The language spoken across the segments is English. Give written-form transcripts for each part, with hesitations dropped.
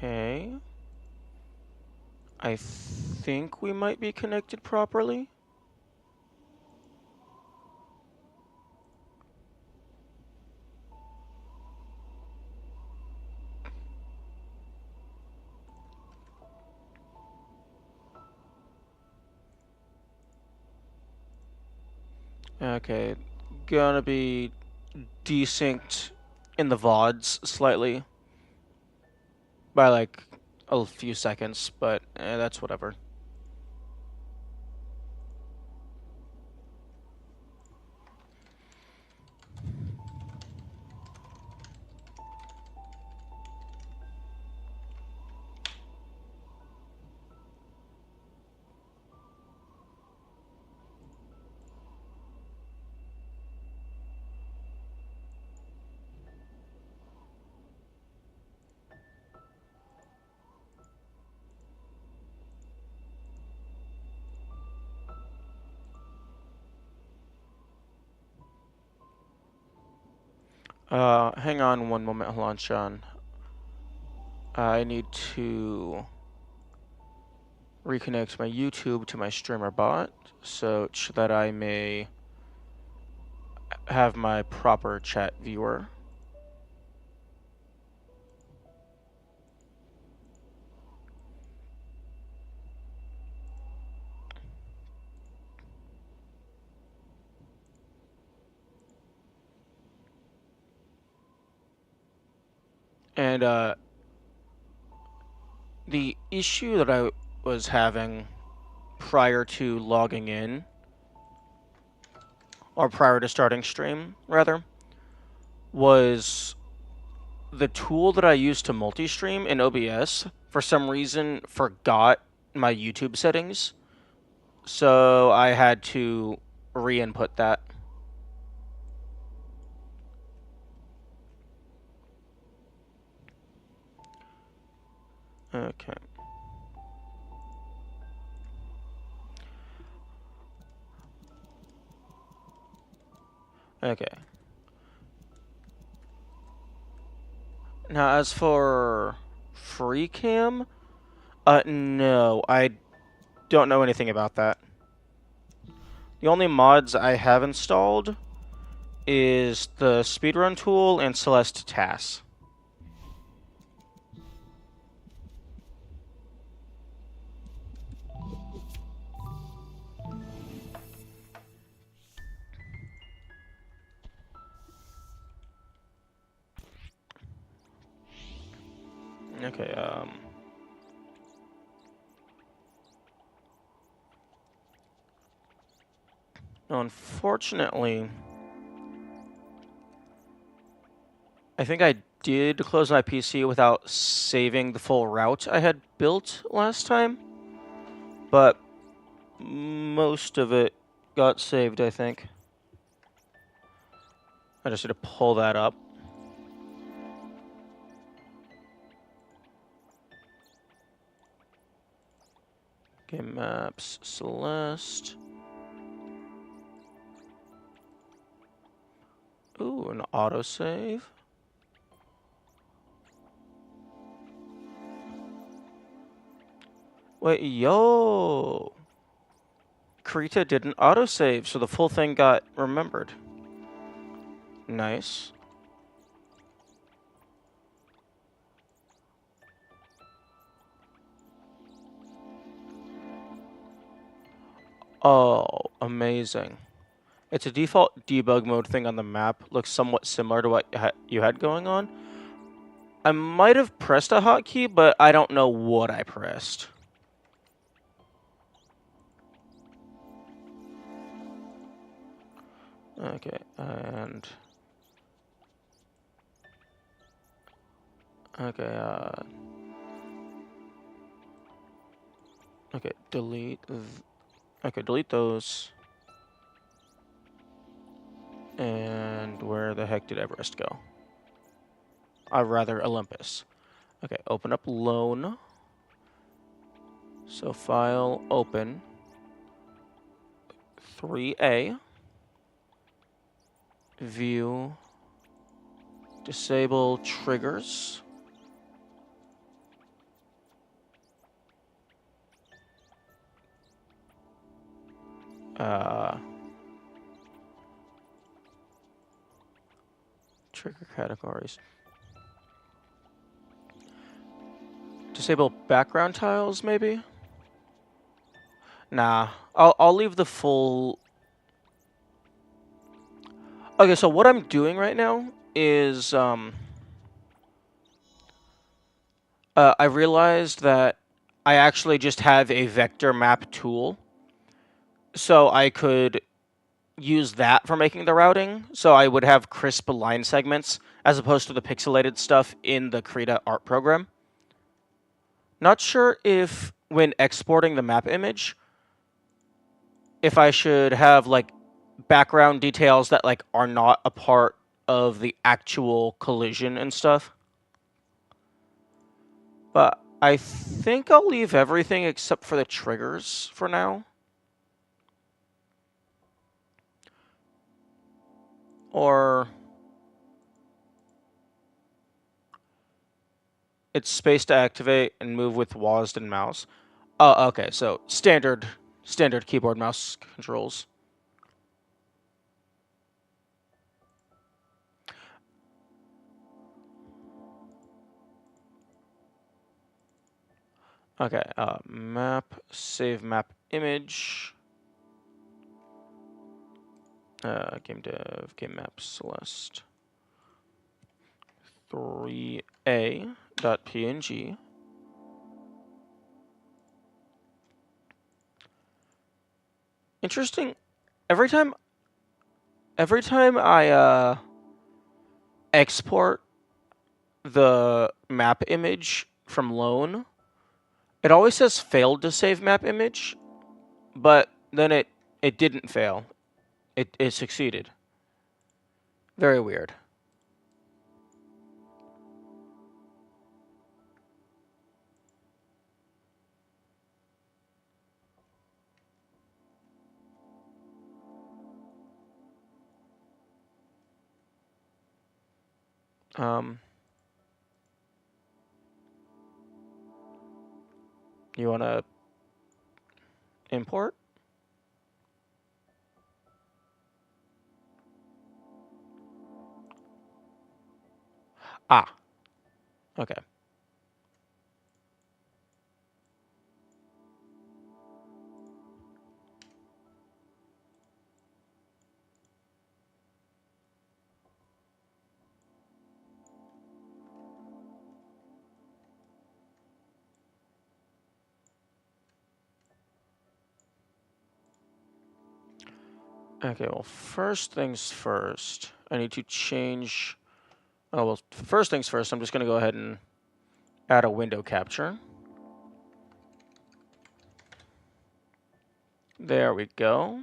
Okay. I think we might be connected properly. Okay, gonna be desynced in the VODs slightly by like a few seconds, but that's whatever. Hang on one moment, hold on, Sean. I need to reconnect my YouTube to my streamer bot so that I may have my proper chat viewer. And the issue that I was having prior to logging in, or prior to starting stream, rather, was the tool that I used to multi-stream in OBS, for some reason, forgot my YouTube settings. So I had to re-input that. Okay. Okay. Now, as for free cam, no, I don't know anything about that. The only mods I have installed is the speedrun tool and Celeste TAS. Okay, unfortunately, I think I did close my PC without saving the full route I had built last time, but most of it got saved, I think. I just need to pull that up. Game maps, Celeste. Ooh, an autosave. Wait, yo! Krita didn't autosave, so the full thing got remembered. Nice. Oh, amazing. It's a default debug mode thing on the map. Looks somewhat similar to what you had going on. I might have pressed a hotkey, but I don't know what I pressed. Okay, and... Okay, okay, delete... Okay, delete those. And where the heck did Everest go? Rather, Olympus. Okay, open up Lone. So file, open. 3A. View. Disable triggers. Trigger categories. Disable background tiles, maybe? Nah, I'll leave the full... Okay, so what I'm doing right now is, I realized that I actually just have a vector map tool, so I could use that for making the routing. So I would have crisp line segments as opposed to the pixelated stuff in the Krita art program. Not sure if when exporting the map image, if I should have like background details that like are not a part of the actual collision and stuff. But I think I'll leave everything except for the triggers for now. Or it's space to activate and move with WASD and mouse. Oh, okay, so standard keyboard mouse controls. Okay, map, save map image. Game dev, game map, Celeste. 3a.png. Interesting. Every time I export the map image from Lone, it always says failed to save map image, but then it didn't fail. It succeeded. Very weird. You want to import? Ah, okay. Okay, well, first things first, I need to change... Oh, well, first things first, I'm just going to go ahead and add a window capture. There we go.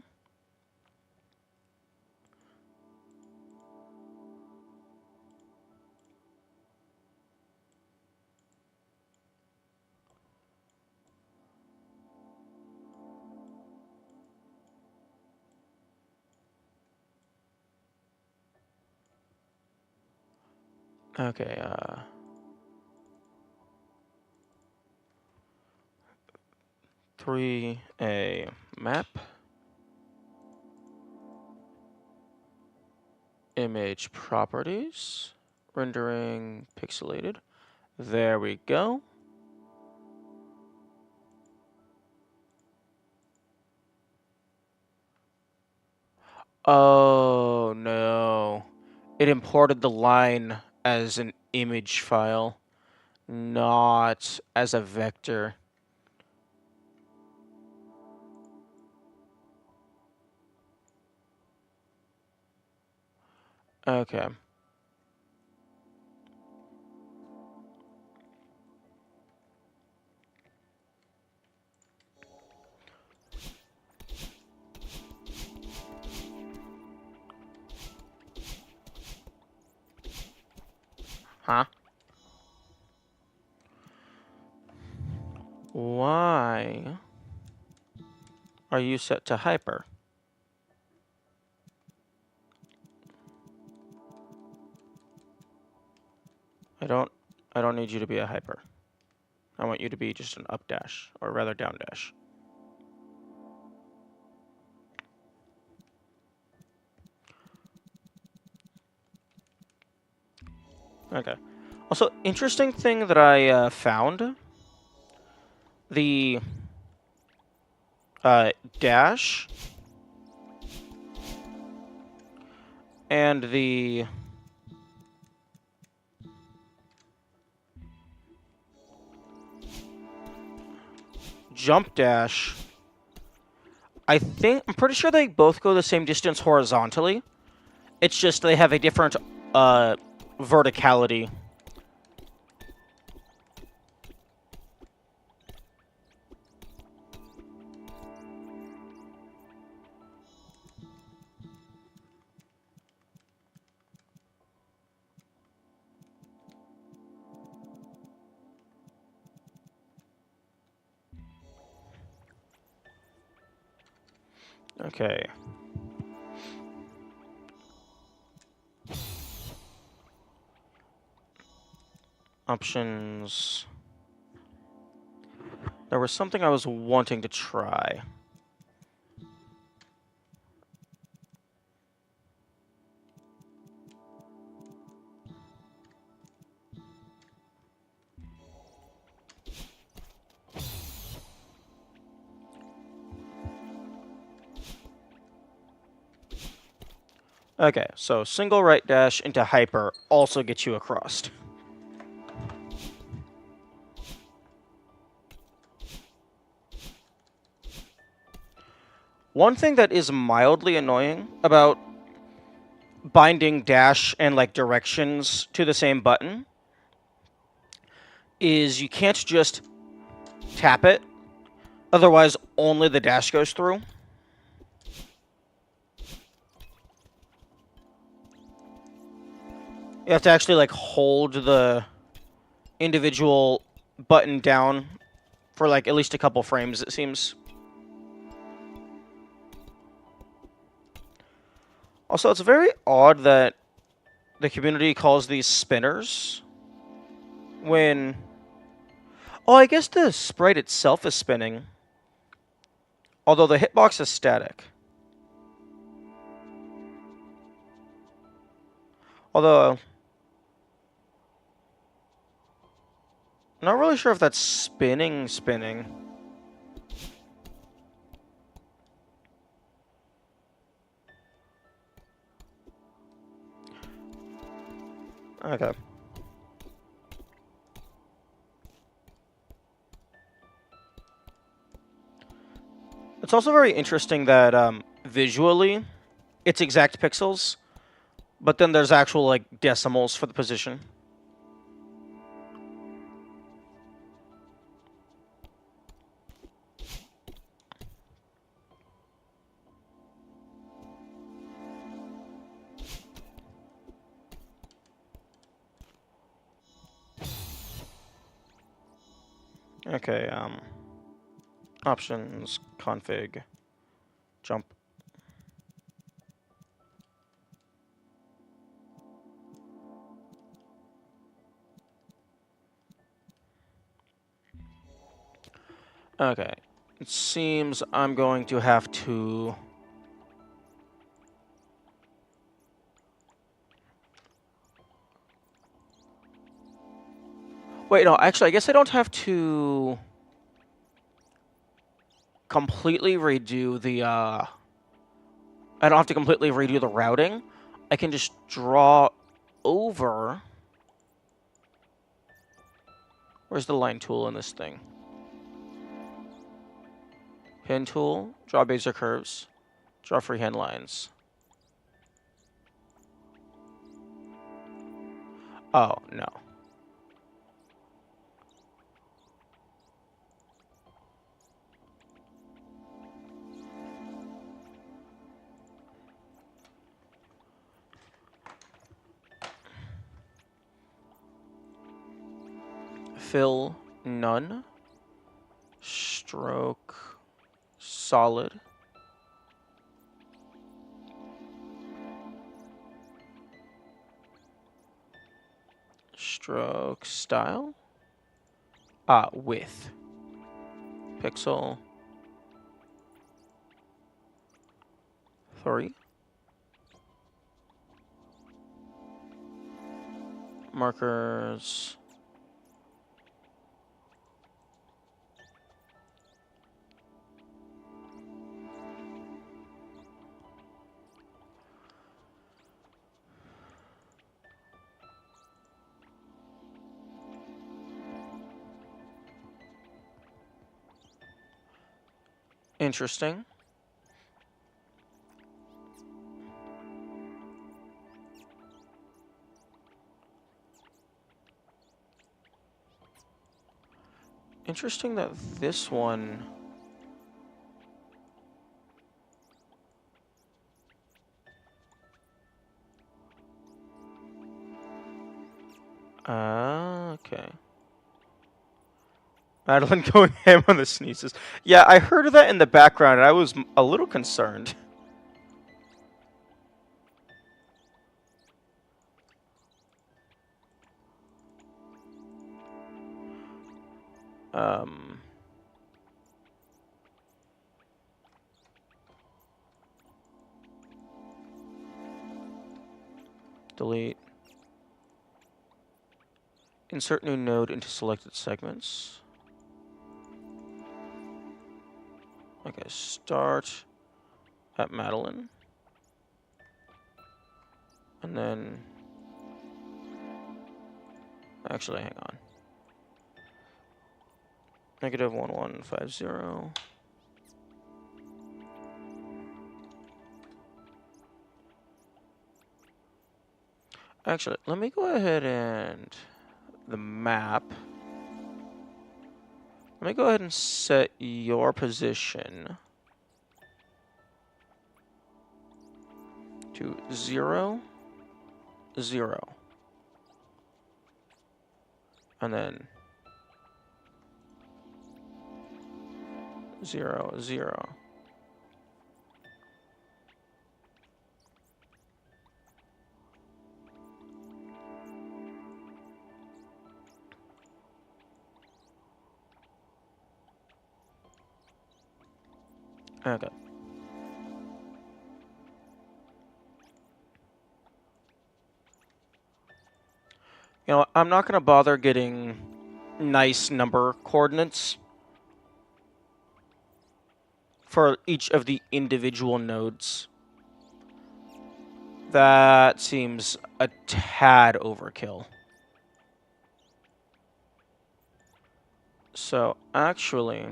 Okay, 3a map. Image properties. Rendering pixelated. There we go. Oh, no. It imported the line as an image file, not as a vector. Okay. Huh? Why are you set to hyper? I don't need you to be a hyper. I want you to be just an up dash, or rather down dash. Okay. Also, interesting thing that I found, the dash and the jump dash, I'm pretty sure they both go the same distance horizontally. It's just they have a different verticality. Okay. Options. There was something I was wanting to try. Okay, so single right dash into hyper also gets you across. One thing that is mildly annoying about binding dash and like directions to the same button is you can't just tap it, otherwise only the dash goes through. You have to actually like hold the individual button down for like at least a couple frames, it seems. Also, it's very odd that the community calls these spinners when... Oh, I guess the sprite itself is spinning, although the hitbox is static. Although, I'm not really sure if that's spinning. Okay. It's also very interesting that visually, it's exact pixels, but then there's actual like decimals for the position. Okay, options, config, jump. Okay, it seems I'm going to have to... Wait, no, actually, I guess I don't have to completely redo the, I don't have to completely redo the routing. I can just draw over... Where's the line tool in this thing? Pin tool, draw Bezier curves, draw freehand lines. Oh, no. Fill, none. Stroke, solid. Stroke, style. Width. Pixel. 3. Markers. Interesting. Interesting that this one... okay. Madeline going ham on the sneezes. Yeah, I heard of that in the background, and I was a little concerned. Delete. Insert new node into selected segments. Okay, start at Madeline. And then... Actually, hang on. -1150. Actually, let me go ahead and... the map. Let me go ahead and set your position to 0, 0. And then 0, 0. Okay. You know, I'm not going to bother getting nice number coordinates for each of the individual nodes. That seems a tad overkill. So, actually...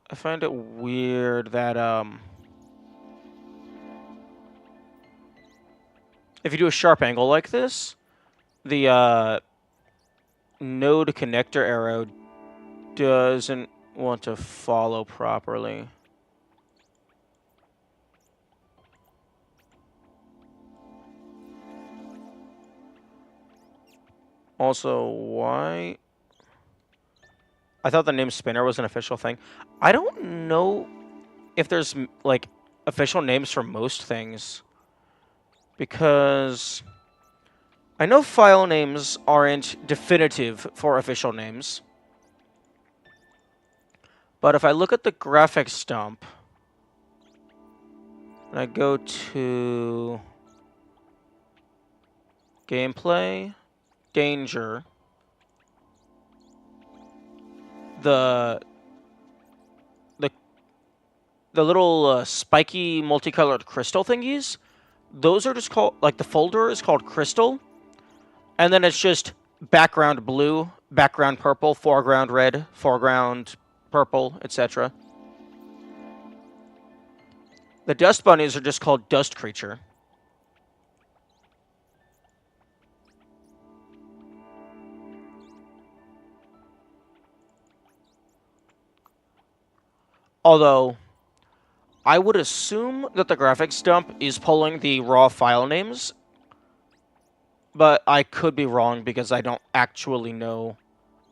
I find it weird that, if you do a sharp angle like this, the, node connector arrow doesn't want to follow properly. Also, why... I thought the name spinner was an official thing. I don't know if there's, like, official names for most things. Because I know file names aren't definitive for official names. But if I look at the graphics dump, and I go to gameplay, danger, the little spiky multicolored crystal thingies, those are just called, like, the folder is called crystal, and then it's just background blue, background purple, foreground red, foreground purple, etc. The dust bunnies are just called dust creature. Although, I would assume that the graphics dump is pulling the raw file names, but I could be wrong because I don't actually know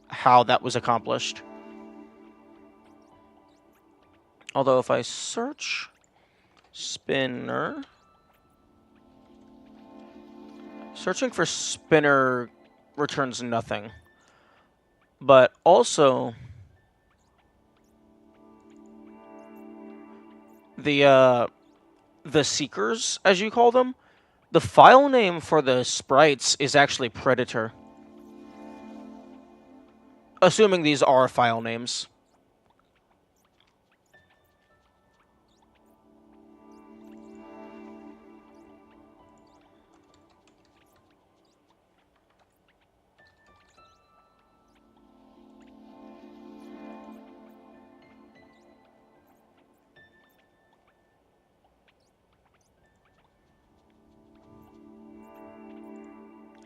how that was accomplished. Although if I search spinner, searching for spinner returns nothing. But also, the seekers, as you call them, the file name for the sprites is actually Predator. Assuming these are file names.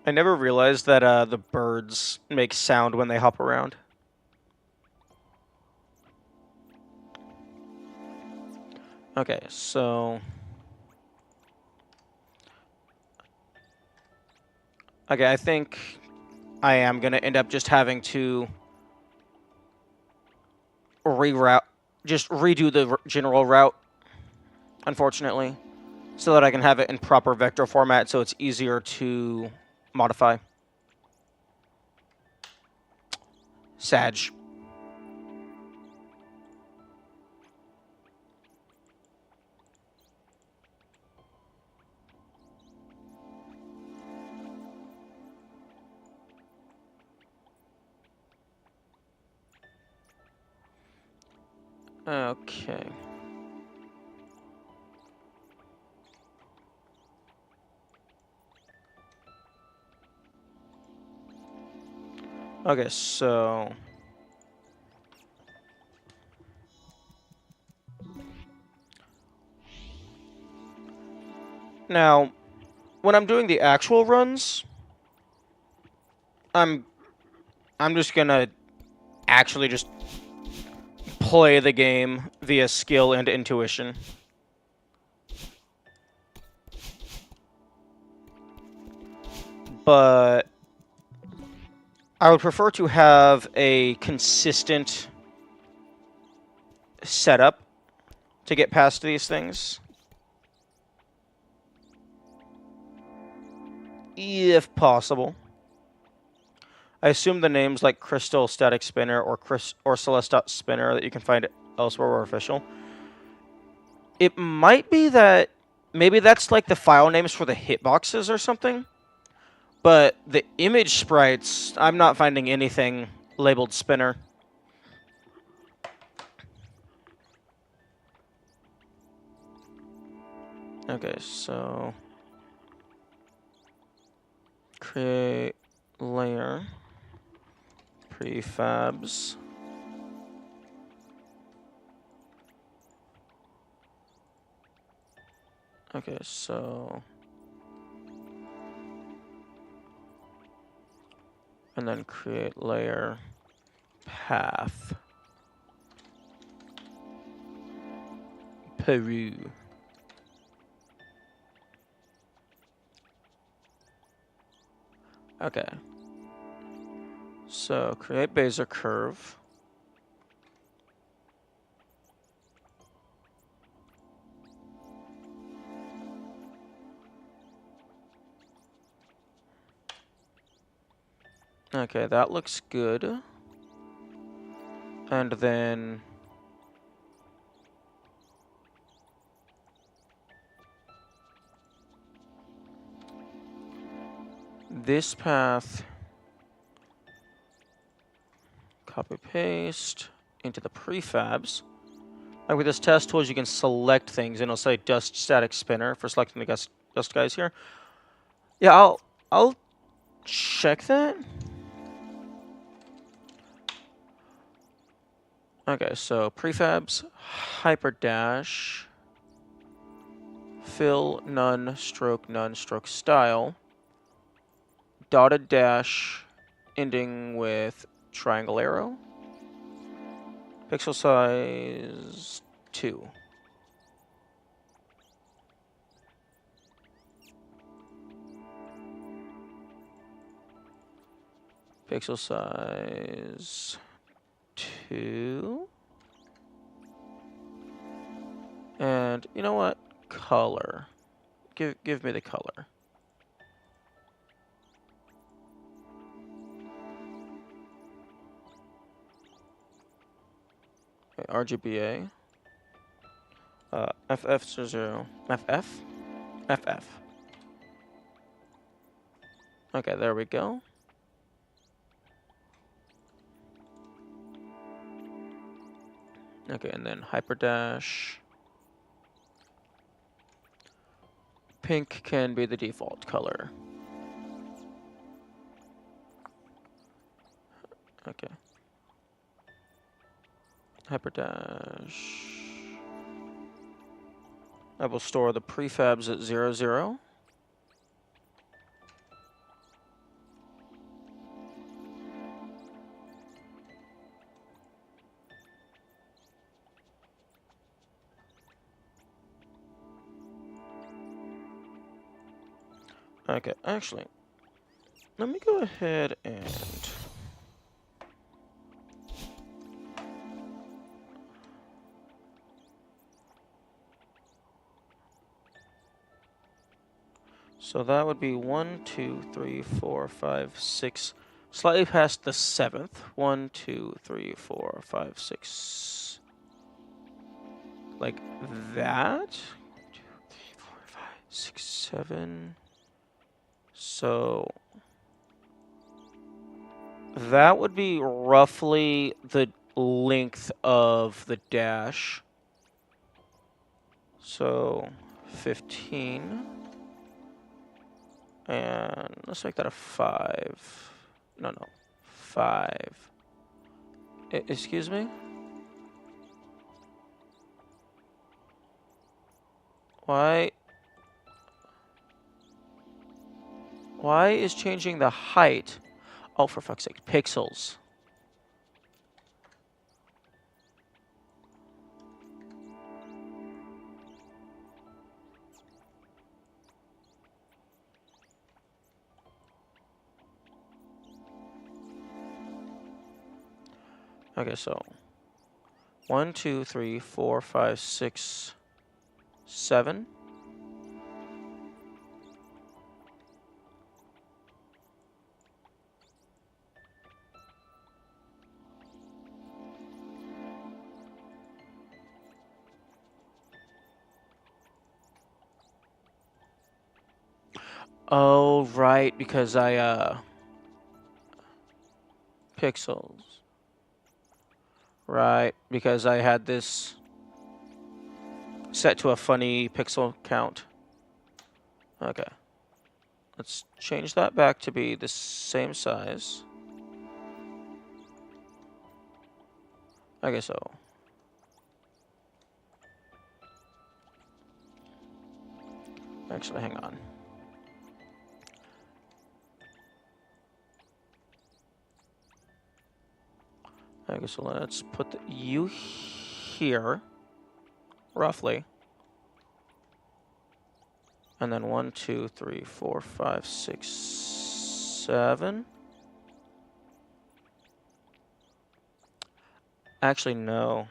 I never realized that the birds make sound when they hop around. Okay, so... Okay, I think I am going to end up just having to redo the general route, unfortunately, so that I can have it in proper vector format so it's easier to modify. Sag. Okay. Okay, so... Now, when I'm doing the actual runs, I'm just gonna actually just play the game via skill and intuition. But I would prefer to have a consistent setup to get past these things. If possible. I assume the names like Crystal Static Spinner or Celeste Spinner that you can find elsewhere were official. It might be that maybe that's like the file names for the hitboxes or something. But the image sprites, I'm not finding anything labeled Spinner. Okay, so create layer prefabs. Okay, so and then create layer path. Peru. Okay. So create Bezier curve. Okay, that looks good. And then this path, copy paste into the prefabs. Like with this test tools, you can select things, and it'll say dust static spinner for selecting the dust guys here. Yeah, I'll check that. Okay, so prefabs, hyperdash, fill none stroke style, dotted dash, ending with triangle arrow, pixel size 2. Pixel size 2. And you know what? Color. Give me the color. Okay, RGBA. FF00. FF? FF. Okay, there we go. Okay, and then hyperdash. Pink can be the default color. Okay. Hyperdash. I will store the prefabs at 0, 0. Okay, actually, let me go ahead and... So that would be 1, 2, 3, 4, 5, 6. Slightly past the 7th. 1, 2, 3, 4, 5, 6. Like that. 2, 3, 4, 5, 6, 7. So that would be roughly the length of the dash. So 15. And let's make that a 5. No, 5. Excuse me? Why is changing the height? Oh, for fuck's sake, pixels. Okay, so 1, 2, 3, 4, 5, 6, 7. Oh, right, because pixels. Right, because I had this set to a funny pixel count. Okay. Let's change that back to be the same size. Okay, so... Actually, hang on. Okay, so let's put the U here, roughly. And then 1, 2, 3, 4, 5, 6, 7. Actually, no.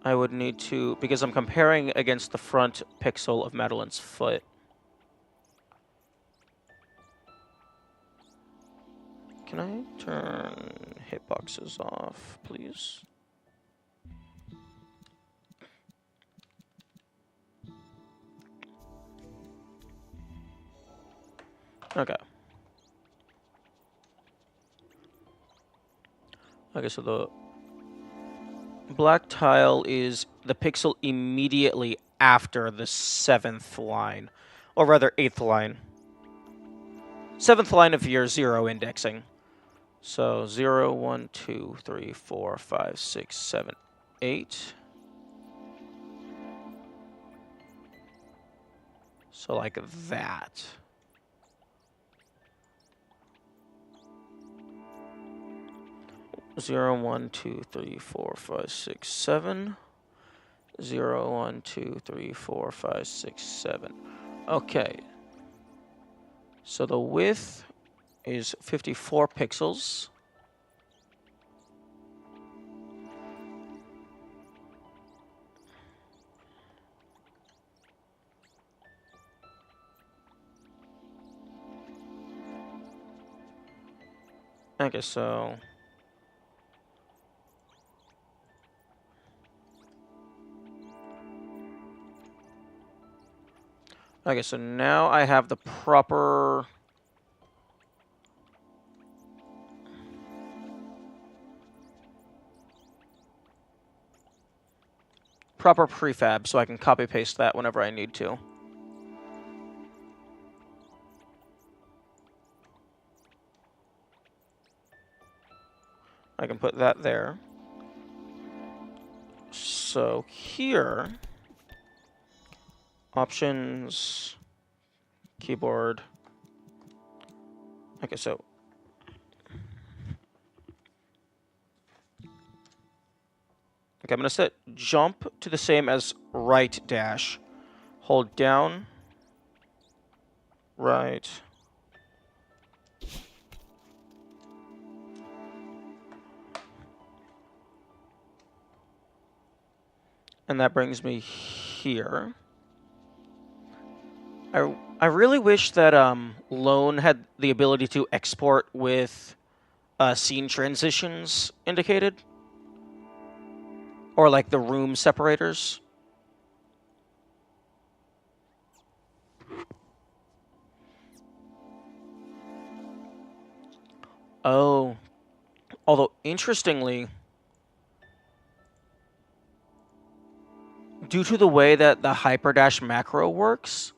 I would need to, because I'm comparing against the front pixel of Madeline's foot. Can I turn hitboxes off, please? Okay. Okay, so the black tile is the pixel immediately after the 7th line. Or rather, 8th line. 7th line of your 0 indexing. So 0, 1, 2, 3, 4, 5, 6, 7, 8. So like that. Zero, 1, 2, 3, 4, 5, 6, 7. 0, 1, 2, 3, 4, 5, 6, 7. Okay. So the width is 54 pixels. Okay, so... Okay, so now I have the proper... proper prefab, so I can copy-paste that whenever I need to. I can put that there. So here... Options... Keyboard... Okay, so... Okay, I'm going to set jump to the same as right dash. Hold down... Right... And that brings me here. I really wish that Lone had the ability to export with scene transitions indicated. Or like the room separators. Oh. Although, interestingly, due to the way that the hyperdash macro works,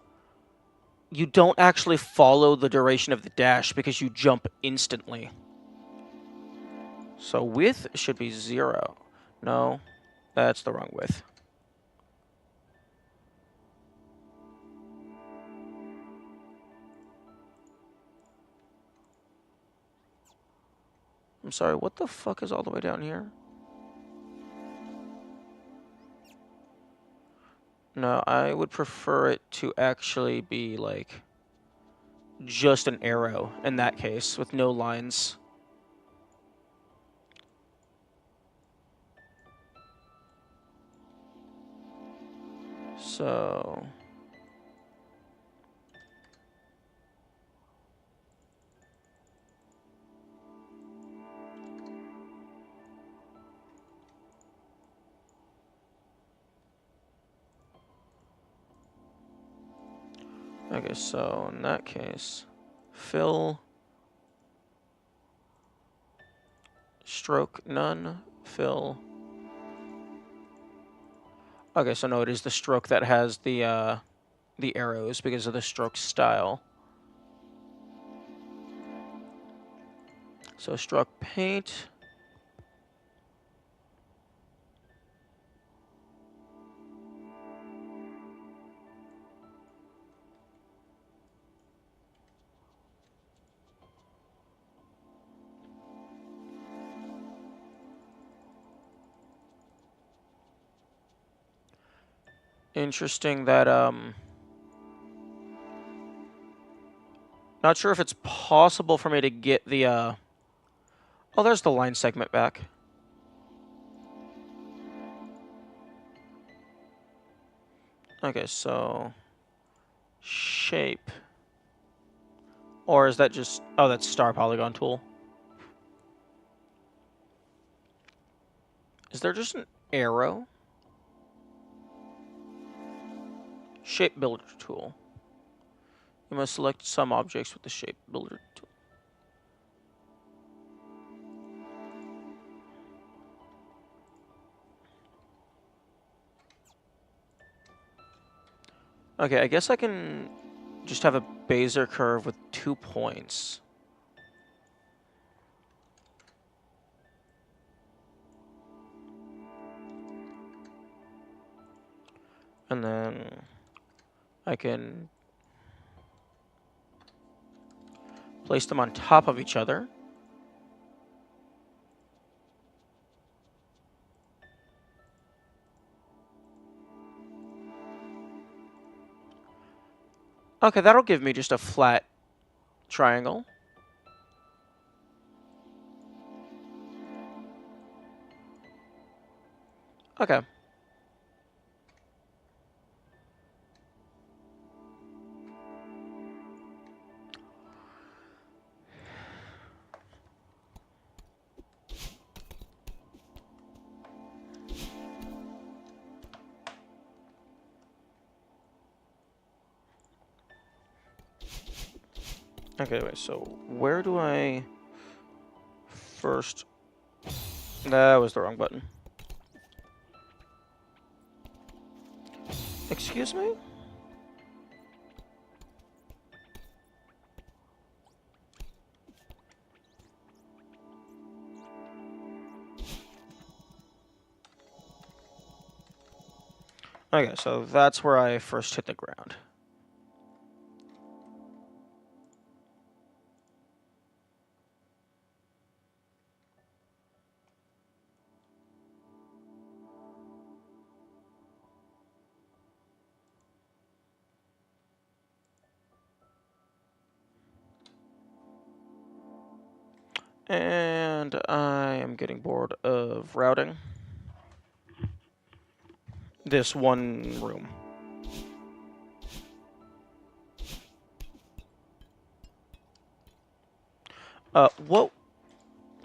you don't actually follow the duration of the dash because you jump instantly. So width should be 0. No, that's the wrong width. I'm sorry, what the fuck is all the way down here? No, I would prefer it to actually be like just an arrow in that case with no lines. So... Okay, so in that case, fill, stroke none, fill. Okay, so no, it is the stroke that has the arrows because of the stroke style. So stroke paint. Interesting that not sure if it's possible for me to get the oh, there's the line segment back. Okay, so shape. Or is that just... Oh, that's star polygon tool. Is there just an arrow? Shape builder tool. You must select some objects with the shape builder tool. Okay, I guess I can just have a Bezier curve with 2 points. And then I can place them on top of each other. Okay, that'll give me just a flat triangle. Okay. Okay, wait, so where do I first... That was the wrong button. Excuse me? Okay, so that's where I first hit the ground. And I am getting bored of routing this one room. What?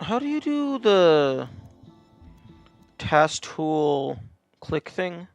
How do you do the task tool click thing?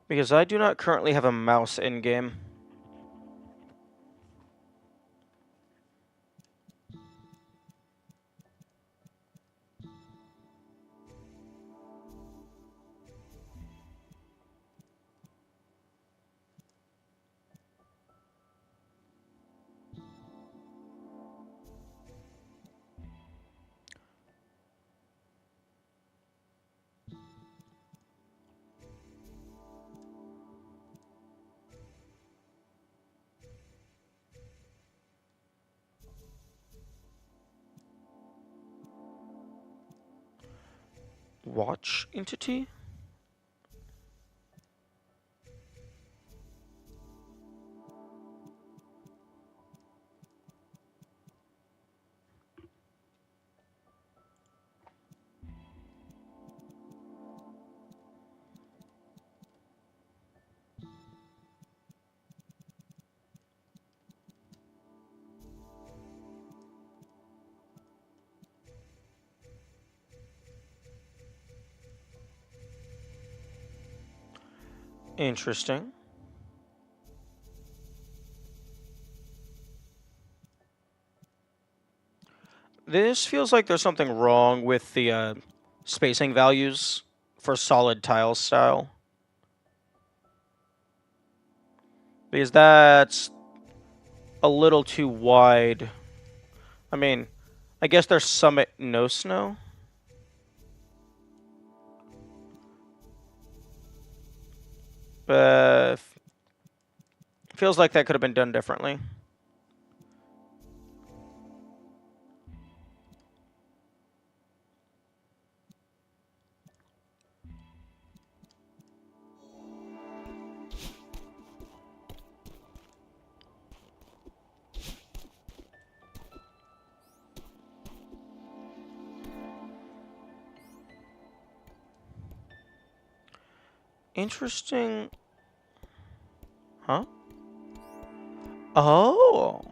Because I do not currently have a mouse in-game. Watch entity? Interesting. This feels like there's something wrong with the spacing values for solid tile style. Because that's a little too wide. I mean, I guess there's summit no snow. But feels like that could have been done differently. Interesting. Huh? Oh.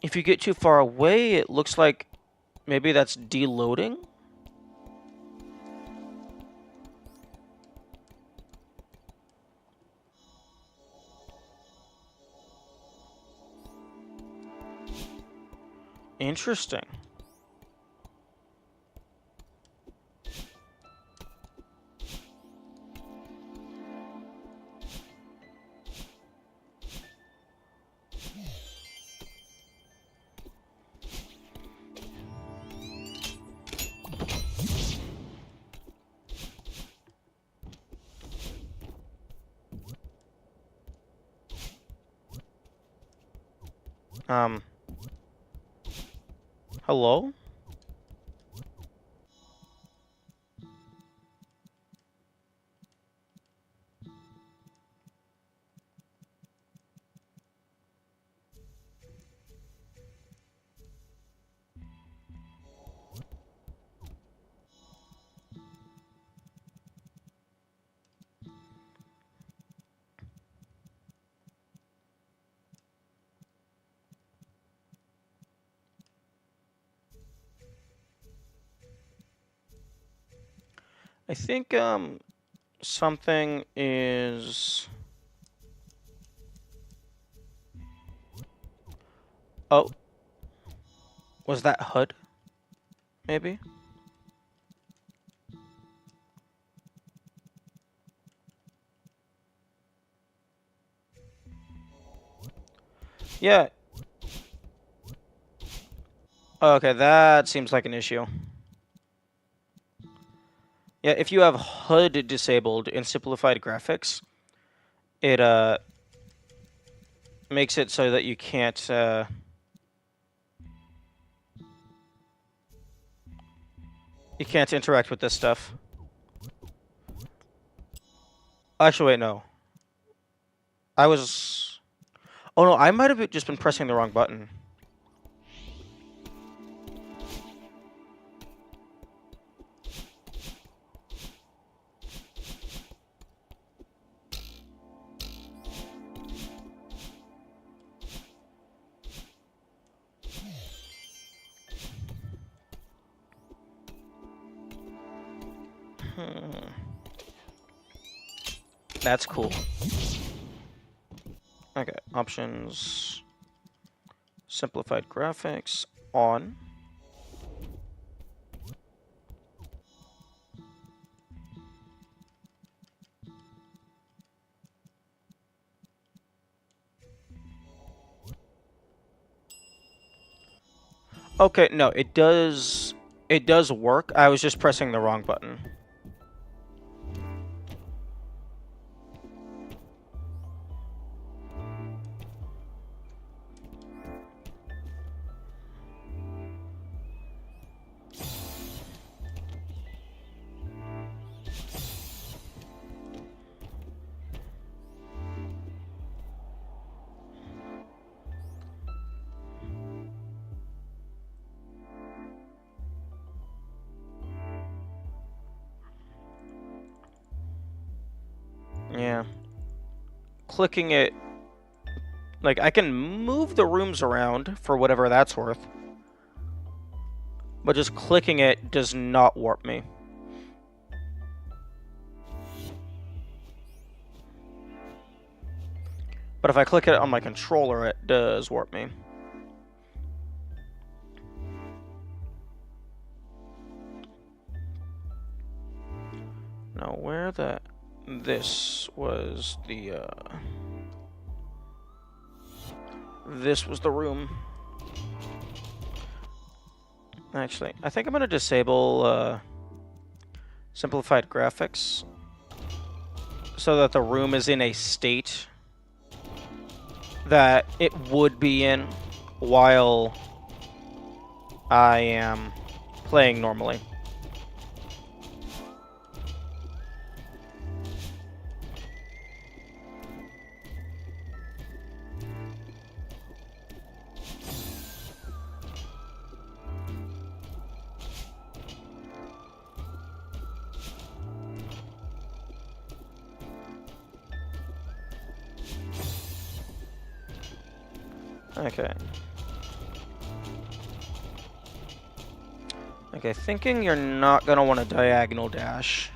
If you get too far away, it looks like maybe that's deloading. Interesting. Hello? I think something is. Oh, was that HUD? Maybe. Yeah. Okay, that seems like an issue. Yeah, if you have HUD disabled in simplified graphics, it makes it so that you can't interact with this stuff. Actually, wait, no. I was. Oh no, I might have just been pressing the wrong button. That's cool. Okay, options. Simplified graphics on. Okay, no, it does work. I was just pressing the wrong button. Yeah. Clicking it, like, I can move the rooms around for whatever that's worth. But just clicking it does not warp me. But if I click it on my controller, it does warp me. Now, where the... This was the, This was the room. Actually, I think I'm going to disable, simplified graphics so that the room is in a state that it would be in while I am playing normally. Okay. Okay, thinking you're not gonna want to diagonal dash.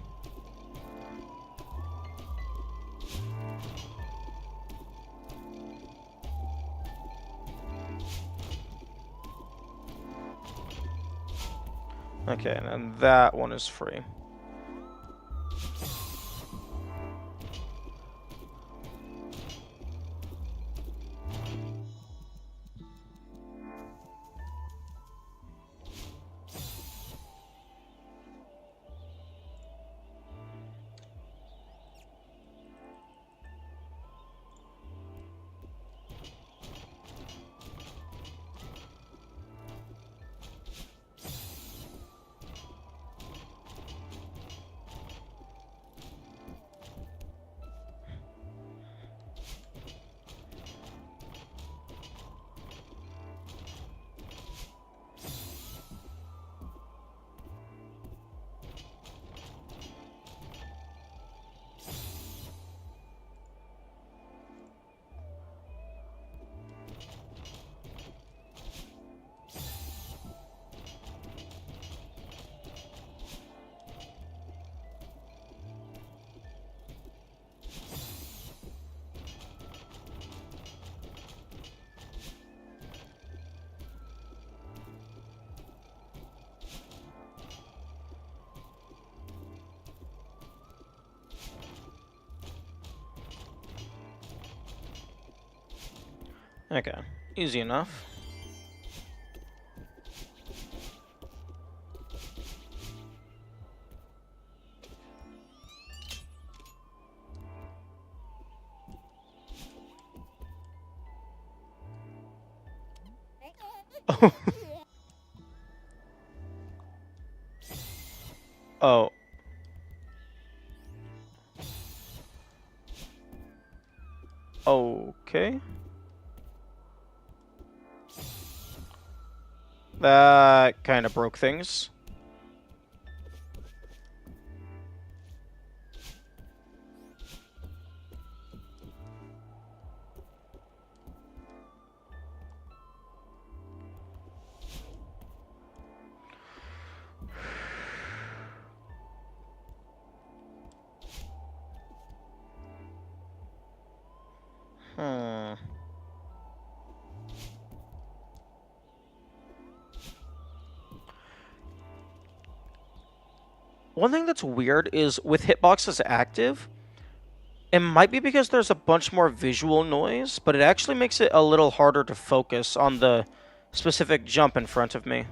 Okay, and then that one is free. Okay, easy enough. Oh. Okay. That kind of broke things. Hmm. One thing that's weird is with hitboxes active, it might be because there's a bunch more visual noise, but it actually makes it a little harder to focus on the specific jump in front of me.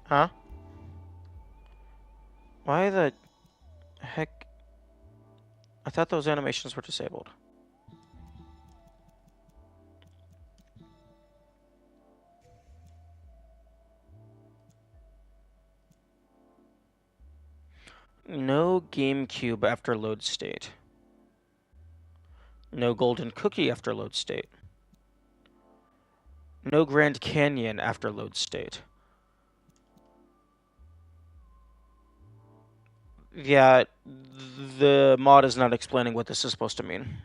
Huh? Why the heck? I thought those animations were disabled. No GameCube after load state. No golden cookie after load state. No Grand Canyon after load state. Yeah, the mod is not explaining what this is supposed to mean.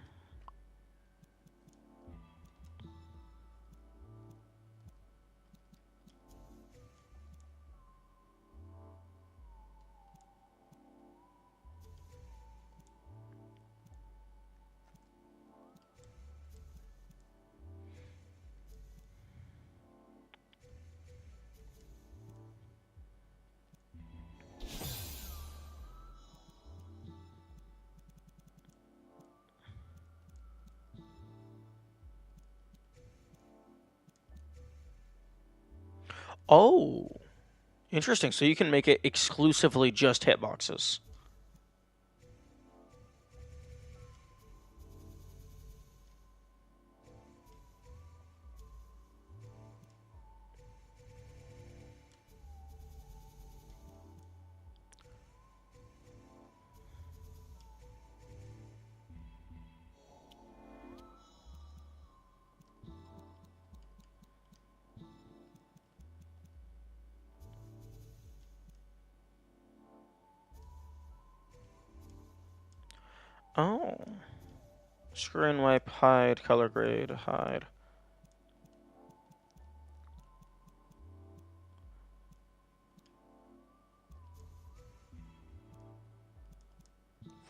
Oh, interesting. So you can make it exclusively just hitboxes. Oh. Screen wipe, hide, color grade, hide.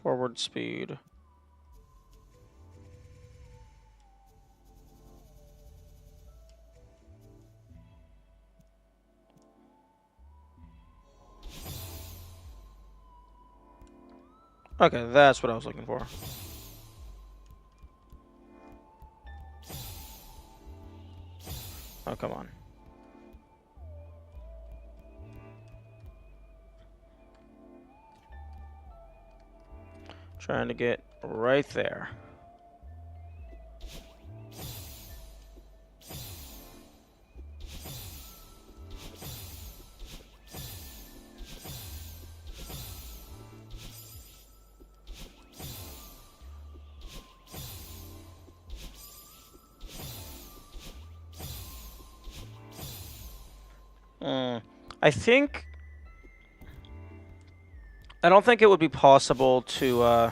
Forward speed. Okay, that's what I was looking for. Oh, come on. Trying to get right there. I think... I don't think it would be possible to,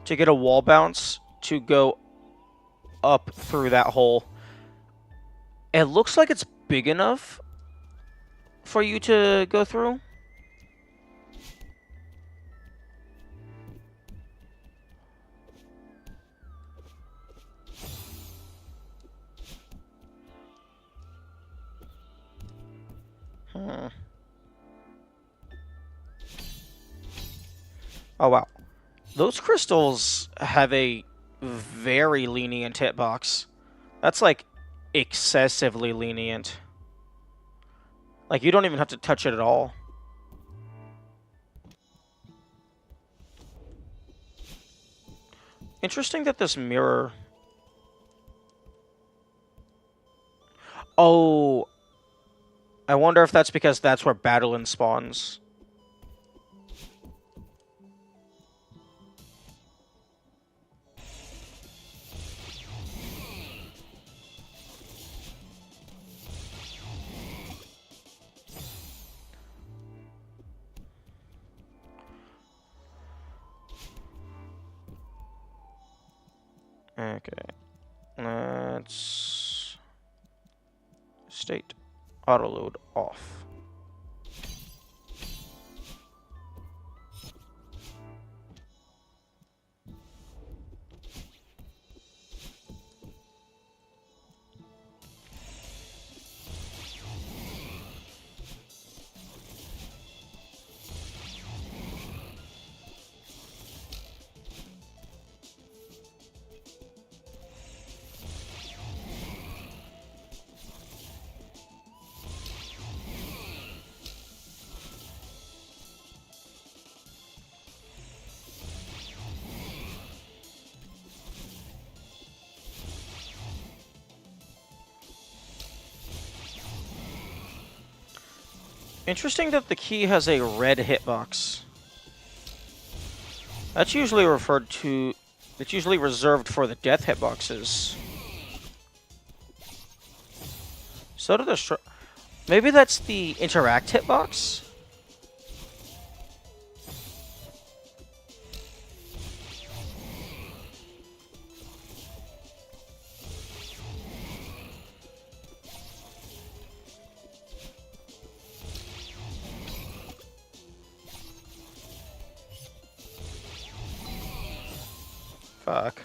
to get a wall bounce to go up through that hole. It looks like it's big enough for you to go through. Hmm. Oh, wow. Those crystals have a very lenient hitbox. That's like excessively lenient. Like, you don't even have to touch it at all. Interesting that this mirror... Oh, I wonder if that's because that's where Battlein spawns. Okay. Let's... State. Autoload off. Interesting that the key has a red hitbox. That's usually referred to... It's usually reserved for the death hitboxes. So do the... Maybe that's the interact hitbox? Fuck.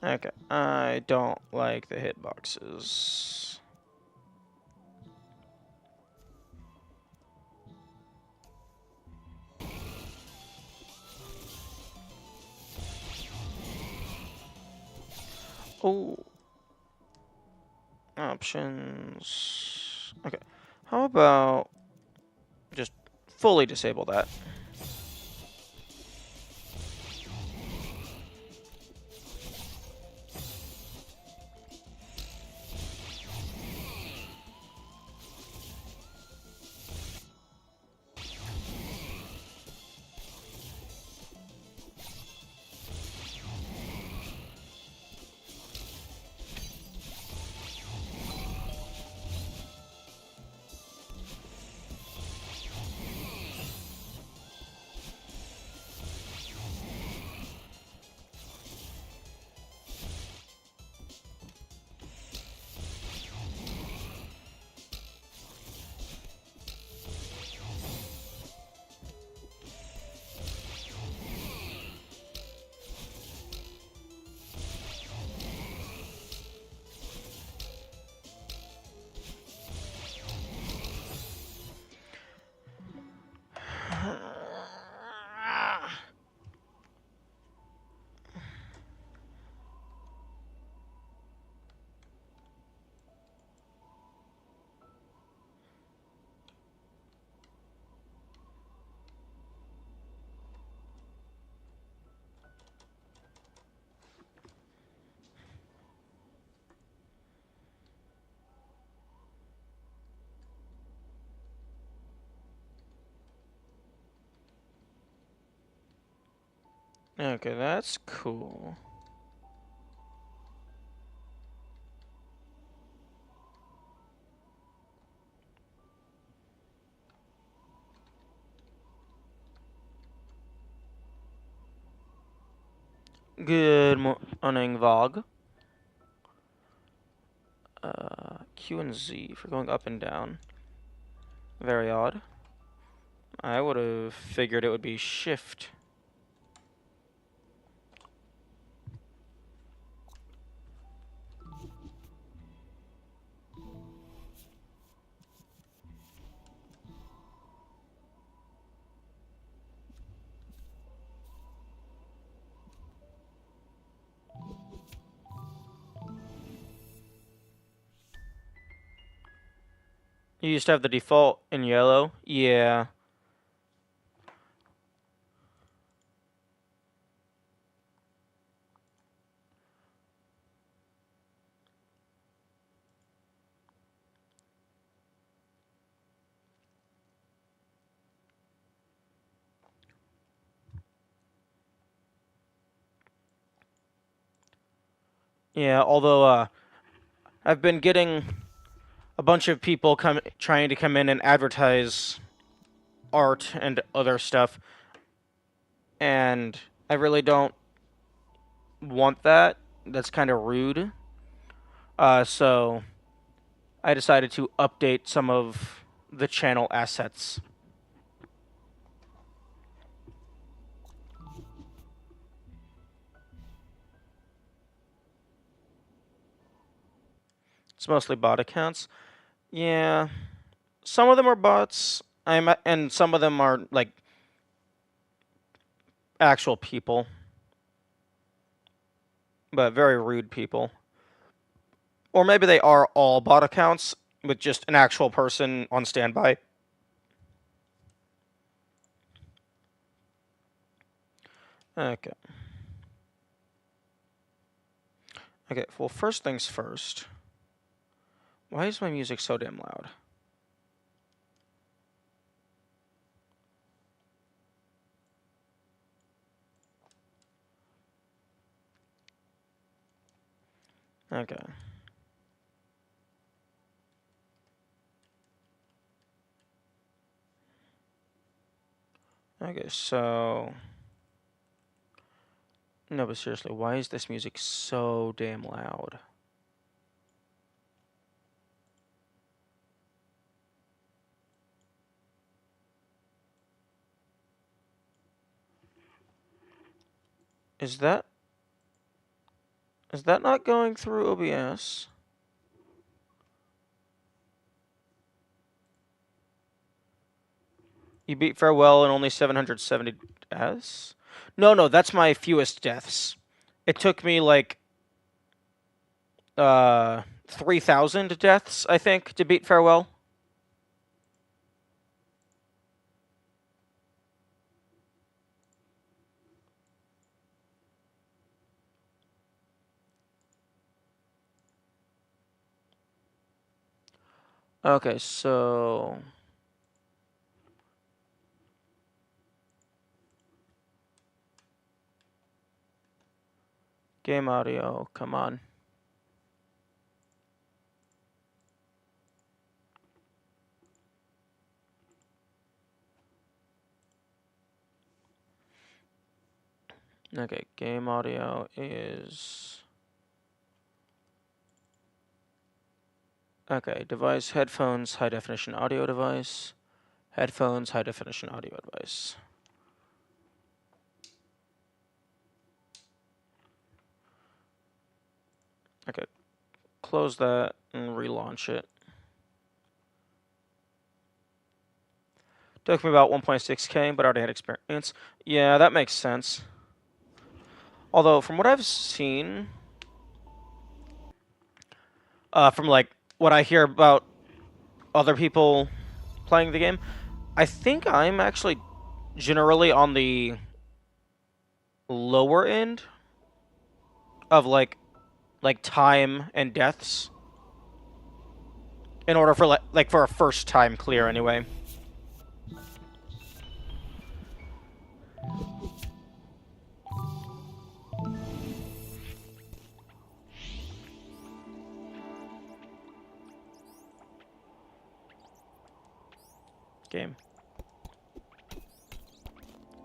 Okay, I don't like the hitboxes. Oh. Options. Okay. How about just fully disable that? Okay, that's cool. Good morning, Vog. Q and Z for going up and down. Very odd. I would have figured it would be shift. You used to have the default in yellow? Yeah. Yeah, although I've been getting a bunch of people trying to come in and advertise art and other stuff, and I really don't want that. That's kind of rude. So I decided to update some of the channel assets. It's mostly bot accounts. Yeah, some of them are bots. And some of them are like actual people, but very rude people. Or maybe they are all bot accounts with just an actual person on standby. Okay. Okay, well, first things first. Why is my music so damn loud? Okay. Okay, so... No, but seriously, why is this music so damn loud? Is that not going through OBS? You beat Farewell in only 770 deaths? No, that's my fewest deaths. It took me like 3,000 deaths, I think, to beat Farewell. Okay, so game audio, come on. Okay, game audio is... Okay, device, headphones, high definition audio device. Headphones, high definition audio device. Okay, close that and relaunch it. Took me about 1.6K, but I already had experience. Yeah, that makes sense. Although, from what I've seen, from like what I hear about other people playing the game, I think I'm actually generally on the lower end of like time and deaths in order for like for a first time clear anyway. Game.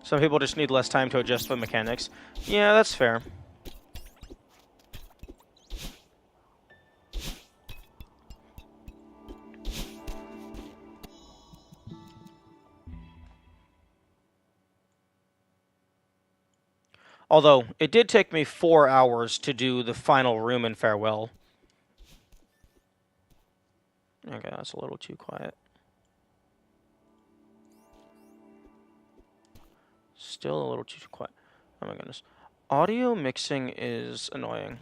Some people just need less time to adjust the mechanics. Yeah, that's fair. Although, it did take me 4 hours to do the final room in Farewell. Okay, that's a little too quiet. Still a little too quiet. Oh my goodness. Audio mixing is annoying.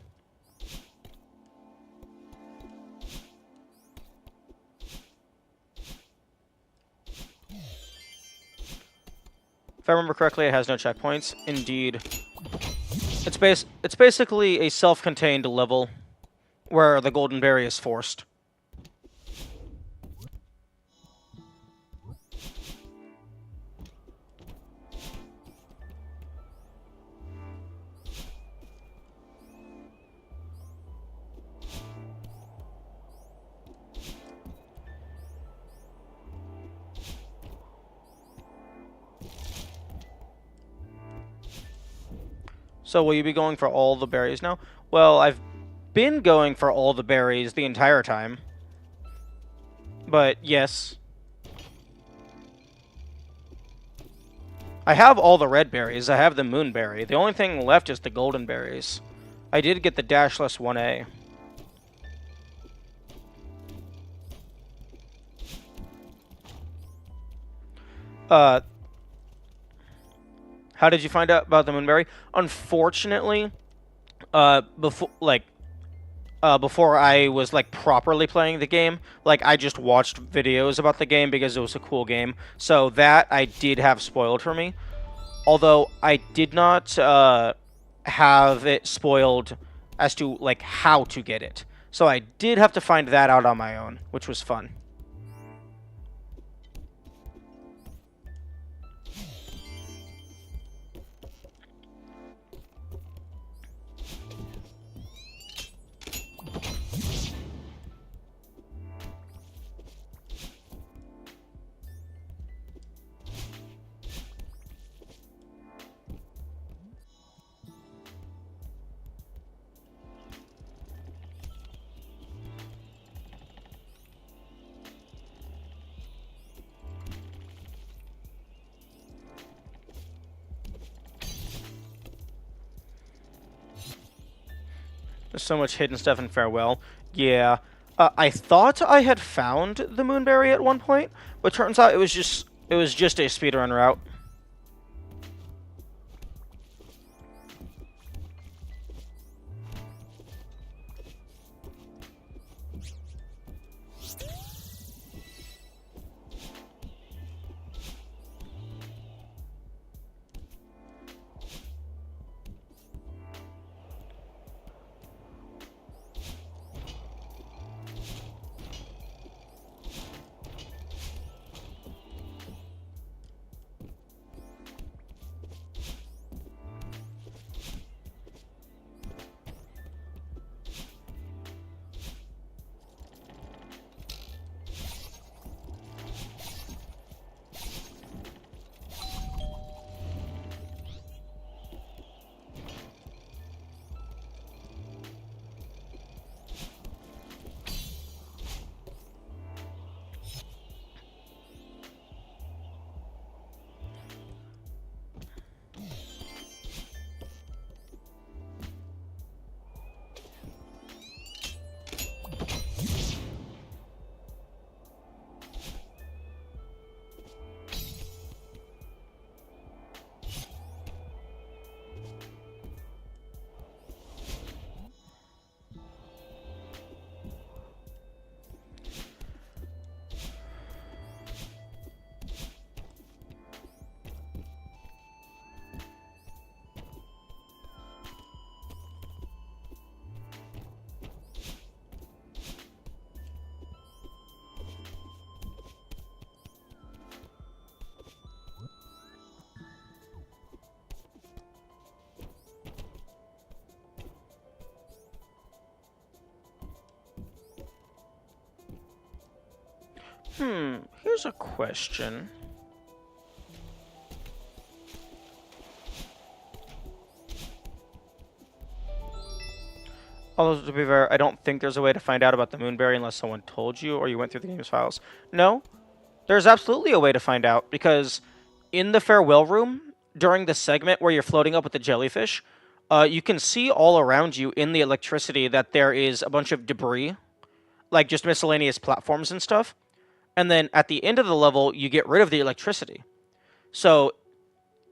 If I remember correctly, it has no checkpoints. Indeed. It's basically a self-contained level where the golden berry is forced. So will you be going for all the berries now? Well, I've been going for all the berries the entire time. But yes. I have all the red berries. I have the moonberry. The only thing left is the golden berries. I did get the Dashless 1A. How did you find out about the moonberry? Unfortunately, before I was like properly playing the game, like I just watched videos about the game because it was a cool game. So that I did have spoiled for me. Although I did not have it spoiled as to like how to get it. So I did have to find that out on my own, which was fun. There's so much hidden stuff in Farewell. Yeah. I thought I had found the Moonberry at one point, but turns out it was just a speedrun route. Here's a question. Although, to be fair, I don't think there's a way to find out about the Moonberry unless someone told you or you went through the game's files. No, there's absolutely a way to find out, because in the Farewell Room, during the segment where you're floating up with the jellyfish, you can see all around you in the electricity that there is a bunch of debris, like just miscellaneous platforms and stuff. And then at the end of the level, you get rid of the electricity. So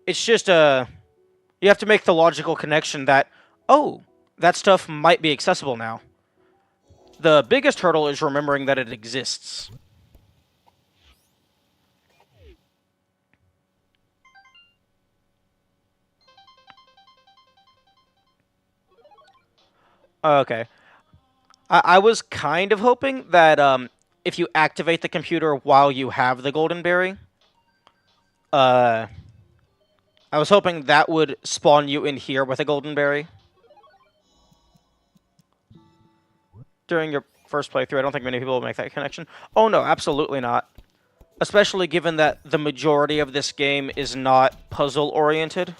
it's just you have to make the logical connection that, oh, that stuff might be accessible now. The biggest hurdle is remembering that it exists. Okay. I was kind of hoping that if you activate the computer while you have the golden berry, I was hoping that would spawn you in here with a golden berry. During your first playthrough, I don't think many people will make that connection. Oh no, absolutely not. Especially given that the majority of this game is not puzzle-oriented.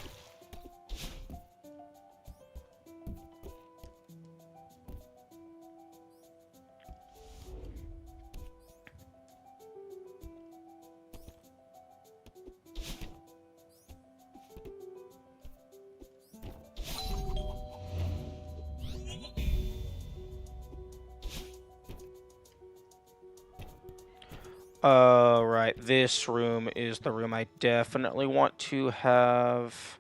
Right. This room is the room I definitely want to have.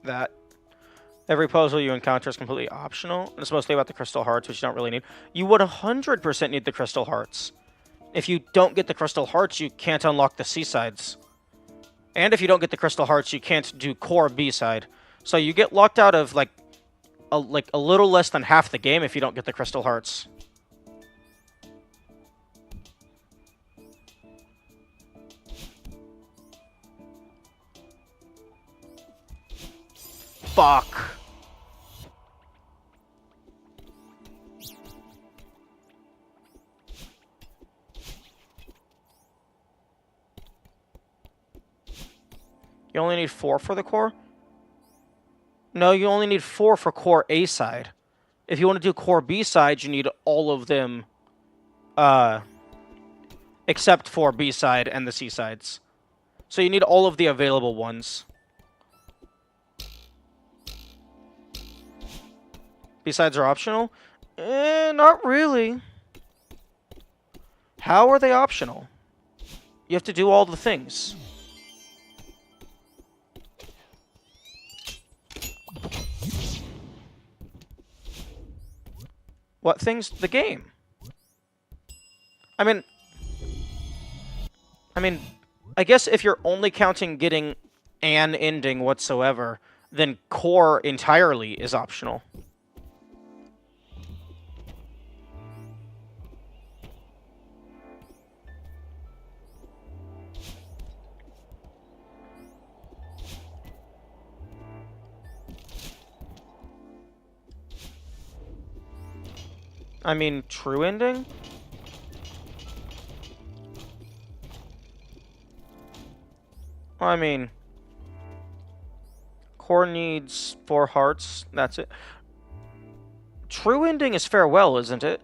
That. Every puzzle you encounter is completely optional, and it's mostly about the crystal hearts, which you don't really need. You would 100% need the crystal hearts. If you don't get the crystal hearts, you can't unlock the C-sides. And if you don't get the crystal hearts, you can't do core B-side. So you get locked out of, like a little less than half the game if you don't get the crystal hearts. Fuck. You only need 4 for the core? No, you only need 4 for core A side. If you want to do core B side, you need all of them, except for B side and the C sides. So you need all of the available ones. B sides are optional? Not really. How are they optional? You have to do all the things. What things? The game. I mean, I guess if you're only counting getting an ending whatsoever, then core entirely is optional. I mean, true ending? Well, I mean, core needs 4 hearts. That's it. True ending is farewell, isn't it?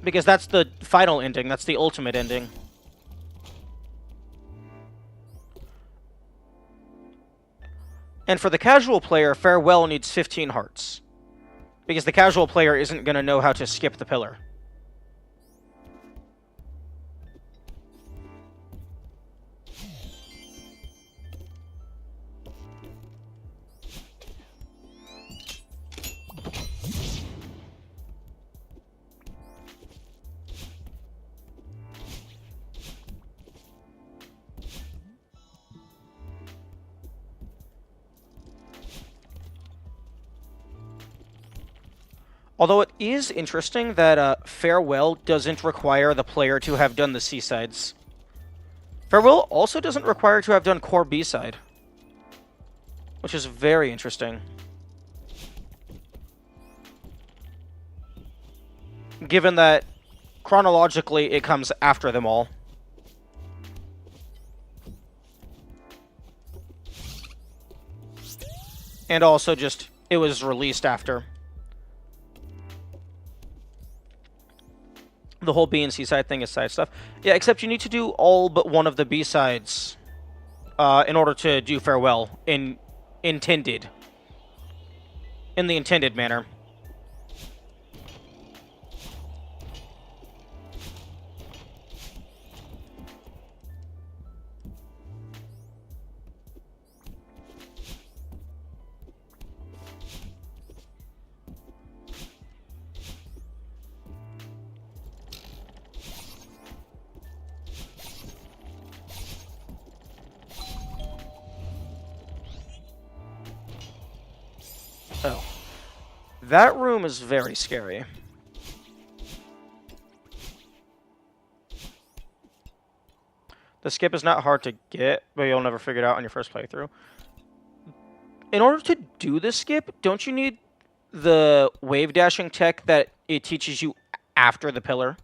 Because that's the final ending. That's the ultimate ending. And for the casual player, farewell needs 15 hearts. Because the casual player isn't going to know how to skip the pillar. Although it is interesting that Farewell doesn't require the player to have done the C-sides. Farewell also doesn't require to have done core B-side. Which is very interesting. Given that, chronologically, it comes after them all. And also just, it was released after. The whole B and C side thing is side stuff. Yeah, except you need to do all but one of the B sides in order to do farewell in the intended manner. Oh. That room is very scary. The skip is not hard to get, but you'll never figure it out on your first playthrough. In order to do this skip, don't you need the wave dashing tech that it teaches you after the pillar?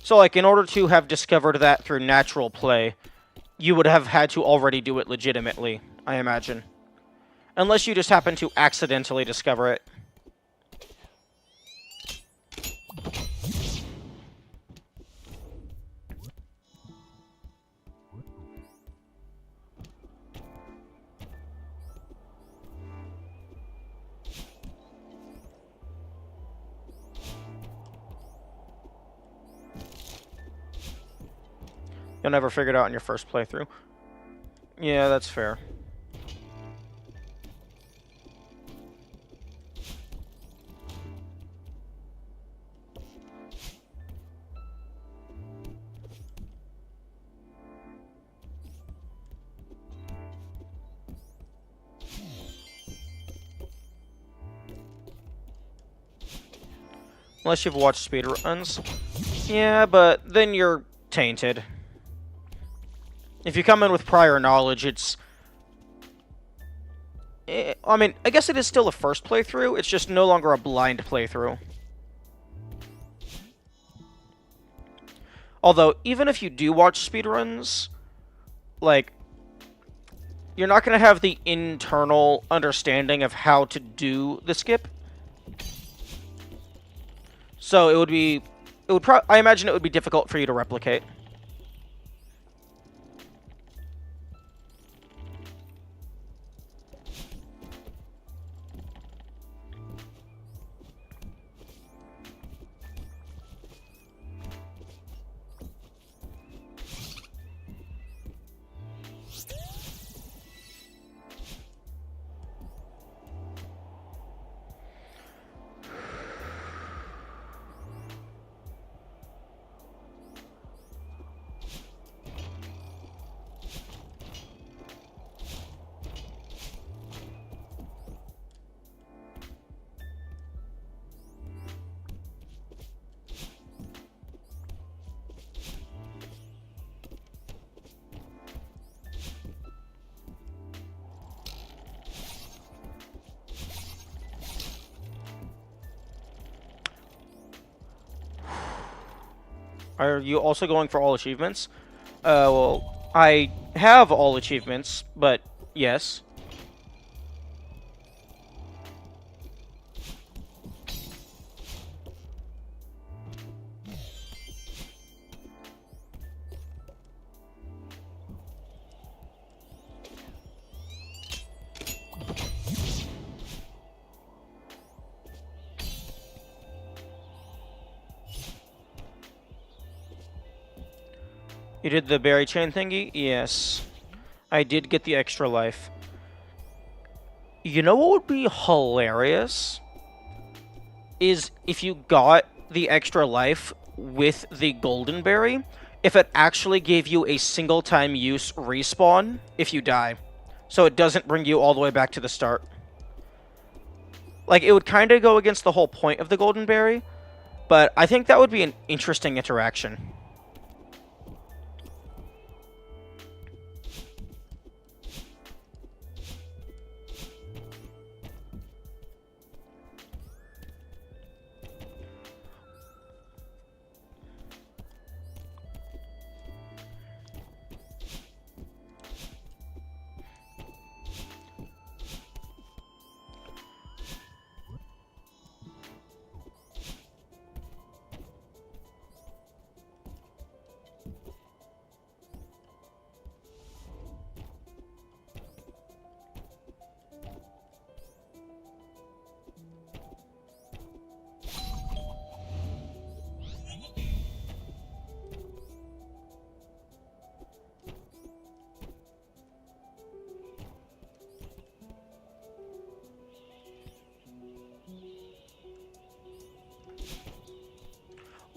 So, like, in order to have discovered that through natural play, you would have had to already do it legitimately, I imagine. Unless you just happen to accidentally discover it. You'll never figure it out in your first playthrough. Yeah, that's fair. Unless you've watched speedruns. Yeah, but then you're tainted. If you come in with prior knowledge, it's... I mean, I guess it is still a first playthrough, it's just no longer a blind playthrough. Although, even if you do watch speedruns, like, you're not going to have the internal understanding of how to do the skip. So I imagine it would be difficult for you to replicate. Are you also going for all achievements? Well, I have all achievements, but yes. You did the berry chain thingy? Yes. I did get the extra life. You know what would be hilarious? Is if you got the extra life with the golden berry, if it actually gave you a single time use respawn if you die. So it doesn't bring you all the way back to the start. Like, it would kind of go against the whole point of the golden berry, but I think that would be an interesting interaction.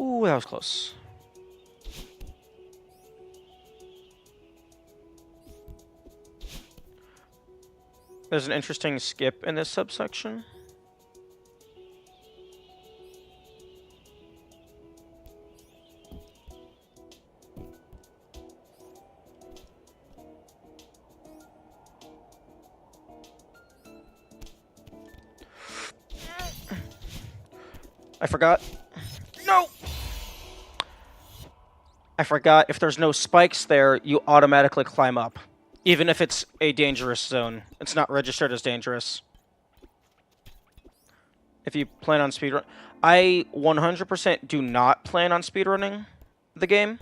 Ooh, that was close. There's an interesting skip in this subsection. I forgot. No! I forgot if there's no spikes there, you automatically climb up. Even if it's a dangerous zone. It's not registered as dangerous. If you plan on speedrun... I 100% do not plan on speedrunning the game.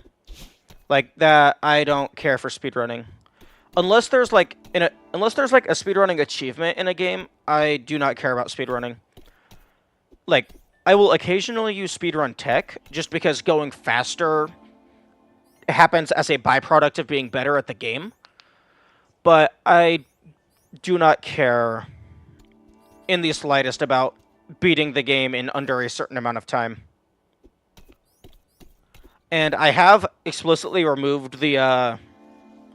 Like, that, I don't care for speedrunning. Unless there's like a speedrunning achievement in a game, I do not care about speedrunning. Like, I will occasionally use speedrun tech, just because going faster happens as a byproduct of being better at the game. But I do not care in the slightest about beating the game in under a certain amount of time. And I have explicitly removed the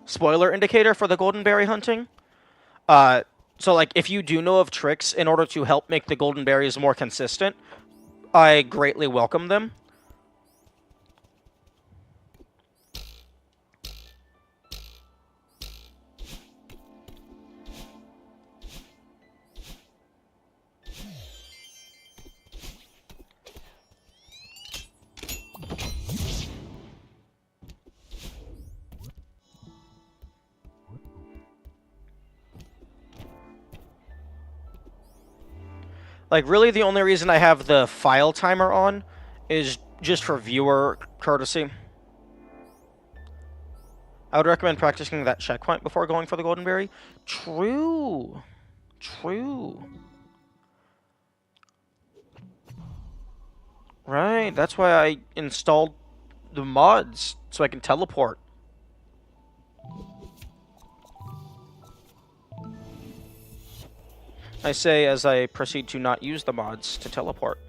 spoiler indicator for the golden berry hunting. So, like, if you do know of tricks in order to help make the golden berries more consistent, I greatly welcome them. Like, really, the only reason I have the file timer on is just for viewer courtesy. I would recommend practicing that checkpoint before going for the golden berry. True. True. Right, that's why I installed the mods, so I can teleport. I say as I proceed to not use the mods to teleport.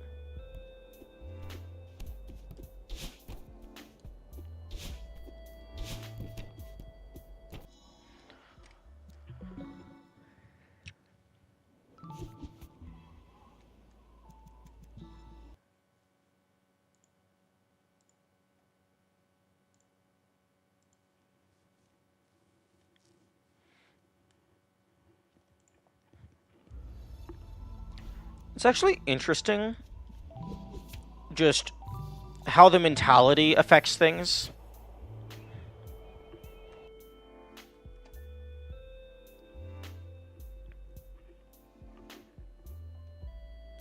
It's actually interesting, just how the mentality affects things.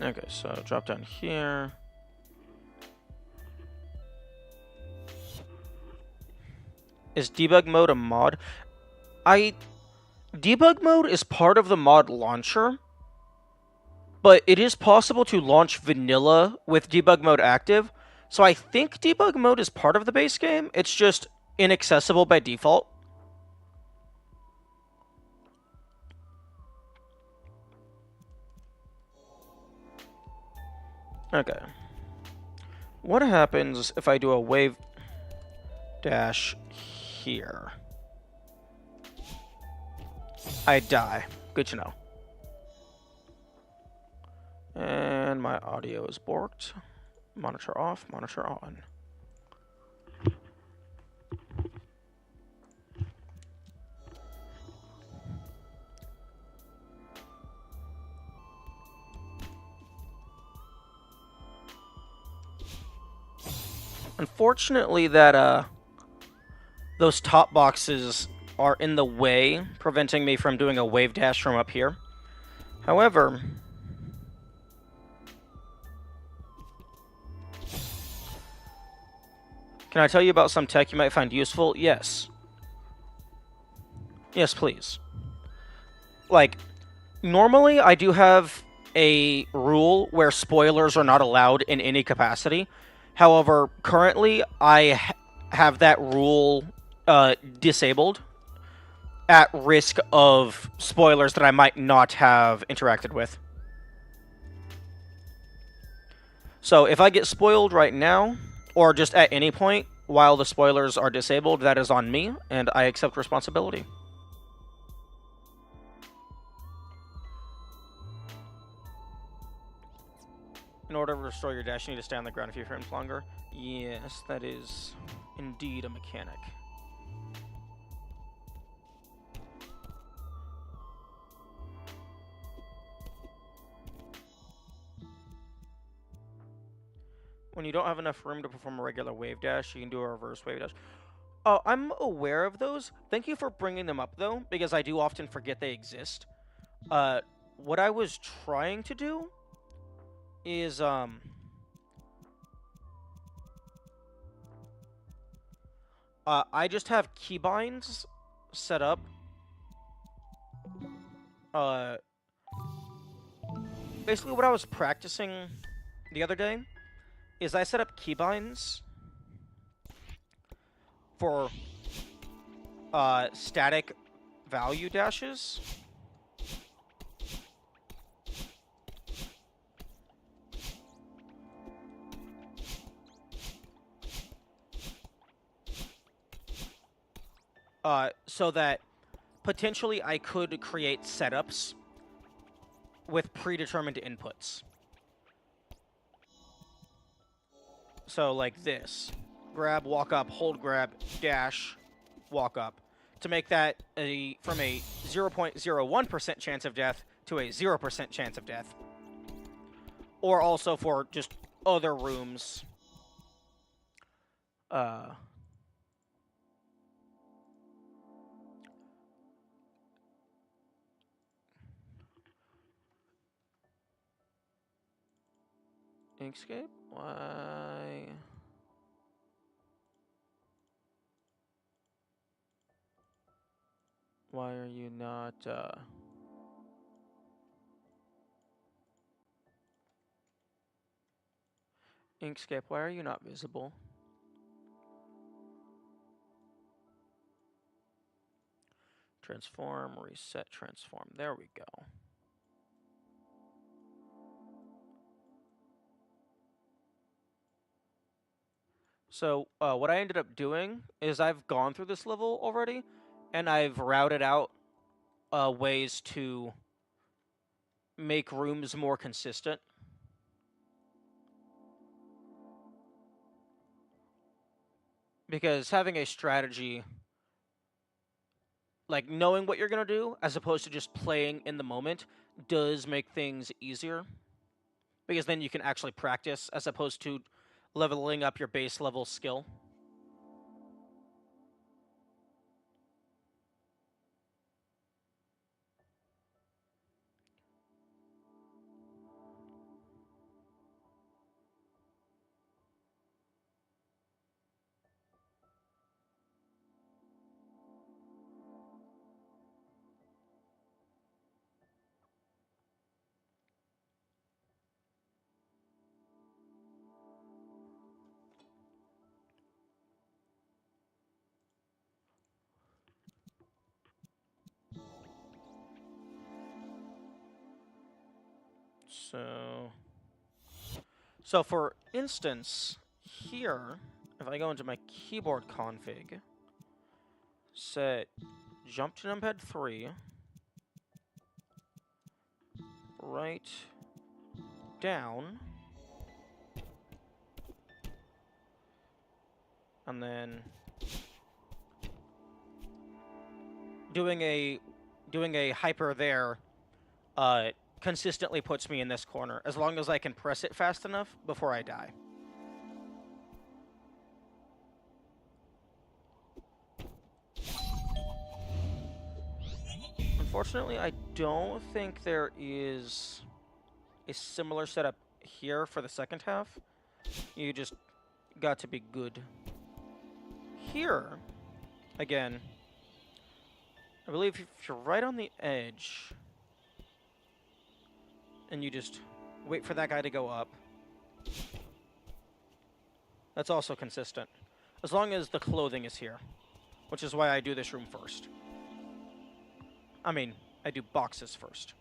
Okay, so drop down here. Is debug mode a mod? Debug mode is part of the mod launcher. But it is possible to launch vanilla with debug mode active, so I think debug mode is part of the base game. It's just inaccessible by default. Okay. What happens if I do a wave dash here? I die. Good to know. And my audio is borked. Monitor off, monitor on. Unfortunately, that those top boxes are in the way, preventing me from doing a wave dash from up here. However, can I tell you about some tech you might find useful? Yes. Yes, please. Like, normally I do have a rule where spoilers are not allowed in any capacity. However, currently I have that rule disabled at risk of spoilers that I might not have interacted with. So if I get spoiled right now, or just at any point while the spoilers are disabled, that is on me, and I accept responsibility. In order to restore your dash, you need to stay on the ground a few frames longer. Yes, that is indeed a mechanic. When you don't have enough room to perform a regular wave dash, you can do a reverse wave dash. Oh, I'm aware of those. Thank you for bringing them up, though, because I do often forget they exist. What I was trying to do is, I just have keybinds set up. Basically what I was practicing the other day is I set up keybinds for, static value dashes. So that potentially I could create setups with predetermined inputs. So like this. Grab, walk up, hold grab, dash, walk up. To make that from a 0.01% chance of death to a 0% chance of death. Or also for just other rooms. Inkscape? Why? Why are you not, Inkscape, why are you not visible? Transform, reset, transform. There we go. So, what I ended up doing is I've gone through this level already, and I've routed out ways to make rooms more consistent. Because having a strategy, like knowing what you're going to do, as opposed to just playing in the moment, does make things easier. Because then you can actually practice, as opposed to leveling up your base level skill. So for instance, here, if I go into my keyboard config, set jump to numpad 3, right down, and then doing a hyper there consistently puts me in this corner, as long as I can press it fast enough before I die. Unfortunately, I don't think there is a similar setup here for the second half. You just got to be good. Here, again, I believe if you're right on the edge, and you just wait for that guy to go up, that's also consistent. As long as the clothing is here, which is why I do this room first. I mean, I do boxes first.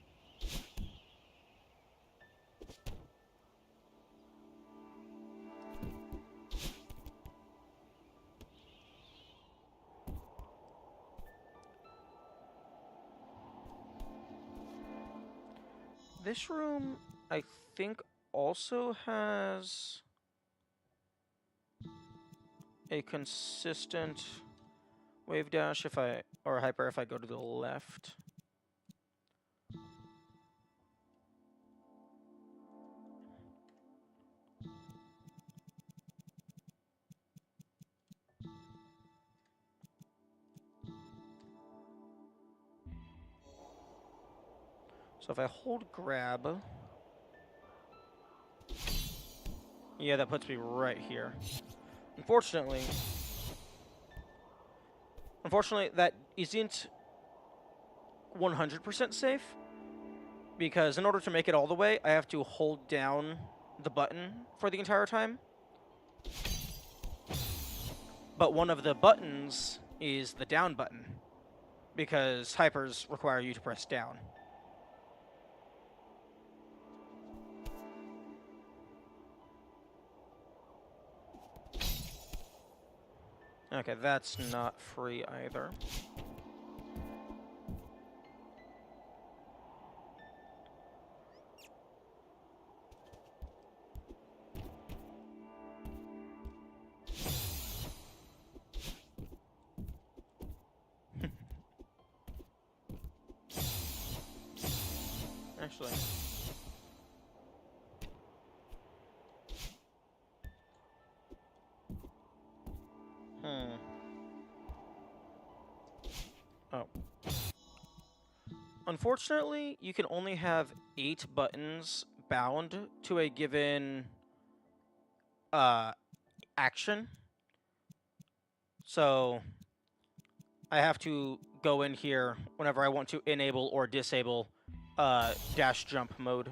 This room, I think, also has a consistent wave dash or hyper if I go to the left. So if I hold grab, yeah, that puts me right here. Unfortunately, that isn't 100% safe, because in order to make it all the way, I have to hold down the button for the entire time. But one of the buttons is the down button, because hypers require you to press down. Okay, that's not free either. Actually. Oh. Unfortunately, you can only have 8 buttons bound to a given action. So I have to go in here whenever I want to enable or disable dash jump mode.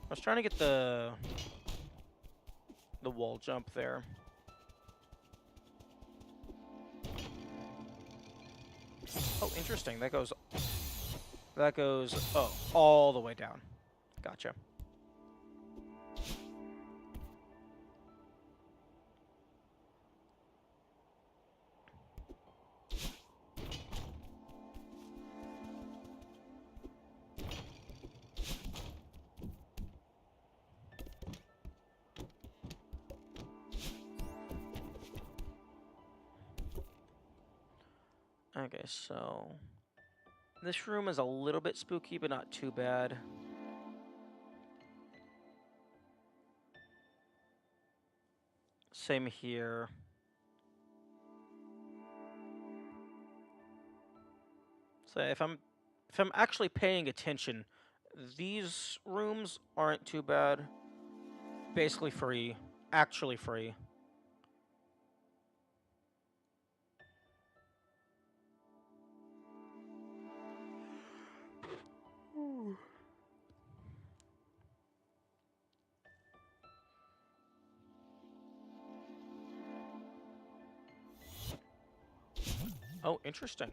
I was trying to get the wall jump there. Oh, interesting. That goes all the way down. Gotcha. Okay, so this room is a little bit spooky, but not too bad. Same here. So if I'm actually paying attention, these rooms aren't too bad. Basically free. Actually free. Oh, interesting.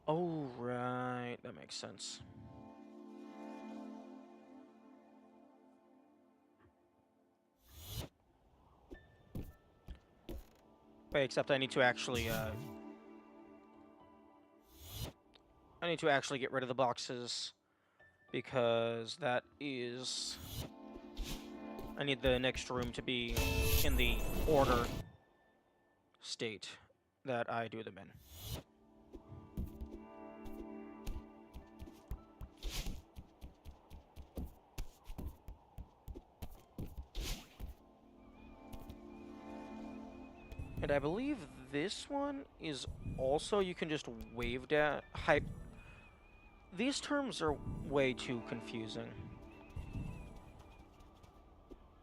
Oh, right. That makes sense. Wait, except I need to actually, I need to actually get rid of the boxes, because that is... I need the next room to be in the order state that I do them in. And I believe this one is also, you can just wave dash. These terms are way too confusing.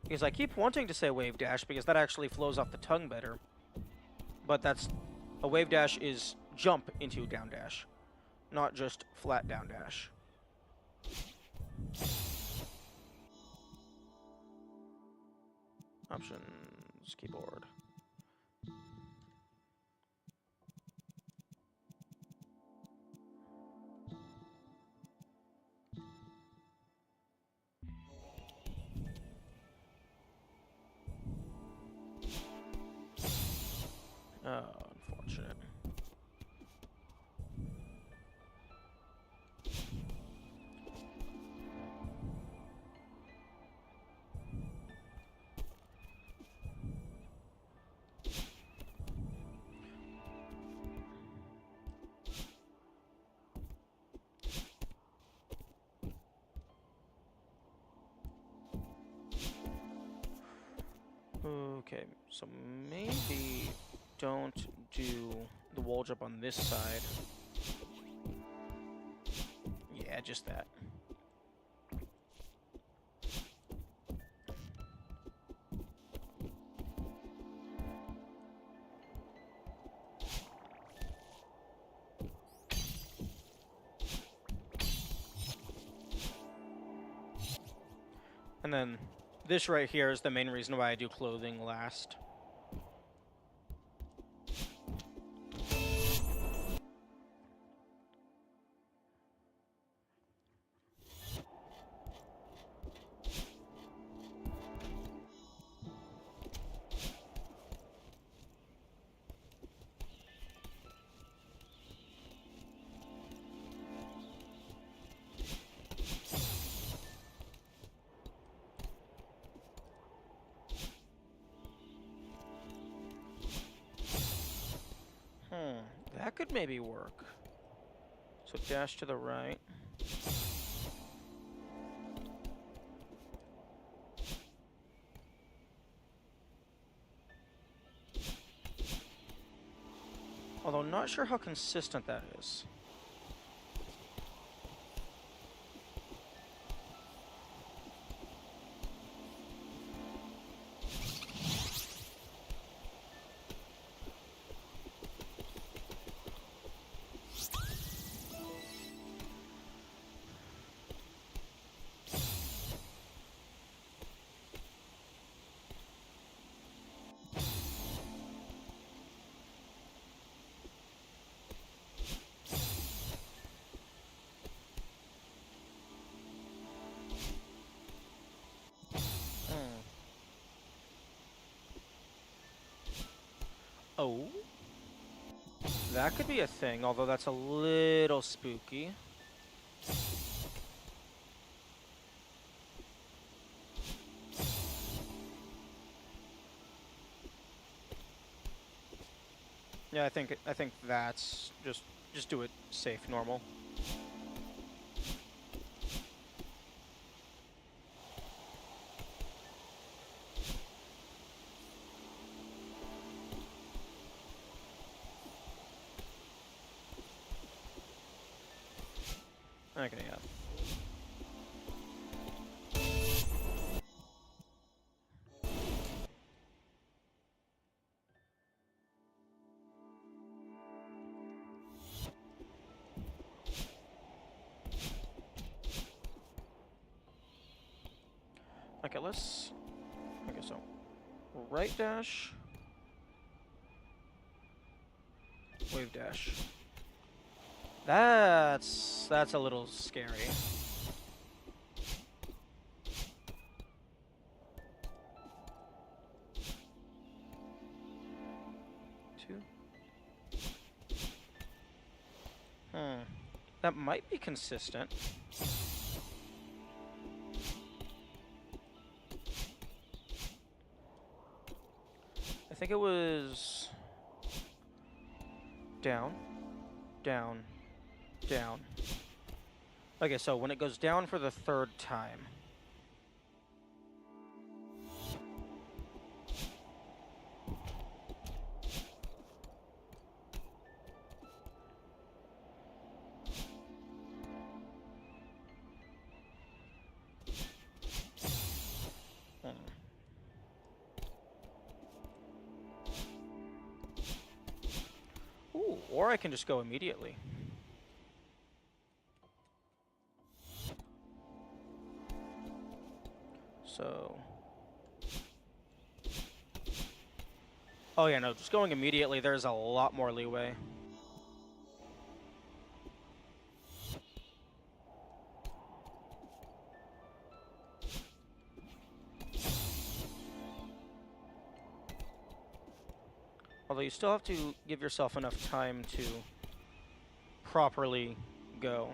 Because I keep wanting to say wave dash because that actually flows off the tongue better. But a wave dash is jump into down dash, not just flat down dash. Options, keyboard. Okay, so maybe don't do the wall jump on this side. Yeah, just that. And then this right here is the main reason why I do clothing last. That could maybe work. So dash to the right. Although not sure how consistent that is. Oh, that could be a thing, although that's a little spooky. Yeah, I think that's just do it safe, normal. Okay, yeah. Okay, let's... Okay, so... Right dash. Wave dash. That's a little scary. Two. That might be consistent. I think it was... Down. Down. Down. Okay, so when it goes down for the third time... Ooh, or I can just go immediately. So... Oh yeah, no, just going immediately, there's a lot more leeway. Although you still have to give yourself enough time to properly go.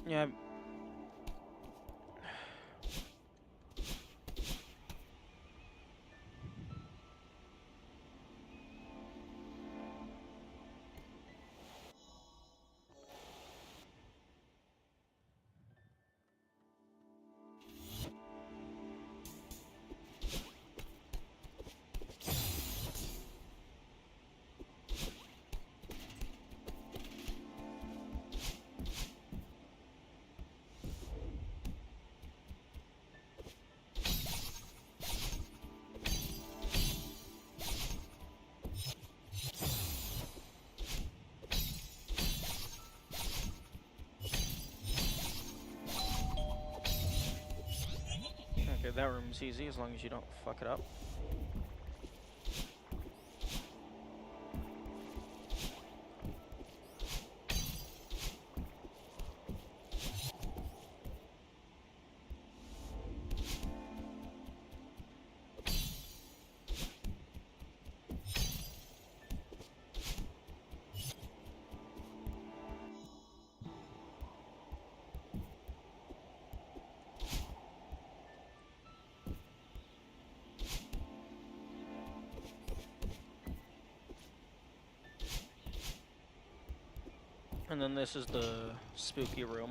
Yeah. that room's easy as long as you don't fuck it up. And then this is the spooky room.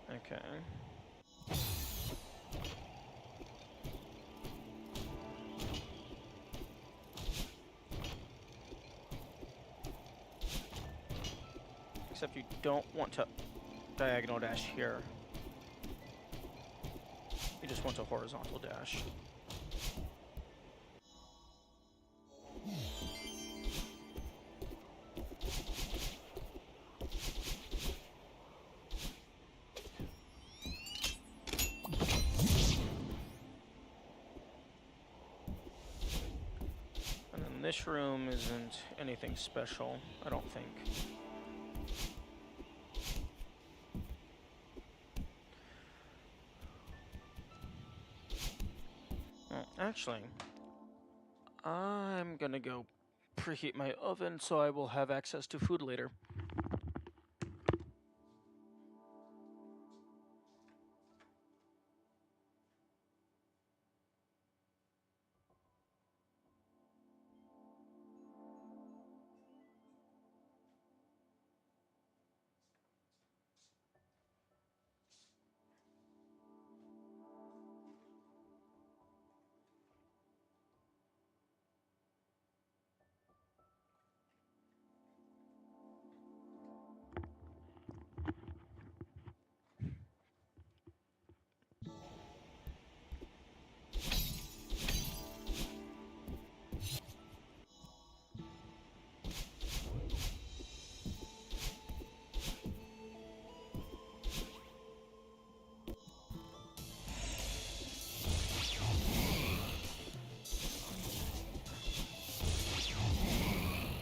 Okay. Except you don't want to diagonal dash here. You just want a horizontal dash. And then this room isn't anything special, I don't think. Actually, I'm gonna go preheat my oven so I will have access to food later.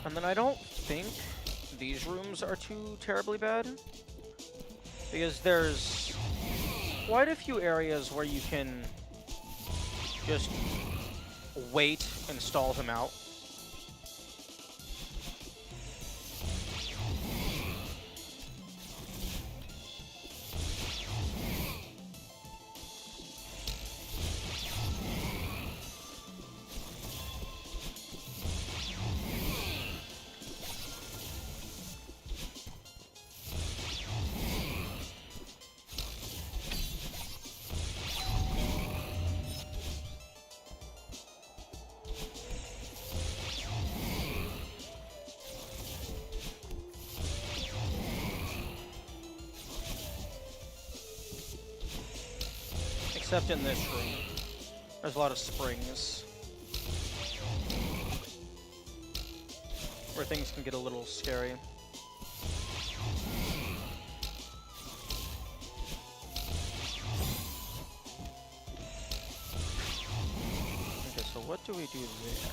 And then I don't think these rooms are too terribly bad, because there's quite a few areas where you can just wait and stall him out. Except in this room. There's a lot of springs, where things can get a little scary. Okay, so what do we do there?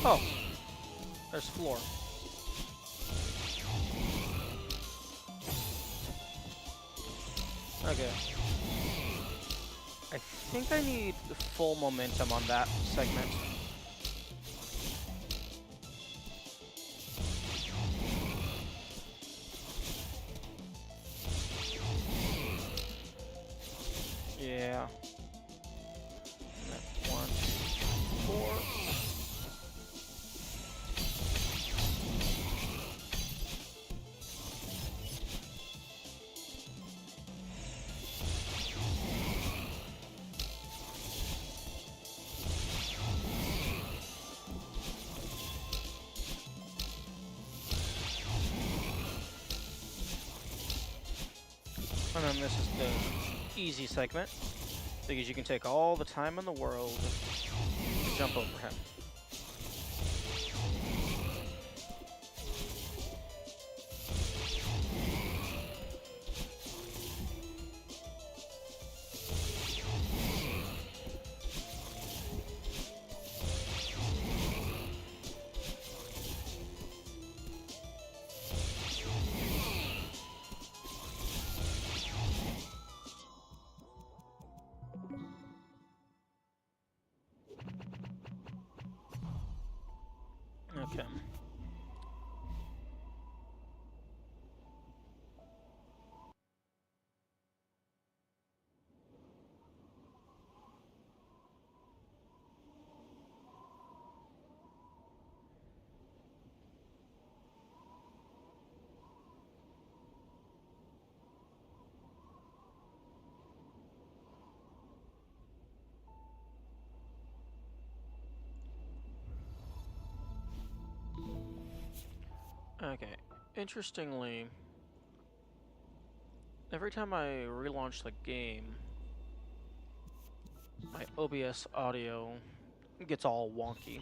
Oh, there's floor. Okay. I think I need full momentum on that segment. Yeah. 1, 4. And then this is the easy segment, because you can take all the time in the world to jump over him. Okay. Okay. Interestingly, every time I relaunch the game, my OBS audio gets all wonky.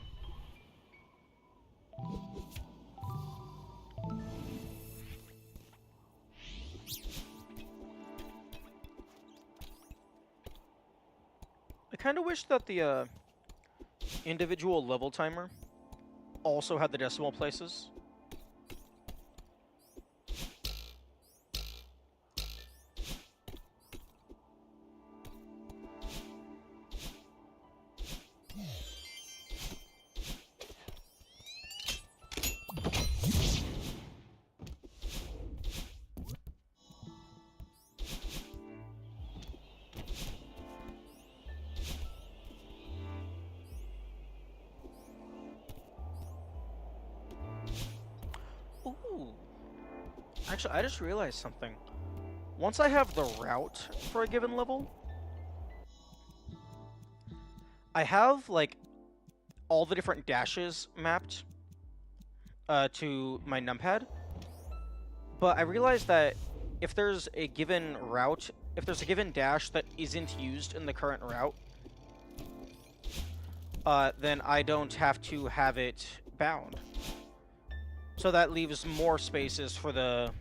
I kind of wish that the individual level timer also had the decimal places. Ooh. Actually, I just realized something. Once I have the route for a given level, I have, like, all the different dashes mapped to my numpad. But I realized that if there's a given route, if there's a given dash that isn't used in the current route, then I don't have to have it bound. So that leaves more spaces for the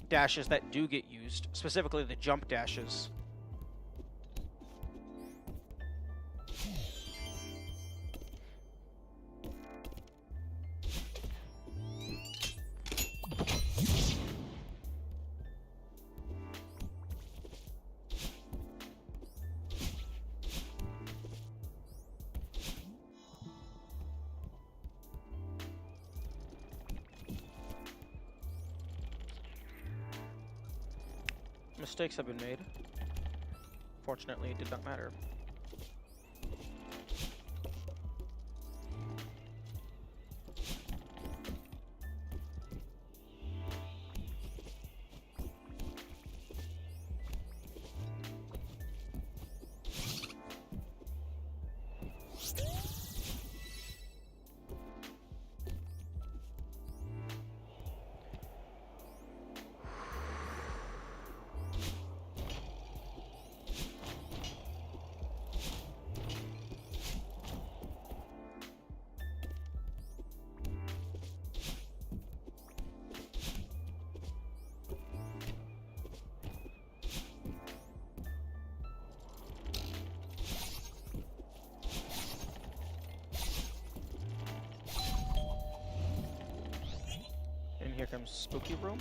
dashes that do get used, specifically the jump dashes. Mistakes have been made. Fortunately, it did not matter. And here comes Spooky Room.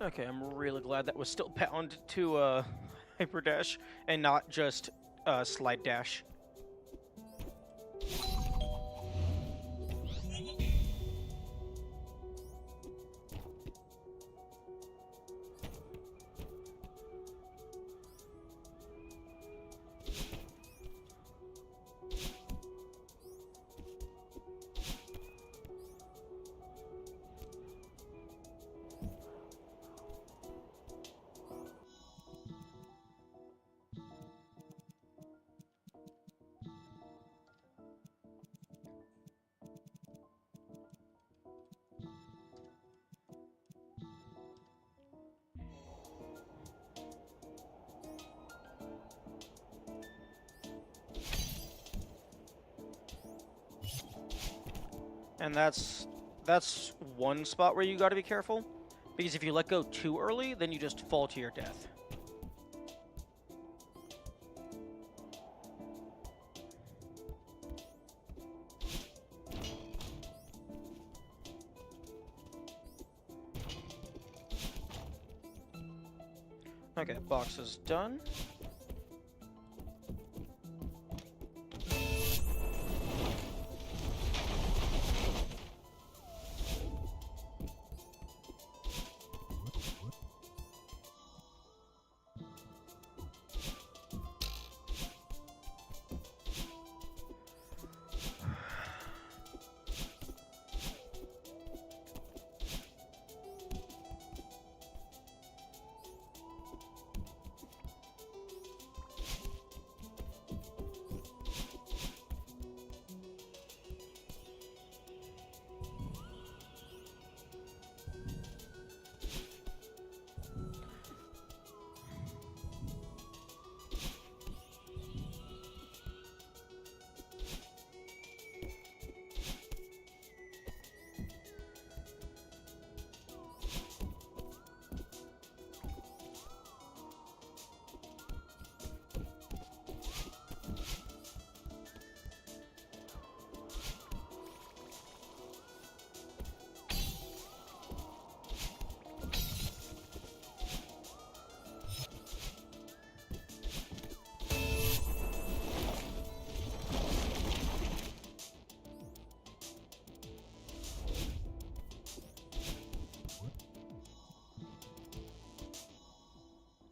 Okay, I'm really glad that was still bound to hyper dash and not just slide dash. And that's one spot where you got to be careful, because if you let go too early, then you just fall to your death. Okay, box is done.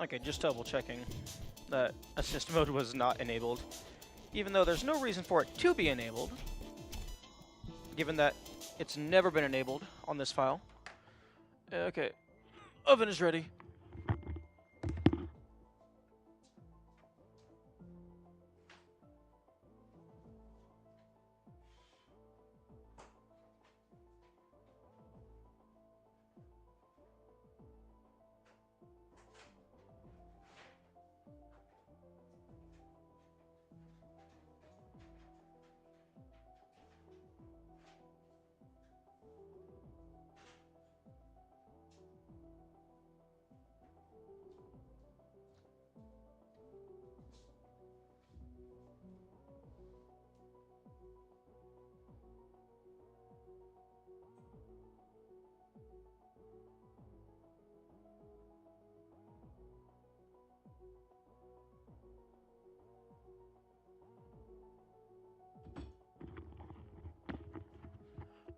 Okay, just double checking that assist mode was not enabled, even though there's no reason for it to be enabled, given that it's never been enabled on this file. Okay, oven is ready.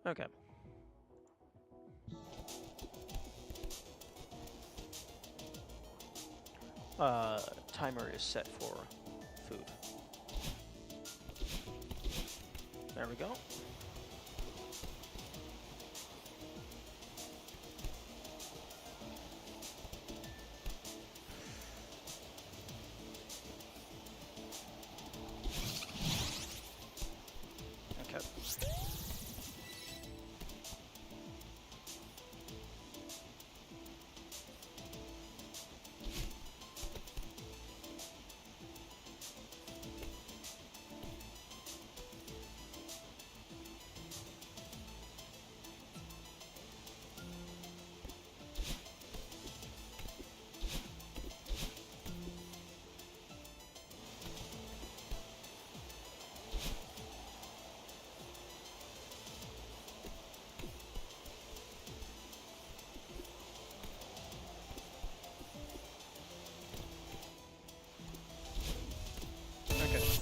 Okay. Timer is set for food. There we go. Okay.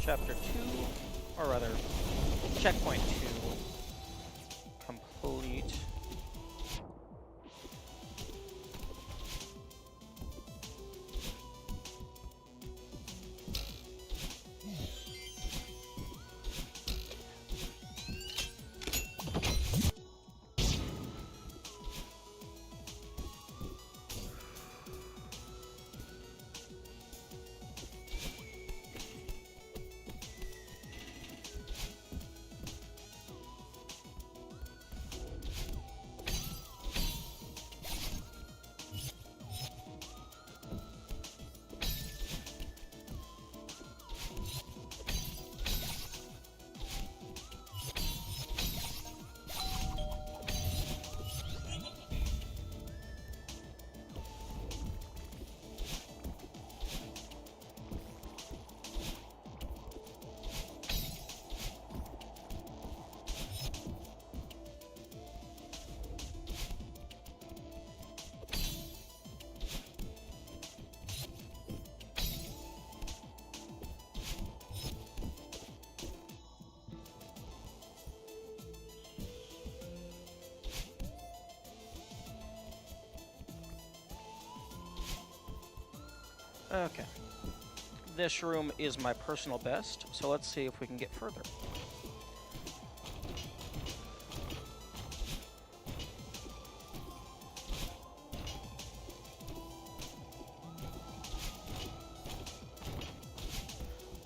Chapter 2, or rather, checkpoint 2, complete. Okay. This room is my personal best, so let's see if we can get further.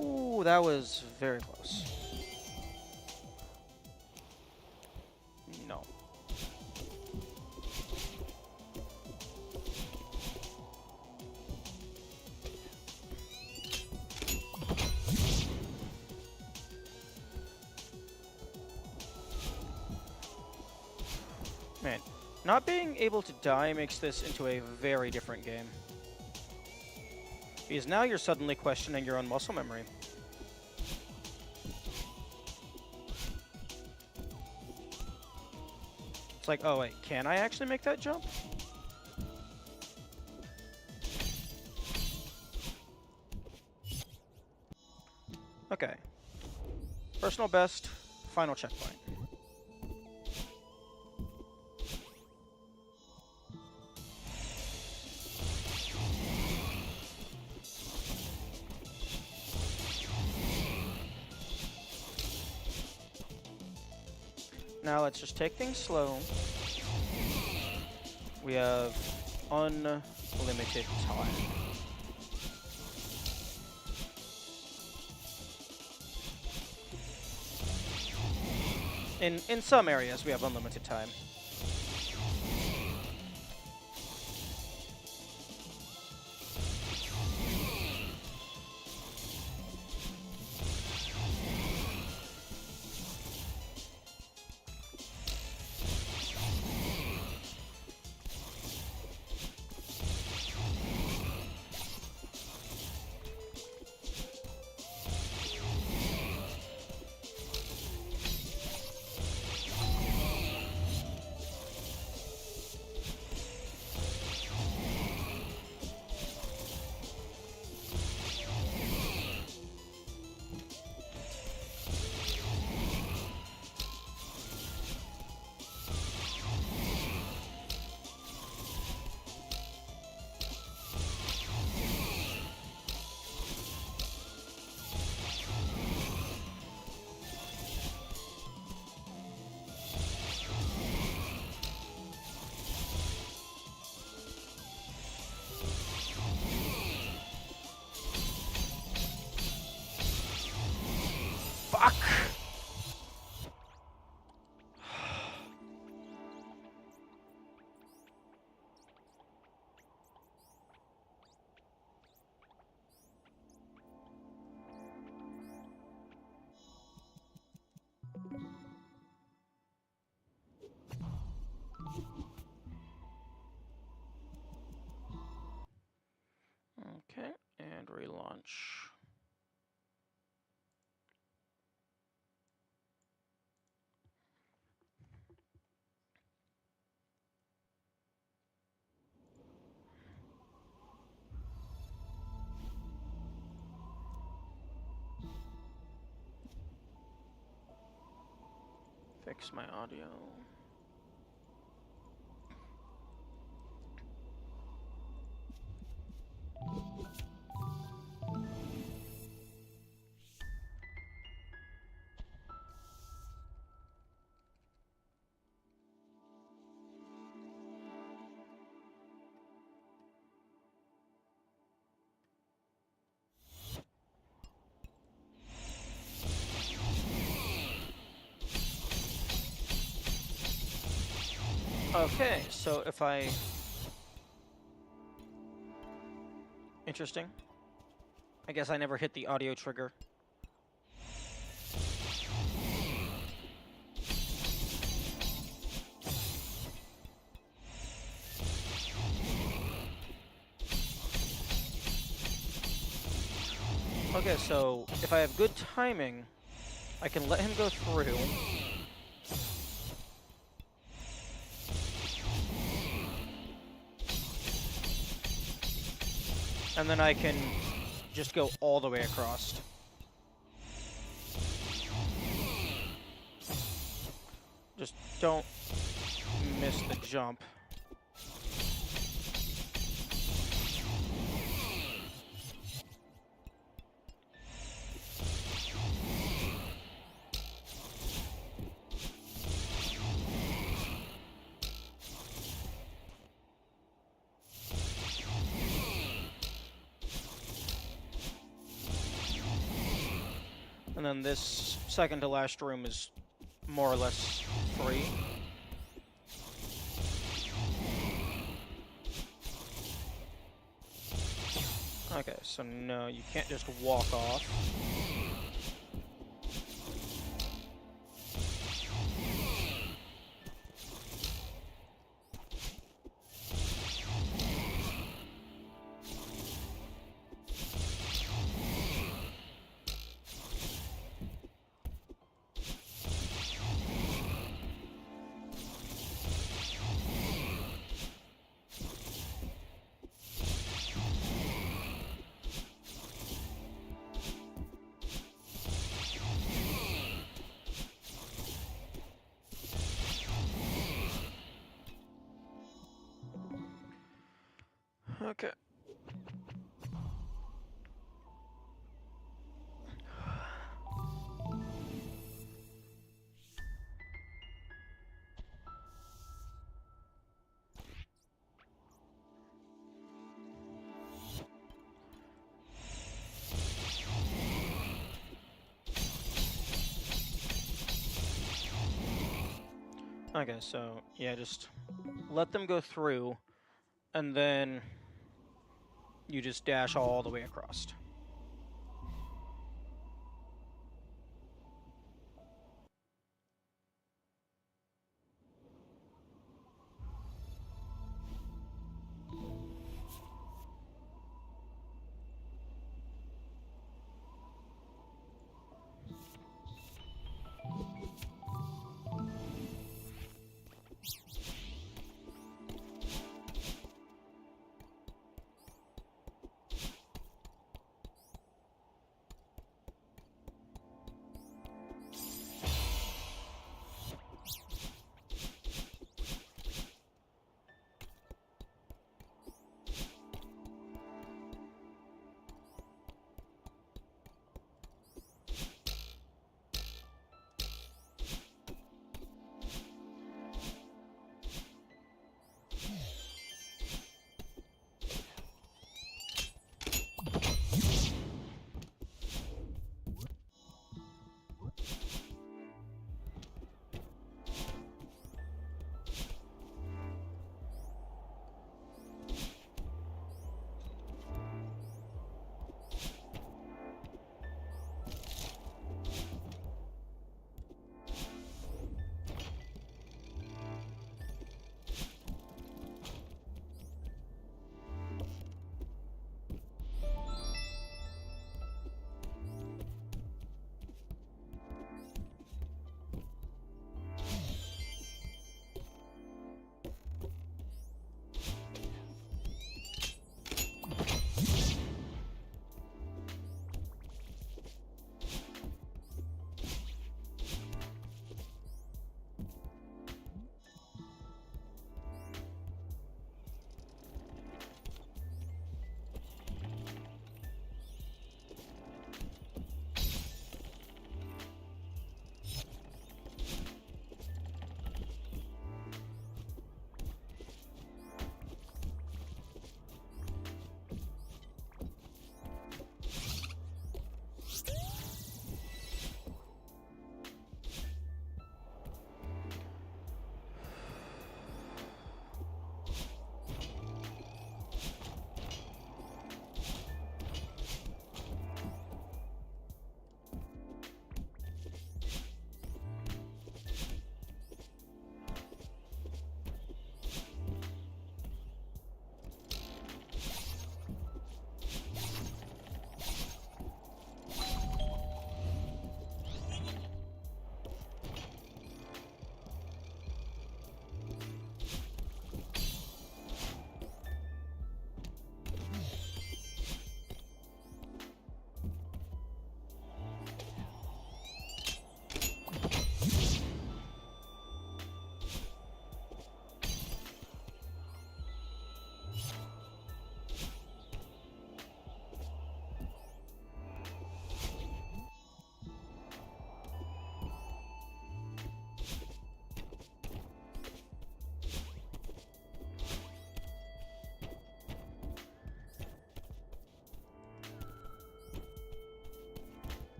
Ooh, that was very close. No. Man, not being able to die makes this into a very different game. Because now you're suddenly questioning your own muscle memory. It's like, oh wait, can I actually make that jump? Okay. Personal best, final checkpoint. Now let's just take things slow. We have unlimited time. In some areas, we have unlimited time. Fuck! Okay, and relaunch. Fix my audio. Okay, so if I... Interesting. I guess I never hit the audio trigger. Okay, so if I have good timing, I can let him go through. And then I can just go all the way across. Just don't miss the jump. And then this second to last room is more or less free. Okay, so no, you can't just walk off. Okay. Okay, so yeah, just let them go through, and then you just dash all the way across.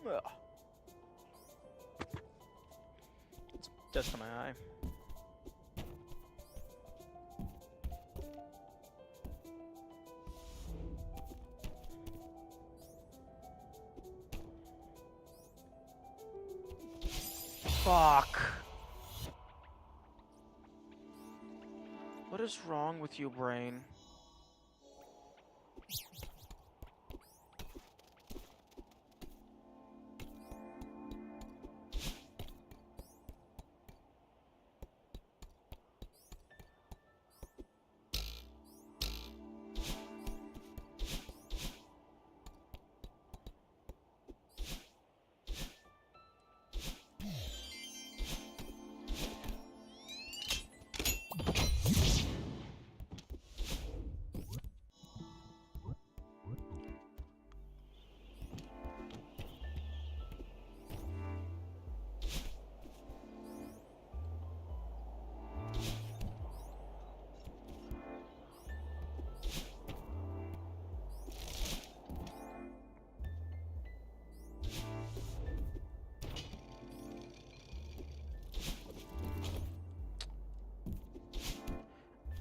Ugh. It's dust on my eye. Fuck. What is wrong with you, brain?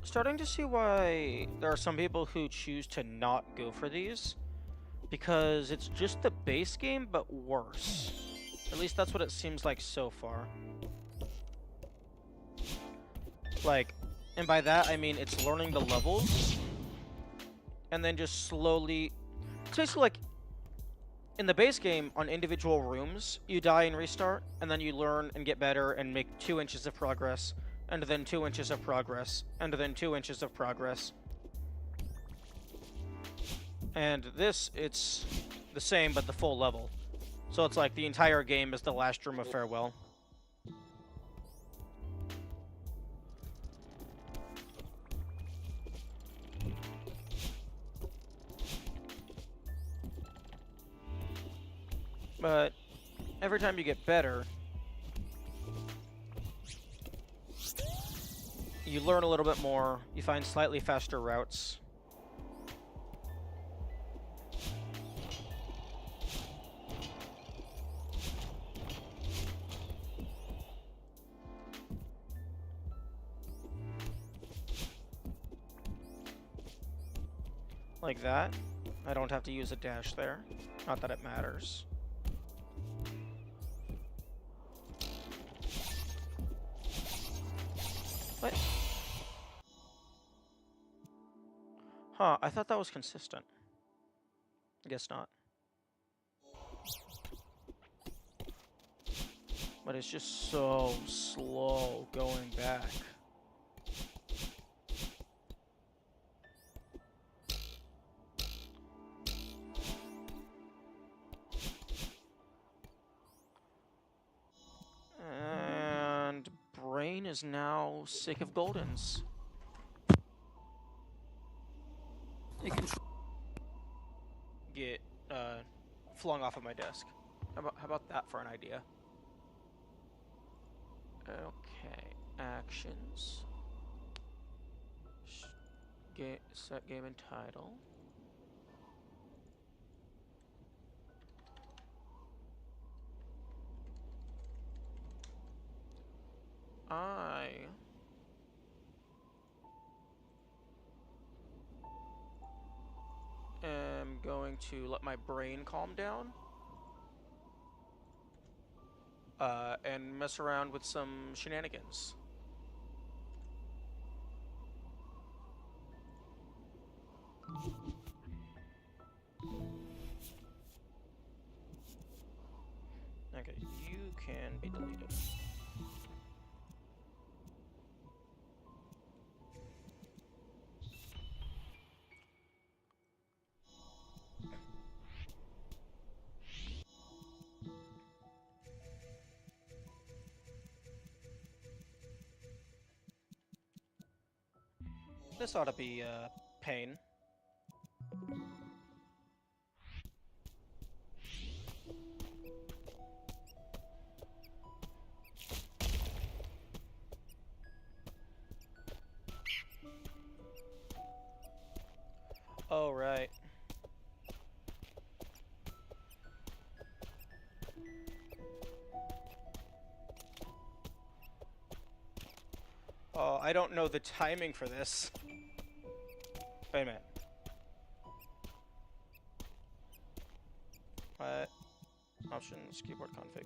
Starting to see why there are some people who choose to not go for these, because it's just the base game but worse. At least that's what it seems like so far. Like, and by that I mean it's learning the levels and then just slowly, it's basically like in the base game on individual rooms, you die and restart, and then you learn and get better and make 2 inches of progress, and then 2 inches of progress, and then 2 inches of progress. And this, it's the same, but the full level. So it's like the entire game is the last room of farewell. But every time you get better, you learn a little bit more, you find slightly faster routes. Like that. I don't have to use a dash there. Not that it matters. What? Huh, I thought that was consistent. Guess not. But it's just so slow going back. And Brain is now sick of Goldens. Get flung off of my desk. How about that for an idea? Okay, actions. Set game and title. I am going to let my brain calm down and mess around with some shenanigans. Okay, you can be deleted. This ought to be pain. Oh, right. Oh, I don't know the timing for this. Wait a minute. What? Options, keyboard config.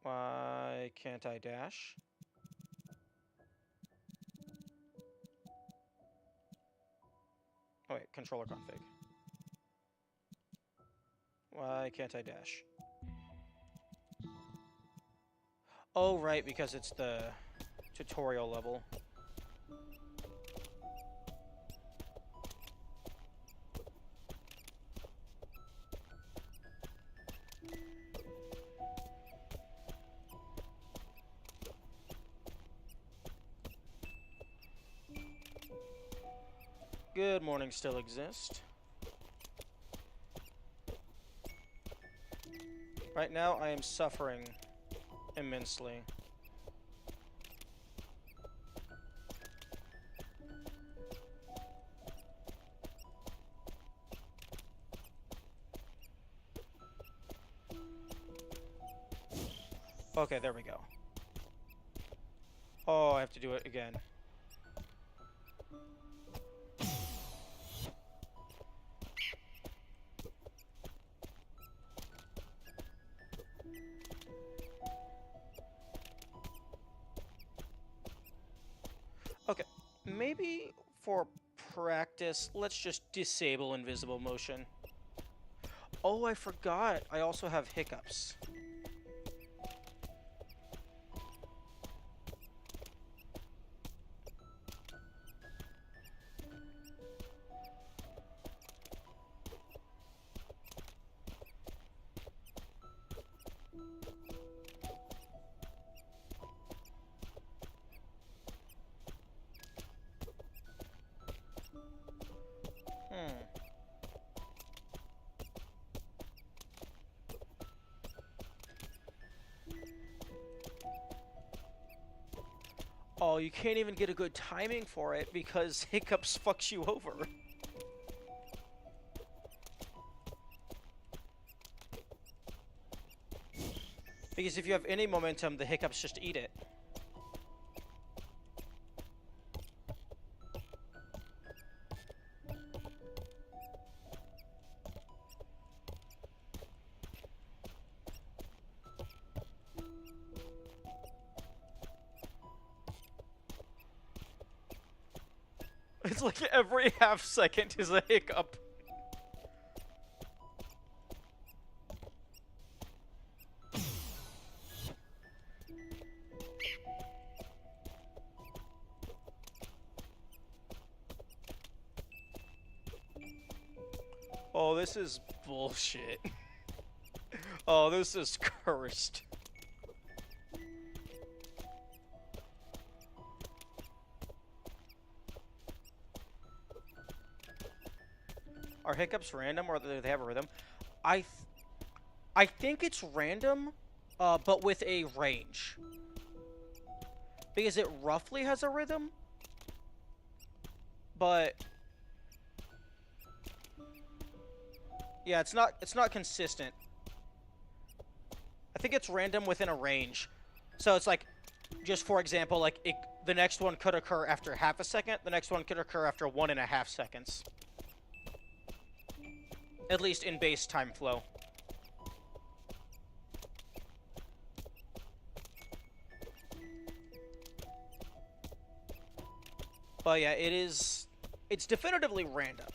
Why can't I dash? Oh wait, controller config. Why can't I dash? Oh, right, because it's the tutorial level. Good morning still exist. Right now, I am suffering immensely. Okay, there we go. Oh, I have to do it again. Okay, maybe for practice, let's just disable invisible motion. Oh, I forgot. I also have hiccups. Oh, you can't even get a good timing for it because hiccups fucks you over. Because if you have any momentum, the hiccups just eat it. It's like every half second is a hiccup. Oh, this is bullshit. Oh, this is cursed. Are hiccups random or do they have a rhythm? I think it's random, but with a range. Because it roughly has a rhythm, but yeah, it's not consistent. I think it's random within a range. So it's like, just for example, like the next one could occur after half a second, the next one could occur after 1.5 seconds. At least in base time flow. But yeah, it's definitively random.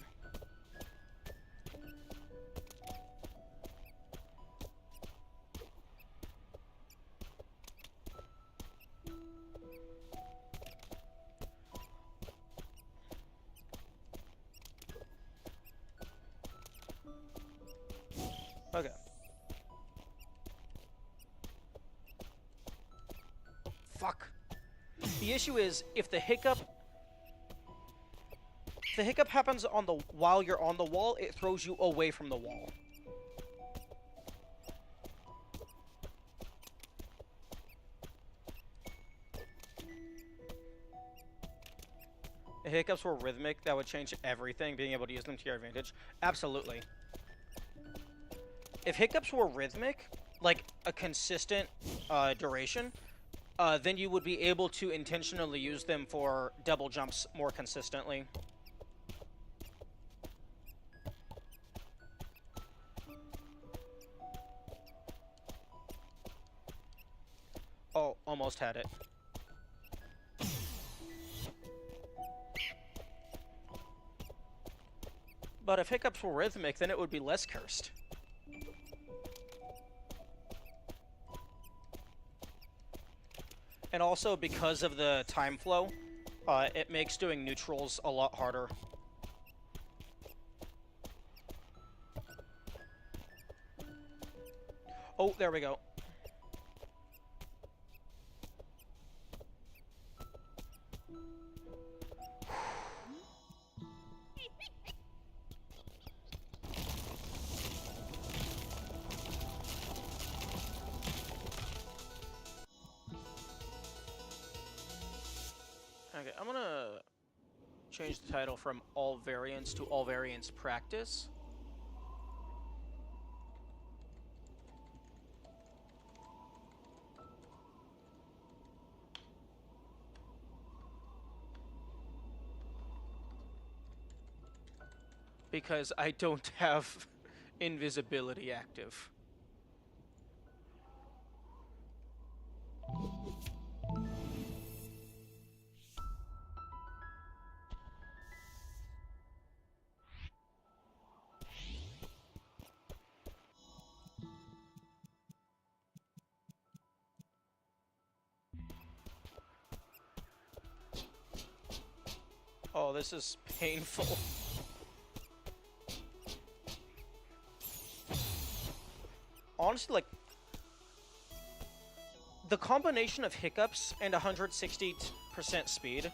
Okay. Fuck. The issue is, if the hiccup happens while you're on the wall, it throws you away from the wall. If hiccups were rhythmic, that would change everything, being able to use them to your advantage. Absolutely. If hiccups were rhythmic, like a consistent duration, then you would be able to intentionally use them for double jumps more consistently. Oh, almost had it. But if hiccups were rhythmic, then it would be less cursed. And also, because of the time flow, it makes doing neutrals a lot harder. Oh, there we go. Okay, I'm gonna change the title from All Variants to All Variants Practice. Because I don't have invisibility active. Oh, this is painful. Honestly, like, the combination of hiccups and 160% speed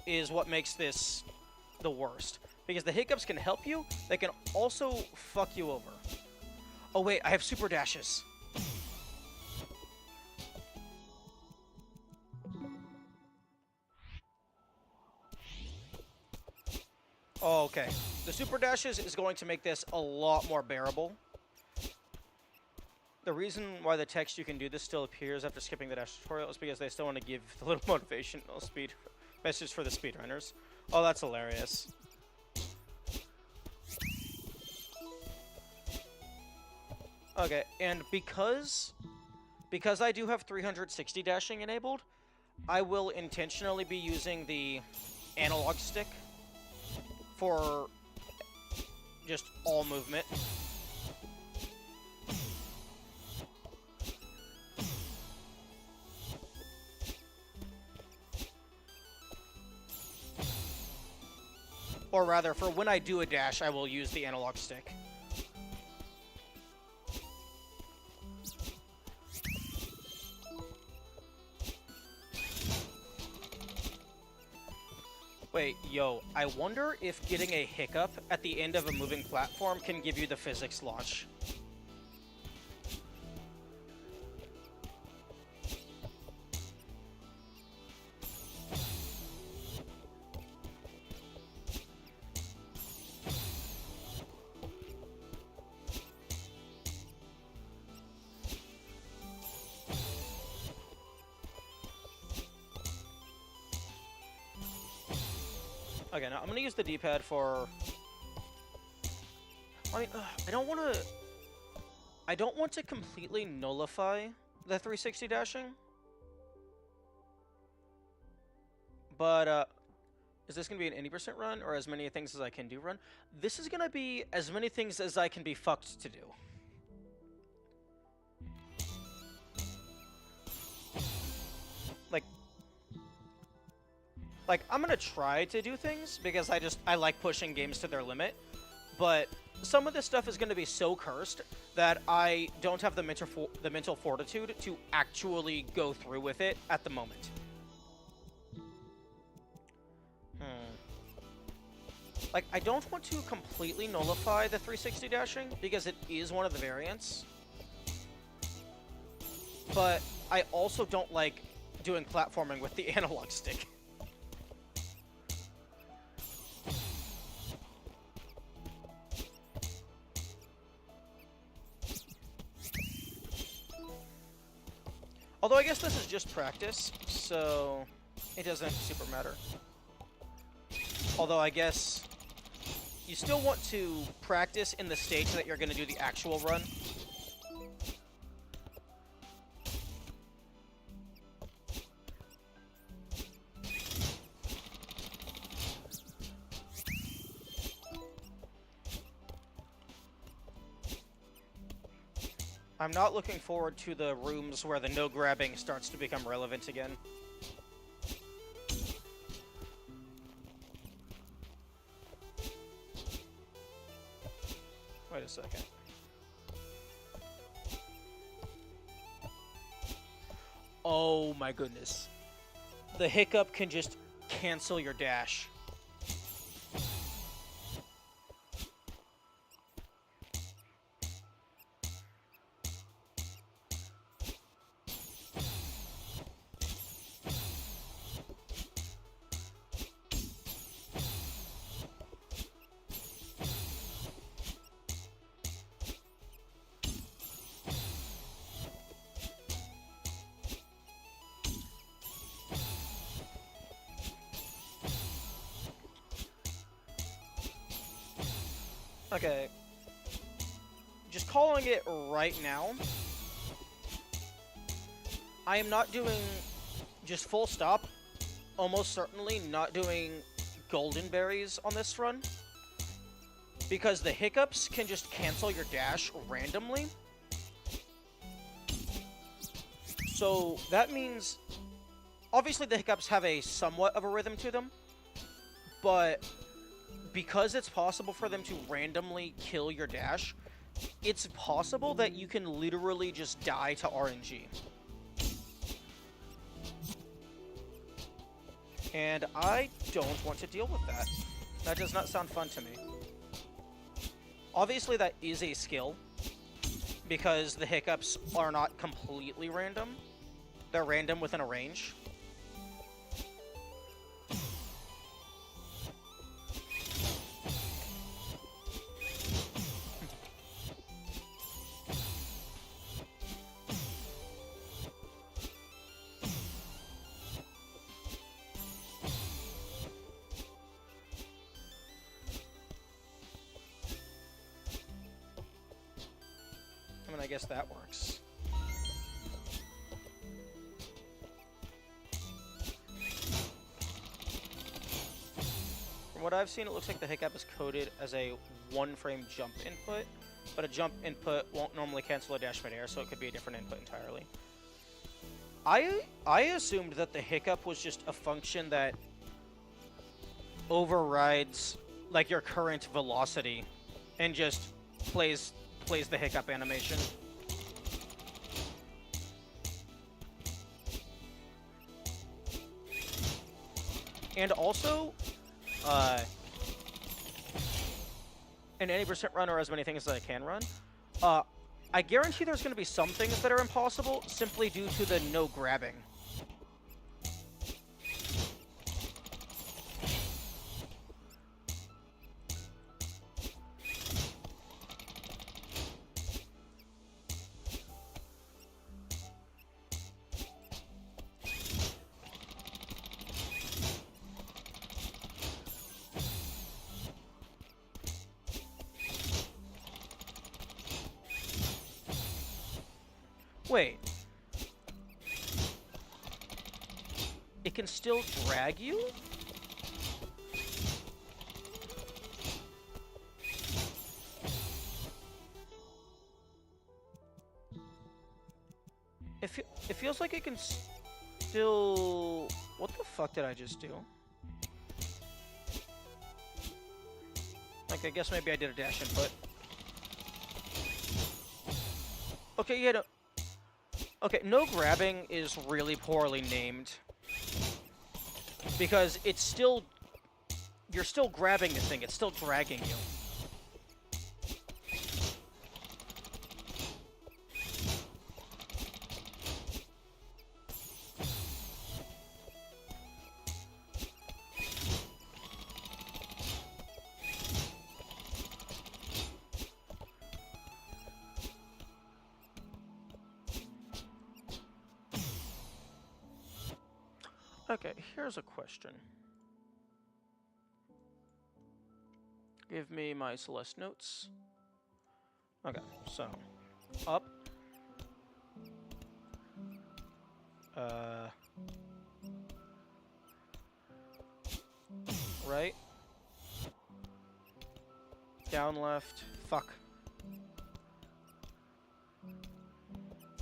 is what makes this the worst. Because the hiccups can help you, they can also fuck you over. Oh wait, I have super dashes. Oh, okay. The super dashes is going to make this a lot more bearable. The reason why the text you can do this still appears after skipping the dash tutorial is because they still want to give the little motivational speed message for the speedrunners. Oh, that's hilarious. Okay, and because I do have 360 dashing enabled, I will intentionally be using the analog stick for just all movement. Or rather, for when I do a dash, I will use the analog stick. Wait, yo, I wonder if getting a hiccup at the end of a moving platform can give you the physics launch. Okay, now I'm gonna use the D-pad for... I mean, I don't want to completely nullify the 360 dashing. But, is this gonna be an 80% run, or as many things as I can do run? This is gonna be as many things as I can be fucked to do. Like, I'm gonna try to do things, because I like pushing games to their limit, but some of this stuff is gonna be so cursed that I don't have the mental fortitude to actually go through with it at the moment. Like, I don't want to completely nullify the 360 dashing, because it is one of the variants. But I also don't like doing platforming with the analog stick. Although I guess this is just practice, so it doesn't super matter. Although I guess you still want to practice in the stage that you're going to do the actual run. I'm not looking forward to the rooms where the no grabbing starts to become relevant again. Wait a second. Oh my goodness. The hiccup can just cancel your dash. Okay. Just calling it right now. I am not doing, just full stop, almost certainly not doing golden berries on this run. Because the hiccups can just cancel your dash randomly. So that means, obviously the hiccups have a somewhat of a rhythm to them. But because it's possible for them to randomly kill your dash, it's possible that you can literally just die to RNG. And I don't want to deal with that. That does not sound fun to me. Obviously that is a skill, because the hiccups are not completely random. They're random within a range. I mean, I guess that works. From what I've seen, it looks like the hiccup is coded as a one-frame jump input, but a jump input won't normally cancel a dash mid-air, so it could be a different input entirely. I assumed that the hiccup was just a function that overrides, like, your current velocity and just plays the hiccup animation. And also, in any percent run or as many things as I can run, I guarantee there's going to be some things that are impossible simply due to the no grabbing. Wait. It can still drag you? It feels like it can still... What the fuck did I just do? Like, I guess maybe I did a dash input. Okay, yeah, no... Okay, no grabbing is really poorly named. Because it's still... You're still grabbing the thing, it's still dragging you. Okay, here's a question. Give me my Celeste notes. Okay, so up. Right. Down left. Fuck.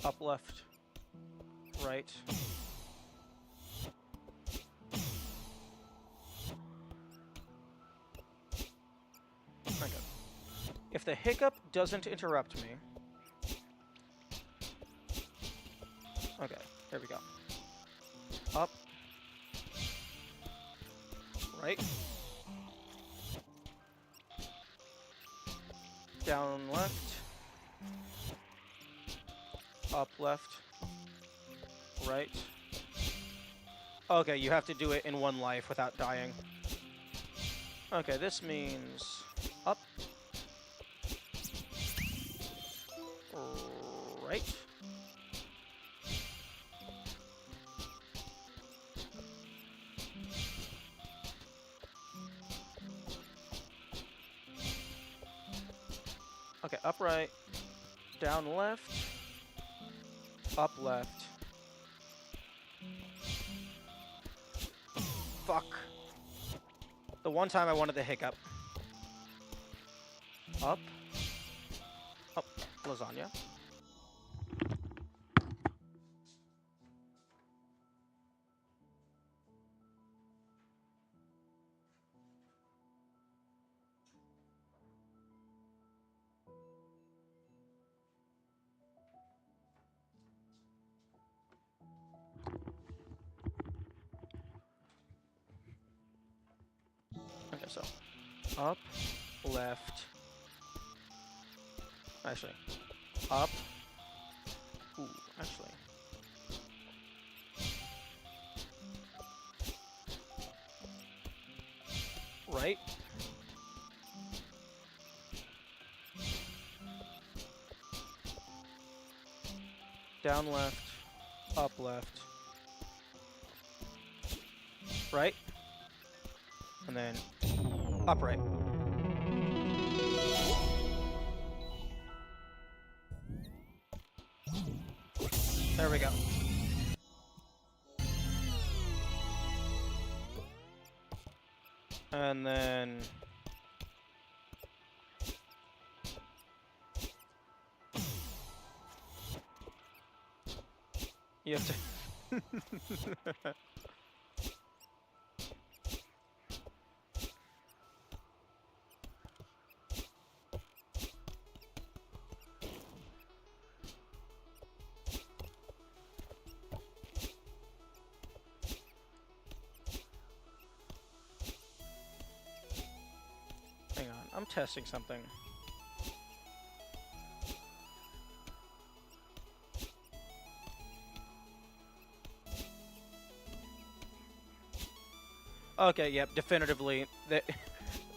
Up left. Right. Okay. If the hiccup doesn't interrupt me... Okay, there we go. Up. Right. Down left. Up left. Right. Okay, you have to do it in one life without dying. Okay, this means up. Right. Okay, upright, down left, up left. Fuck. The one time I wanted the hiccup. Up. Up. Lasagna. Okay, so up, left. Actually, up. Ooh, actually. Right. Down left, up left. Right. And then upright. There we go. And then you have to hang on, I'm testing something. Okay, yep, definitively.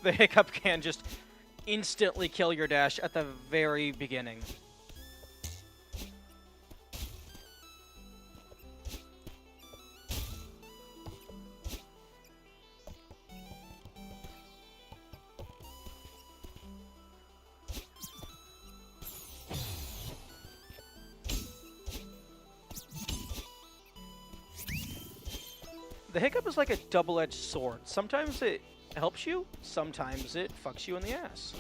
The hiccup can just instantly kill your dash at the very beginning. The hiccup is like a double-edged sword. Sometimes it helps you, sometimes it fucks you in the ass.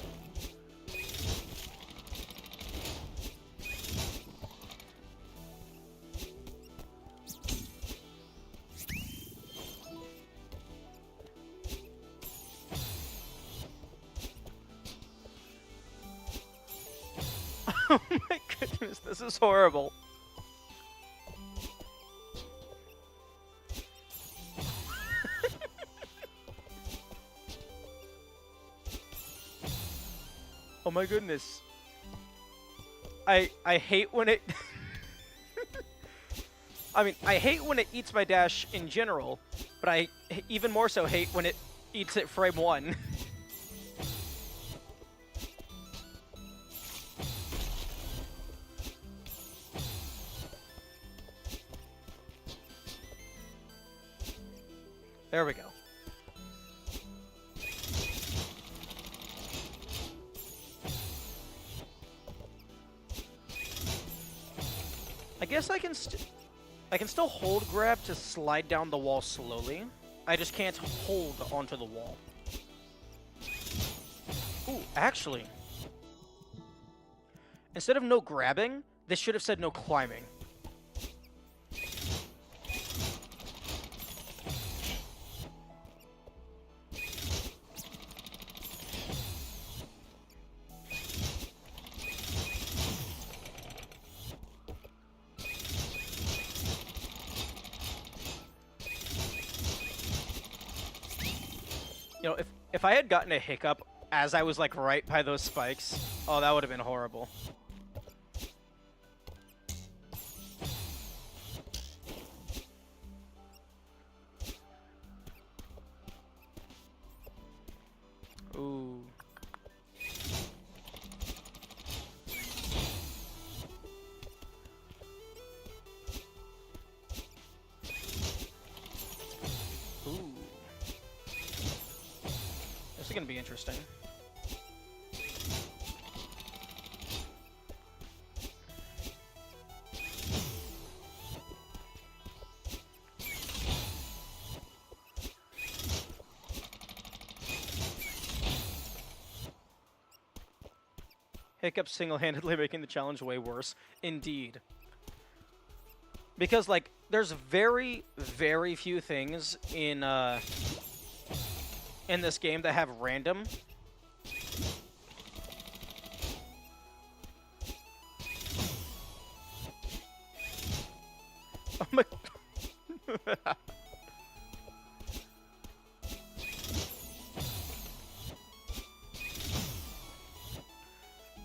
Oh my goodness, this is horrible. Oh my goodness. I hate when it... I mean, I hate when it eats my dash in general, but I even more so hate when it eats it frame 1. There we go. I guess I can still hold grab to slide down the wall slowly. I just can't hold onto the wall. Ooh, actually, instead of no grabbing, this should have said no climbing. You know, if I had gotten a hiccup as I was, like, right by those spikes, oh, that would have been horrible. Ooh. Ooh. This is gonna be interesting. Hiccup single-handedly making the challenge way worse. Indeed. Because, like, there's very, very few things in this game that have random. Oh my...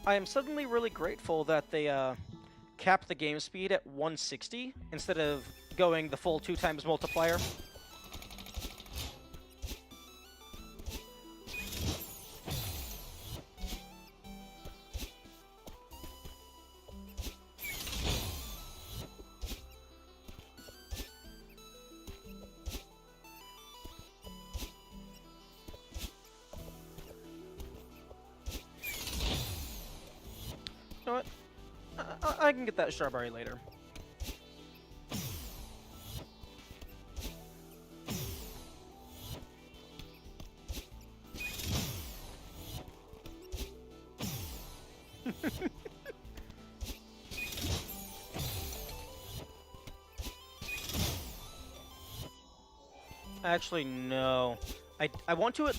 I am suddenly really grateful that they capped the game speed at 160 instead of going the full 2 times multiplier. You know what? I can get that strawberry later. Actually, no. I want to...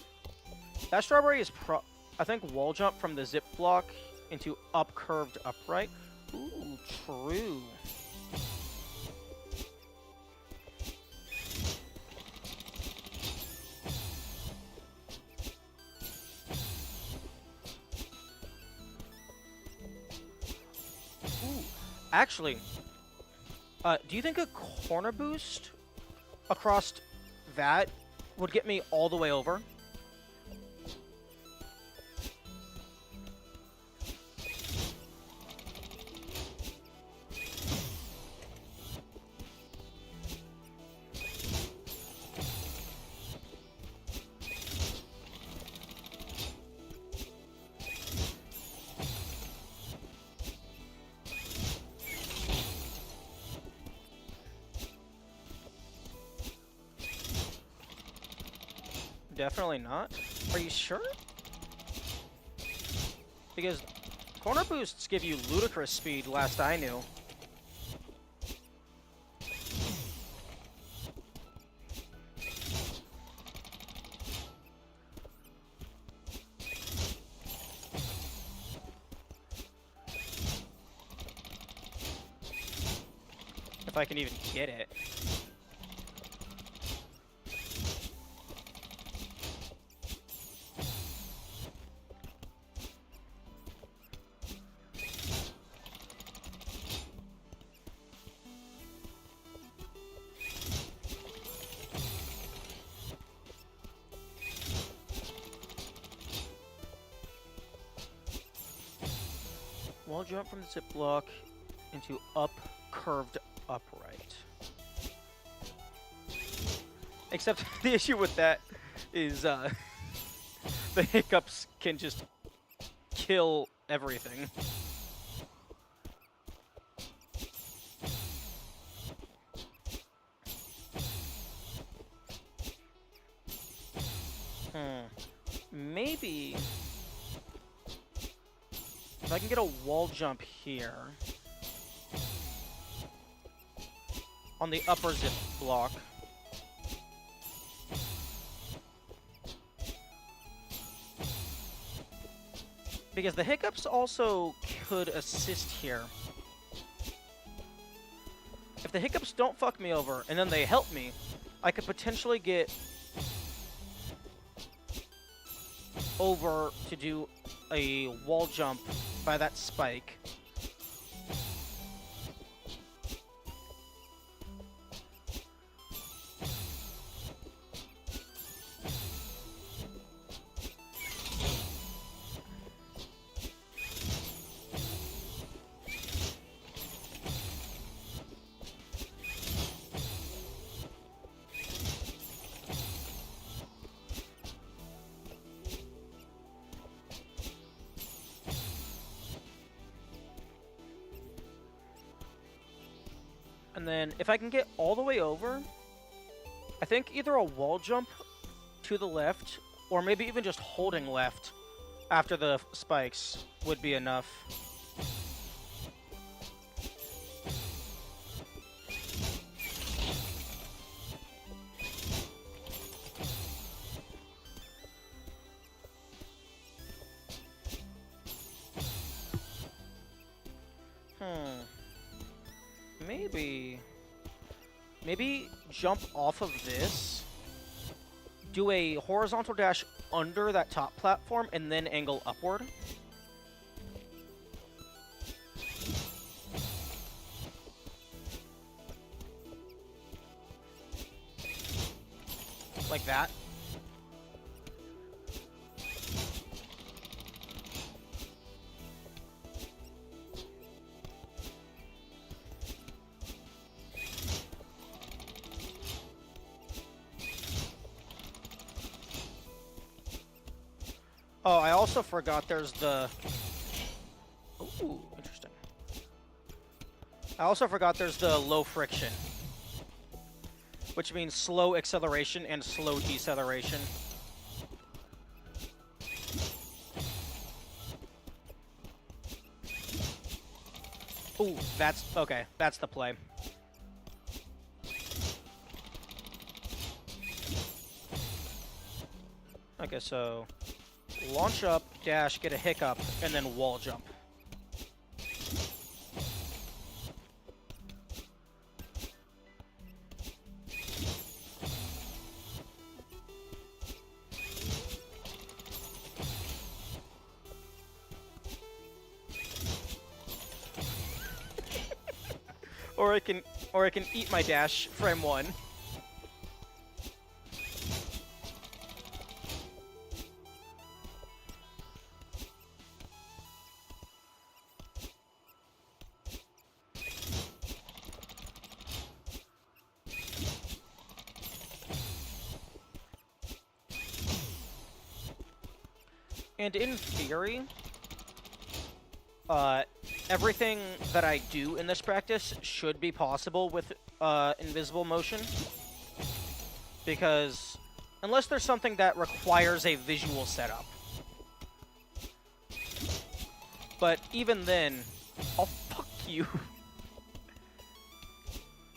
That strawberry is I think wall jump from the zip block into up curved upright. Ooh, true. Ooh, actually, do you think a corner boost across that would get me all the way over? Definitely not. Are you sure? Because corner boosts give you ludicrous speed, last I knew. If I can even get it. Wall jump from the zip block into up curved upright. Except the issue with that is the hiccups can just kill everything. Maybe if I can get a wall jump here on the upper zip block. Because the hiccups also could assist here. If the hiccups don't fuck me over and then they help me, I could potentially get over to do a wall jump by that spike. And then if I can get all the way over, I think either a wall jump to the left or maybe even just holding left after the spikes would be enough. Maybe jump off of this, do a horizontal dash under that top platform, and then angle upward. Like that. Oh, I also forgot there's the... Ooh, interesting. I also forgot there's the low friction, which means slow acceleration and slow deceleration. Ooh, that's... okay, that's the play. Okay, so... launch up, dash, get a hiccup, and then wall jump. or I can eat my dash frame 1. And in theory, everything that I do in this practice should be possible with invisible motion. Because unless there's something that requires a visual setup. But even then, oh, fuck you.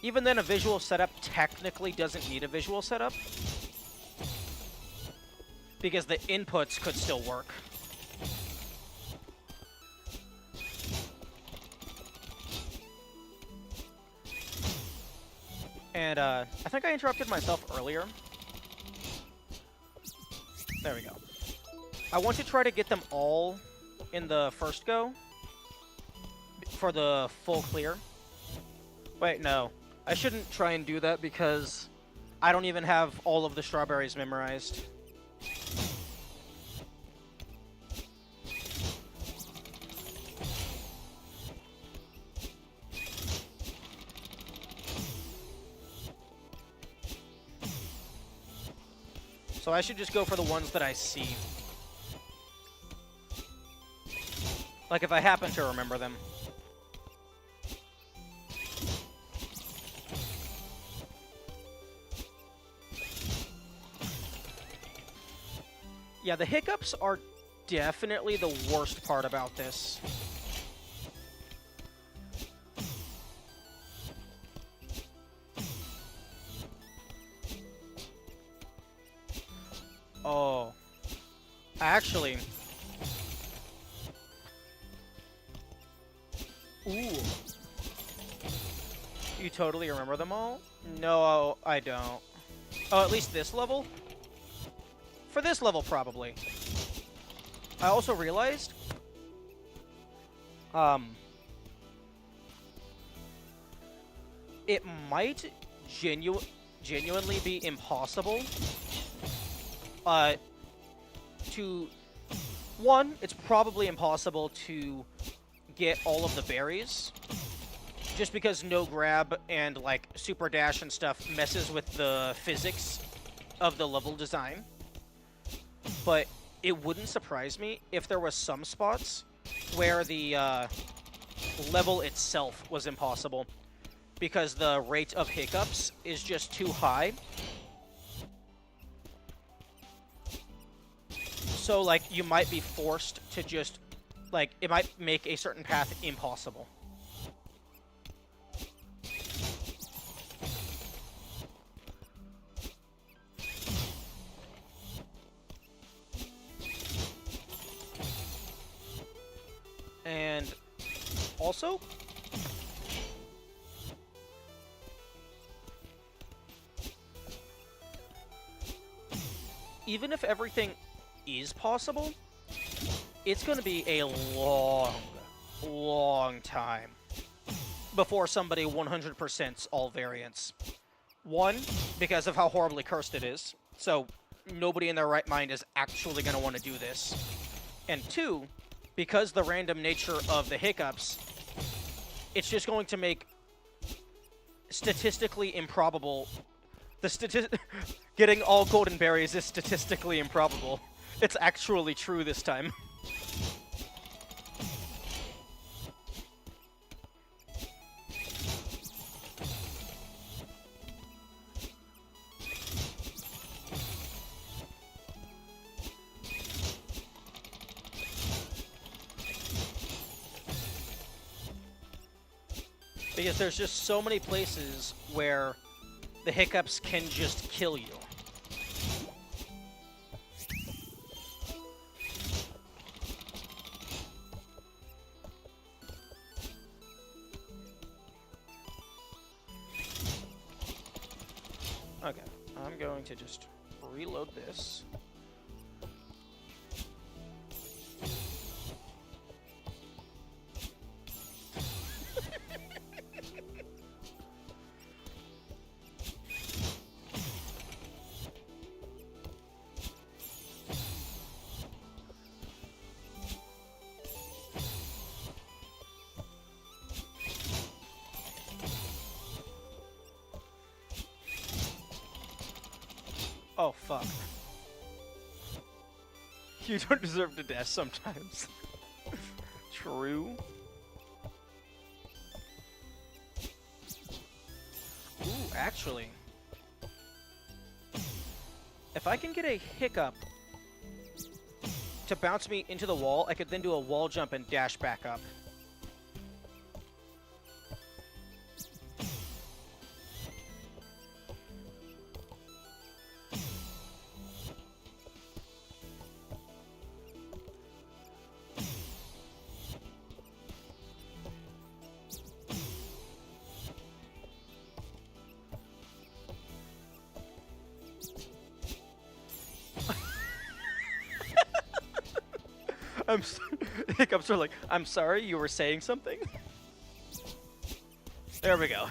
Even then, a visual setup technically doesn't need a visual setup. Because the inputs could still work. And, I think I interrupted myself earlier. There we go. I want to try to get them all in the first go. For the full clear. Wait, no. I shouldn't try and do that because I don't even have all of the strawberries memorized. So I should just go for the ones that I see. Like if I happen to remember them. Yeah, the hiccups are definitely the worst part about this. Oh. Actually. Ooh. You totally remember them all? No, I don't. Oh, at least this level? For this level, probably. I also realized... it might genuinely be impossible to... One, it's probably impossible to get all of the berries, just because no grab and, like, super dash and stuff messes with the physics of the level design. But it wouldn't surprise me if there was some spots where the level itself was impossible, because the rate of hiccups is just too high. So, like, you might be forced to just, like, it might make a certain path impossible. And also, even if everything is possible, it's going to be a long time before somebody 100%s all variants. One, because of how horribly cursed it is, so nobody in their right mind is actually going to want to do this. And two, because the random nature of the hiccups, it's just going to make statistically improbable. Getting all golden berries is statistically improbable. It's actually true this time. Because there's just so many places where the hiccups can just kill you. Okay, I'm going to just reload this. Oh, fuck. You don't deserve to death sometimes. True. Ooh, actually. If I can get a hiccup to bounce me into the wall, I could then do a wall jump and dash back up. Hiccups are like, I'm sorry, you were saying something? There we go.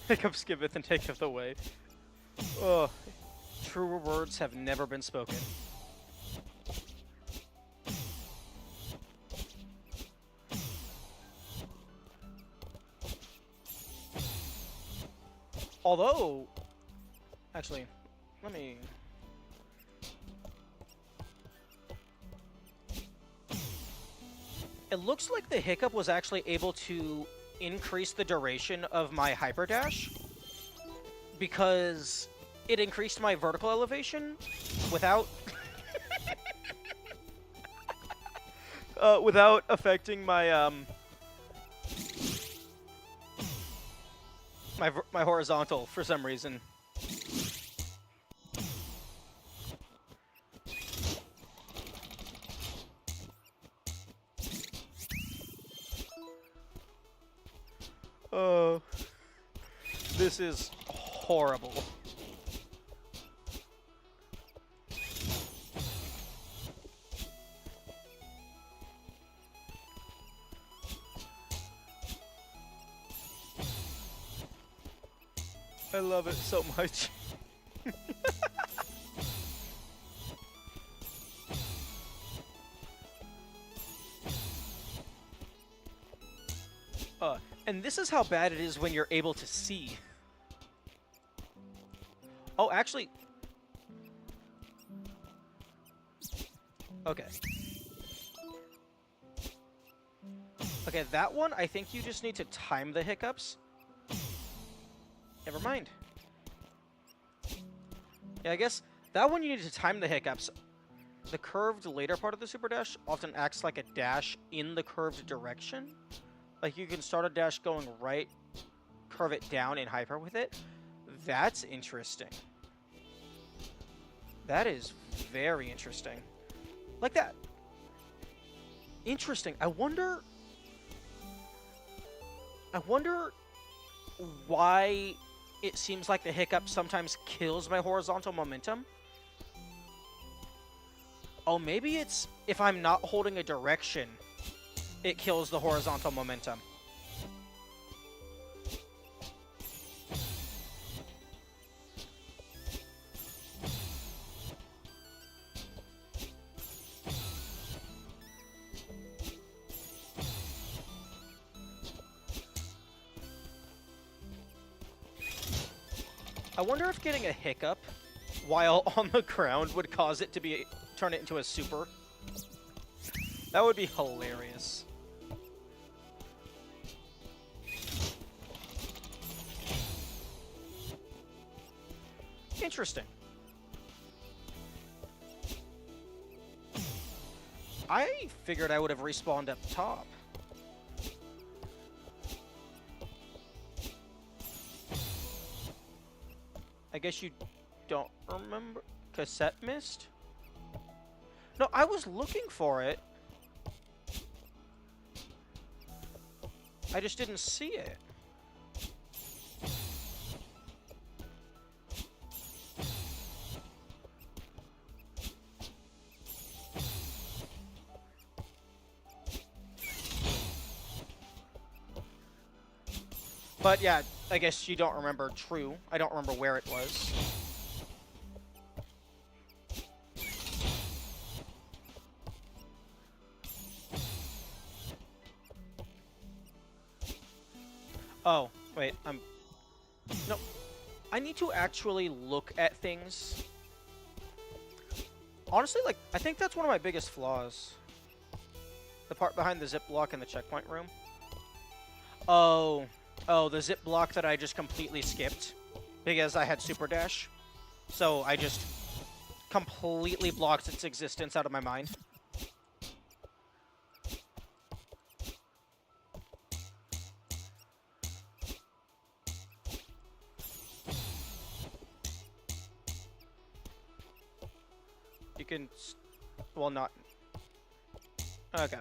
Hiccups giveth and taketh away. Oh, Truer words have never been spoken. Although, actually, let me... It looks like the Hiccup was actually able to increase the duration of my hyper dash because it increased my vertical elevation without without affecting my my horizontal for some reason. Oh, this is horrible. I love it so much. And this is how bad it is when you're able to see. Oh, actually... Okay. Okay, that one, I think you just need to time the hiccups. Never mind. Yeah, I guess that one you need to time the hiccups. The curved later part of the super dash often acts like a dash in the curved direction. Like, you can start a dash going right, curve it down, and hyper with it. That's interesting. That is very interesting. Like that. Interesting. I wonder why it seems like the hiccup sometimes kills my horizontal momentum. Oh, maybe it's if I'm not holding a direction, it kills the horizontal momentum. I wonder if getting a hiccup while on the ground would cause it to turn it into a super. That would be hilarious. Interesting. I figured I would have respawned up top. I guess you don't remember? Cassette missed? No, I was looking for it. I just didn't see it. But yeah, I guess you don't remember. True. I don't remember where it was. Oh, wait, no. I need to actually look at things. Honestly, like, I think that's one of my biggest flaws. The part behind the zip block in the checkpoint room. Oh, the zip block that I just completely skipped because I had super dash. So I just completely blocked its existence out of my mind. You can... Well, not... Okay.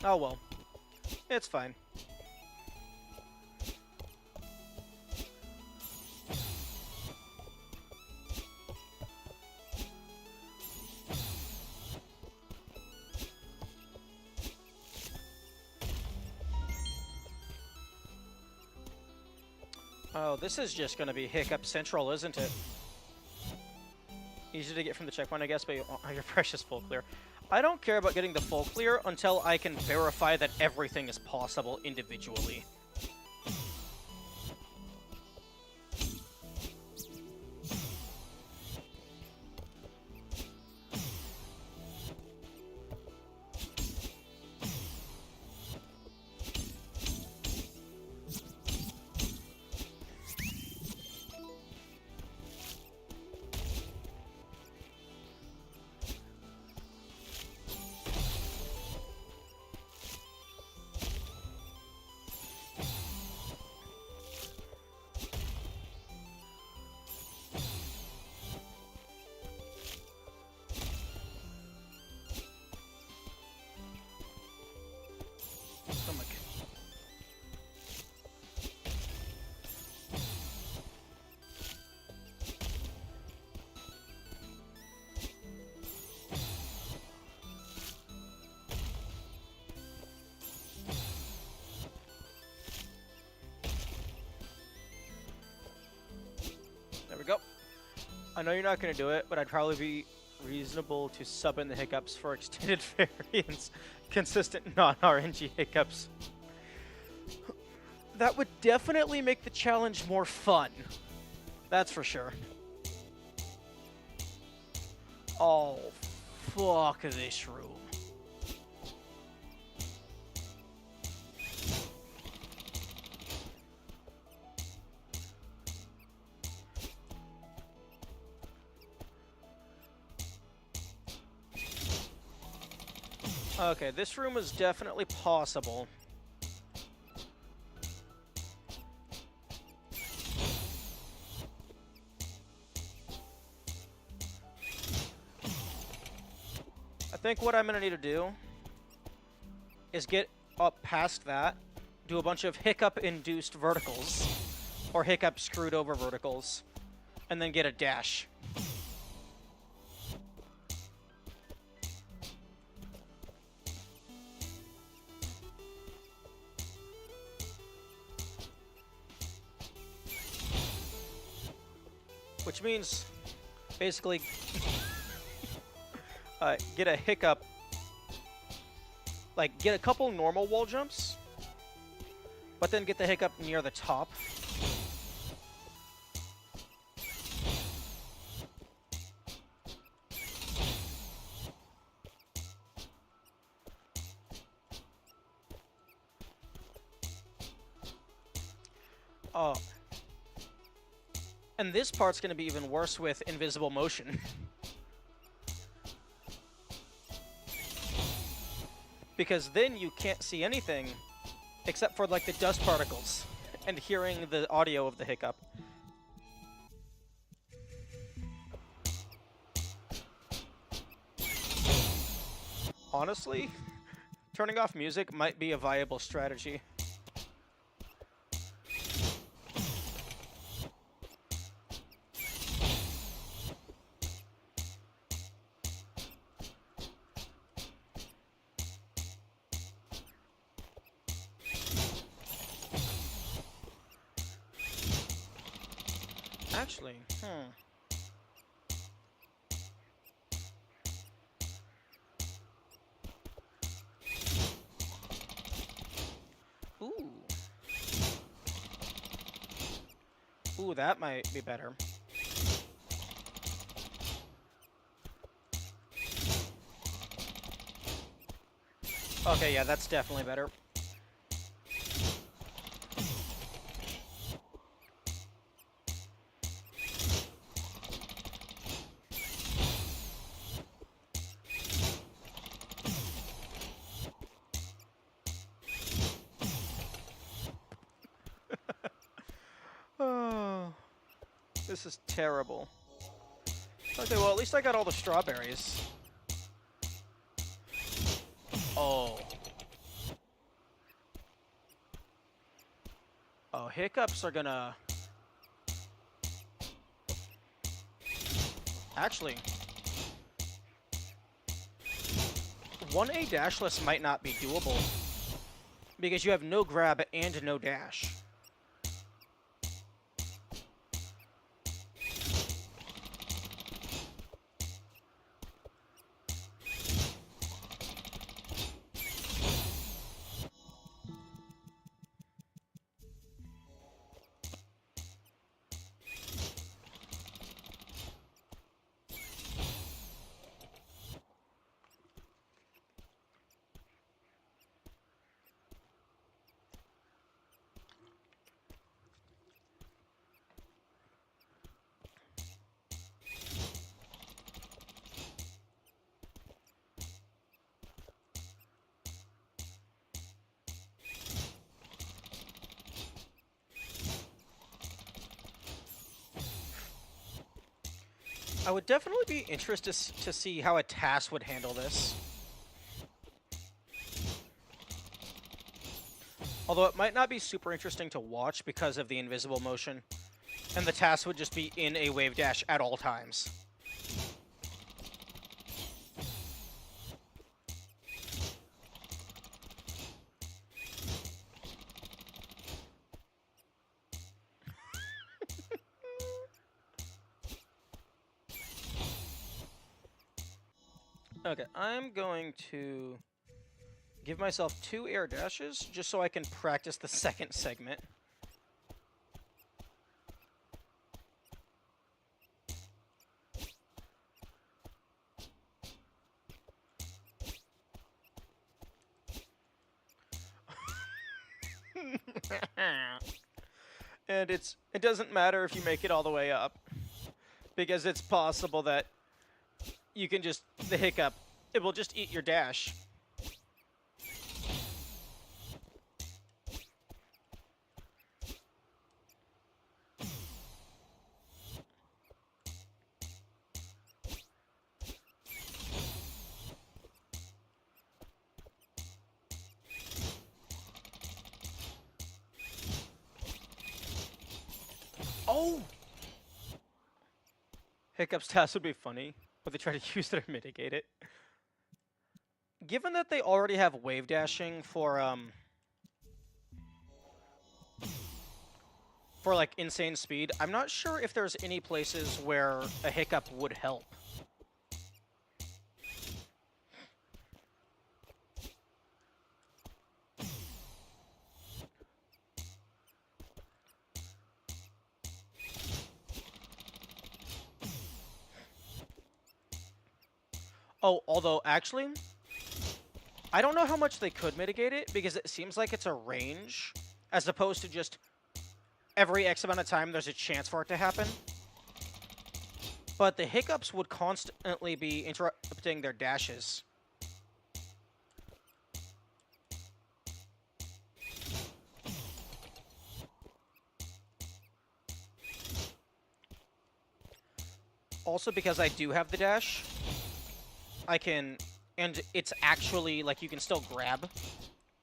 Oh, well. It's fine. Oh, this is just going to be Hiccup Central, isn't it? Easy to get from the checkpoint, I guess, but your precious full clear. I don't care about getting the full clear until I can verify that everything is possible individually. There we go. I know you're not going to do it, but I'd probably be reasonable to sub in the hiccups for extended variants, consistent non-RNG hiccups. That would definitely make the challenge more fun. That's for sure. Oh, fuck this room. Okay, this room is definitely possible. I think what I'm going to need to do is get up past that, do a bunch of hiccup-induced verticals, or hiccup-screwed-over verticals, and then get a dash. Which means, basically, get a hiccup, like, get a couple normal wall jumps, but then get the hiccup near the top. Oh. And this part's going to be even worse with invisible motion. Because then you can't see anything except for, like, the dust particles and hearing the audio of the hiccup. Honestly, turning off music might be a viable strategy. Actually, Ooh. Ooh, that might be better. Okay, yeah, that's definitely better. Oh, this is terrible. Okay, well, at least I got all the strawberries. Oh. Oh, hiccups are gonna... Actually... 1A dashless might not be doable. Because you have no grab and no dash. I would definitely be interested to see how a TAS would handle this. Although it might not be super interesting to watch because of the invisible motion. And the TAS would just be in a wave dash at all times. Okay, I'm going to give myself 2 air dashes just so I can practice the second segment. And it doesn't matter if you make it all the way up, because it's possible that you can just, the hiccup, it will just eat your dash. Oh! Hiccup's TAS would be funny, but they try to use it to mitigate it. Given that they already have wave dashing for like insane speed, I'm not sure if there's any places where a hiccup would help. Oh, although actually, I don't know how much they could mitigate it, because it seems like it's a range, as opposed to just every X amount of time there's a chance for it to happen. But the hiccups would constantly be interrupting their dashes. Also, because I do have the dash, I can, and it's actually, like, you can still grab,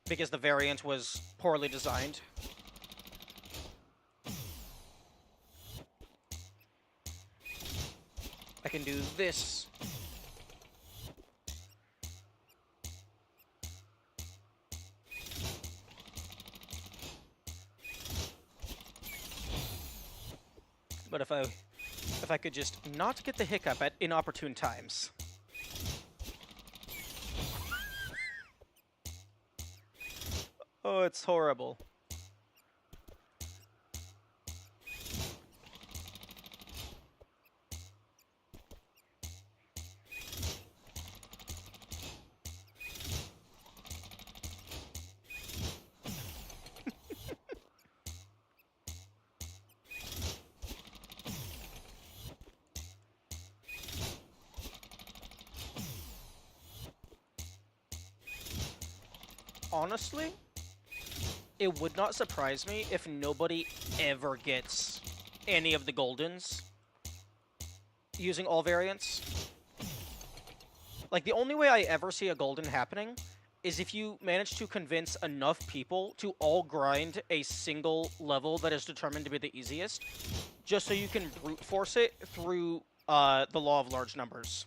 because the variant was poorly designed. I can do this. But if I could just not get the hiccup at inopportune times. Oh, it's horrible. Honestly, it would not surprise me if nobody ever gets any of the Goldens using all variants. Like, the only way I ever see a Golden happening is if you manage to convince enough people to all grind a single level that is determined to be the easiest, just so you can brute force it through the law of large numbers.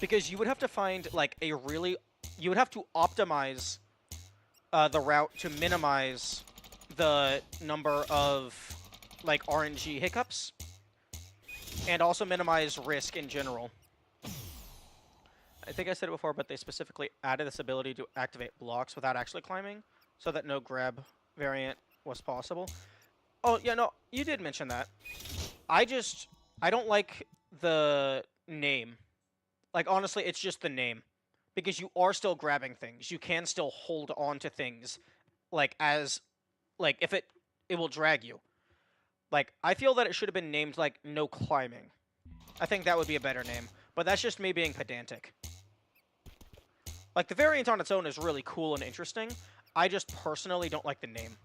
Because you would have to find, like, you would have to optimize the route to minimize the number of, like, RNG hiccups, and also minimize risk in general. I think I said it before, but they specifically added this ability to activate blocks without actually climbing, so that no grab variant was possible. Oh, yeah, no, you did mention that. I don't like the name. Like, honestly, it's just the name. Because you are still grabbing things. You can still hold on to things, like, if it will drag you. Like, I feel that it should have been named, like, no climbing. I think that would be a better name. But that's just me being pedantic. Like, the variant on its own is really cool and interesting. I just personally don't like the name.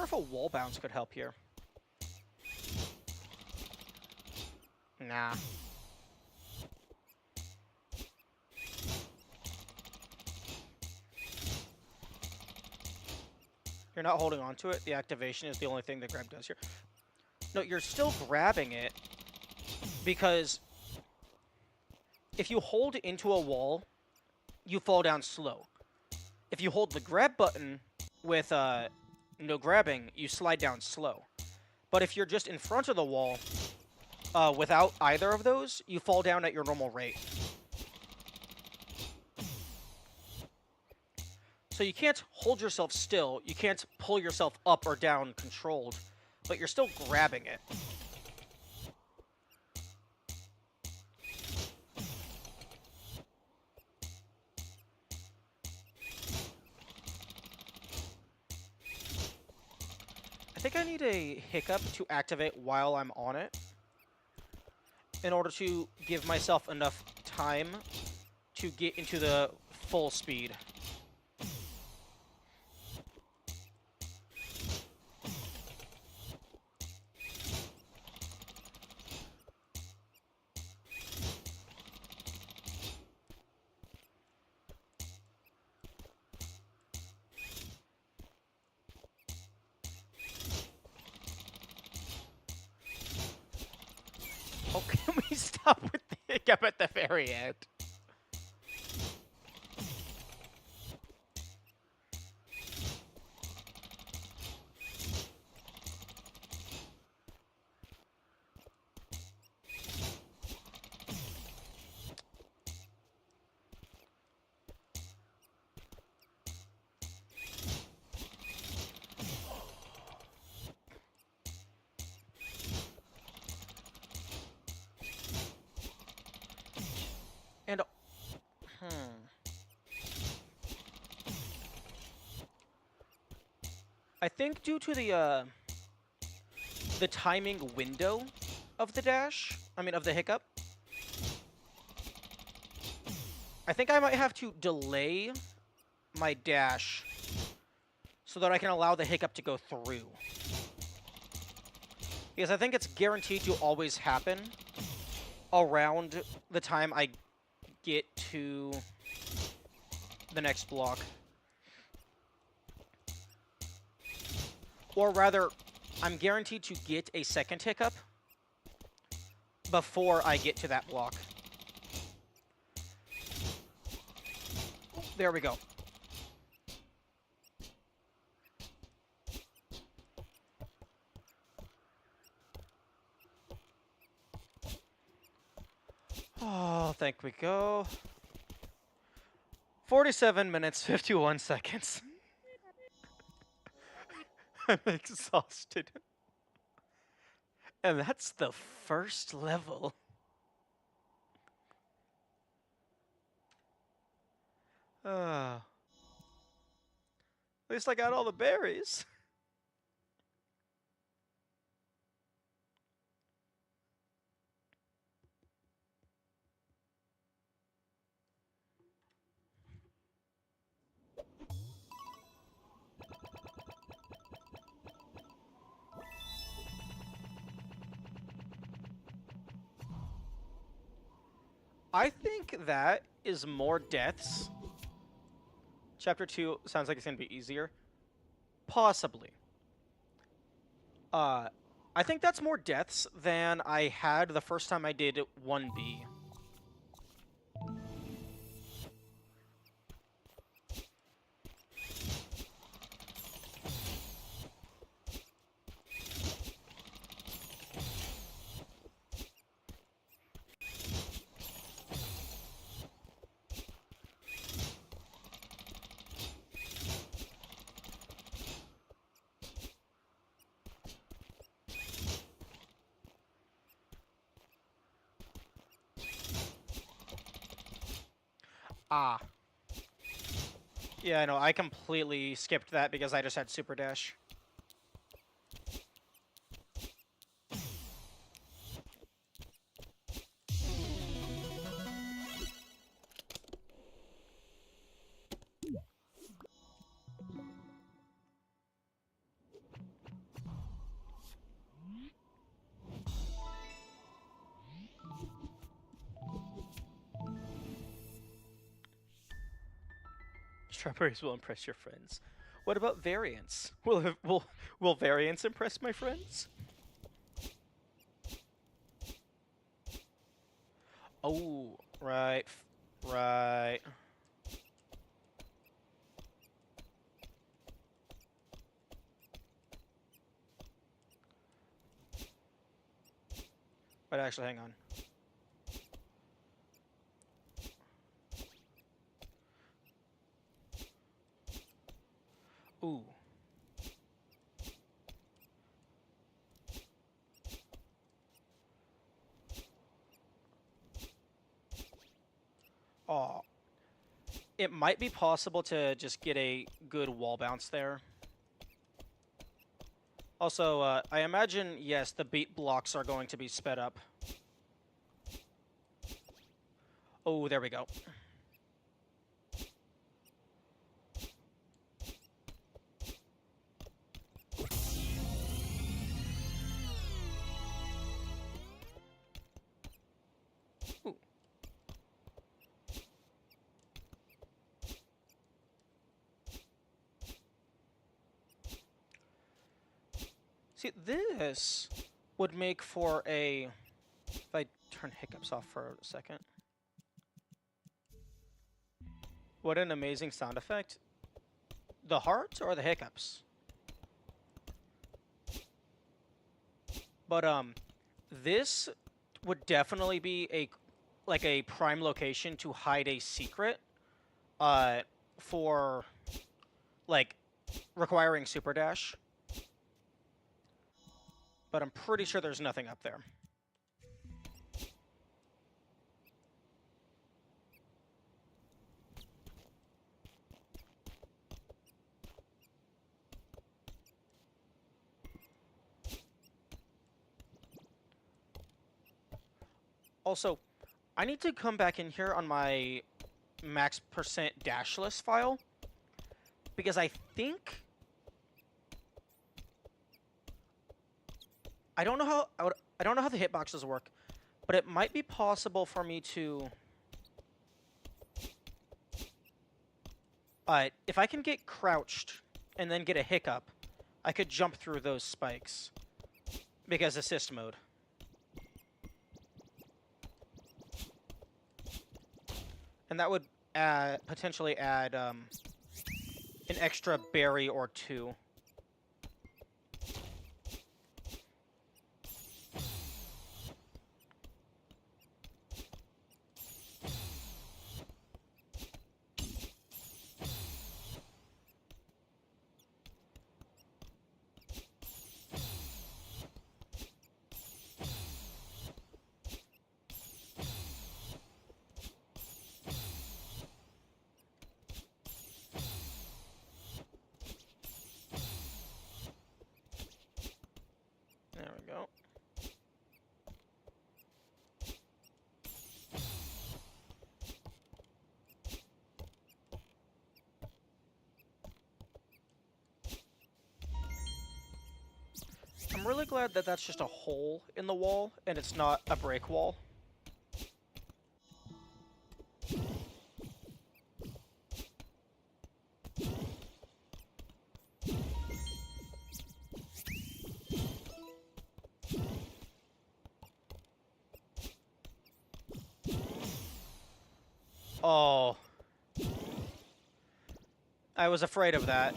if a wall bounce could help here. Nah. You're not holding on to it. The activation is the only thing the grab does here. No, you're still grabbing it because if you hold into a wall, you fall down slow. If you hold the grab button with no grabbing, you slide down slow. But if you're just in front of the wall without either of those, you fall down at your normal rate. So you can't hold yourself still, you can't pull yourself up or down controlled, but you're still grabbing it. I think I need a hiccup to activate while I'm on it in order to give myself enough time to get into the full speed. Oh, can we stop with the hiccup at the very end? And I think due to the timing window of the dash, of the hiccup, I think I might have to delay my dash so that I can allow the hiccup to go through. Because I think it's guaranteed to always happen around the time I get to the next block. Or rather, I'm guaranteed to get a second hiccup before I get to that block. There we go. Oh, thank we go. 47 minutes, 51 seconds. I'm exhausted. And that's the first level. At least I got all the berries. I think that is more deaths. Chapter 2 sounds like it's going to be easier. Possibly. I think that's more deaths than I had the first time I did 1B. Ah. Yeah, I know. I completely skipped that because I just had Super Dash. Strawberries will impress your friends. What about variants? Will variants impress my friends? Oh, right, right. But actually, hang on. Ooh. Oh. It might be possible to just get a good wall bounce there. Also, I imagine, yes, the beat blocks are going to be sped up. Oh, there we go. Ooh. See, this would make for a... If I turn hiccups off for a second. What an amazing sound effect. The hearts or the hiccups? But, this would definitely be a prime location to hide a secret, for, like, requiring super dash. But I'm pretty sure there's nothing up there. Also, I need to come back in here on my max percent dashless file, because I think... I don't know how the hitboxes work, but it might be possible for me to... if I can get crouched and then get a hiccup, I could jump through those spikes. Because assist mode. And that would potentially add an extra berry or two. There we go. I'm really glad that that's just a hole in the wall and it's not a break wall. Oh. I was afraid of that.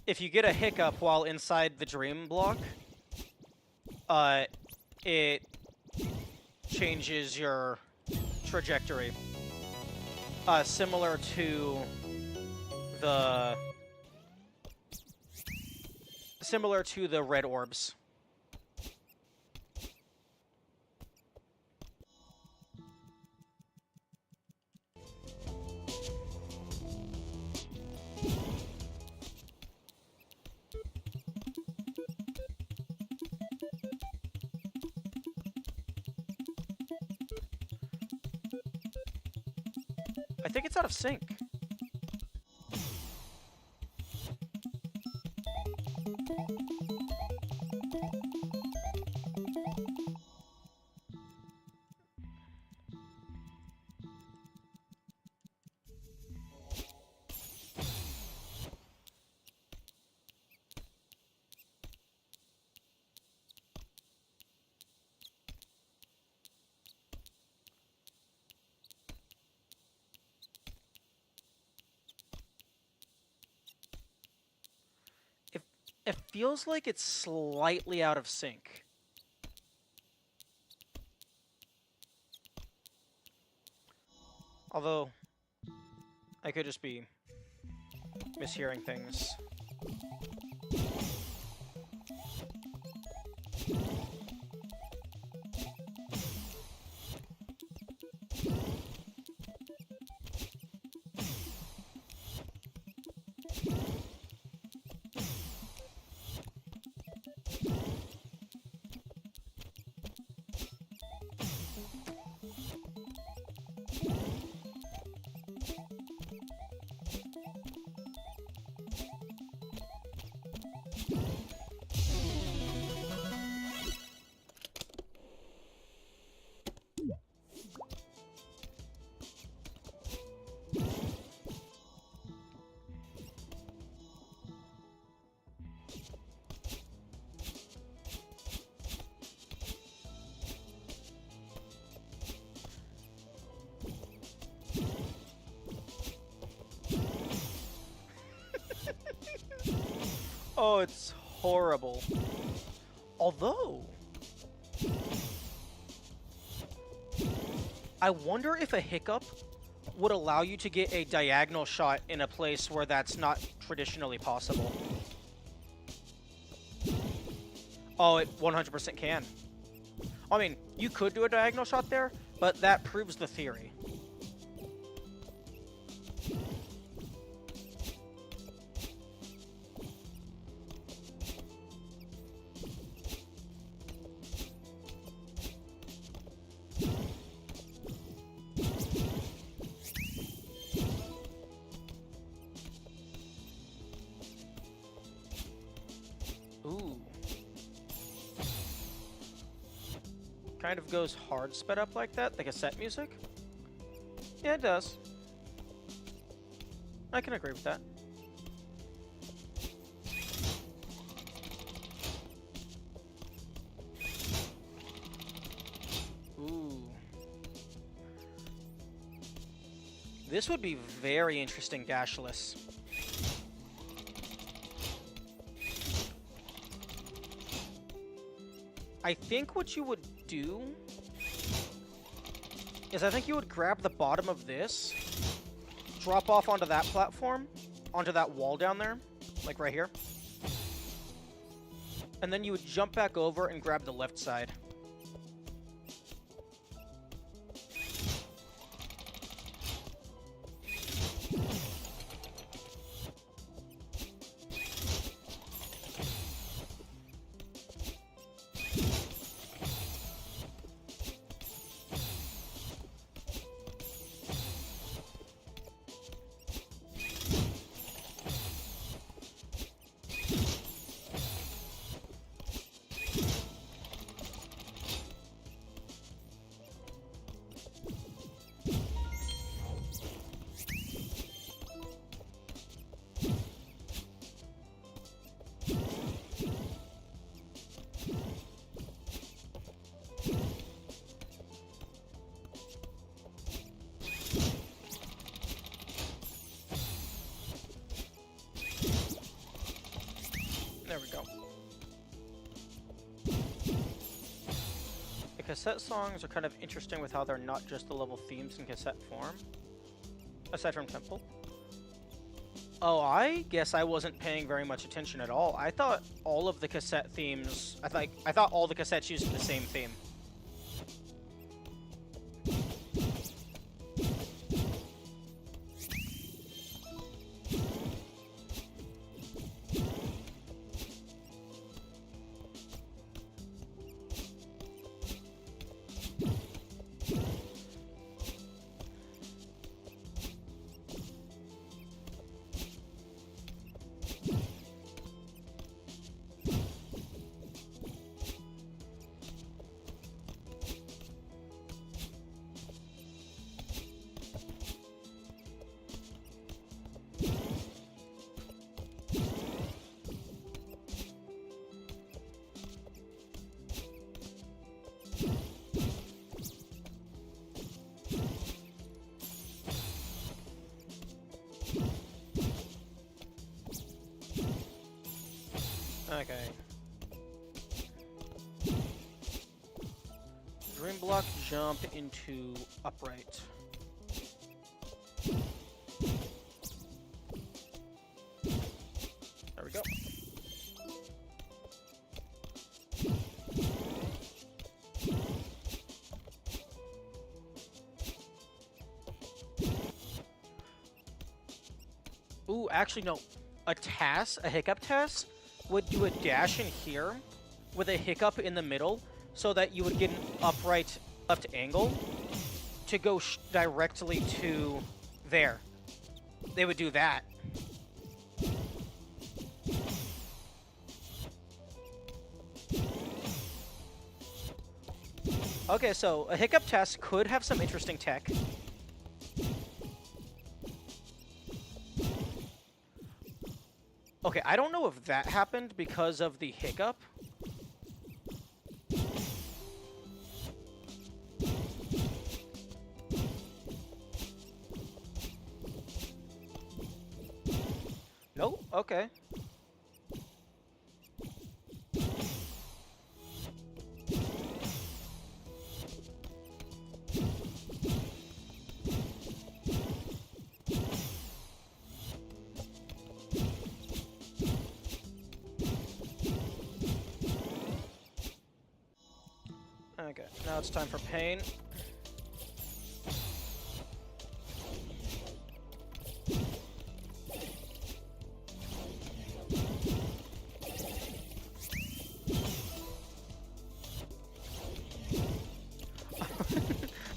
If you get a hiccup while inside the dream block, it changes your trajectory. Similar to the red orbs. I think it's out of sync. It feels like it's slightly out of sync. Although, I could just be mishearing things. Oh, it's horrible. Although, I wonder if a hiccup would allow you to get a diagonal shot in a place where that's not traditionally possible. Oh, it 100% can. I mean, you could do a diagonal shot there, but that proves the theory. Ooh. Kind of goes hard sped up like that, the cassette music? Yeah, it does. I can agree with that. Ooh. This would be very interesting dashless. I think what you would do is I think you would grab the bottom of this, drop off onto that platform, onto that wall down there, like right here, and then you would jump back over and grab the left side. There we go. The cassette songs are kind of interesting with how they're not just the level themes in cassette form. Aside from Temple. Oh, I guess I wasn't paying very much attention at all. I thought all of the cassette themes... I thought all the cassettes used the same theme. Okay. Dream block jump into upright. There we go. Ooh, actually no. A hiccup TAS, would do a dash in here with a hiccup in the middle so that you would get an upright left angle to go directly to there. They would do that. Okay, so a hiccup TAS could have some interesting tech. Okay, I don't know if that happened because of the hiccup. No? Okay. Okay, now it's time for pain.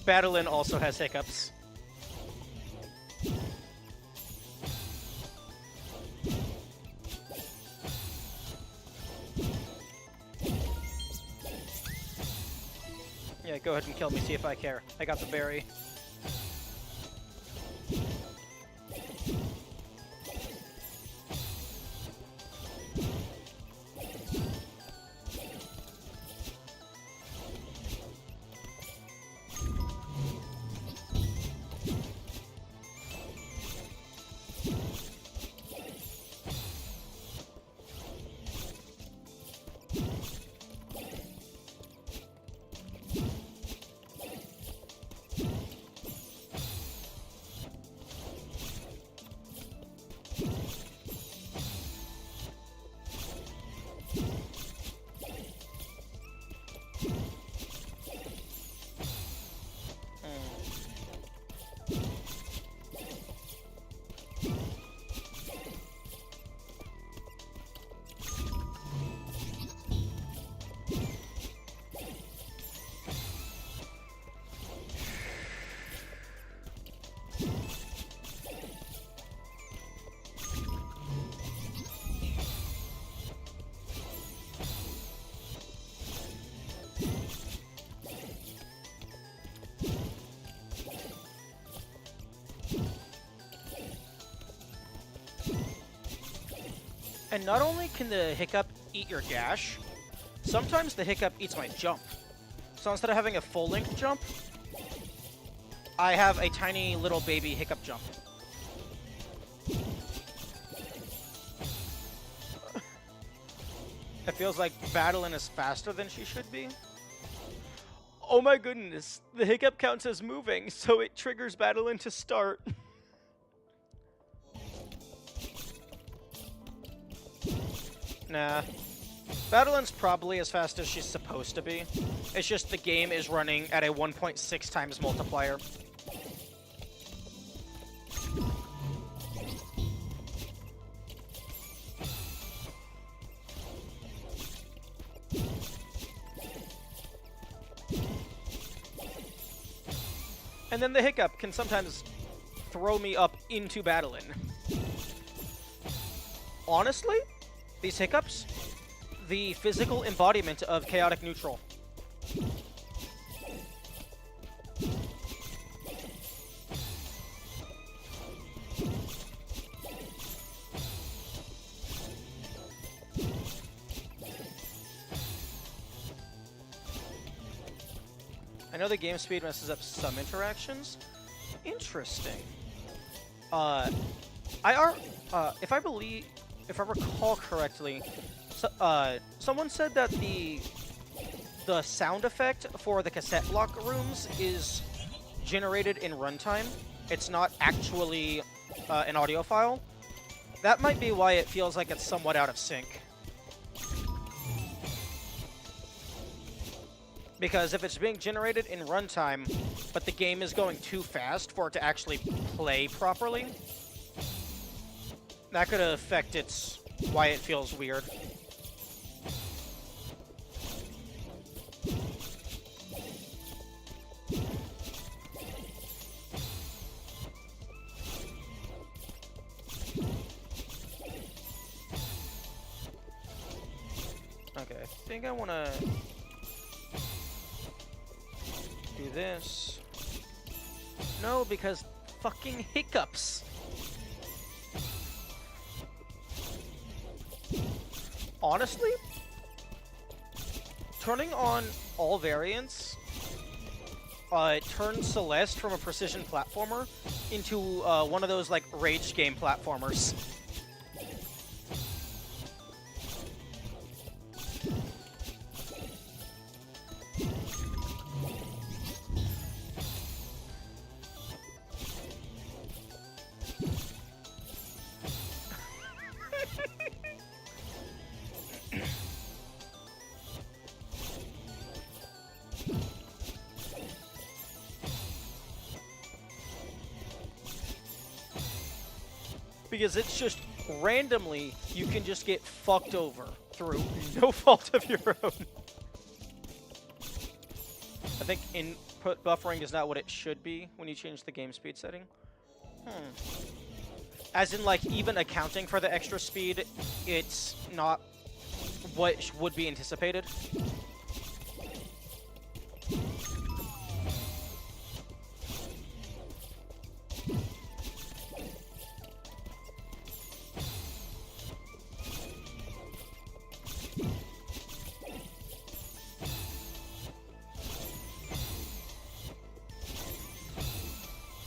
Battlein also has hiccups. Yeah, go ahead and kill me, see if I care. I got the berry. And not only can the hiccup eat your dash, sometimes the hiccup eats my jump. So instead of having a full-length jump, I have a tiny little baby hiccup jump. It feels like Battlein is faster than she should be. Oh my goodness, the hiccup counts as moving, so it triggers Battlein to start. Nah. Battlein's probably as fast as she's supposed to be. It's just the game is running at a 1.6 times multiplier. And then the hiccup can sometimes throw me up into Battlein. Honestly, these hiccups, the physical embodiment of chaotic neutral. I know the game speed messes up some interactions. Interesting. If I recall correctly, Someone said that the sound effect for the cassette block rooms is generated in runtime. It's not actually an audio file. That might be why it feels like it's somewhat out of sync. Because if it's being generated in runtime, but the game is going too fast for it to actually play properly, that could affect why it feels weird. Okay, I think I want to do this. No, because fucking hiccups. Honestly, turning on all variants turns Celeste from a precision platformer into one of those like rage game platformers. Because it's just randomly, you can just get fucked over through no fault of your own. I think input buffering is not what it should be when you change the game speed setting. As in, like, even accounting for the extra speed, it's not what would be anticipated.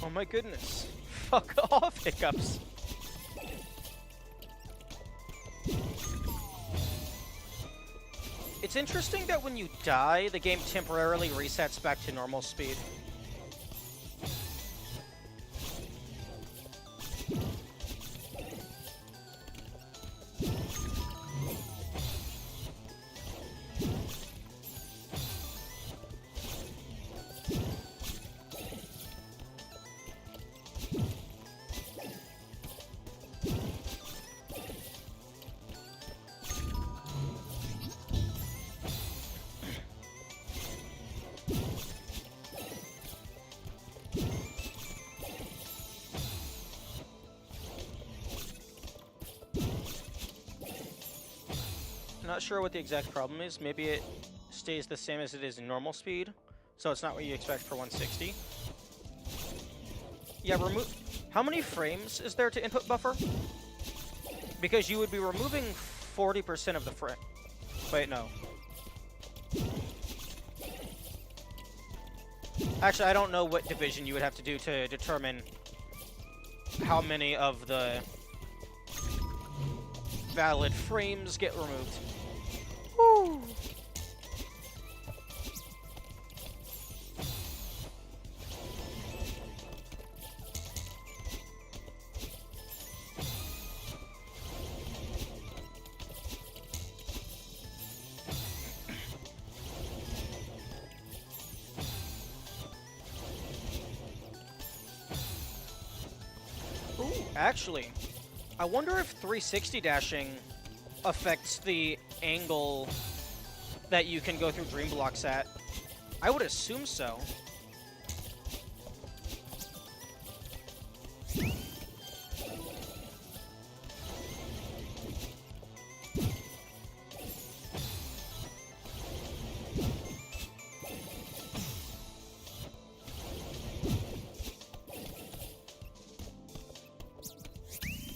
Oh my goodness. Fuck off, hiccups. It's interesting that when you die, the game temporarily resets back to normal speed. Not sure what the exact problem is. Maybe it stays the same as it is in normal speed, so it's not what you expect for 160. Yeah, how many frames is there to input buffer? Because you would be removing 40% of the frame. Wait, no. Actually, I don't know what division you would have to do to determine how many of the valid frames get removed. Woo! Ooh, actually, I wonder if 360 dashing affects the angle that you can go through dream blocks at. I would assume so.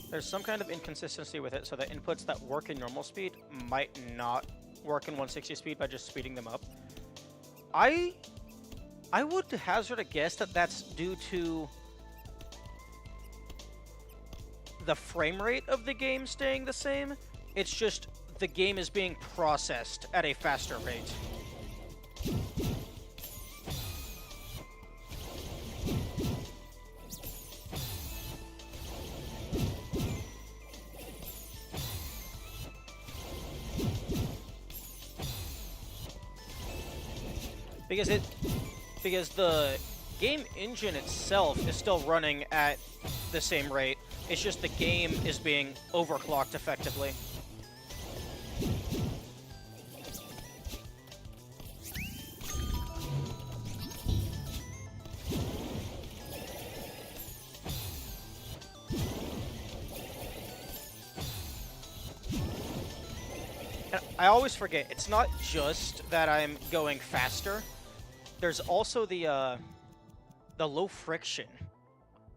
There's some kind of inconsistency with it, so the inputs that work in normal speed might not work in 160 speed by just speeding them up. I would hazard a guess that that's due to the frame rate of the game staying the same. It's just the game is being processed at a faster rate. Because the game engine itself is still running at the same rate. It's just the game is being overclocked effectively. And I always forget, it's not just that I'm going faster. There's also the low friction,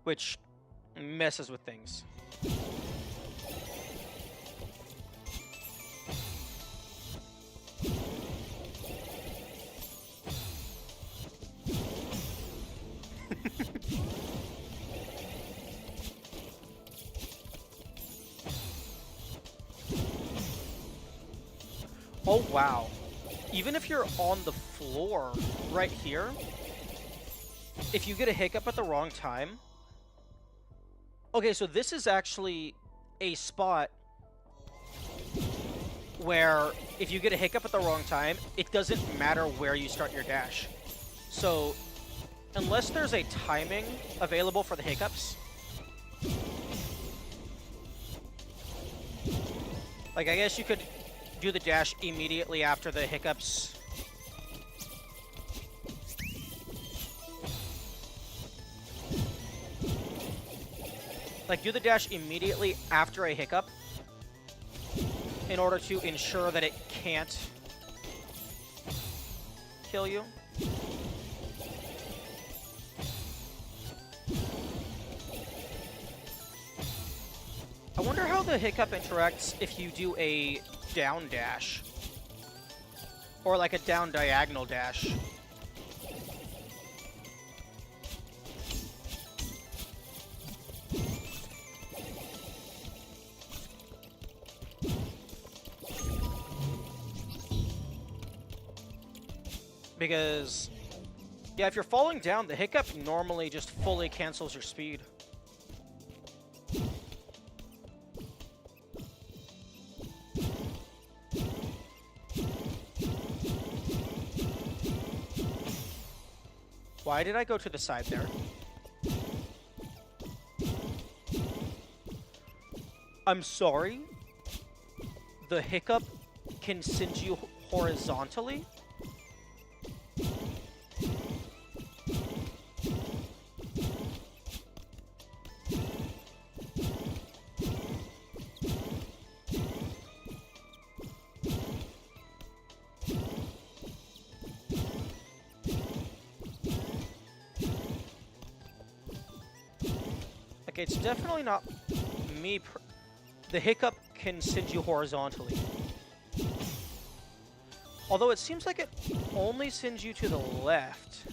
which messes with things. Oh wow. Even if you're on the floor right here, if you get a hiccup at the wrong time... Okay, so this is actually a spot where if you get a hiccup at the wrong time, it doesn't matter where you start your dash. So, unless there's a timing available for the hiccups... Like, I guess you could do the dash immediately after the hiccups. Like, do the dash immediately after a hiccup in order to ensure that it can't kill you. I wonder how the hiccup interacts if you do a down dash. Or like a down diagonal dash. Because, yeah, if you're falling down, the hiccup normally just fully cancels your speed. Why did I go to the side there? I'm sorry. The hiccup can send you horizontally? Like, it's definitely not me. The hiccup can send you horizontally. Although it seems like it only sends you to the left.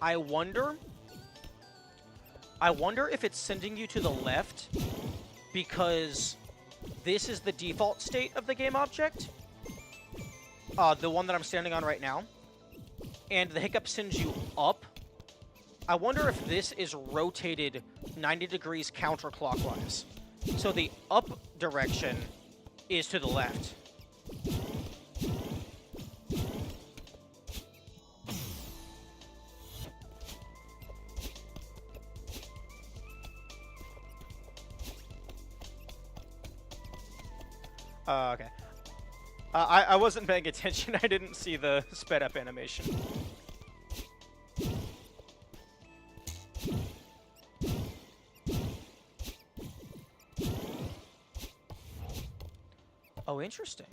I wonder if it's sending you to the left because this is the default state of the game object. The one that I'm standing on right now. And the hiccup sends you up. I wonder if this is rotated 90 degrees counterclockwise. So the up direction is to the left. Okay. I wasn't paying attention. I didn't see the sped up animation. Oh, interesting.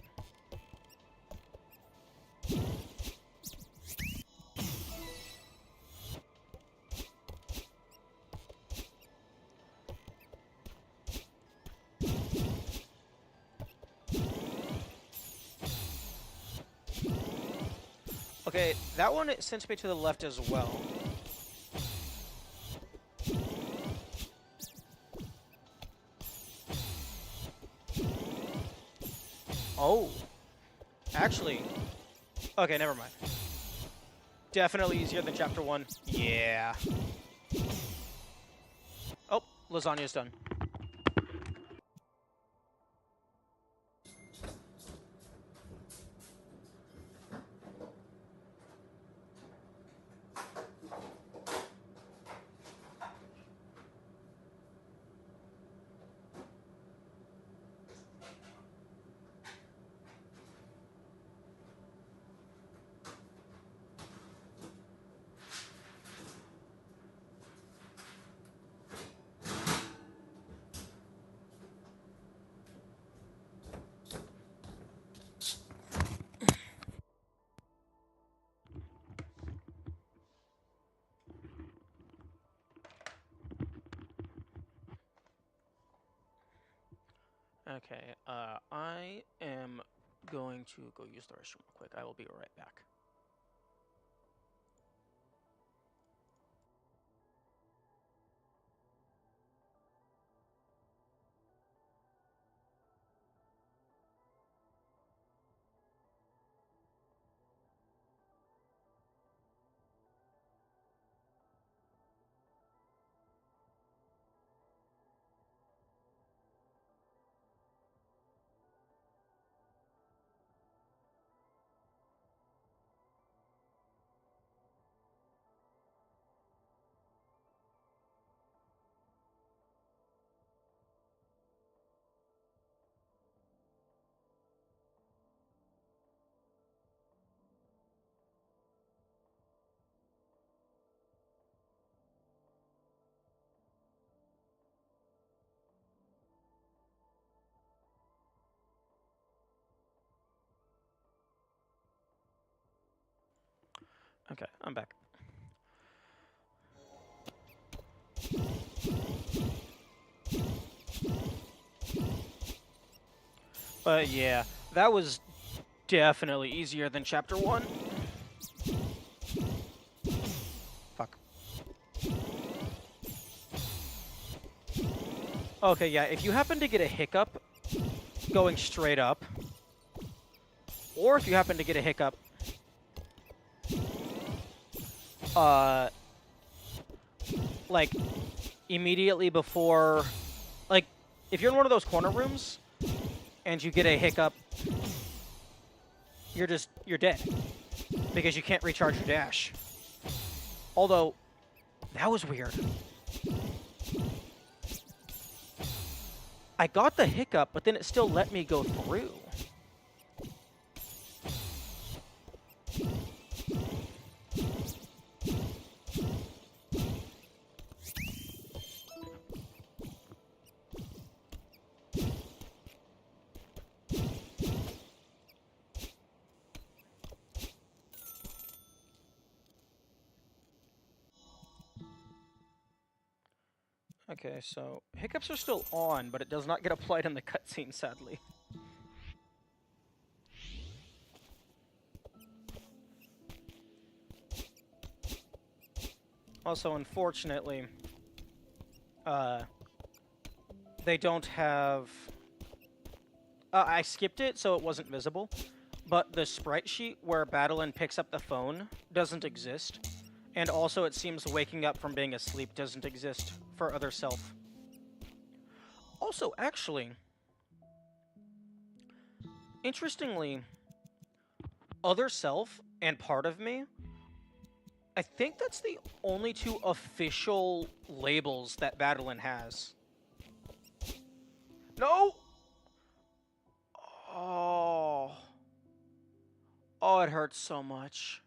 Okay, that one it sent me to the left as well. Oh. Actually. Okay, never mind. Definitely easier than Chapter 1. Yeah. Oh, lasagna's done. Okay, I am going to go use the restroom real quick. I will be right back. Okay, I'm back. But yeah, that was definitely easier than Chapter 1. Fuck. Okay, yeah, if you happen to get a hiccup going straight up, or if you happen to get a hiccup like immediately before, like if you're in one of those corner rooms and you get a hiccup, you're dead because you can't recharge your dash. Although that was weird. I got the hiccup, but then it still let me go through. Okay, so hiccups are still on, but it does not get applied in the cutscene, sadly. Also, unfortunately, they don't have... I skipped it, so it wasn't visible, but the sprite sheet where Battlein picks up the phone doesn't exist. And also, it seems waking up from being asleep doesn't exist for Other Self. Also, actually, interestingly, Other Self and Part of Me, I think that's the only two official labels that Battlein has. No! Oh. Oh, it hurts so much.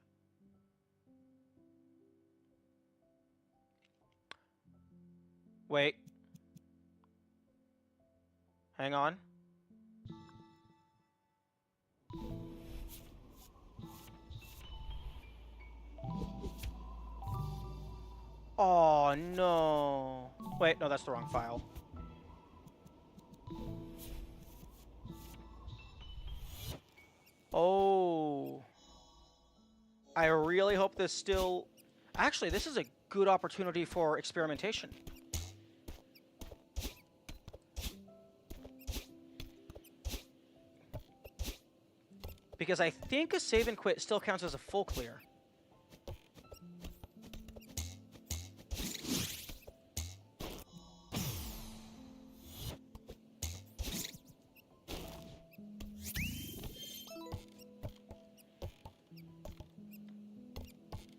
Wait. Hang on. Oh, no. Wait, no, that's the wrong file. Oh. I really hope this still... Actually, this is a good opportunity for experimentation. Because I think a save and quit still counts as a full clear.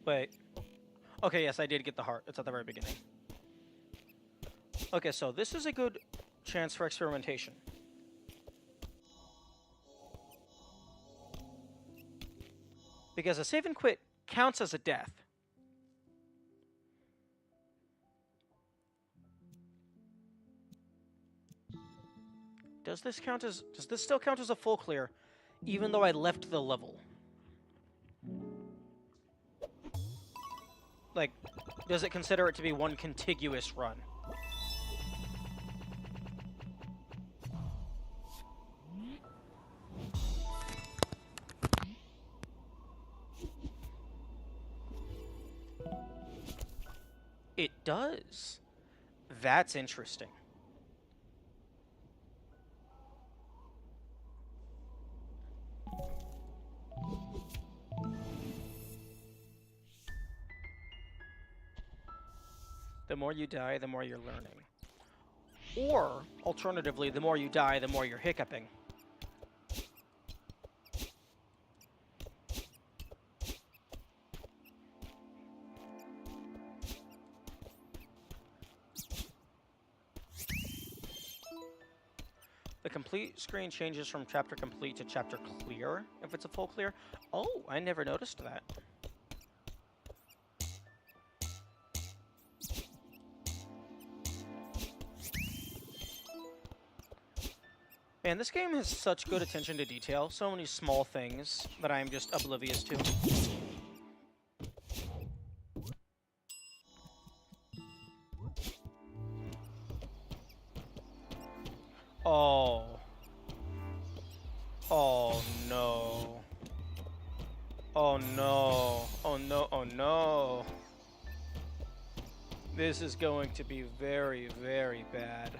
Wait. Okay, yes, I did get the heart. It's at the very beginning. Okay, so this is a good chance for experimentation. Because a save and quit counts as a death. Does this still count as a full clear, even though I left the level? Like, does it consider it to be one contiguous run? It does. That's interesting. The more you die, the more you're learning. Or, alternatively, the more you die, the more you're hiccuping. The complete screen changes from chapter complete to chapter clear if it's a full clear. Oh, I never noticed that. Man, this game has such good attention to detail. So many small things that I am just oblivious to. Oh. Oh no. Oh no. Oh no. Oh no. This is going to be very, very bad.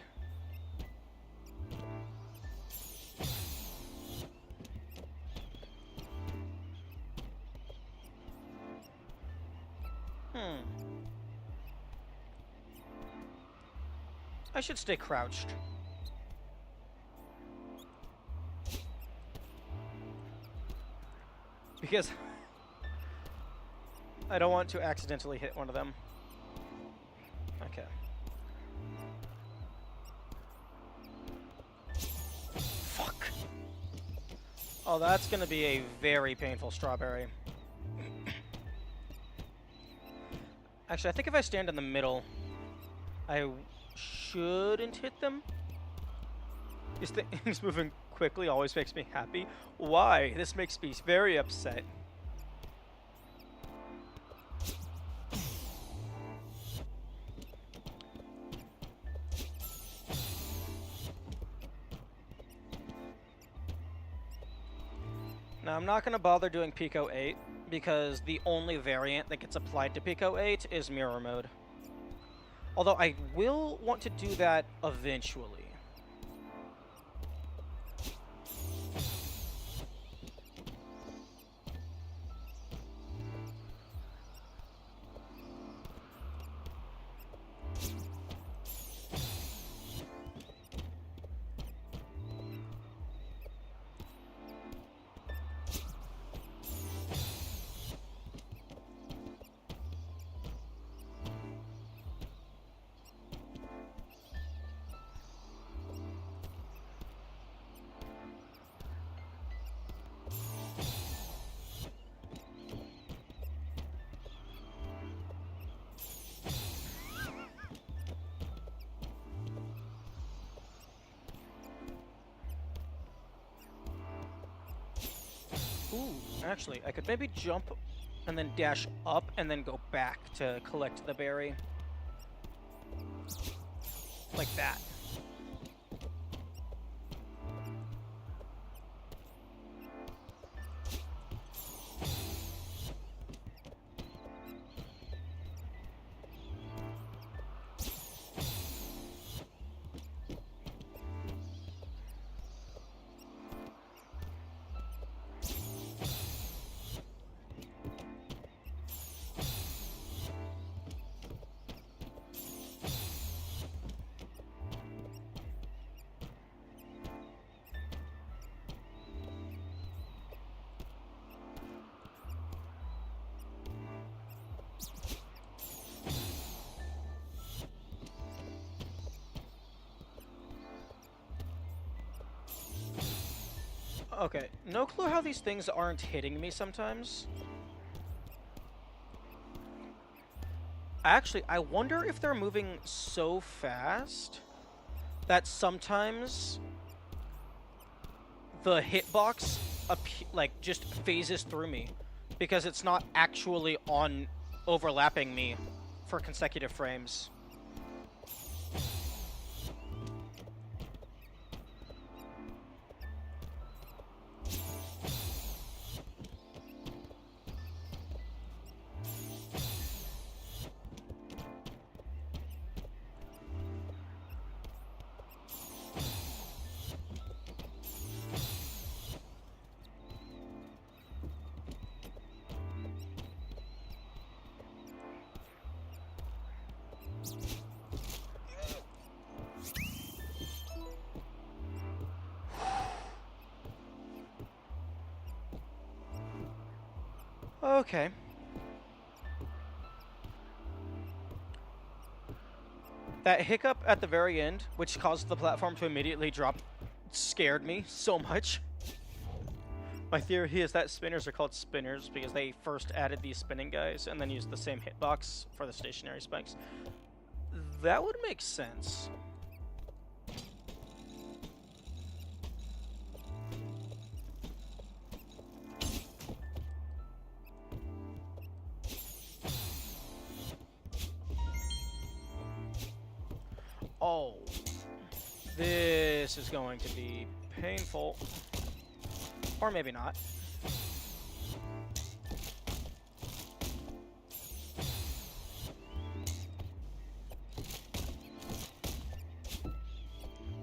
I should stay crouched. Because I don't want to accidentally hit one of them. Okay. Fuck. Oh, that's gonna be a very painful strawberry. Actually, I think if I stand in the middle, I shouldn't hit them. These things moving quickly always makes me happy. Why? This makes me very upset. Now, I'm not going to bother doing Pico 8, because the only variant that gets applied to Pico 8 is Mirror Mode. Although I will want to do that eventually. Ooh, actually, I could maybe jump and then dash up and then go back to collect the berry. Like that. Okay, no clue how these things aren't hitting me sometimes. Actually, I wonder if they're moving so fast that sometimes the hitbox like just phases through me because it's not actually on overlapping me for consecutive frames. Okay. That hiccup at the very end, which caused the platform to immediately drop, scared me so much. My theory is that spinners are called spinners because they first added these spinning guys and then used the same hitbox for the stationary spikes. That would make sense. Oh. This is going to be painful. Or maybe not.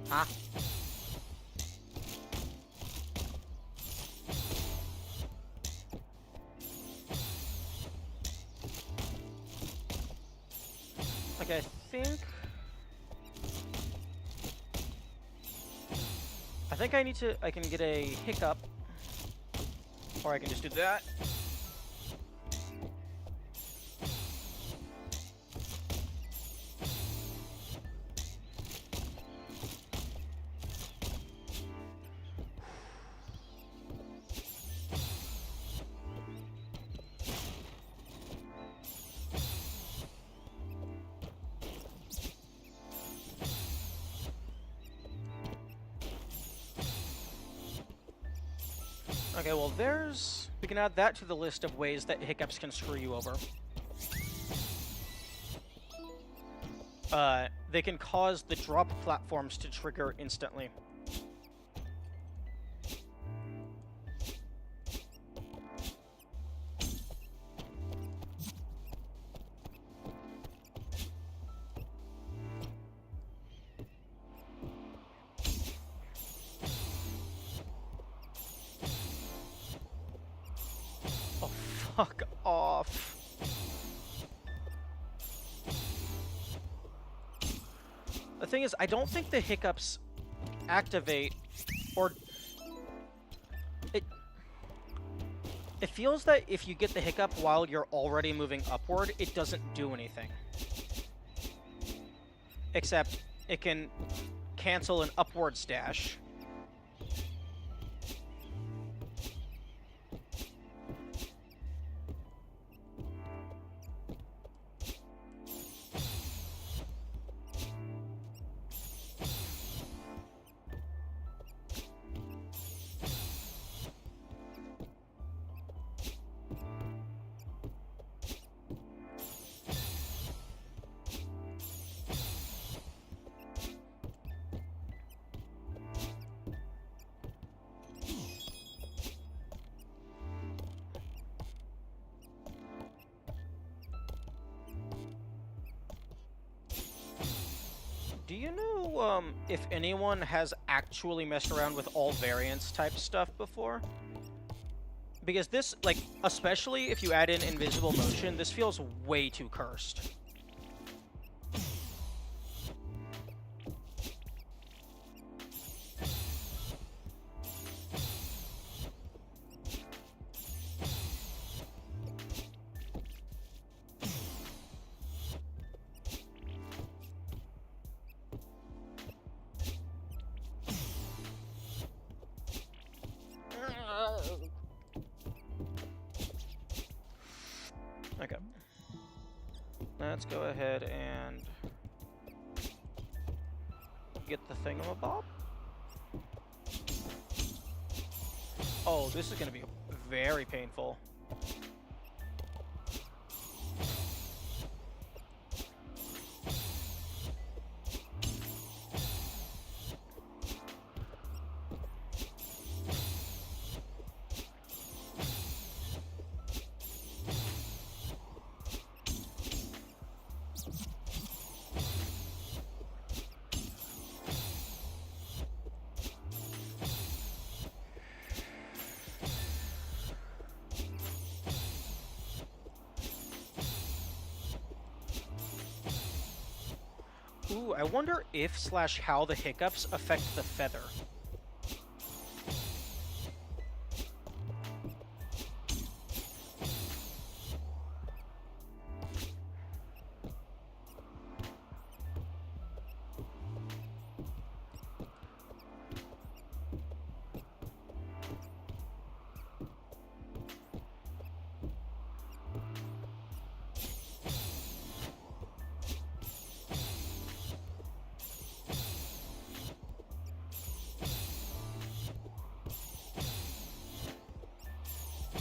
Ah. Okay, I think I can get a hiccup. Or I can just do that. Okay, well we can add that to the list of ways that hiccups can screw you over. They can cause the drop platforms to trigger instantly. Oh, fuck off. The thing is, I don't think the hiccups activate, or it feels that if you get the hiccup while you're already moving upward, it doesn't do anything. Except it can cancel an upwards dash. Do you know if anyone has actually messed around with all variants type stuff before? Because this, like, especially if you add in invisible motion, this feels way too cursed. Okay. Let's go ahead and get the thingamabob. Oh, this is going to be very painful. Ooh, I wonder if/how the hiccups affect the feather.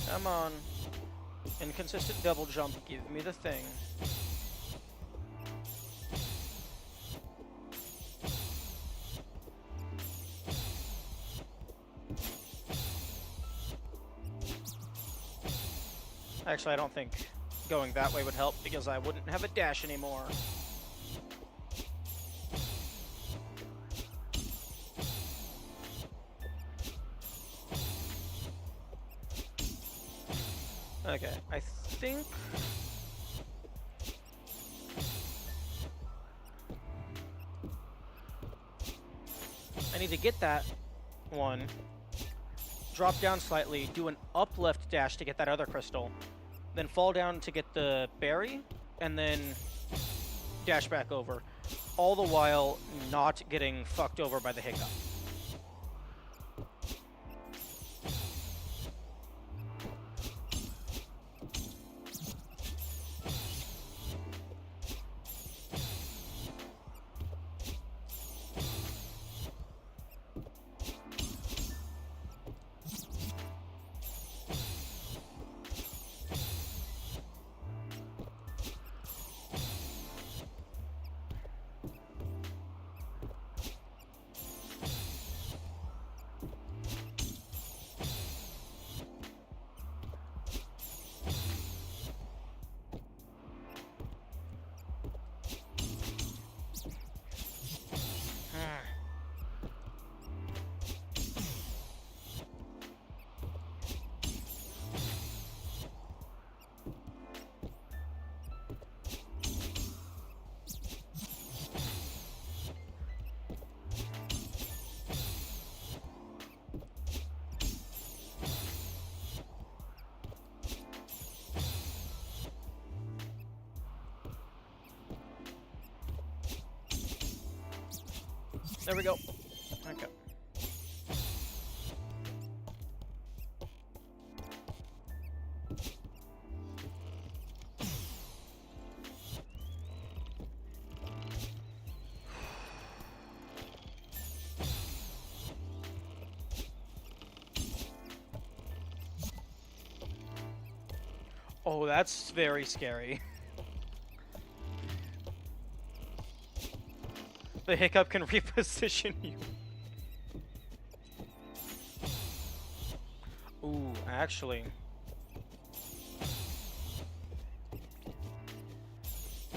Come on. Inconsistent double jump, give me the thing. Actually, I don't think going that way would help because I wouldn't have a dash anymore. Okay, I think... I need to get that one, drop down slightly, do an up left dash to get that other crystal, then fall down to get the berry, and then dash back over, all the while not getting fucked over by the hiccup. There we go. Okay. Oh, that's very scary. The hiccup can reposition you. Ooh, actually.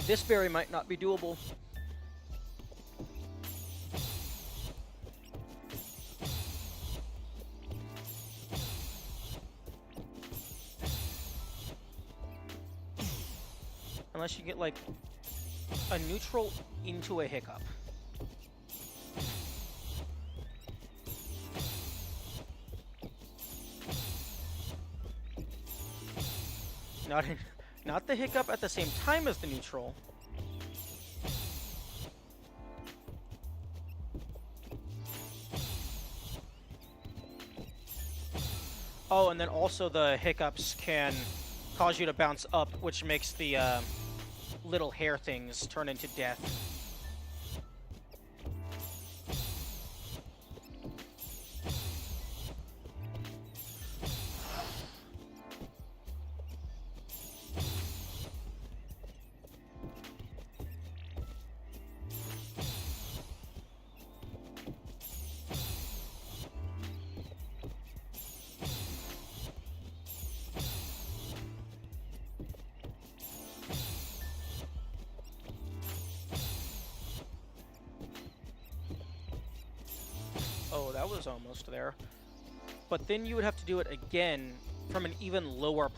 This berry might not be doable. Unless you get, like, a neutral into a hiccup. Not the hiccup at the same time as the neutral. Oh, and then also the hiccups can cause you to bounce up, which makes the little hair things turn into death. Oh, that was almost there. But then you would have to do it again from an even lower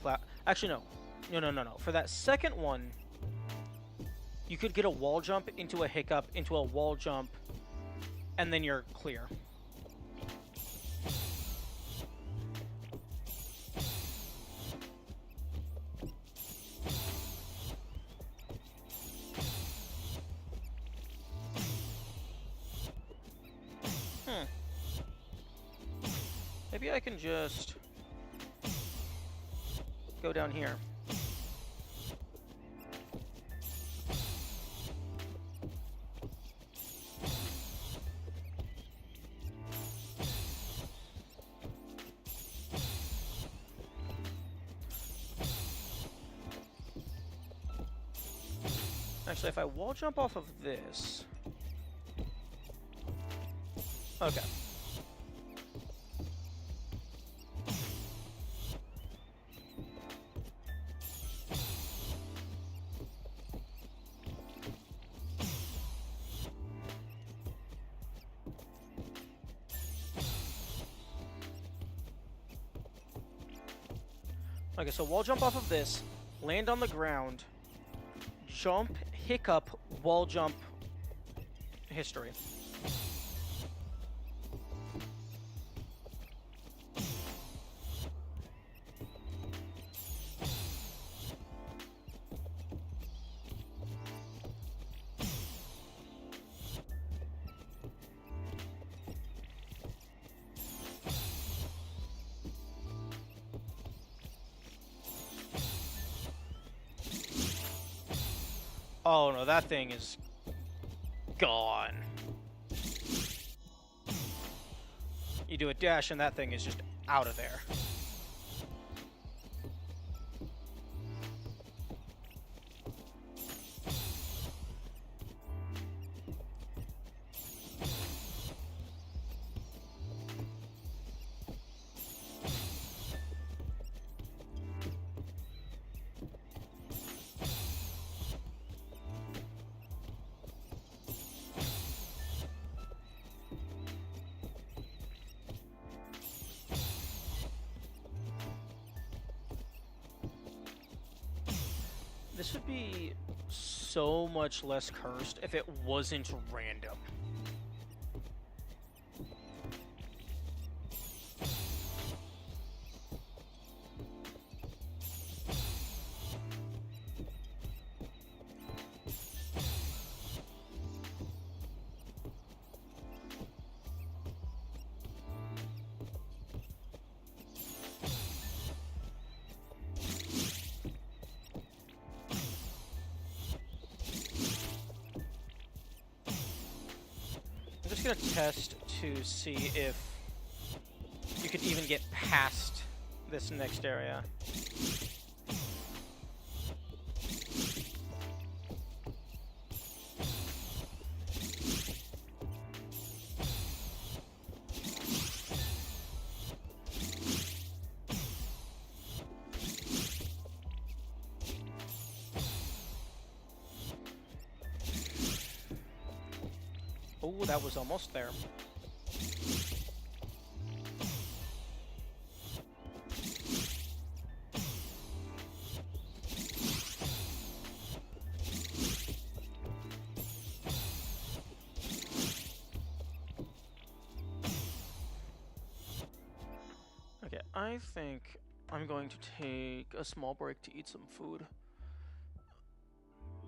Actually, no. No. For that second one, you could get a wall jump into a hiccup, into a wall jump, and then you're clear. Maybe I can just go down here. Actually, if I wall jump off of this... Okay. Okay, so wall jump off of this, land on the ground, jump, hiccup, wall jump, history. Oh no, that thing is gone. You do a dash and that thing is just out of there. This would be so much less cursed if it wasn't random. I'm just gonna test to see if you could even get past this next area. Oh, that was almost there. Okay, I think I'm going to take a small break to eat some food.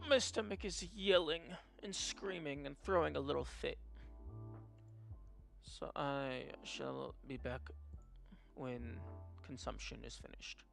My stomach is yelling and screaming and throwing a little fit. So I shall be back when consumption is finished.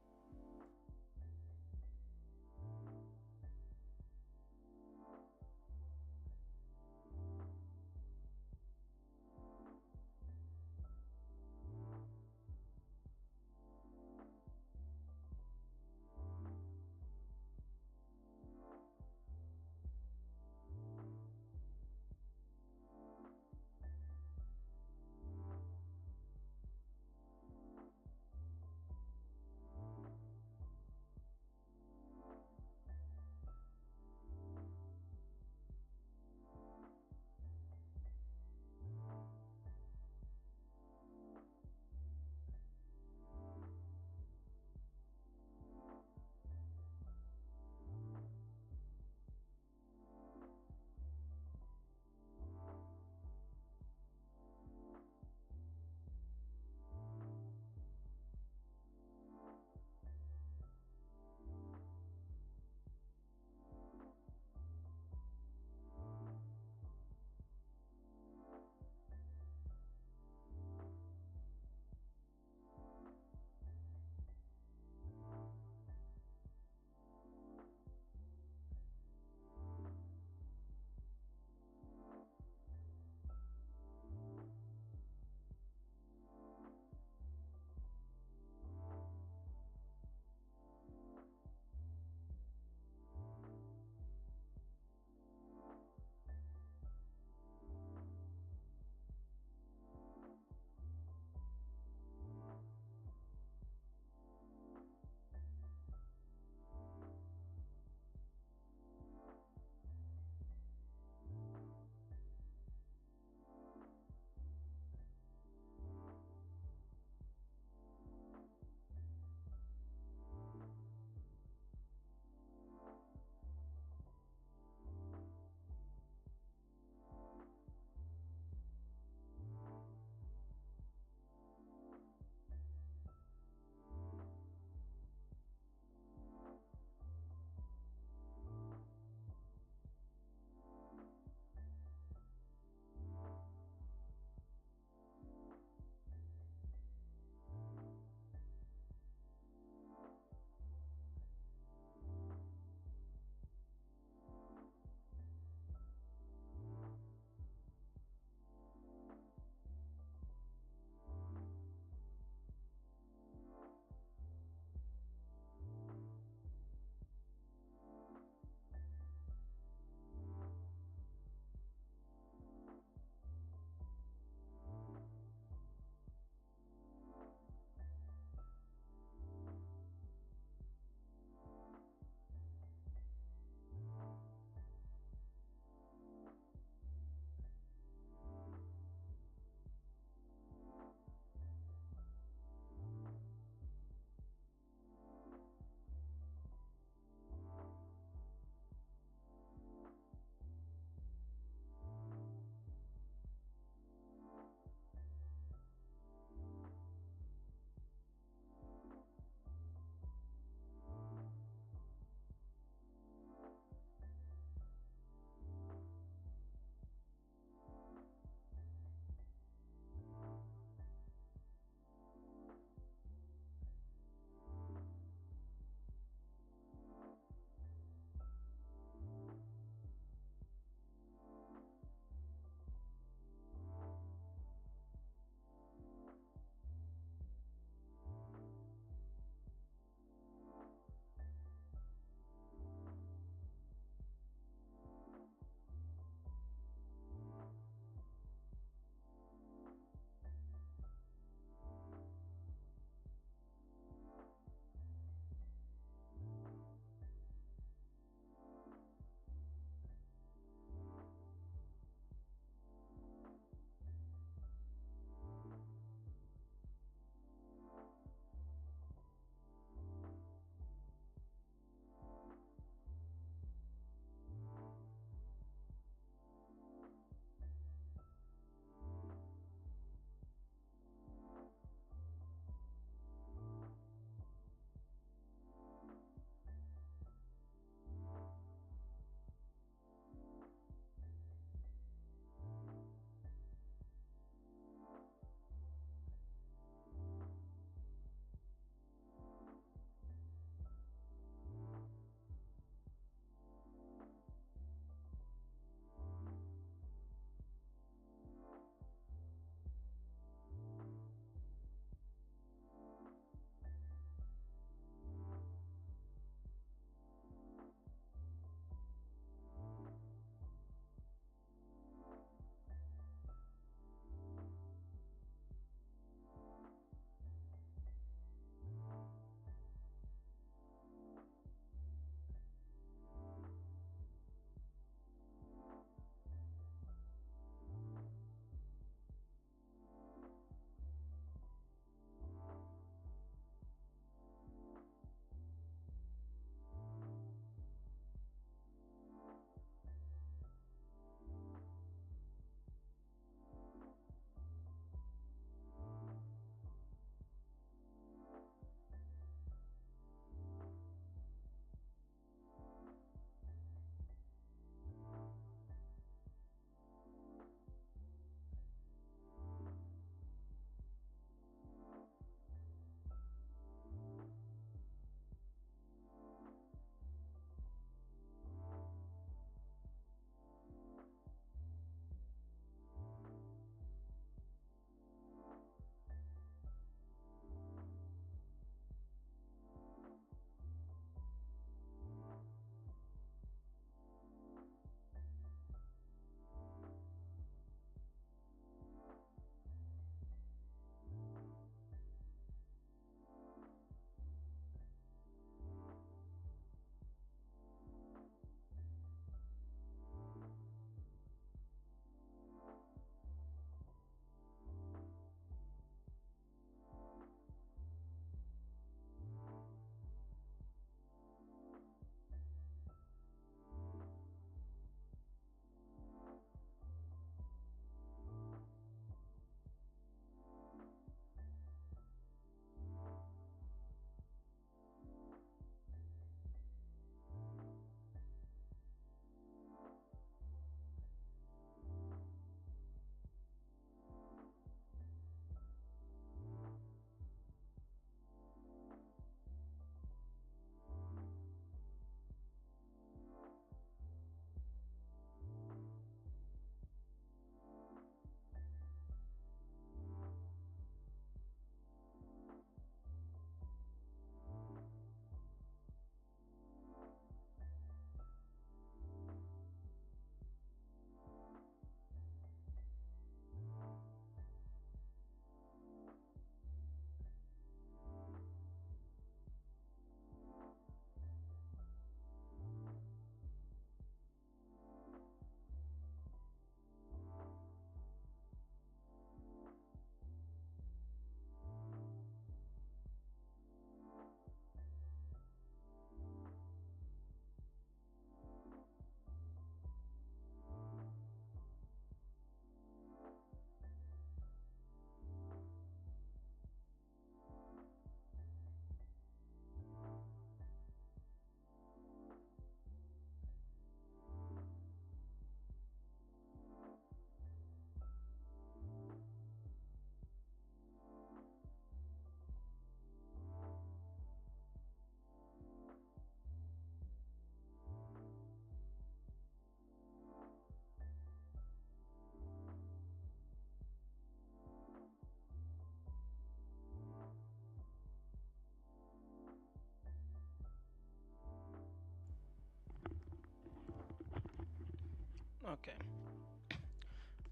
Okay.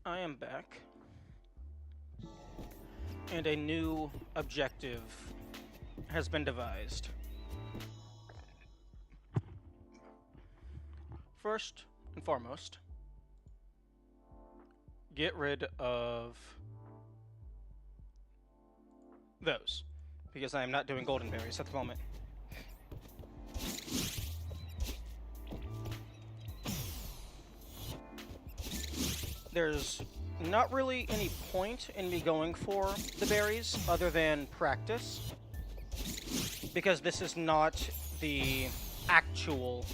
I am back. And a new objective has been devised. First and foremost, get rid of those, because I am not doing golden berries at the moment. There's not really any point in me going for the berries other than practice, because this is not the actual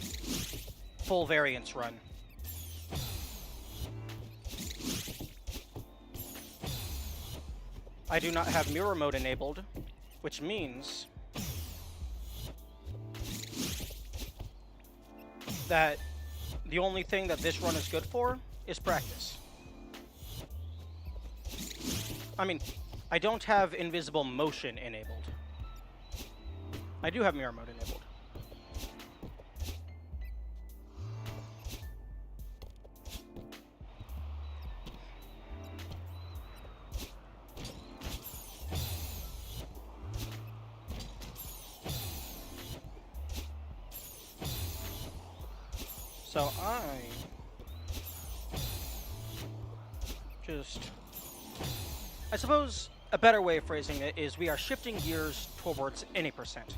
full variance run. I do not have mirror mode enabled, which means that the only thing that this run is good for is practice. I mean, I don't have invisible motion enabled. I do have mirror mode enabled. So I suppose a better way of phrasing it is we are shifting gears towards any percent.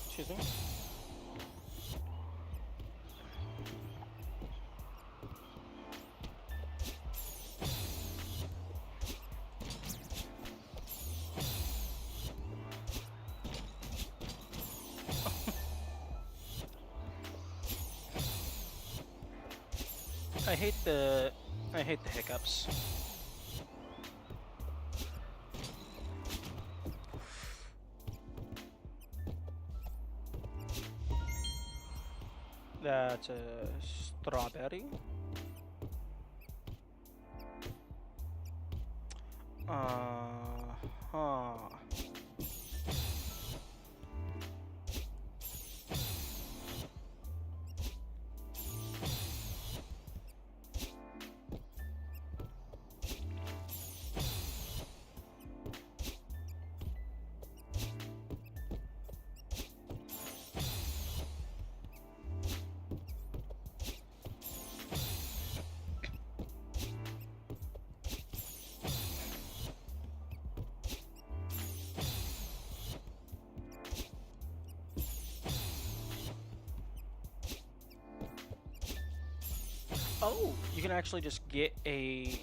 Excuse me. I hate the hiccups. That's a strawberry. Huh. Oh, you can actually just get a...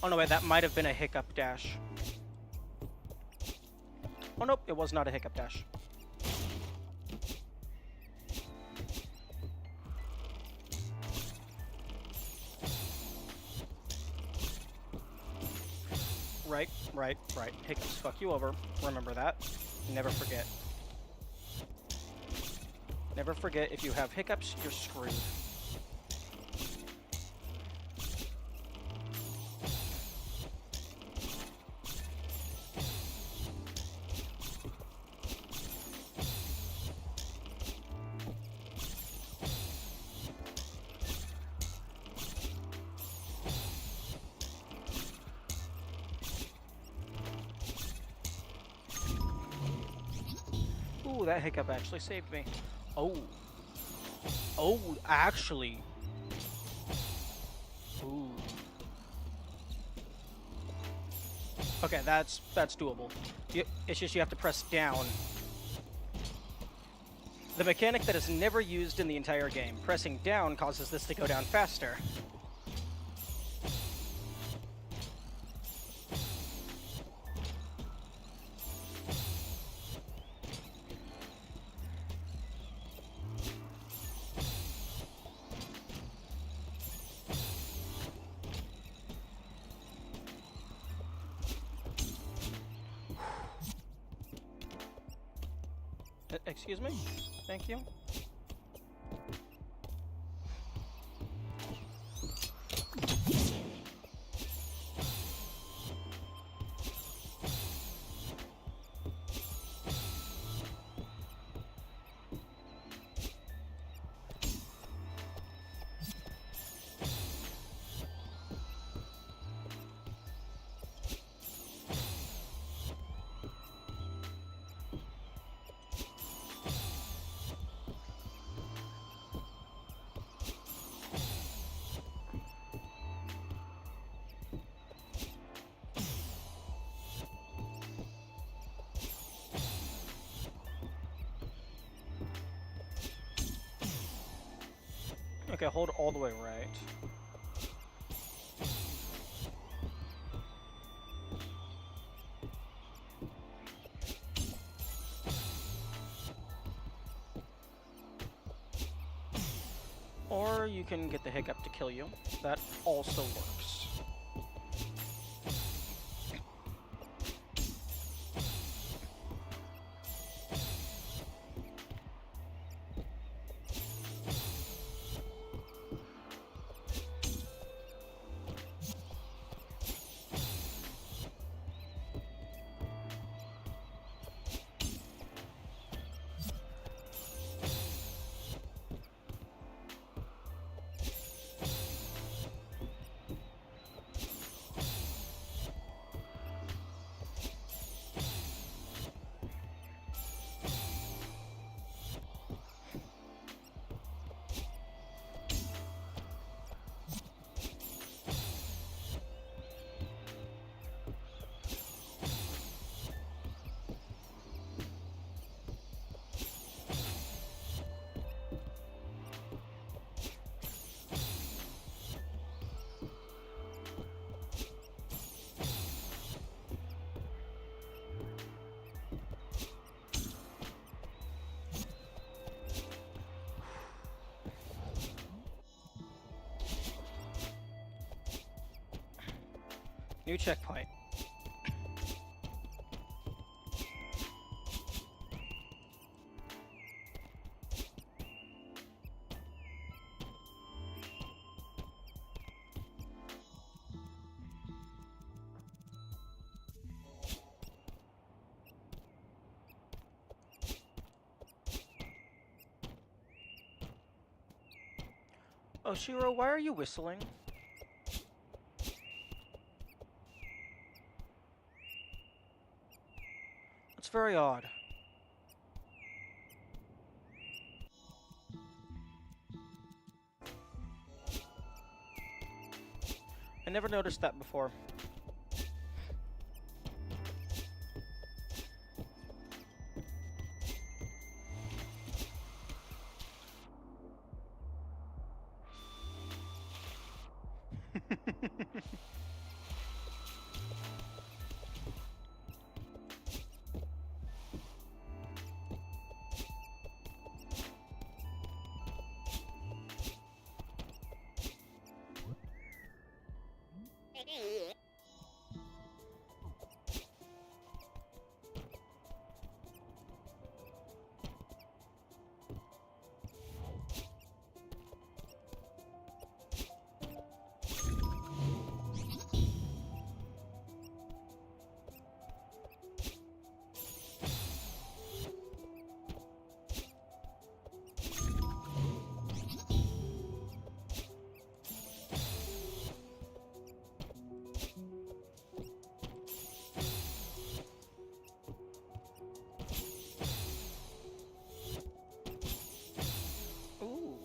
Oh no, wait, that might have been a hiccup dash. Oh nope, it was not a hiccup dash. Right. Hiccups fuck you over. Remember that. Never forget. Never forget, if you have hiccups, you're screwed. Ooh, that hiccup actually saved me. Oh, actually. Ooh. Okay, that's doable. It's just you have to press down. The mechanic that is never used in the entire game. Pressing down causes this to go down faster. Excuse me? Thank you. Okay, hold all the way right. Or you can get the hiccup to kill you. That also works. New checkpoint. Oh, Shiro, why are you whistling? It's very odd. I never noticed that before. Ooh.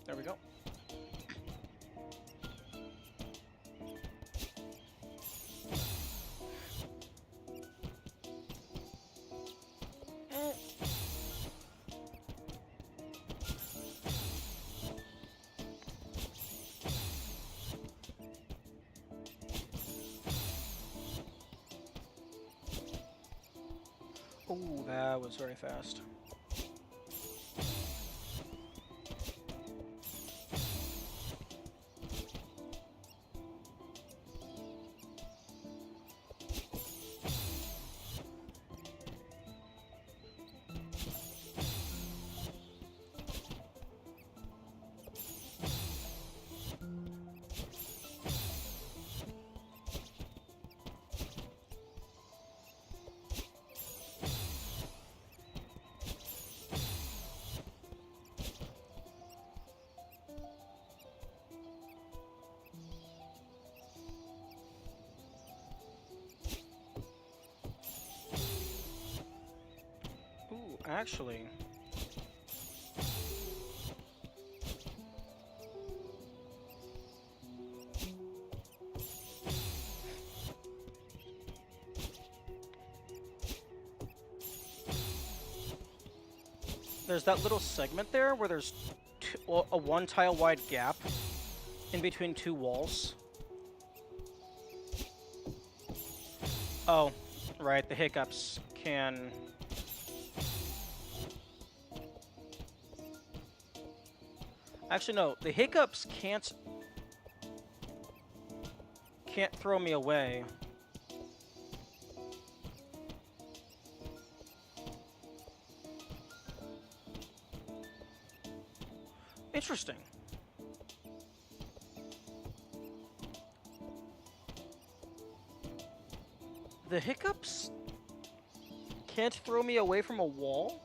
There we go. Ooh, that was very fast. Actually... There's that little segment there where there's a one tile wide gap in between two walls. Oh, right, the hiccups can... Actually, no, the hiccups can't throw me away. Interesting. The hiccups can't throw me away from a wall?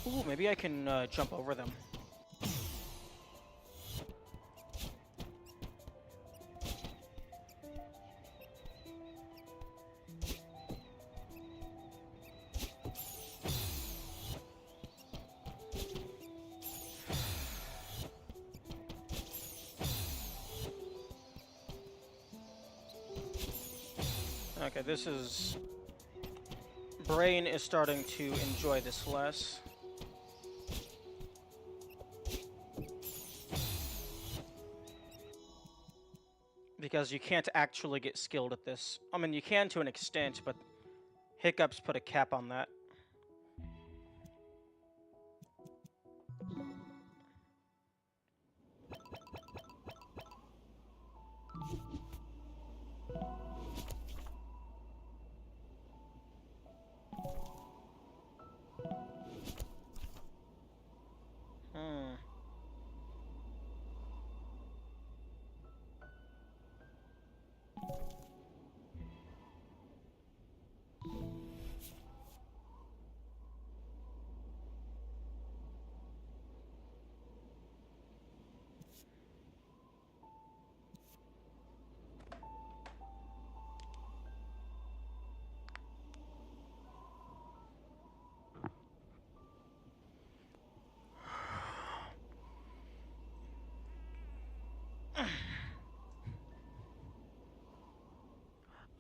Ooh, maybe I can jump over them. Okay, this is... Brain is starting to enjoy this less. Because you can't actually get skilled at this. I mean, you can to an extent, but hiccups put a cap on that.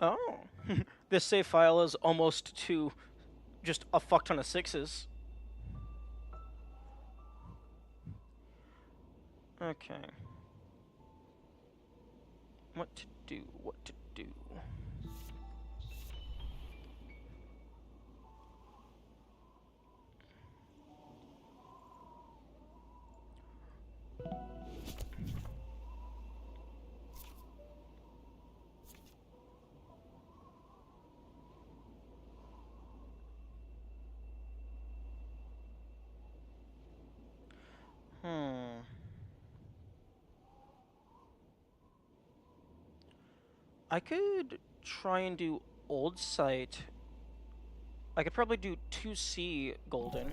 Oh. This save file is almost to just a fuck ton of sixes. Okay. What to do, what to do. I could try and do old site. I could probably do 2C golden.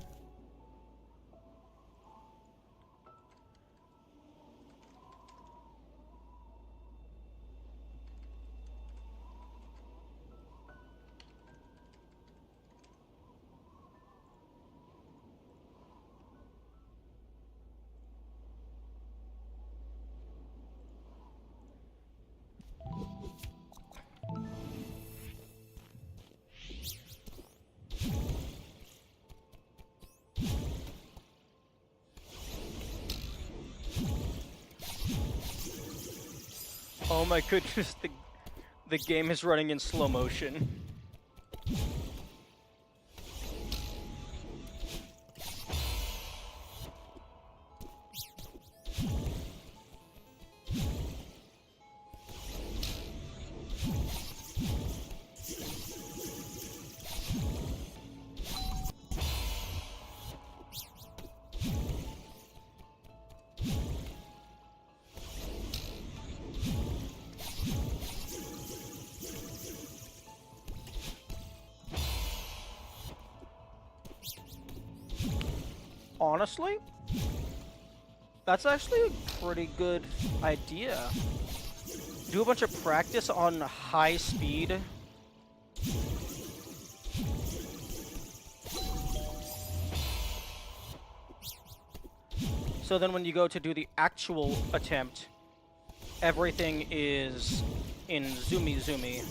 Oh my goodness, the game is running in slow motion. Honestly, that's actually a pretty good idea. Do a bunch of practice on high speed. So then when you go to do the actual attempt, everything is in zoomy zoomy.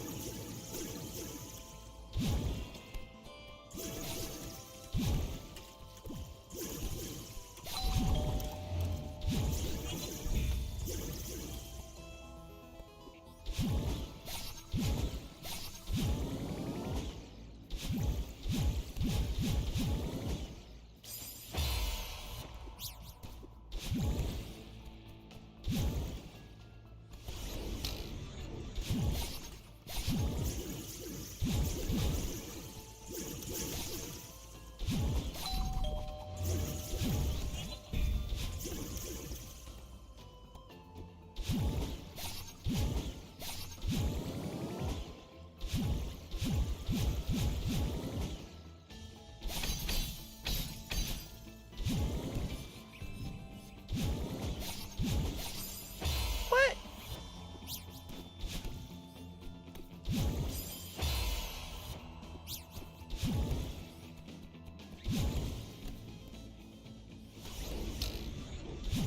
What?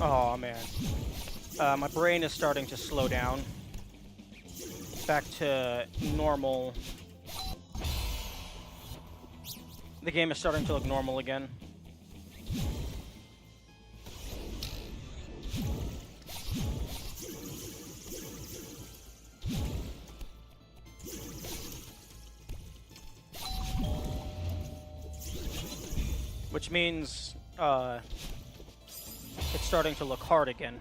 Oh man. My brain is starting to slow down. Back to normal. The game is starting to look normal again. Which means, it's starting to look hard again.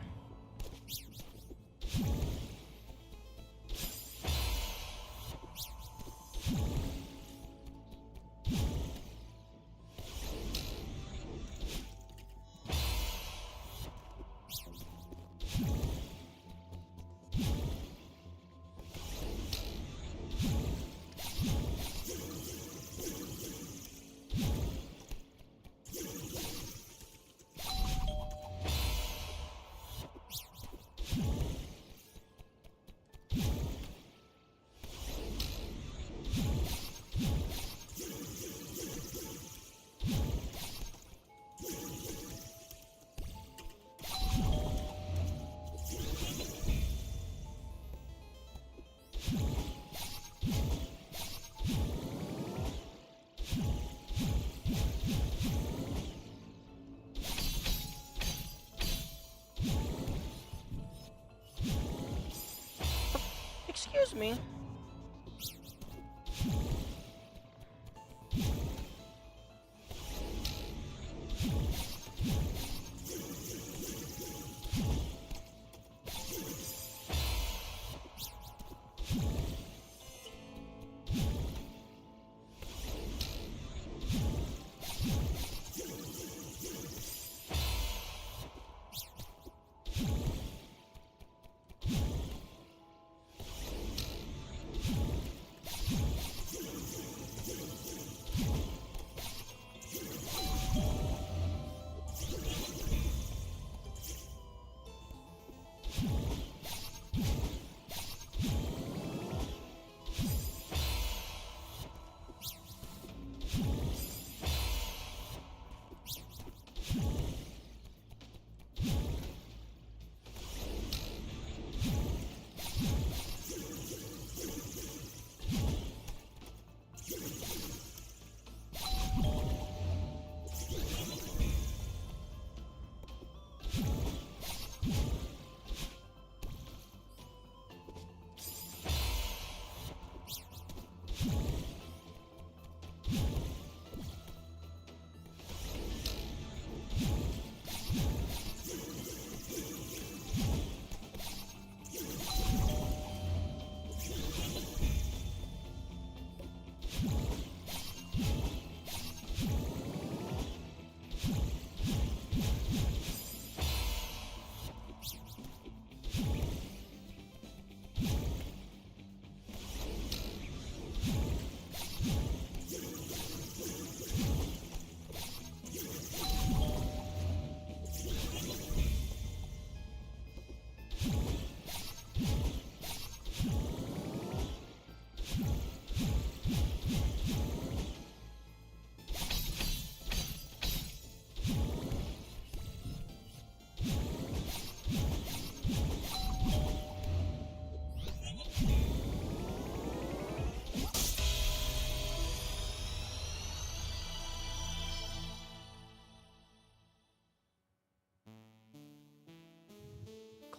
Excuse me.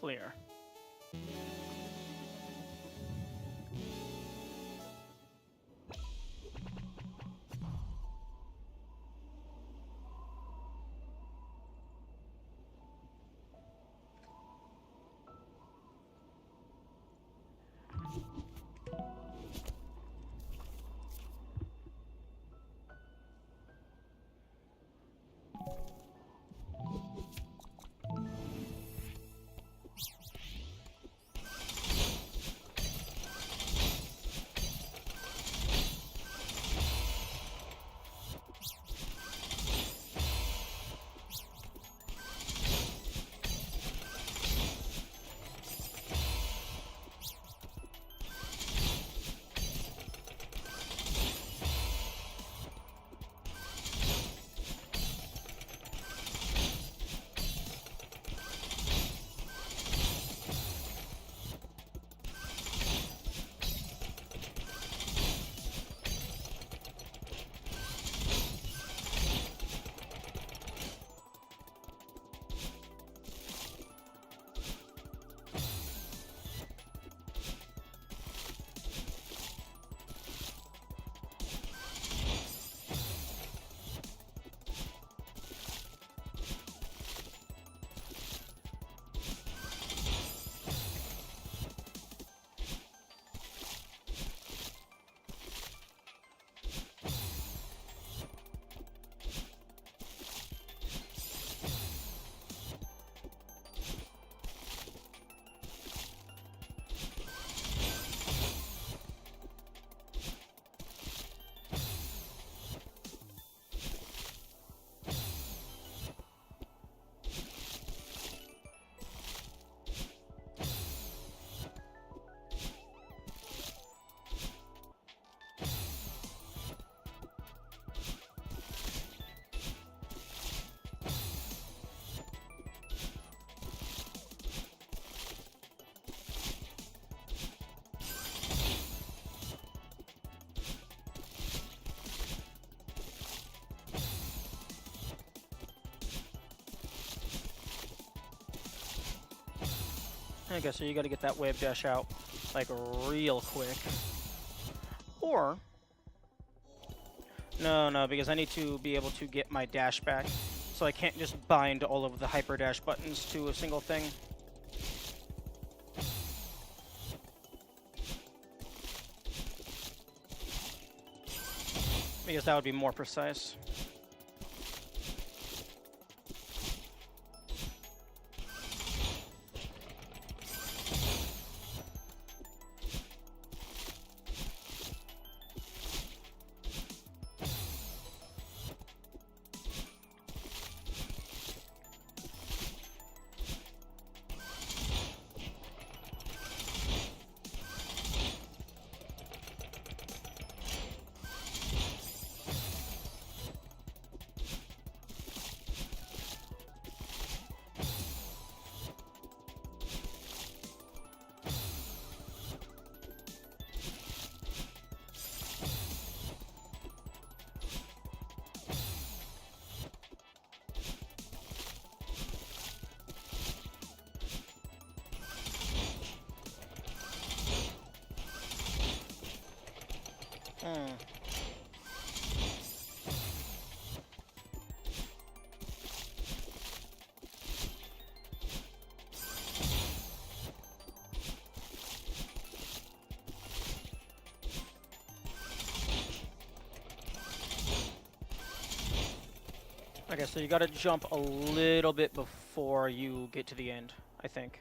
Clear. I guess so you gotta get that wave dash out, like, real quick. Or... No, because I need to be able to get my dash back, so I can't just bind all of the hyper dash buttons to a single thing. Because that would be more precise. Okay, so you gotta jump a little bit before you get to the end, I think.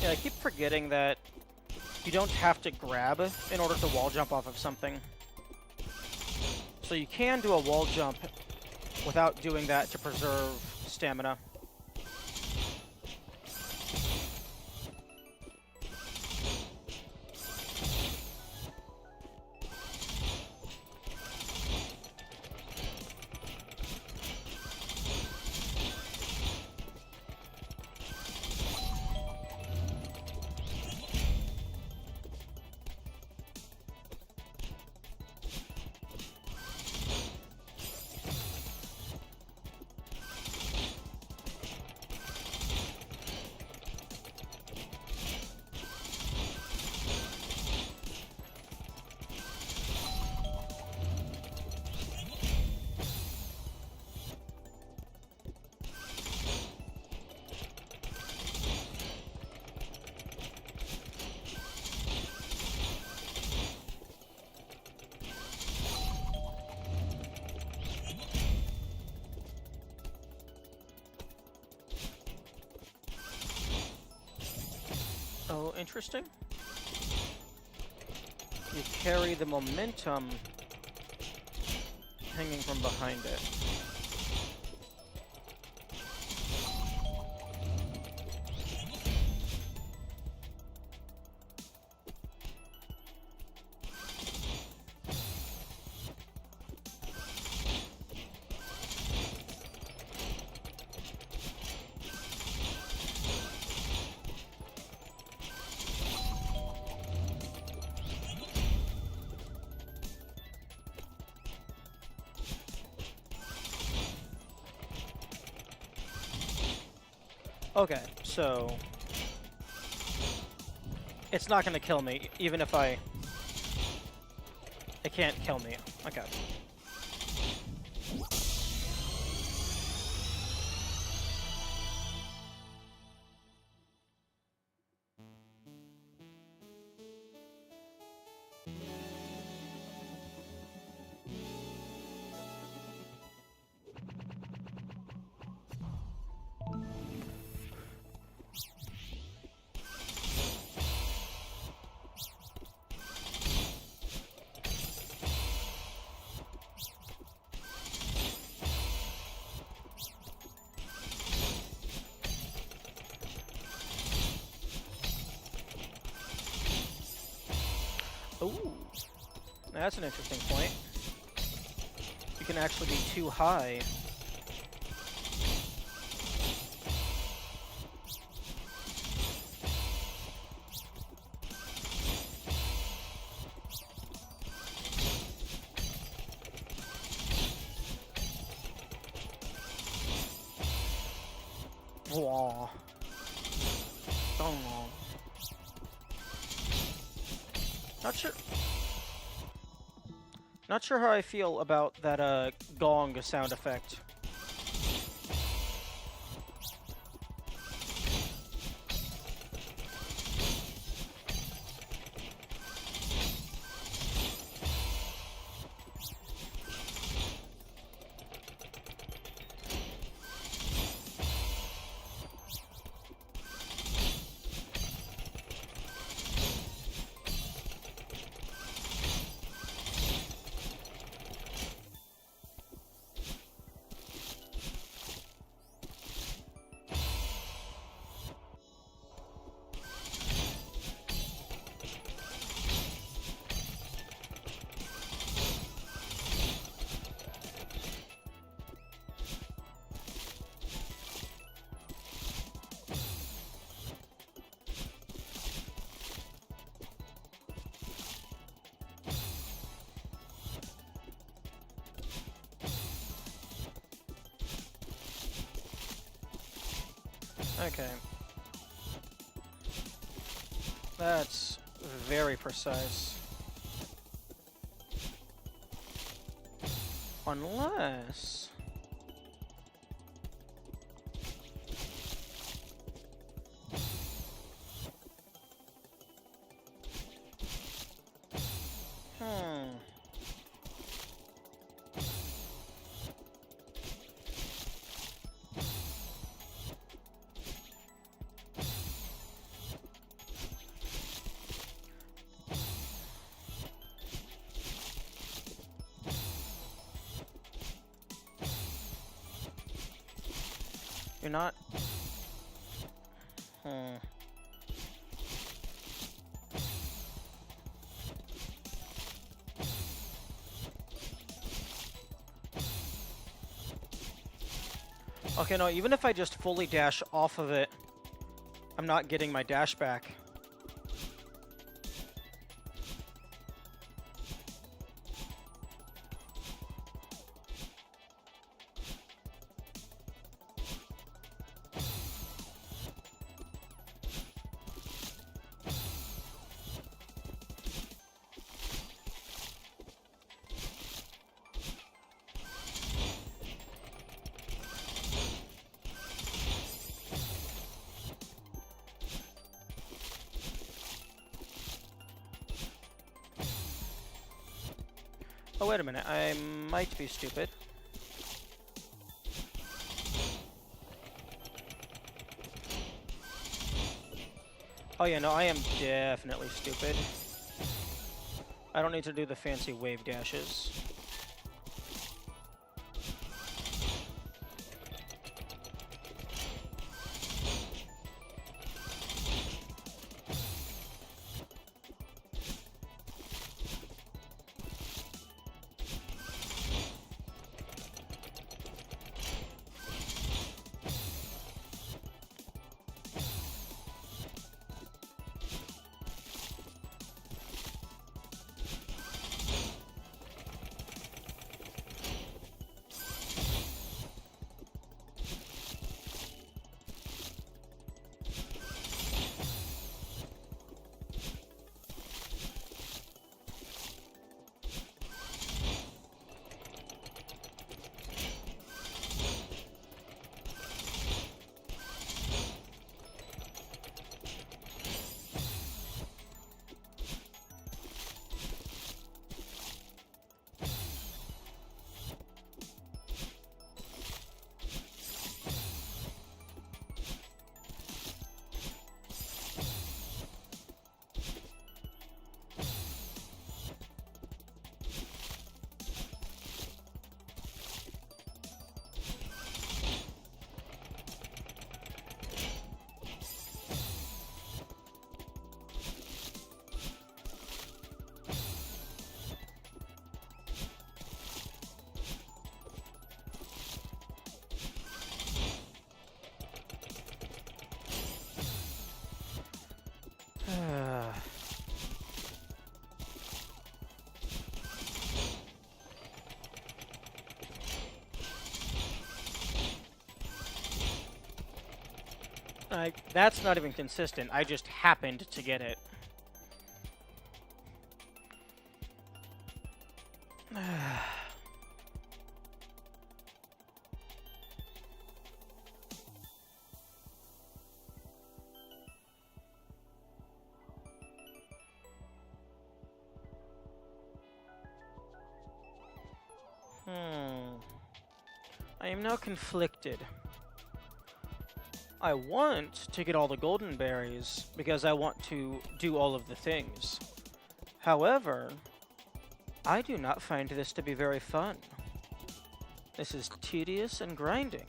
Yeah, I keep forgetting that you don't have to grab in order to wall jump off of something. So you can do a wall jump without doing that to preserve stamina. Oh, interesting. You carry the momentum hanging from behind it. Okay, so it's not gonna kill me, even if it can't kill me. Okay. Ooh, that's an interesting point. You can actually be too high. Wah. Oh. Not sure how I feel about that gong sound effect. Okay. That's very precise. Unless... You're not... Hmm. Okay, no, even if I just fully dash off of it, I'm not getting my dash back. Oh, wait a minute. I might be stupid. Oh yeah, no, I am definitely stupid. I don't need to do the fancy wave dashes. That's not even consistent. I just happened to get it. I am now conflicted. I want to get all the golden berries because I want to do all of the things. However, I do not find this to be very fun. This is tedious and grinding.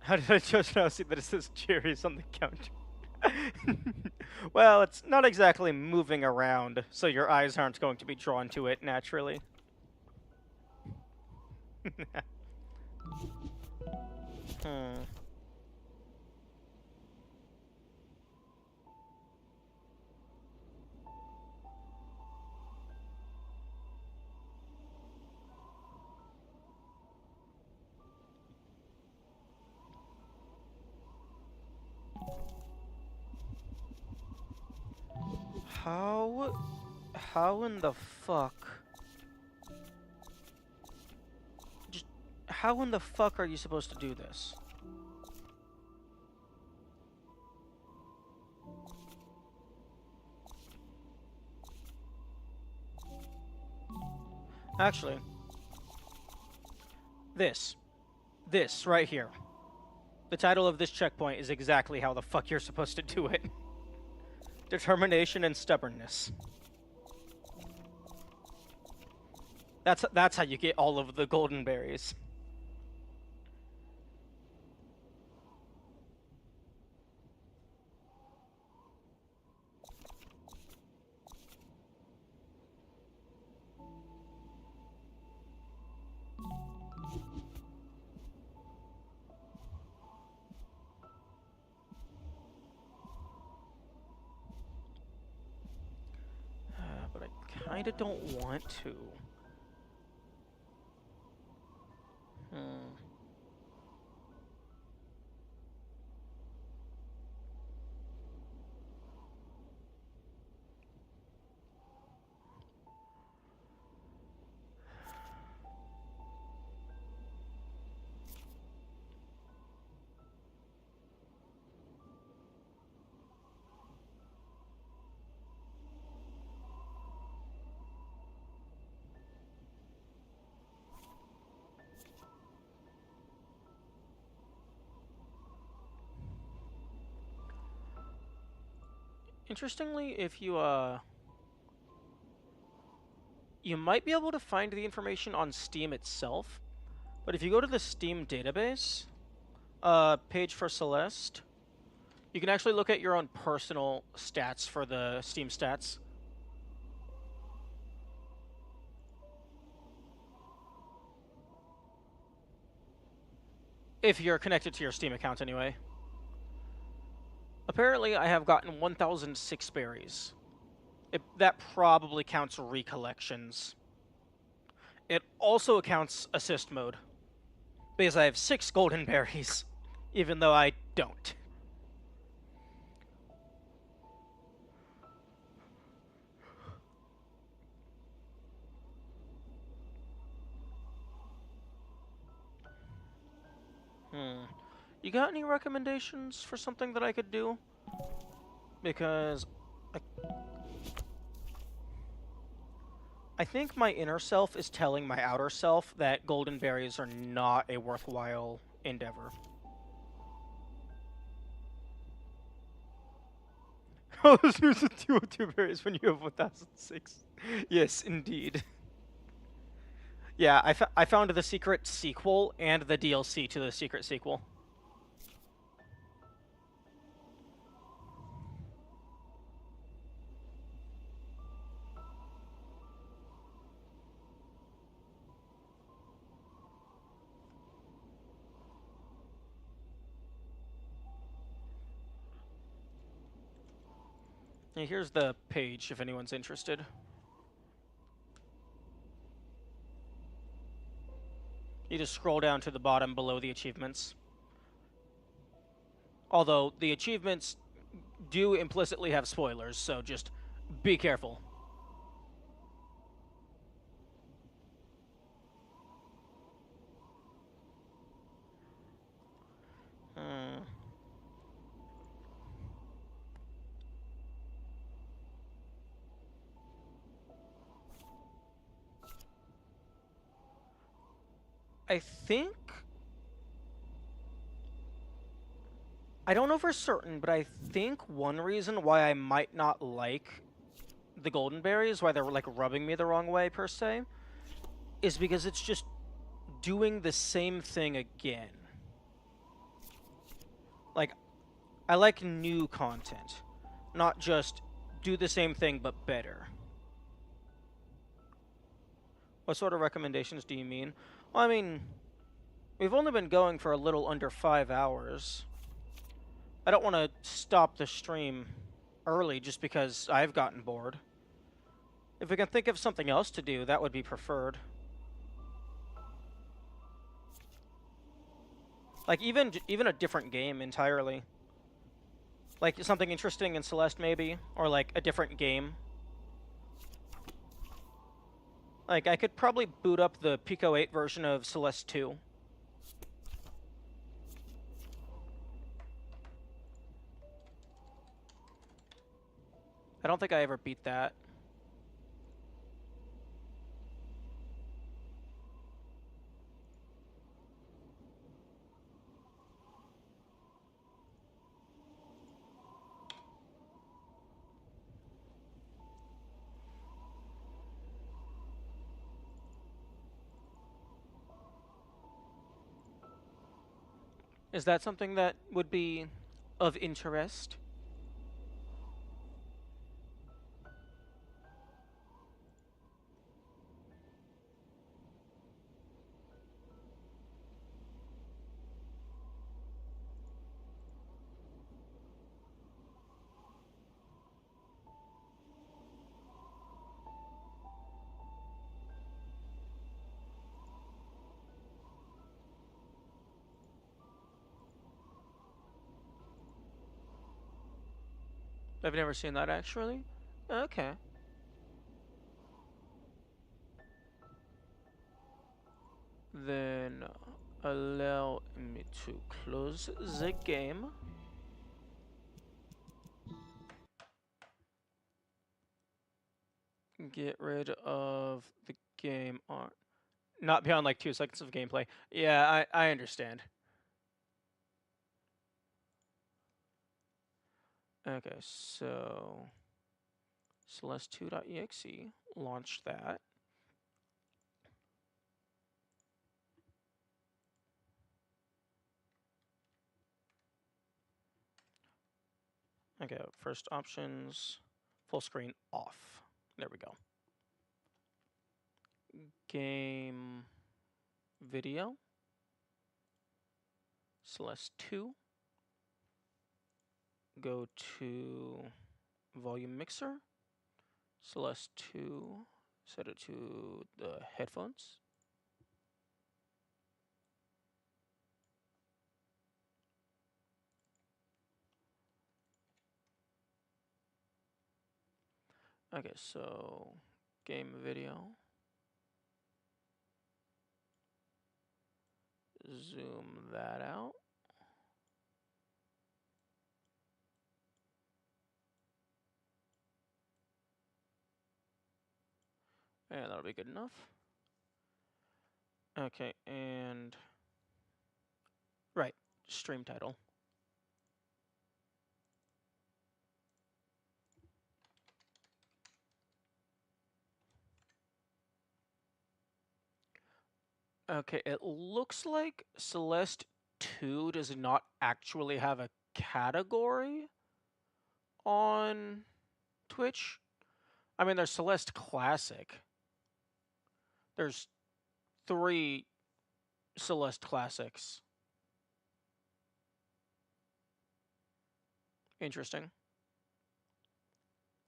How did I just now see that it says cherries on the counter? Well, it's not exactly moving around, so your eyes aren't going to be drawn to it naturally. Hmm. How in the fuck? Just how in the fuck are you supposed to do this? Actually, this. This right here. The title of this checkpoint is exactly how the fuck you're supposed to do it. Determination and stubbornness. That's how you get all of the golden berries. But I kinda don't want to. Hmm. Interestingly, if you might be able to find the information on Steam itself, but if you go to the Steam database, page for Celeste, you can actually look at your own personal stats for the Steam stats. If you're connected to your Steam account anyway. Apparently, I have gotten 1,006 berries. That probably counts recollections. It also counts assist mode, because I have 6 golden berries, even though I don't. You got any recommendations for something that I could do? Because I think my inner self is telling my outer self that golden berries are not a worthwhile endeavor. Oh, there's a 202 berries when you have 1,006. Yes, indeed. Yeah, I found the secret sequel and the DLC to the secret sequel. And here's the page if anyone's interested. You just scroll down to the bottom below the achievements. Although the achievements do implicitly have spoilers, so just be careful. I think... I don't know for certain, but I think one reason why I might not like the golden berries, why they're like rubbing me the wrong way per se, is because it's just doing the same thing again. Like, I like new content, not just do the same thing but better. What sort of recommendations do you mean? Well, I mean, we've only been going for a little under 5 hours. I don't want to stop the stream early just because I've gotten bored. If we can think of something else to do, that would be preferred. Like, even a different game entirely. Like, something interesting in Celeste, maybe? Or, like, a different game. Like, I could probably boot up the Pico 8 version of Celeste 2. I don't think I ever beat that. Is that something that would be of interest? I've never seen that, actually. Okay. Then allow me to close the game. Get rid of the game art. Not beyond like 2 seconds of gameplay. Yeah, I understand. Okay, so Celeste2.exe, launch that. Okay, first options, full screen off. There we go. Game video, Celeste 2. Go to volume mixer, Celeste 2, set it to the headphones. Okay, so game video. Zoom that out. And that'll be good enough. Okay, and right, stream title. Okay, it looks like Celeste 2 does not actually have a category on Twitch. I mean, there's Celeste Classic. There's 3 Celeste Classics. Interesting.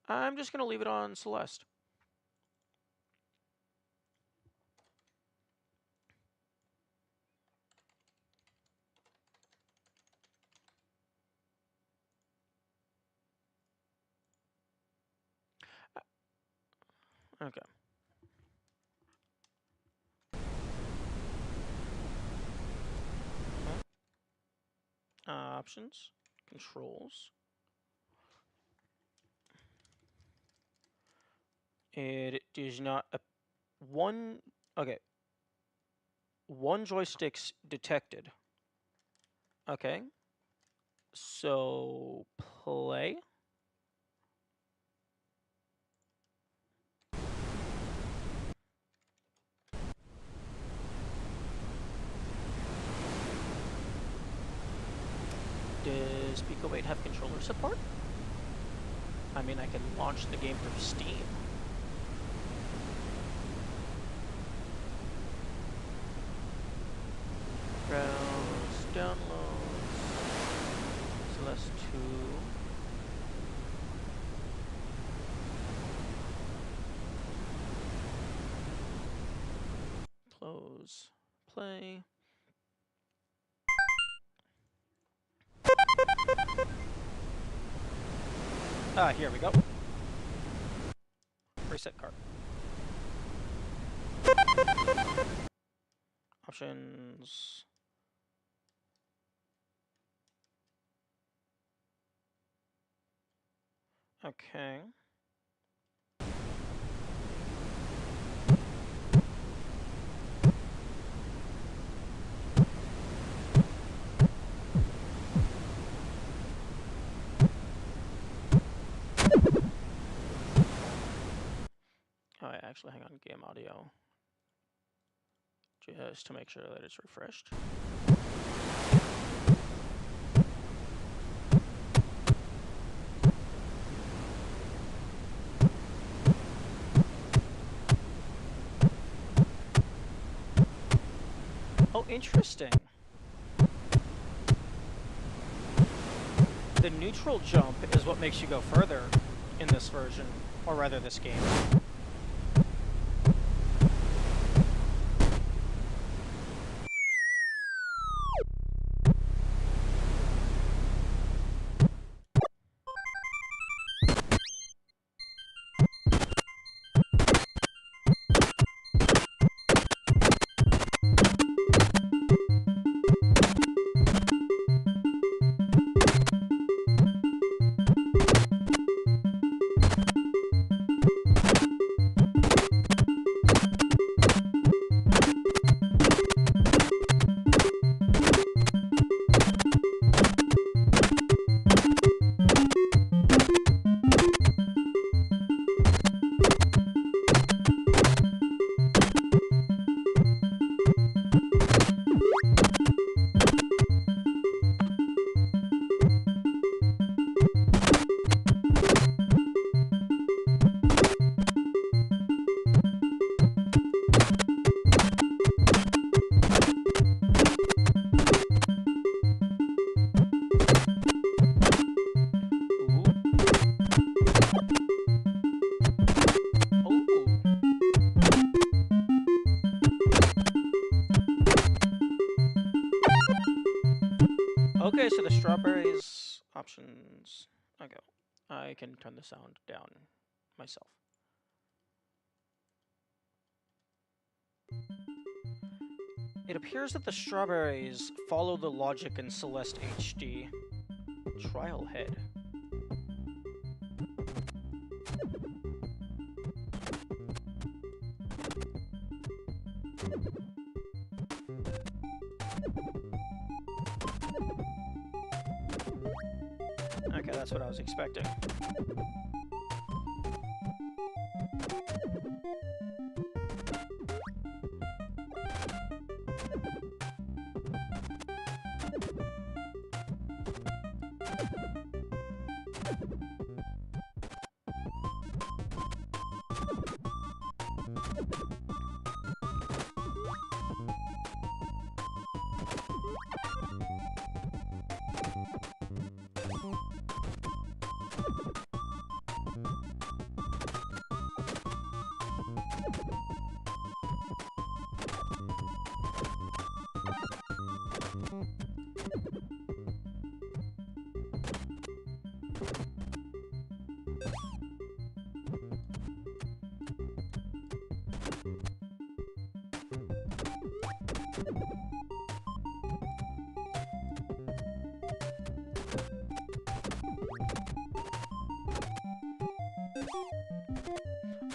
I'm just going to leave it on Celeste. Okay. Options, controls. It does not one. Okay. One joystick's detected. Okay. So play. Does Pico 8 have controller support? I mean, I can launch the game through Steam. Browse, downloads, Celeste 2. Close, play. Ah, here we go. Reset card. Options. Okay. Oh, yeah, actually, hang on. Game audio. Just to make sure that it's refreshed. Oh, interesting. The neutral jump is what makes you go further in this version, or rather this game. Okay, so the strawberries options. Okay, I can turn the sound down myself. It appears that the strawberries follow the logic in Celeste HD. Trial head. Okay, that's what I was expecting.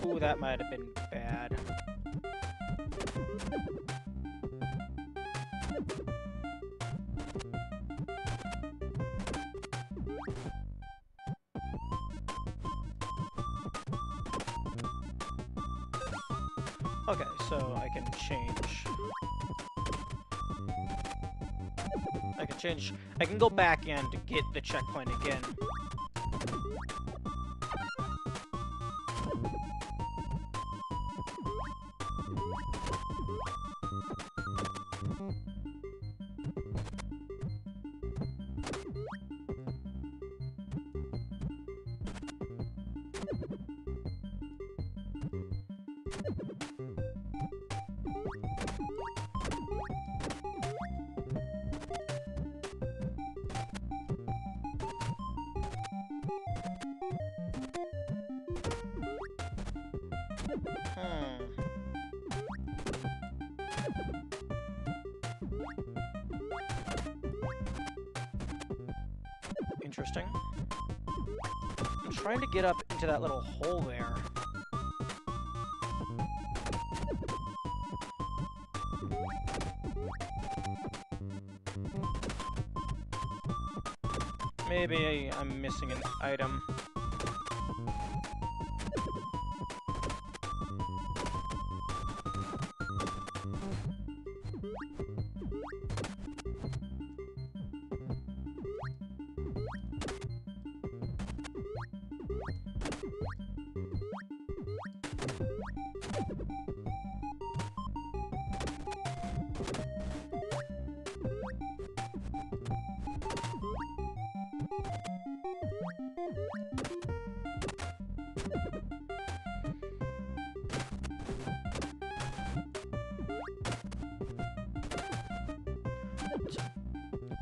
Ooh, that might have been bad. Okay, so I can change. I can go back and get the checkpoint again. Interesting. I'm trying to get up into that little hole there. Maybe I'm missing an item.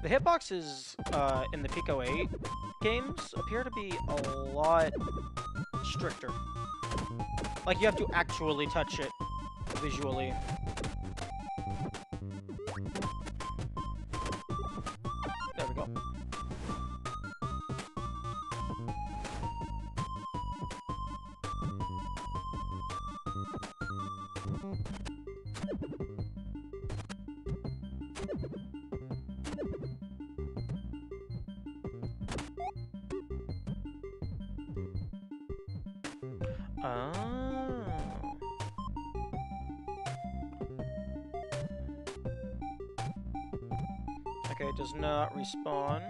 The hitboxes in the Pico 8 games appear to be a lot stricter. Like, you have to actually touch it visually. There we go. Oh. Okay, it does not respawn.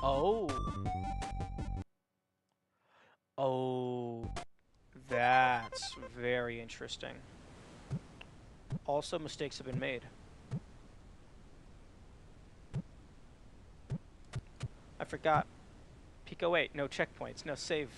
Oh. Oh. That's very interesting. Also, mistakes have been made. I forgot. Pico 8, no checkpoints, no save.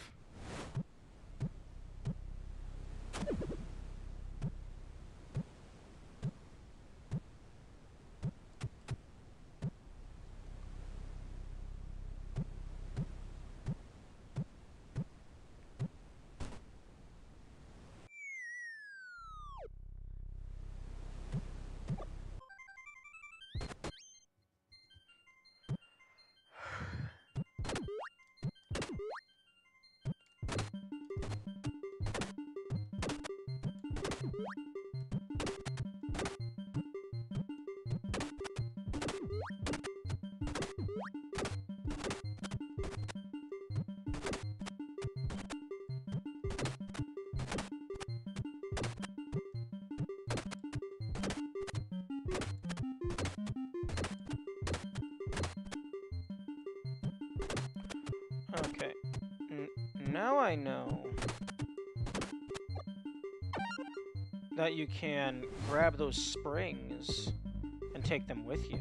Okay. Now I know that you can grab those springs and take them with you.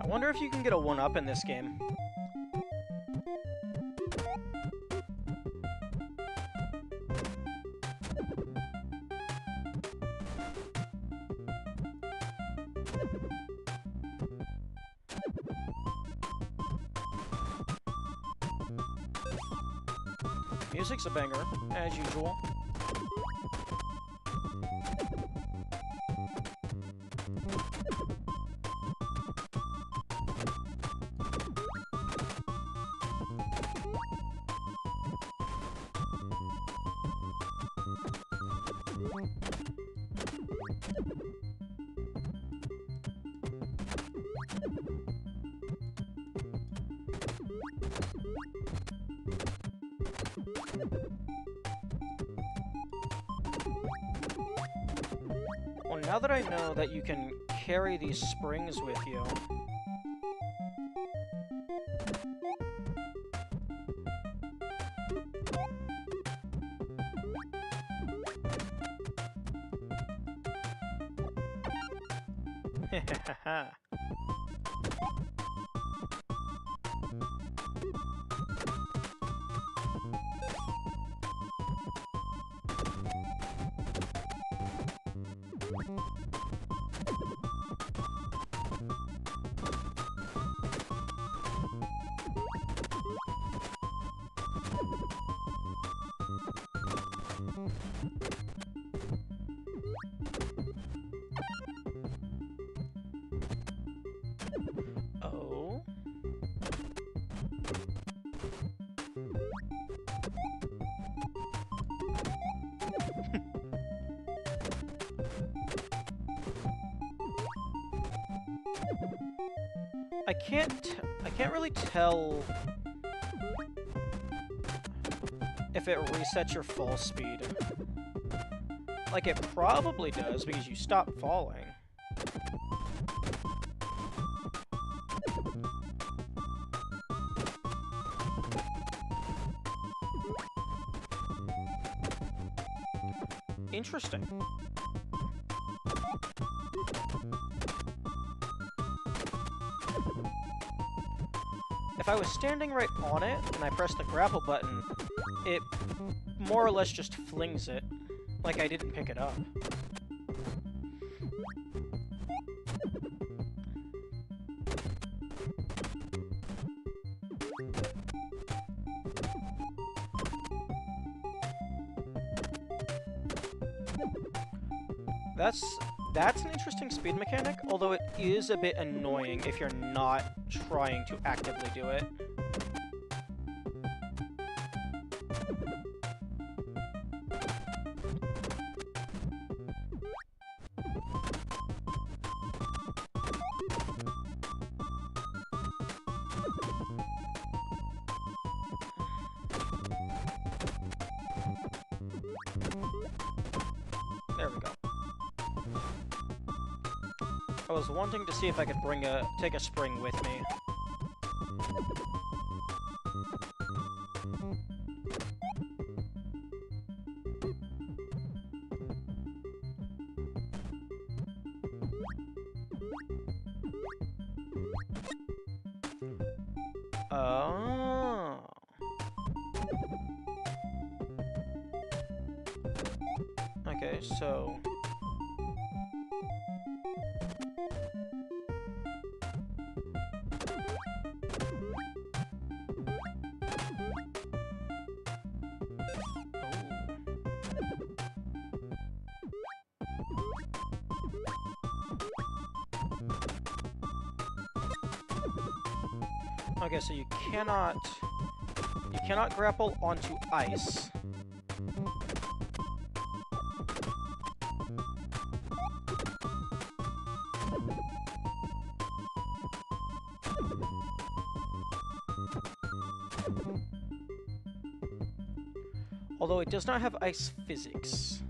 wonder if you can get a 1-up in this game. Music's a banger, as usual. Well, now that I know that you can carry these springs with you... Oh? I can't really tell if it resets your fall speed. Like, it probably does, because you stop falling. Interesting. If I was standing right on it, and I pressed the grapple button, it more or less just flings it, like I didn't pick it up. That's an interesting speed mechanic, although it is a bit annoying if you're not trying to actively do it. There we go. I was wanting to see if I could take a spring with me. Oh. Okay, so... Okay, so you cannot grapple onto ice. Although it does not have ice physics.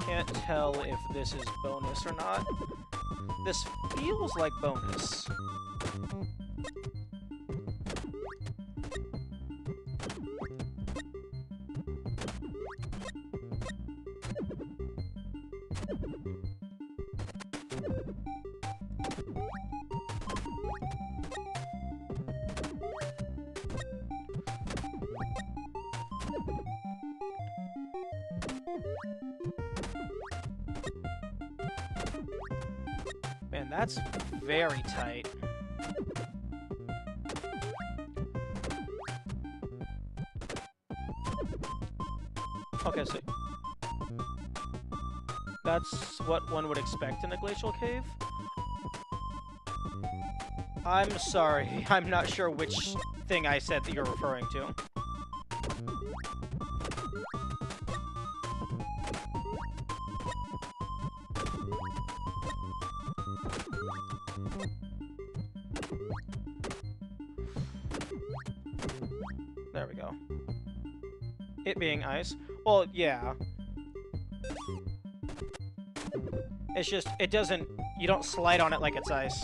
can't tell if this is bonus or not. This feels like bonus. Man, that's very tight. Okay, so that's what one would expect in a glacial cave. I'm sorry, I'm not sure which thing I said that you're referring to. There we go. It being ice. Well, yeah. It's just, it doesn't, you don't slide on it like it's ice.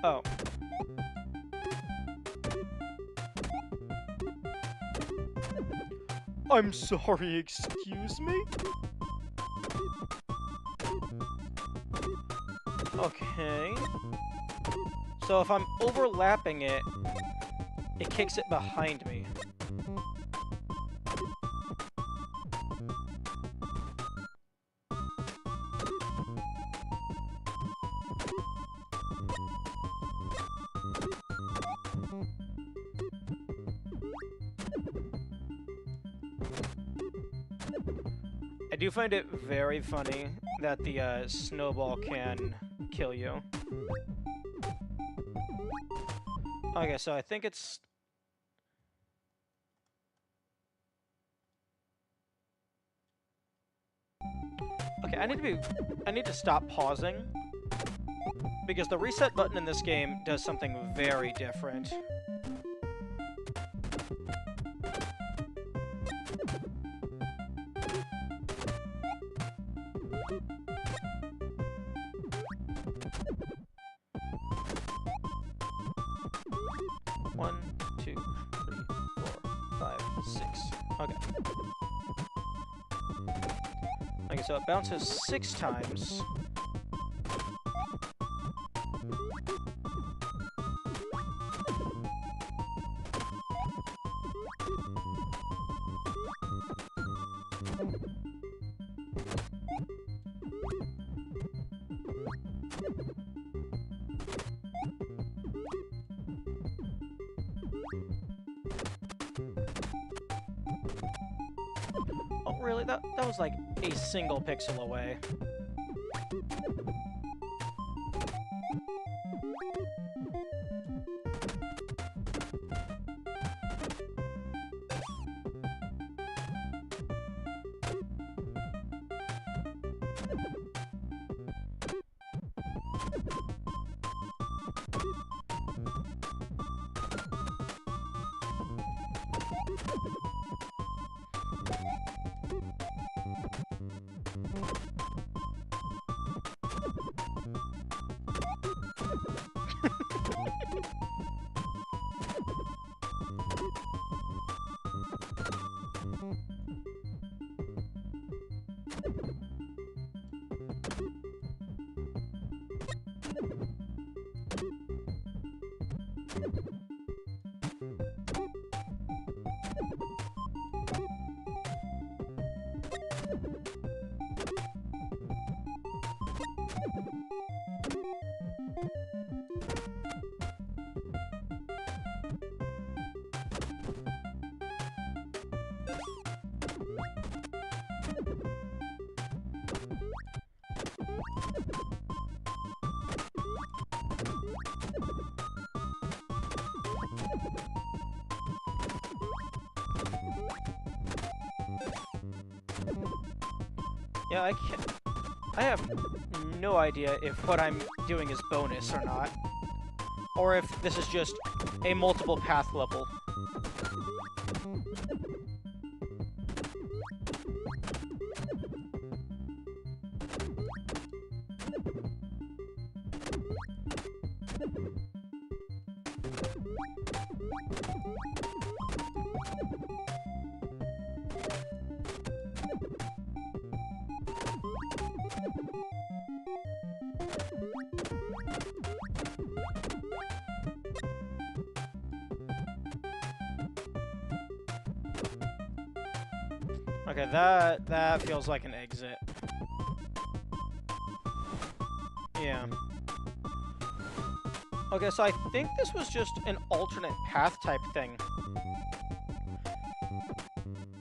Oh. I'm sorry, excuse me? Okay. So if I'm overlapping it, it kicks it behind me. I do find it very funny that the snowball can kill you. Okay, so I think it's... Okay, I need to stop pausing, because the reset button in this game does something very different. One, two, three, 4, 5, 6. Okay. Okay, so it bounces 6 times. Oh, really? That was like a single pixel away. Yeah, I have no idea if what I'm doing is bonus or not. Or if this is just a multiple path level. Okay, that feels like an exit. Yeah. Okay, so I think this was just an alternate path type thing.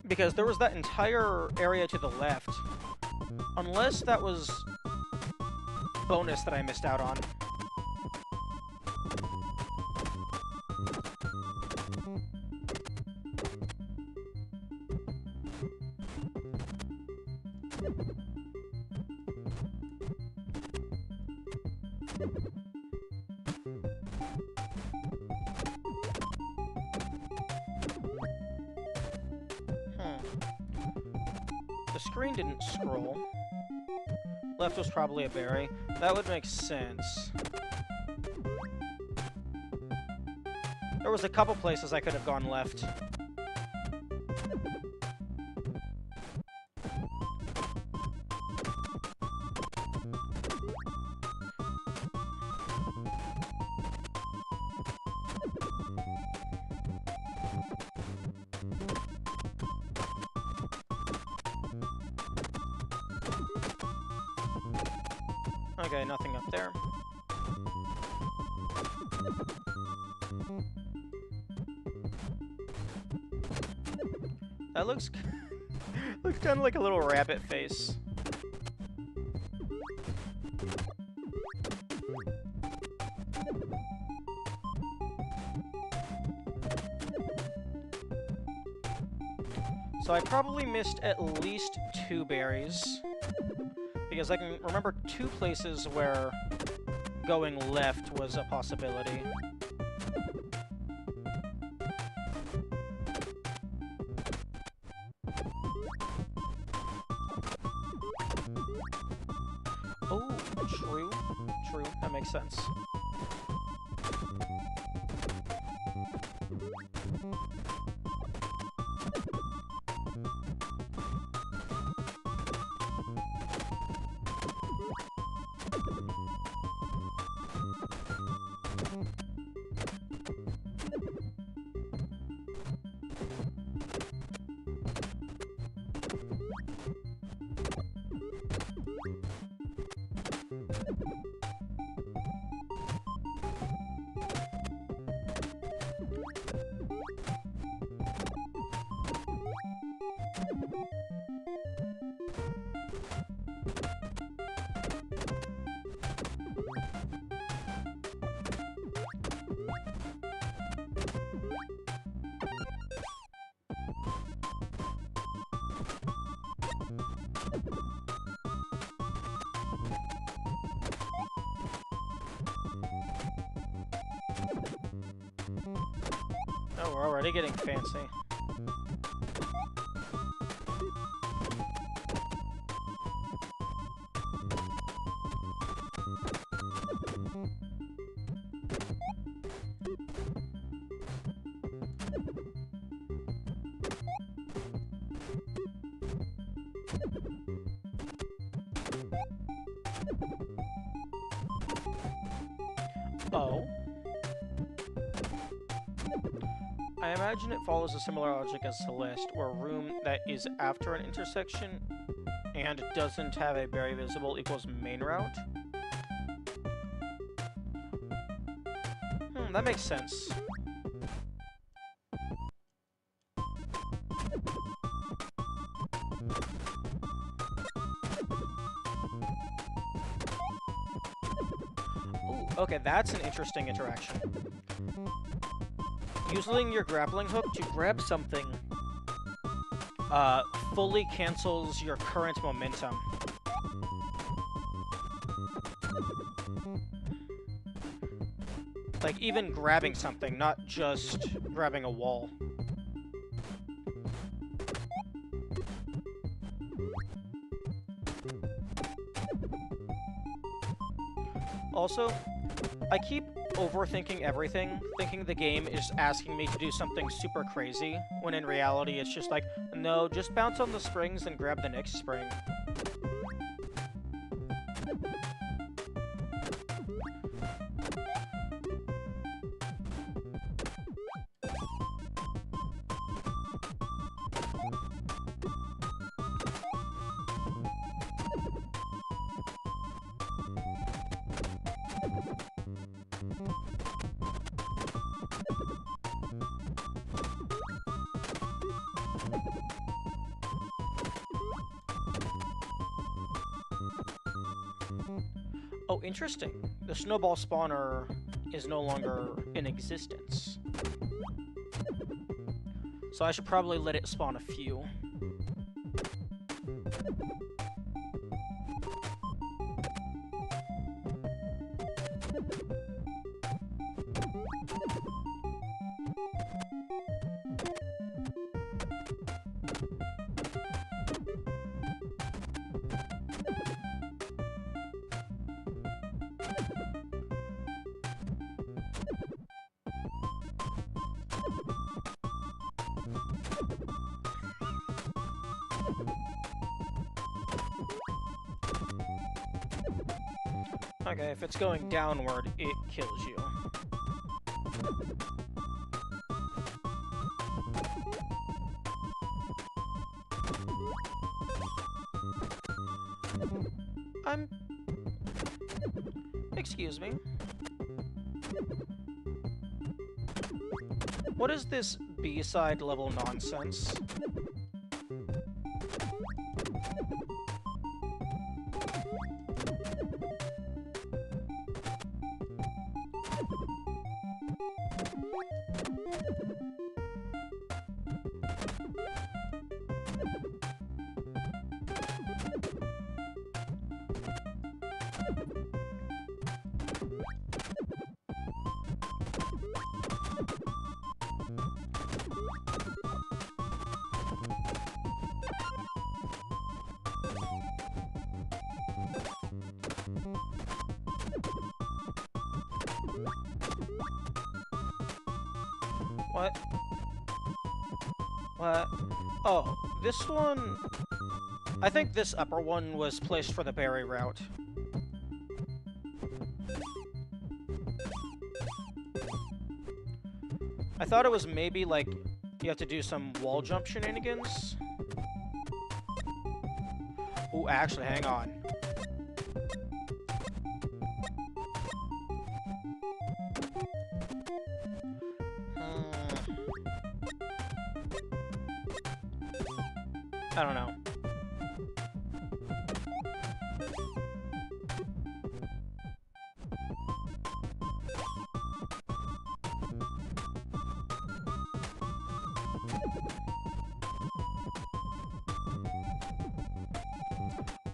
Because there was that entire area to the left. Unless that was bonus that I missed out on. The screen didn't scroll. Left was probably a berry. That would make sense. There was a couple places I could have gone left. Okay, nothing up there. That looks looks kind of like a little rabbit face. So I probably missed at least 2 berries. Because I can remember 2 places where going left was a possibility. Oh, true. True. That makes sense. Oh, we're already getting fancy. Oh. I imagine it follows a similar logic as Celeste, where a room that is after an intersection and doesn't have a berry visible equals main route. That makes sense. Ooh, okay, that's an interesting interaction. Using your grappling hook to grab something fully cancels your current momentum. Like, even grabbing something, not just grabbing a wall. Also, I keep overthinking everything, thinking the game is asking me to do something super crazy, when in reality it's just like, no, just bounce on the springs and grab the next spring. Oh, interesting. The snowball spawner is no longer in existence. So I should probably let it spawn a few. Okay, if it's going downward, it kills you. Excuse me. What is this B-side level nonsense? What? What? Oh, this one... I think this upper one was placed for the berry route. I thought it was maybe, like, you have to do some wall jump shenanigans. Ooh, actually, hang on. I don't know.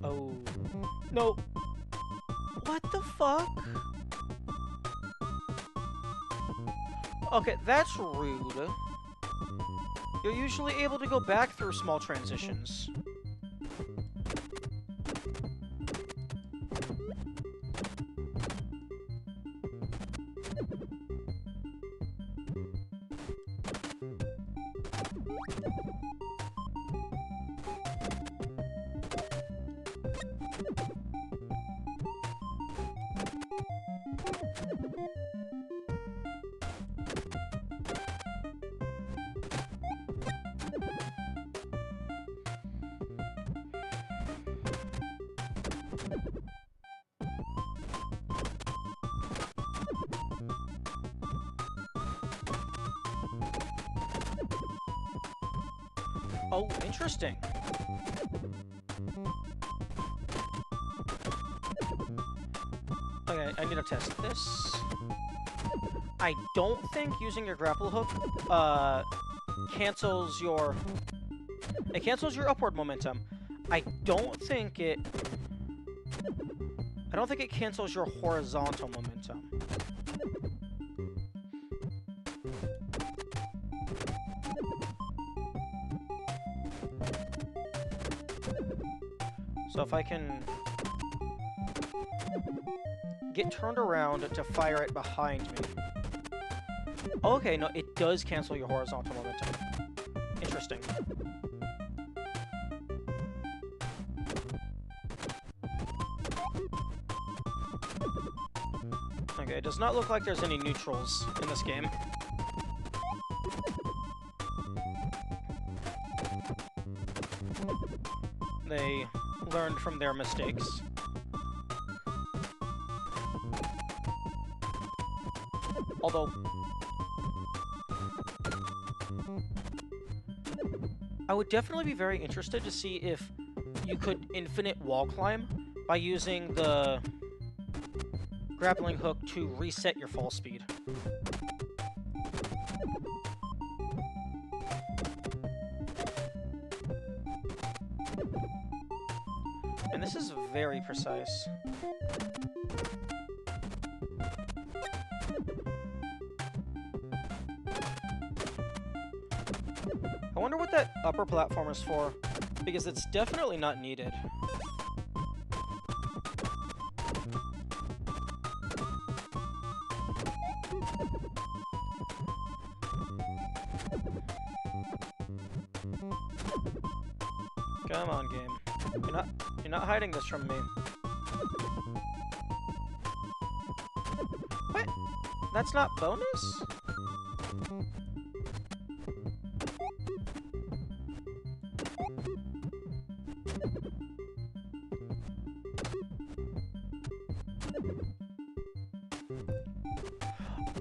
Oh. No. What the fuck? Okay, that's rude. You're usually able to go back through small transitions. Oh, interesting. Okay, I need to test this. I don't think using your grapple hook, cancels your... It cancels your upward momentum. I don't think it cancels your horizontal momentum. So if I can get turned around to fire it behind me. Okay, no, it does cancel your horizontal momentum. Interesting. Okay, it does not look like there's any neutrals in this game. They learned from their mistakes. Although, I would definitely be very interested to see if you could infinite wall climb by using the grappling hook to reset your fall speed. And this is very precise. I wonder what that upper platform is for, because it's definitely not needed. Come on, game. You're not hiding this from me. What? That's not bonus?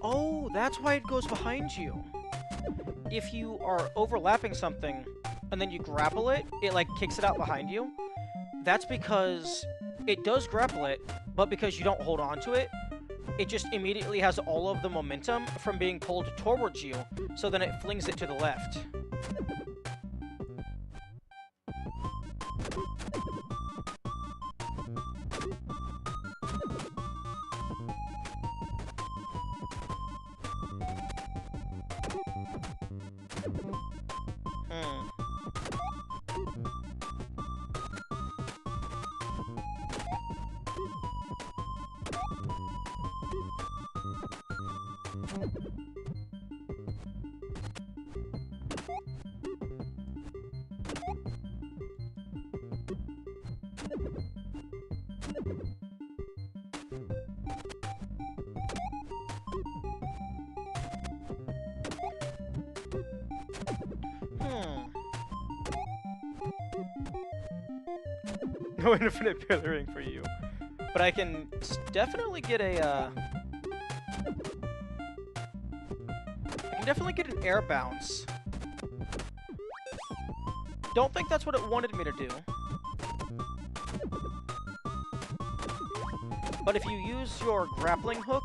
Oh, that's why it goes behind you. If you are overlapping something and then you grapple it, it like kicks it out behind you. That's because it does grapple it, but because you don't hold on to it, it just immediately has all of the momentum from being pulled towards you, so then it flings it to the left. No infinite pillaring for you. But I can definitely get a, I can definitely get an air bounce. Don't think that's what it wanted me to do. But if you use your grappling hook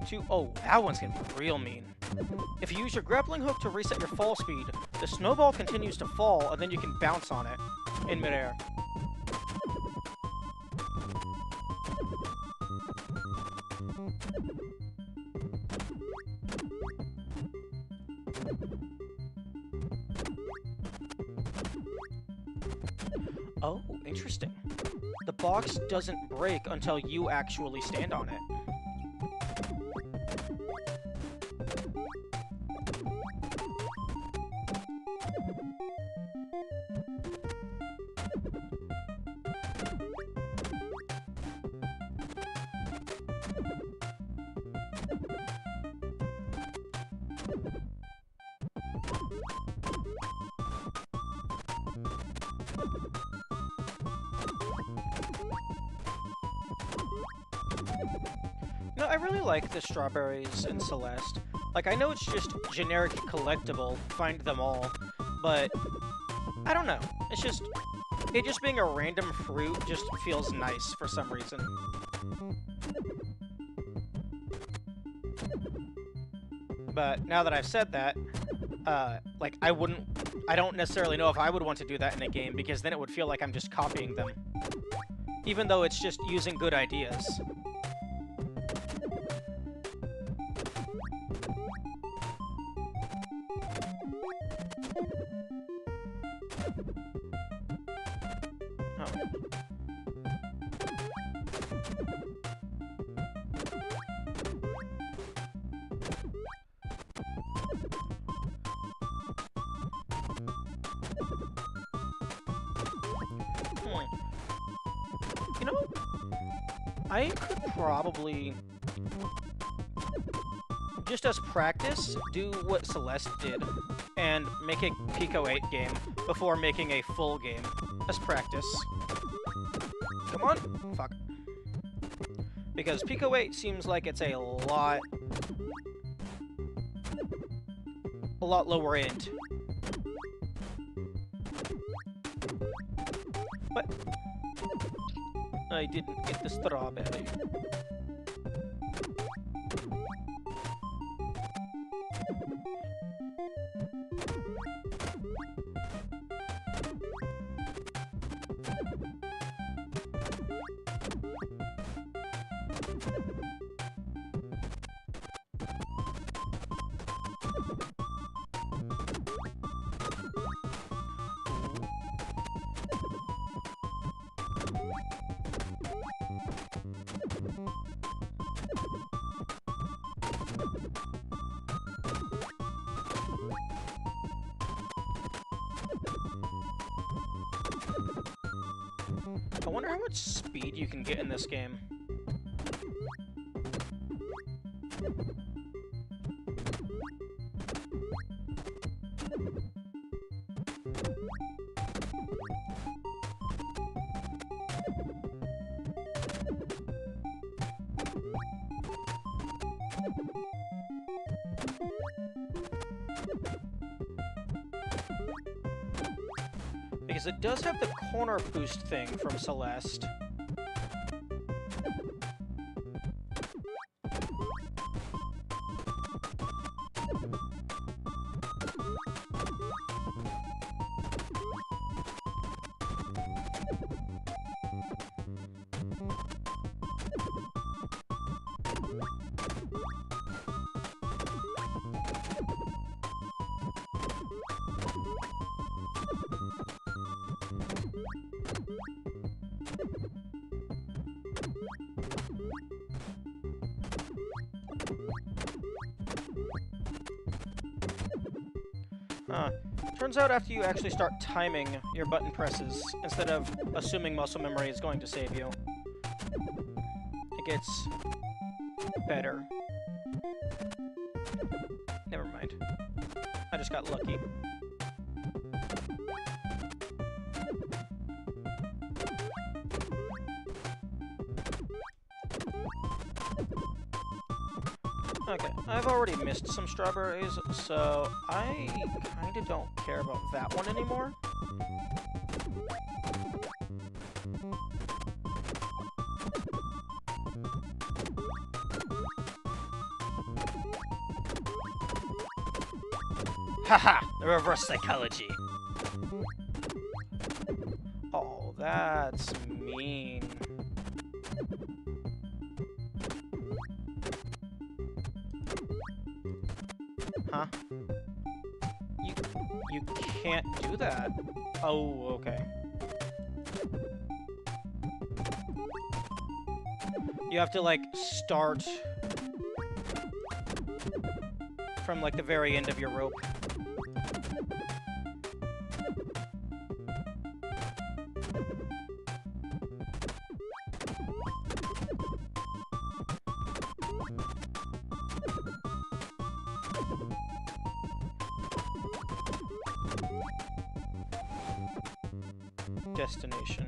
to... Oh, that one's gonna be real mean. If you use your grappling hook to reset your fall speed, the snowball continues to fall, and then you can bounce on it in midair. Oh, interesting. The box doesn't break until you actually stand on it. You know, I really like the strawberries in Celeste. Like, I know it's just generic collectible, find them all, but I don't know. It's just, it just being a random fruit just feels nice for some reason. But now that I've said that, like, I don't necessarily know if I would want to do that in a game, because then it would feel like I'm just copying them. Even though it's just using good ideas. I could probably, just as practice, do what Celeste did and make a Pico 8 game before making a full game as practice. Come on! Fuck. Because Pico 8 seems like it's a lot lower end. What? I didn't get the strawberry. I wonder how much speed you can get in this game. Because it does have the corner boost thing from Celeste. Turns out after you actually start timing your button presses, instead of assuming muscle memory is going to save you, it gets better. Never mind. I just got lucky. Okay, I've already missed some strawberries, so I kinda don't care about that one anymore. Haha! The reverse psychology! Oh, that's mean. Huh? You can't do that. Oh, okay. You have to, like, start from, like, the very end of your rope. Destination.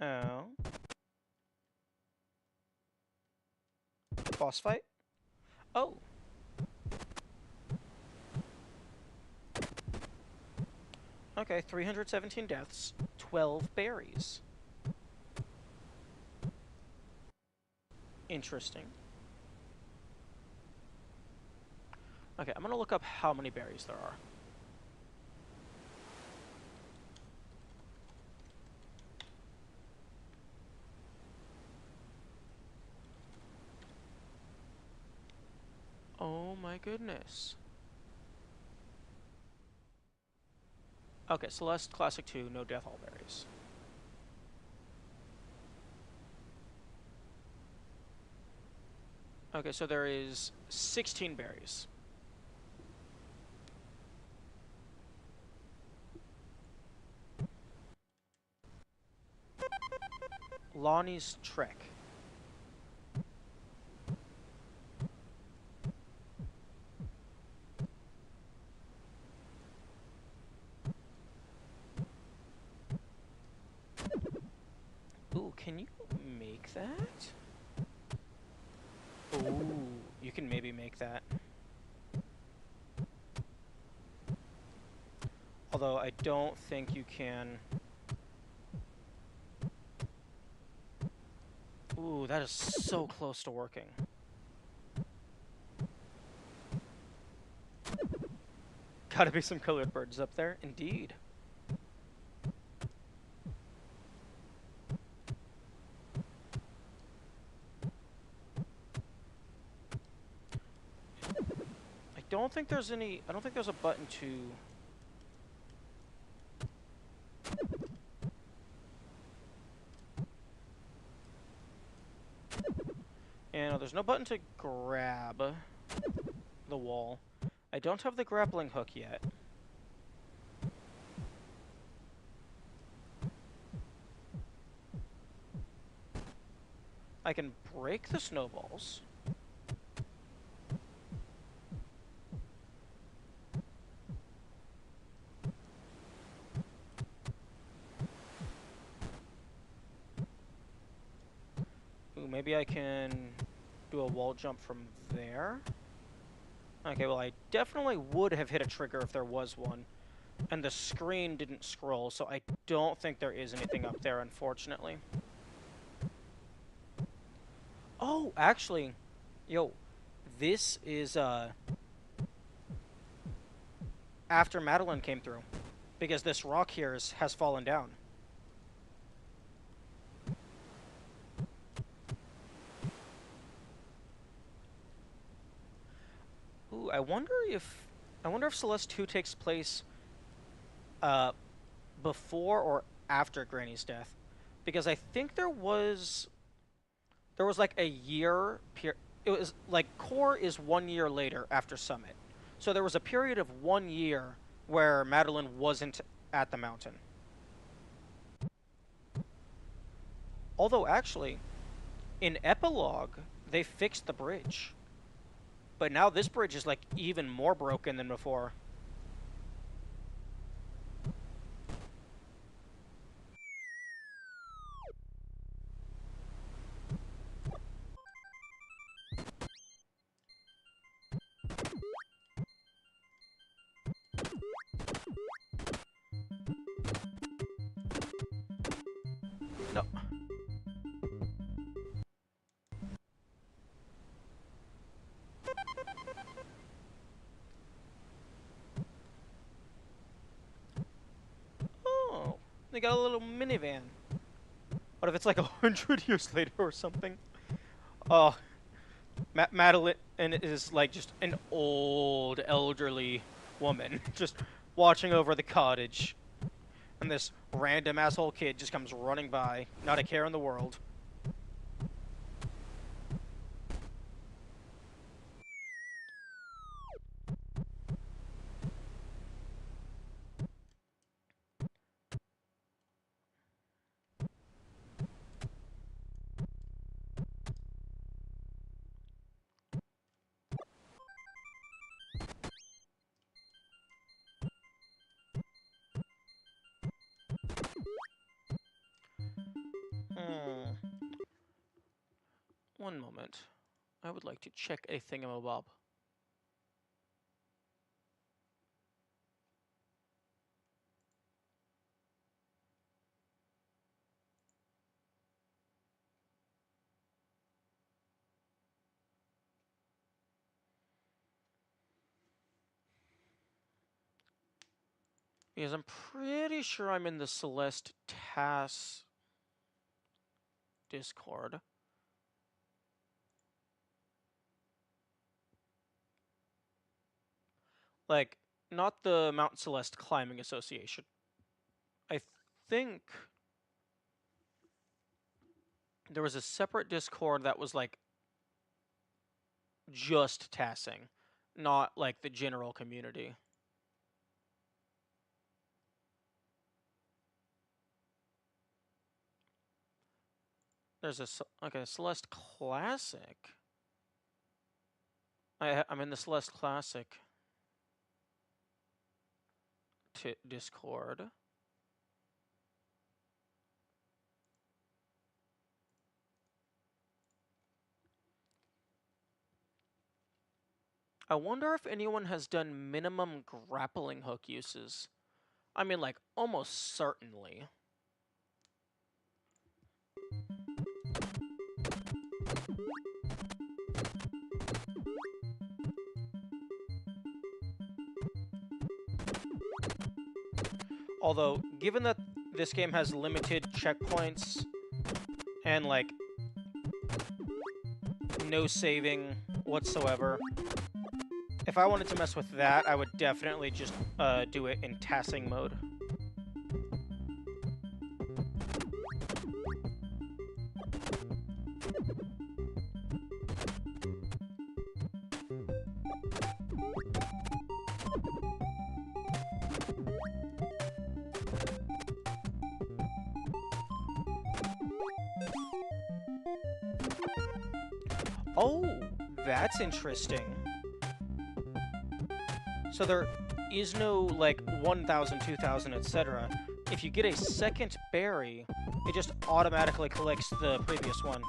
Oh. Boss fight? Oh. Okay, 317 deaths, 12 berries. Interesting. Okay, I'm gonna look up how many berries there are. Oh my goodness. Okay, Celeste Classic 2, no death all berries. Okay, so there is 16 berries. Lonnie's Trek. Ooh, can you make that? Ooh, you can maybe make that. Although I don't think you can. Ooh, that is so close to working. Gotta be some colored birds up there, indeed. I don't think there's any. I don't think there's a button to. And there's no button to grab the wall. I don't have the grappling hook yet. I can break the snowballs. Ooh, maybe I can do a wall jump from there. Okay, well, I definitely would have hit a trigger if there was one. And the screen didn't scroll, so I don't think there is anything up there, unfortunately. Oh, actually, yo, this is, after Madeline came through. Because this rock here has fallen down. Ooh, I wonder if Celeste 2 takes place, uh, before or after Granny's death. Because I think there was like a year it was like Core is 1 year later after Summit. So there was a period of 1 year where Madeline wasn't at the mountain. Although actually, in Epilogue, they fixed the bridge. But now this bridge is like even more broken than before. No. Oh, they got a little minivan. What if it's like 100 years later or something? Oh, Madeline is like just an old, elderly woman just watching over the cottage. And this random asshole kid just comes running by, not a care in the world. Hmm. One moment. I would like to check a thingamabob. Because I'm pretty sure I'm in the Celeste TAS Discord. Like, not the Mount Celeste Climbing Association. I think there was a separate Discord that was like just tassing, not like the general community. There's a Celeste Classic. I'm in the Celeste Classic Discord. I wonder if anyone has done minimum grappling hook uses. I mean, like, almost certainly. Although, given that this game has limited checkpoints and, like, no saving whatsoever, if I wanted to mess with that, I would definitely just do it in tassing mode. Oh, that's interesting. So there is no, like, 1,000, 2,000, etc. If you get a second berry, it just automatically collects the previous one.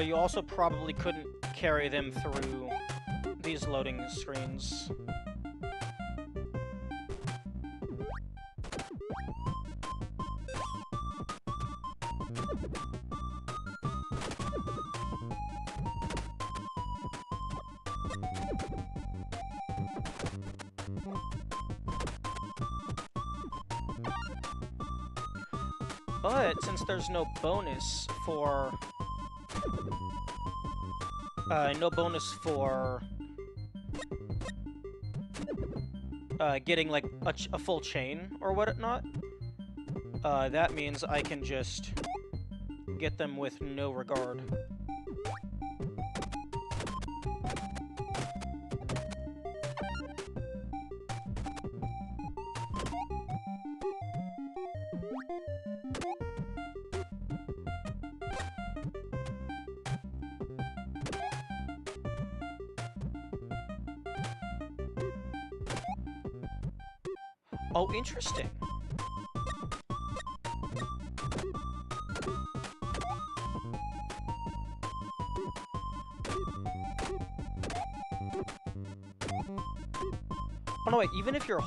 You also probably couldn't carry them through these loading screens. But since there's no bonus for getting like a full chain or whatnot, that means I can just get them with no regard. Oh, interesting. Oh no, wait, even if you're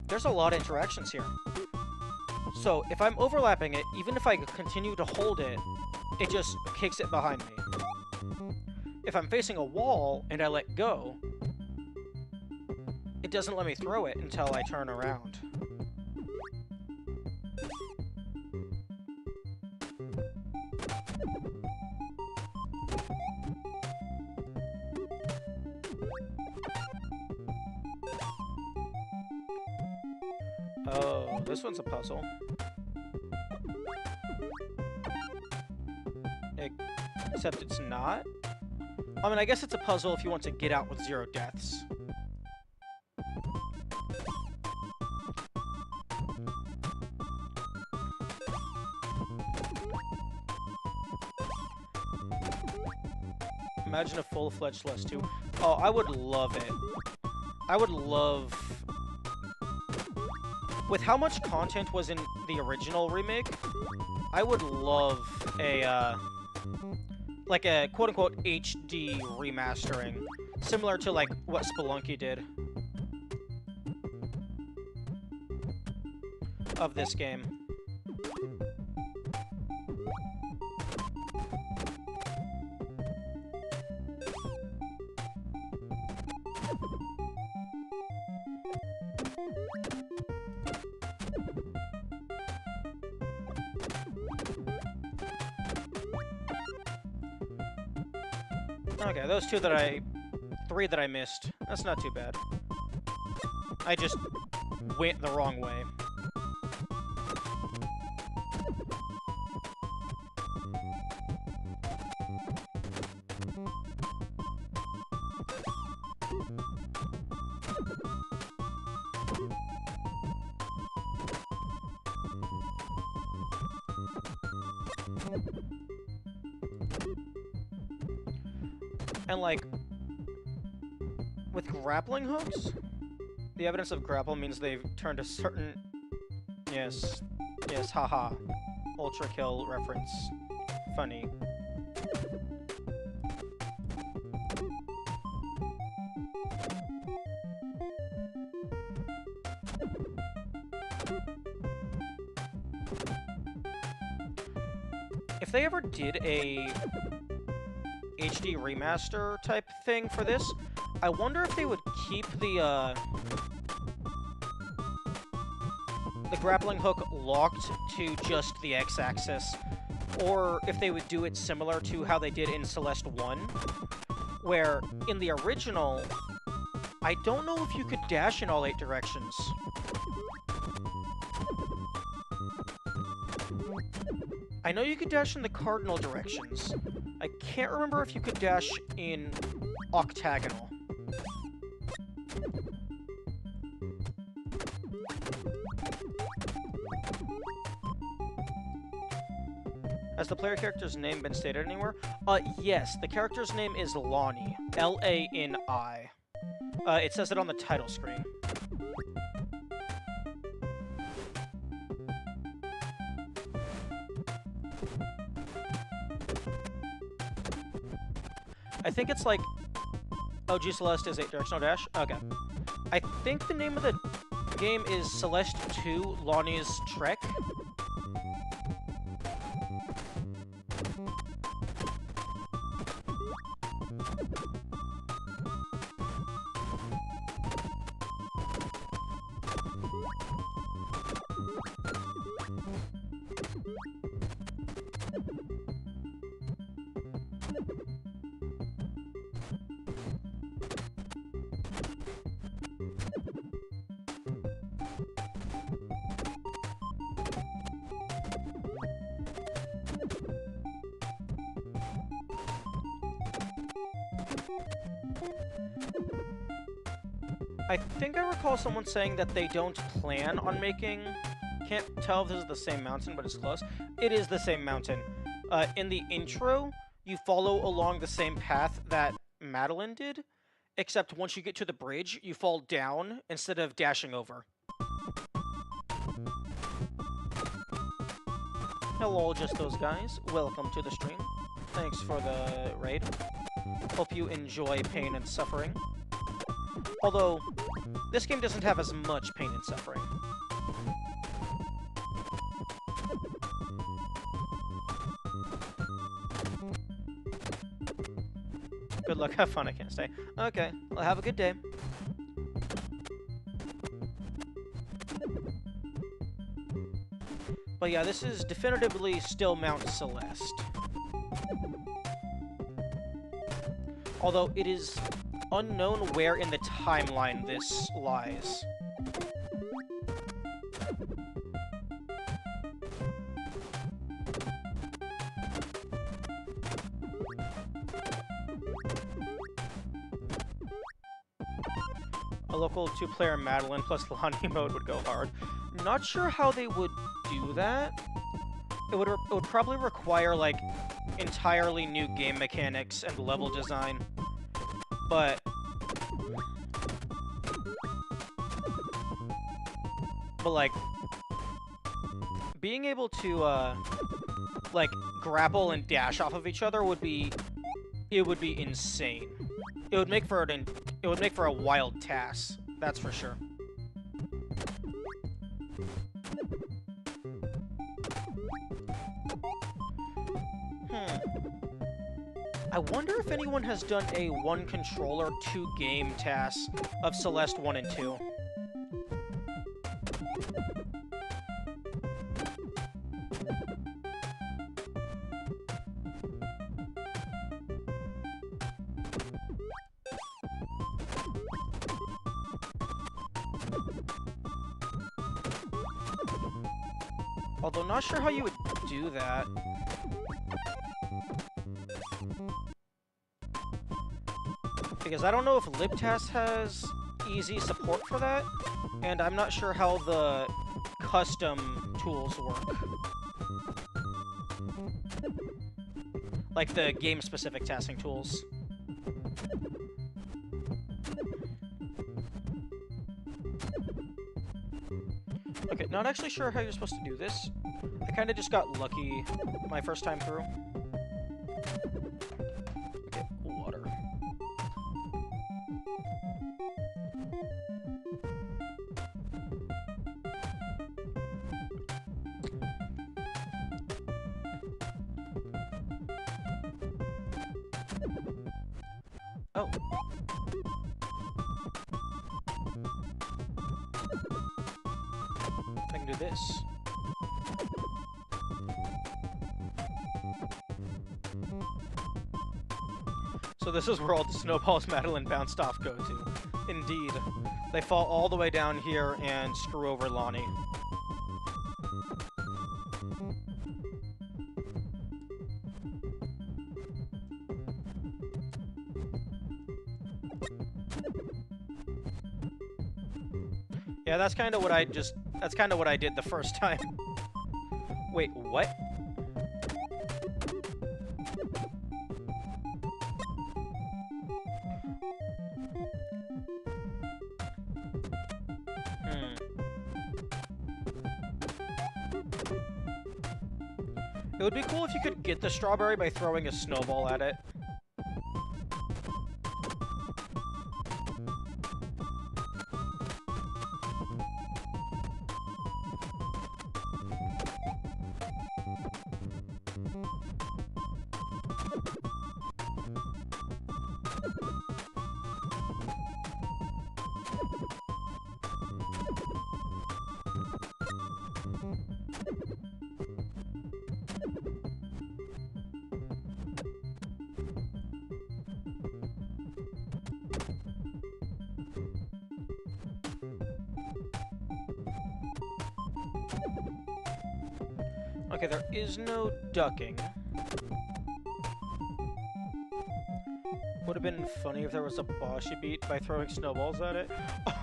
there's a lot of interactions here. So, if I'm overlapping it, even if I continue to hold it, it just kicks it behind me. If I'm facing a wall and I let go, it doesn't let me throw it until I turn around. Oh, this one's a puzzle. Except it's not. I mean, I guess it's a puzzle if you want to get out with 0 deaths. Imagine a full-fledged Celeste 2. Oh, I would love it. I would love... With how much content was in the original remake, I would love a, like a quote-unquote HD remastering, similar to like what Spelunky did of this game. Okay, those three that I missed. That's not too bad. I just went the wrong way. And, like, with grappling hooks, the evidence of grapple means they've turned a certain... Yes, haha. Ultra kill reference. Funny. If they ever did a HD remaster type thing for this, I wonder if they would keep the grappling hook locked to just the X-axis, or if they would do it similar to how they did in Celeste 1, where in the original, I don't know if you could dash in all 8 directions. I know you could dash in the cardinal directions. I can't remember if you could dash in octagonal. Has the player character's name been stated anywhere? Yes, the character's name is Lani. L-A-N-I. It says it on the title screen. I think it's like... OG Celeste is 8-directional dash? Okay. I think the name of the game is Celeste 2, Lani's Trek. I think I recall someone saying that they don't plan on making... Can't tell if this is the same mountain, but it's close. It is the same mountain. In the intro, you follow along the same path that Madeline did, except once you get to the bridge, you fall down instead of dashing over. Hello, just those guys. Welcome to the stream. Thanks for the raid. Hope you enjoy pain and suffering. Although, this game doesn't have as much pain and suffering. Good luck, have fun, I can't stay. Okay, well, have a good day. But yeah, this is definitively still Mount Celeste. Although it is unknown where in the timeline this lies. A local 2-player Madeline plus Lani mode would go hard. Not sure how they would do that. It would probably require, like, entirely new game mechanics and level design. But like, being able to, like, grapple and dash off of each other would be... It would be insane. It would make for a wild task. That's for sure. I wonder if anyone has done a one-controller, two-game task of Celeste 1 and 2. Although, not sure how you would do that. Because I don't know if libtask has easy support for that, and I'm not sure how the custom tools work. Like the game-specific tasking tools. Okay, not actually sure how you're supposed to do this. I kind of just got lucky my first time through. Okay, water. Oh. I can do this. So this is where all the snowballs Madeline bounced off go to. Indeed. They fall all the way down here and screw over Lonnie. Yeah, that's kind of what I did the first time. Wait, what? It would be cool if you could get the strawberry by throwing a snowball at it. Okay, there is no ducking. Would have been funny if there was a boss you beat by throwing snowballs at it.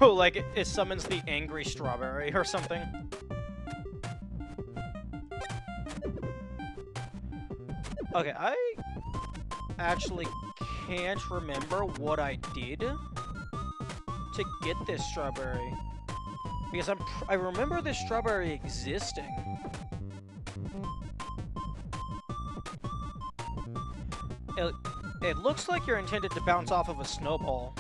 Oh, like it summons the angry strawberry or something. Okay, I actually can't remember what I did to get this strawberry. Because I remember this strawberry existing. It looks like you're intended to bounce off of a snowball.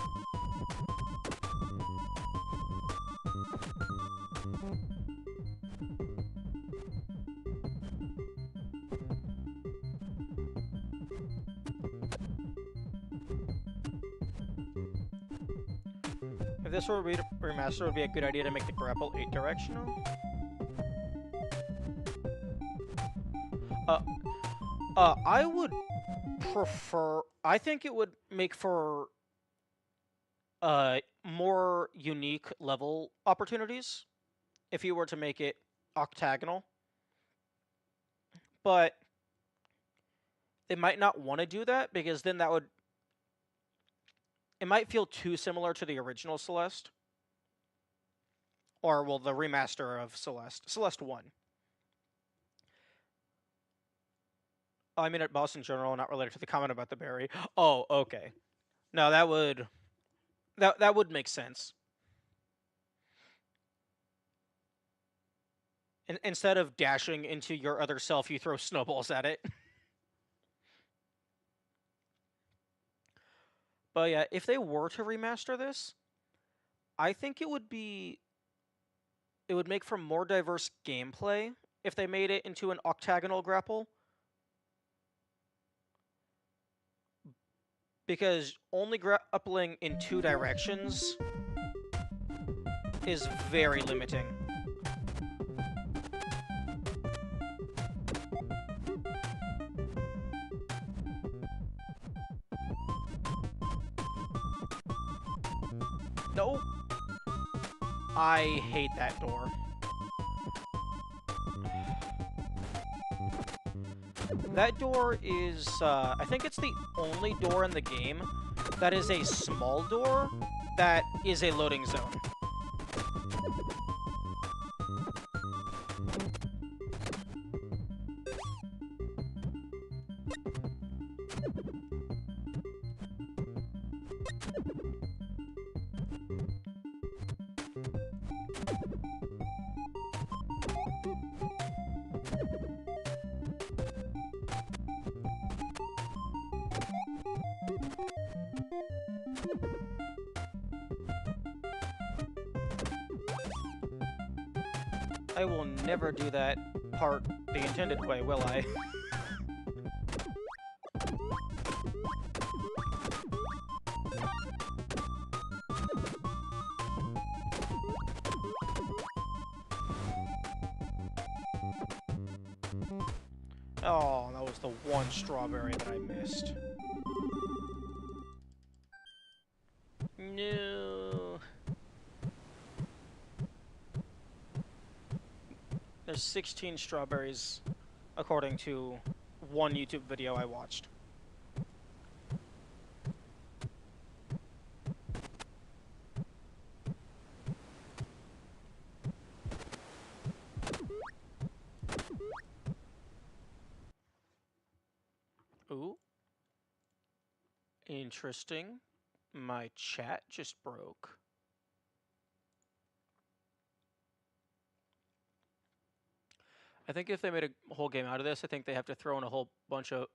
If this were remastered, it would be a good idea to make the grapple 8-directional. I would prefer... I think it would make for more unique level opportunities if you were to make it octagonal. But they might not want to do that because then that would... It might feel too similar to the original Celeste. Or, well, the remaster of Celeste. Celeste 1. Oh, I mean at boss in general, not related to the comment about the berry. Oh, okay. No, that would make sense. Instead of dashing into your other self, you throw snowballs at it. But yeah, if they were to remaster this, I think it would make for more diverse gameplay if they made it into an octagonal grapple. Because only grappling in two directions is very limiting. No! I hate that door. That door is, I think it's the only door in the game that is a small door that is a loading zone. I will never do that part the intended way, will I? Oh, that was the one strawberry that I missed. No. There's 16 strawberries, according to one YouTube video I watched. Ooh. Interesting. My chat just broke. I think if they made a whole game out of this, I think they have to throw in a whole bunch of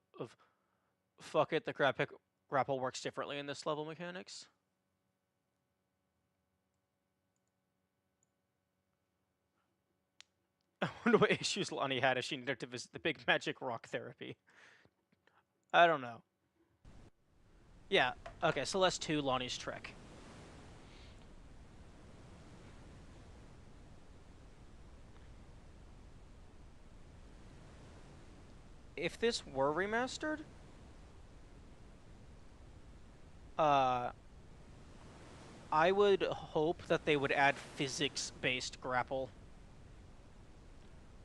fuck it, the grapple works differently in this level mechanics. I wonder what issues Lonnie had if she needed to visit the big magic rock therapy. I don't know. Yeah, okay, Celeste 2, Lonnie's Trek. If this were remastered, I would hope that they would add physics-based grapple.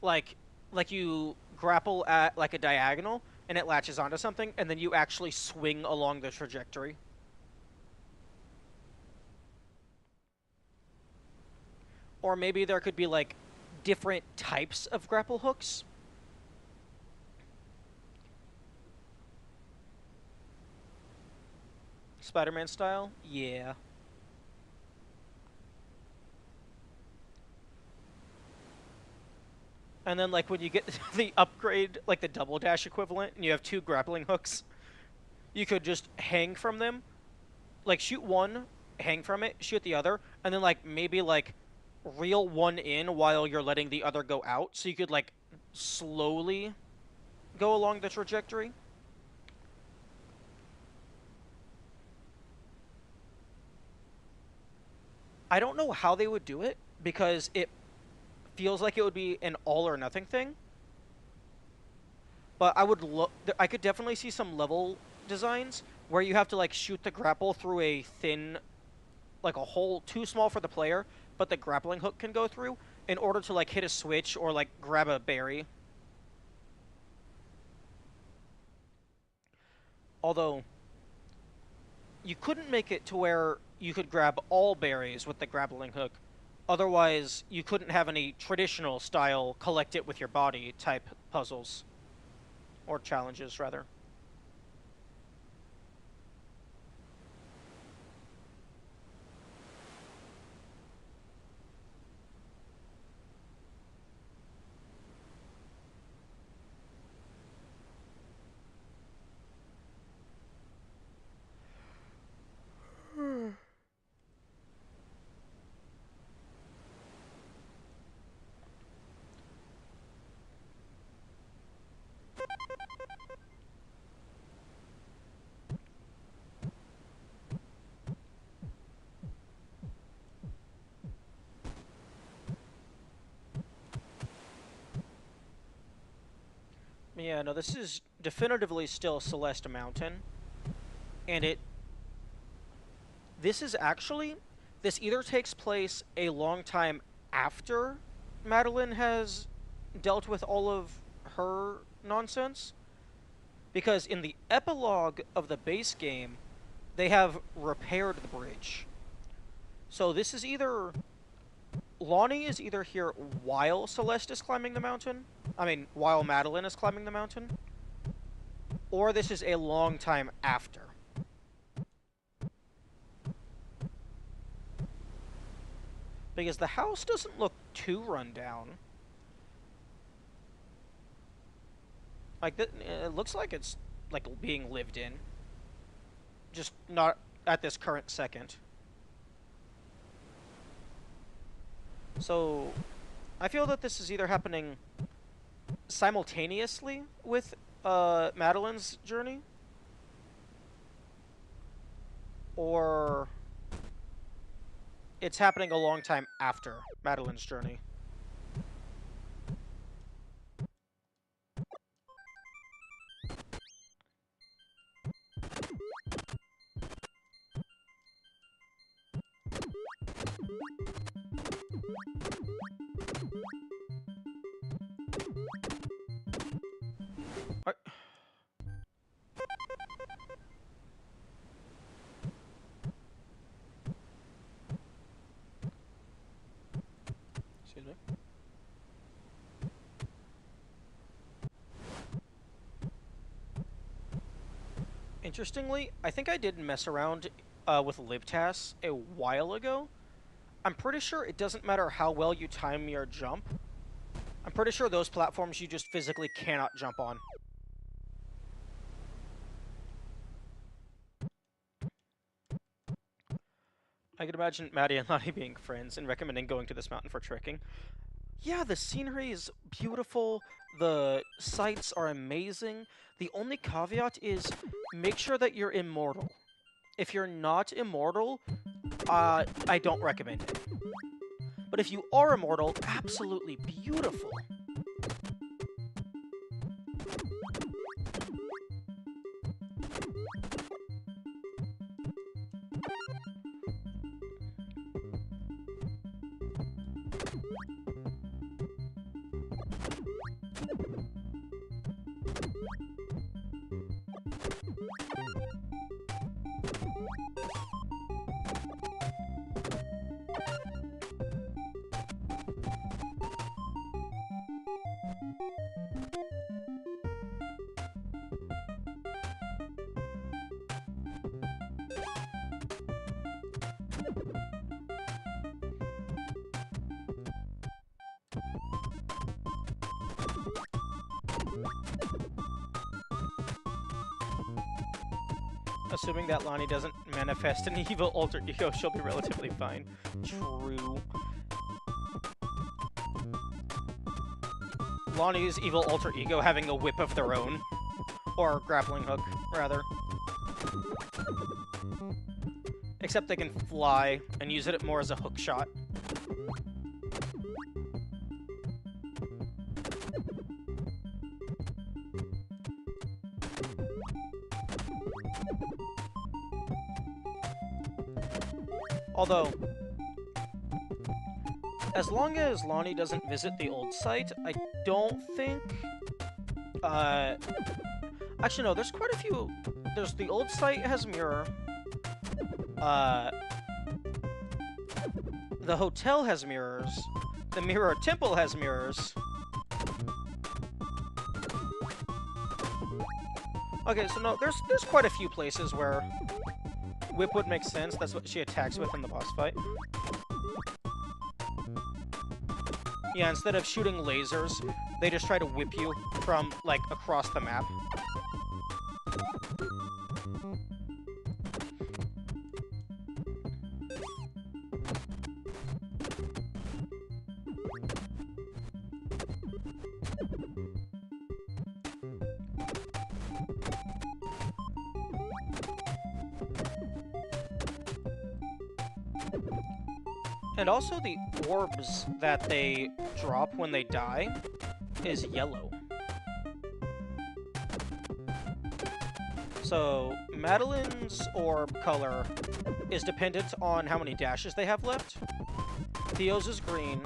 Like you grapple at like a diagonal, and it latches onto something, and then you actually swing along the trajectory. Or maybe there could be like different types of grapple hooks. Spider-Man style? Yeah. And then, like, when you get the upgrade, like the double dash equivalent, and you have two grappling hooks, you could just hang from them. Like, shoot one, hang from it, shoot the other, and then, like, maybe, like, reel one in while you're letting the other go out, so you could, like, slowly go along the trajectory. I don't know how they would do it, because it feels like it would be an all or nothing thing. But I could definitely see some level designs where you have to like shoot the grapple through a thin, like a hole too small for the player, but the grappling hook can go through in order to like hit a switch or like grab a berry. Although you couldn't make it to where you could grab all berries with the grappling hook. Otherwise, you couldn't have any traditional style collect it with your body type puzzles. Or challenges, rather. Yeah, no, this is definitively still Celeste Mountain. And this is actually, this either takes place a long time after Madeline has dealt with all of her nonsense, because in the epilogue of the base game, they have repaired the bridge. So this is either, Lonnie is either here while Celeste is climbing the mountain, while Madeline is climbing the mountain, or this is a long time after. Because the house doesn't look too run down. Like, it looks like it's, like, being lived in. Just not at this current second. So, I feel that this is either happening simultaneously with Madeline's journey, or it's happening a long time after Madeline's journey. Excuse me. Interestingly, I think I did mess around with LibTAS a while ago. I'm pretty sure it doesn't matter how well you time your jump. I'm pretty sure those platforms you just physically cannot jump on. I can imagine Maddie and Lonnie being friends and recommending going to this mountain for trekking. Yeah, the scenery is beautiful, the sights are amazing. The only caveat is make sure that you're immortal. If you're not immortal, I don't recommend it. But if you are immortal, absolutely beautiful. Assuming that Lonnie doesn't manifest an evil alter ego, she'll be relatively fine. True. Lonnie's evil alter ego having a whip of their own. Or grappling hook, rather. Except they can fly and use it more as a hook shot. Although, as long as Lonnie doesn't visit the old site, I don't think... Actually, no, there's quite a few... There's the old site has mirror. The hotel has mirrors. The Mirror Temple has mirrors. Okay, so no, there's quite a few places where whip would make sense. That's what she attacks with in the boss fight. Yeah, instead of shooting lasers, they just try to whip you from, like, across the map. And also the orbs that they drop when they die is yellow. So, Madeline's orb color is dependent on how many dashes they have left. Theo's is green.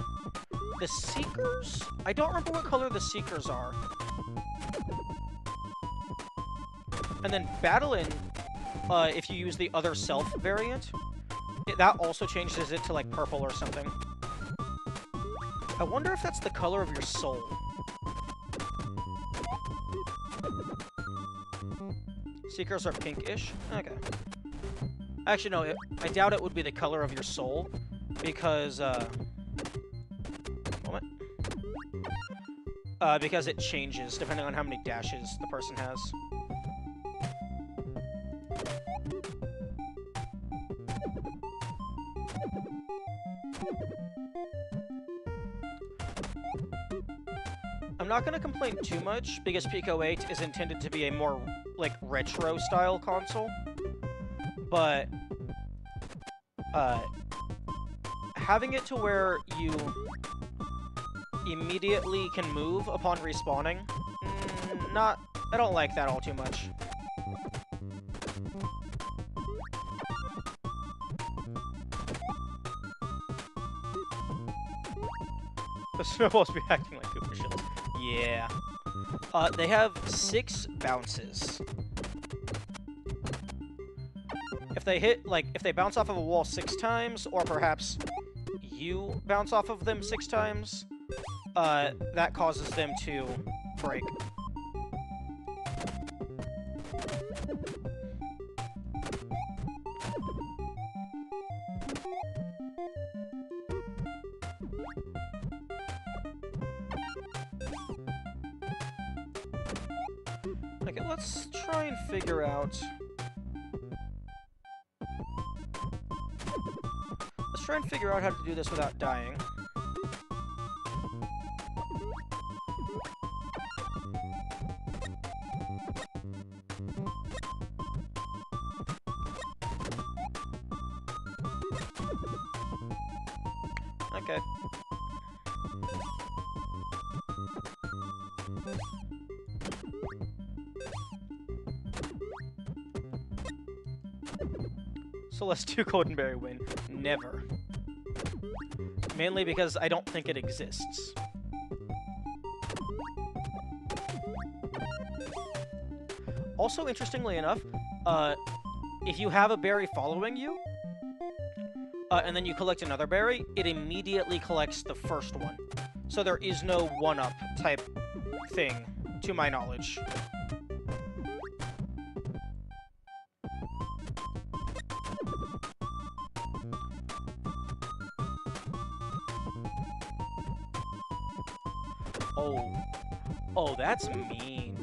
The Seekers? I don't remember what color the Seekers are. And then Madeline, if you use the other self variant, that also changes it to like purple or something. I wonder if that's the color of your soul. Seekers are pinkish? Okay. Actually, no, I doubt it would be the color of your soul, because, moment. Because it changes depending on how many dashes the person has. I'm not going to complain too much, because Pico 8 is intended to be a more, like, retro-style console. But, having it to where you immediately can move upon respawning, I don't like that all too much. The snowballs be acting like Cooper shields. Yeah. They have 6 bounces. If they hit, like, if they bounce off of a wall 6 times, or perhaps you bounce off of them 6 times, that causes them to break. Okay, let's try and figure out... Let's try and figure out how to do this without dying. Okay. Celeste 2 Goldenberry win. Never. Mainly because I don't think it exists. Also, interestingly enough, if you have a berry following you, and then you collect another berry, it immediately collects the first one. So there is no one-up type thing, to my knowledge. Oh, that's mean.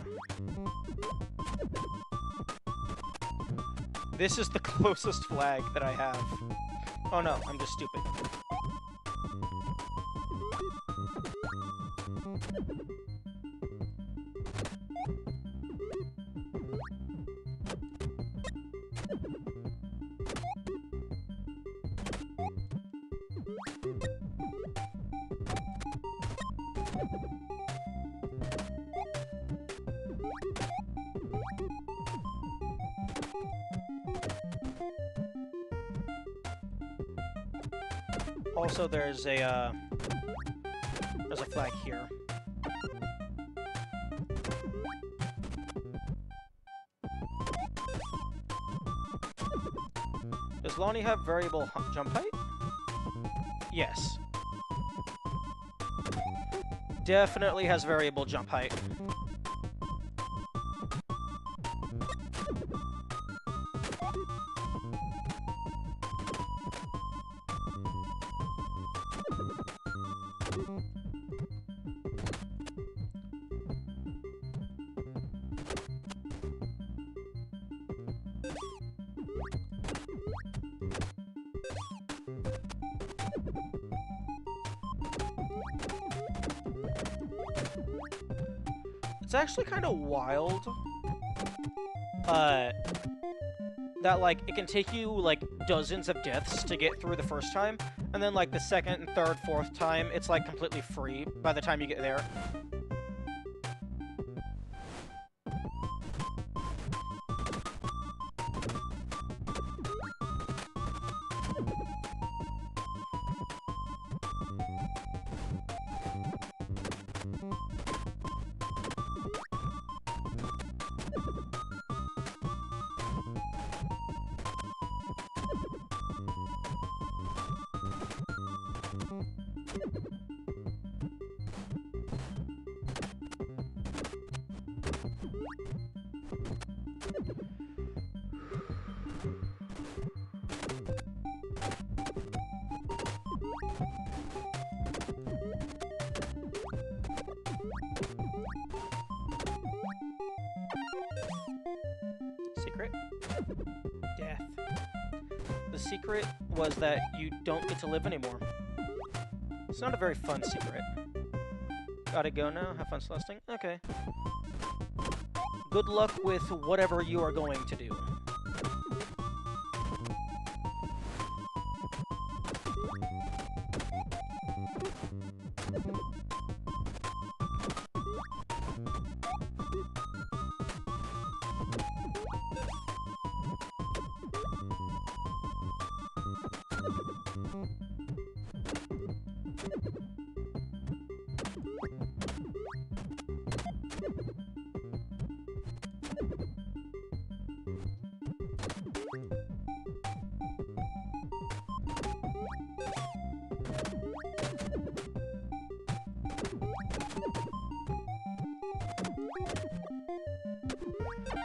This is the closest flag that I have. Oh no, I'm just stupid. Also, there's a flag here. Does Lonnie have variable jump height? Yes. Definitely has variable jump height. It's actually kind of wild, that, like, it can take you, like, dozens of deaths to get through the first time, and then, like, the second and third, fourth time, it's, like, completely free by the time you get there. Secret? Death. The secret was that you don't get to live anymore. It's not a very fun secret. Gotta go now? Have fun celesting? Okay. Good luck with whatever you are going to do.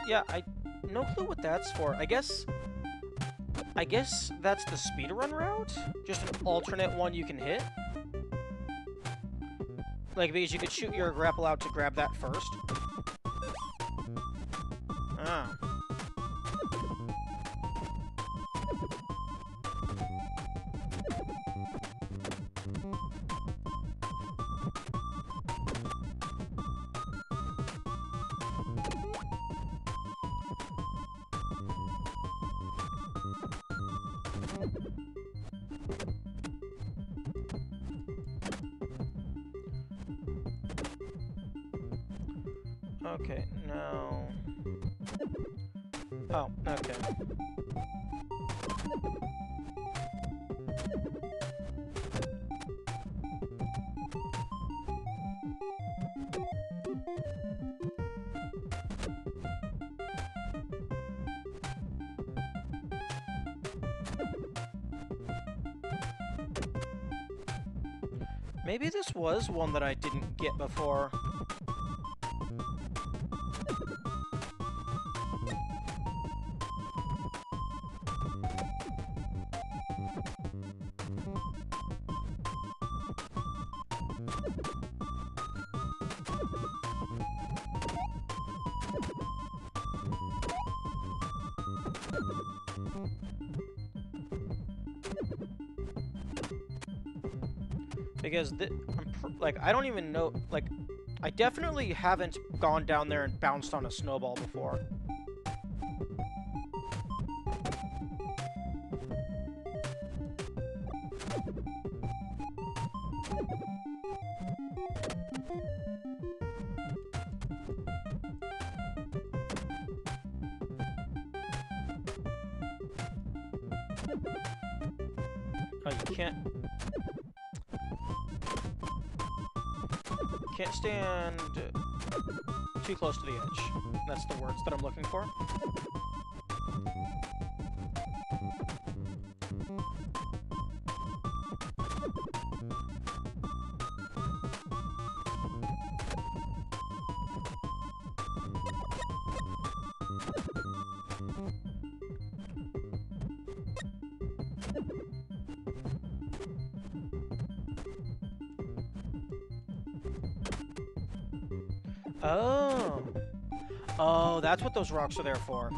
Yeah, no clue what that's for. I guess that's the speedrun route? Just an alternate one you can hit? Like, because you could shoot your grapple out to grab that first. Ah. Okay, now... Oh, okay. Maybe this was one that I didn't get before. Because, like, I don't even know, like, I definitely haven't gone down there and bounced on a snowball before. Oh, you can't... Can't stand too close to the edge. That's the words that I'm looking for. Oh. Oh, that's what those rocks are there for.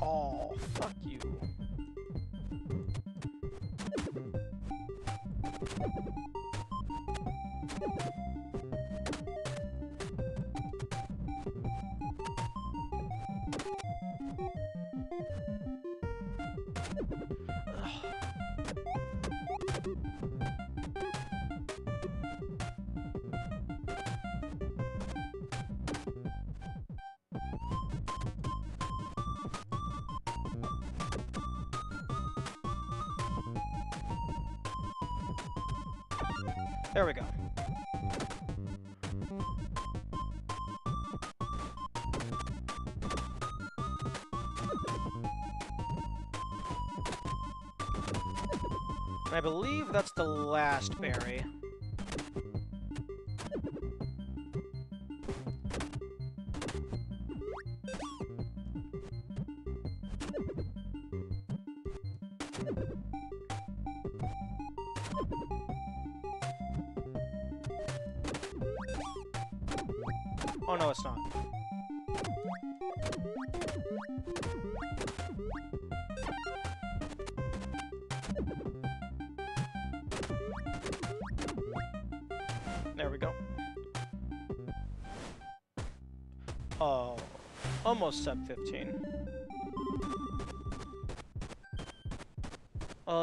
Oh, fuck you. Ugh. There we go. I believe that's the last berry. Oh no, it's not. There we go. Oh, almost sub 15.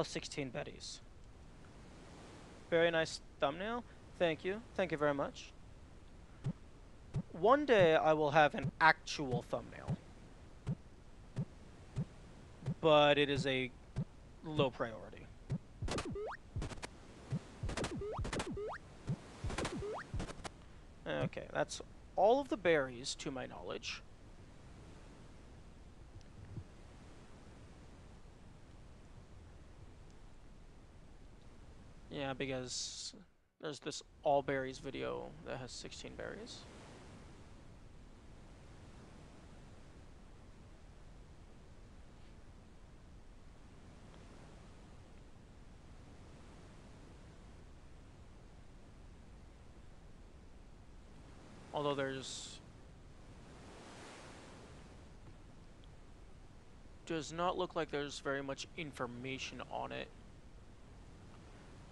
16 Betties. Very nice thumbnail. Thank you. Thank you very much. One day I will have an actual thumbnail. But it is a low priority. Okay, that's all of the berries, to my knowledge. Yeah, because there's this all berries video that has 16 berries. Although does not look like there's very much information on it.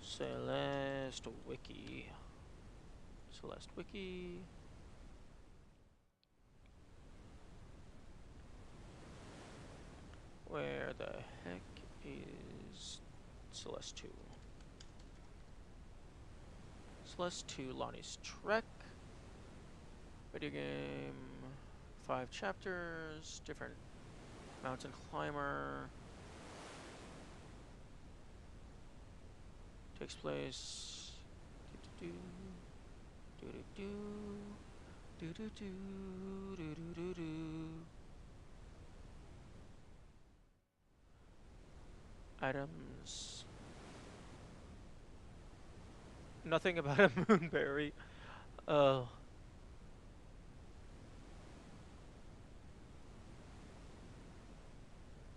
Celeste Wiki. Celeste Wiki. Where the heck is Celeste 2? Celeste 2, Lonnie's Trek. Video game. 5 chapters. Different mountain climber. Takes place. Do do do do do do do do do do. Items. Nothing about a moonberry. Oh.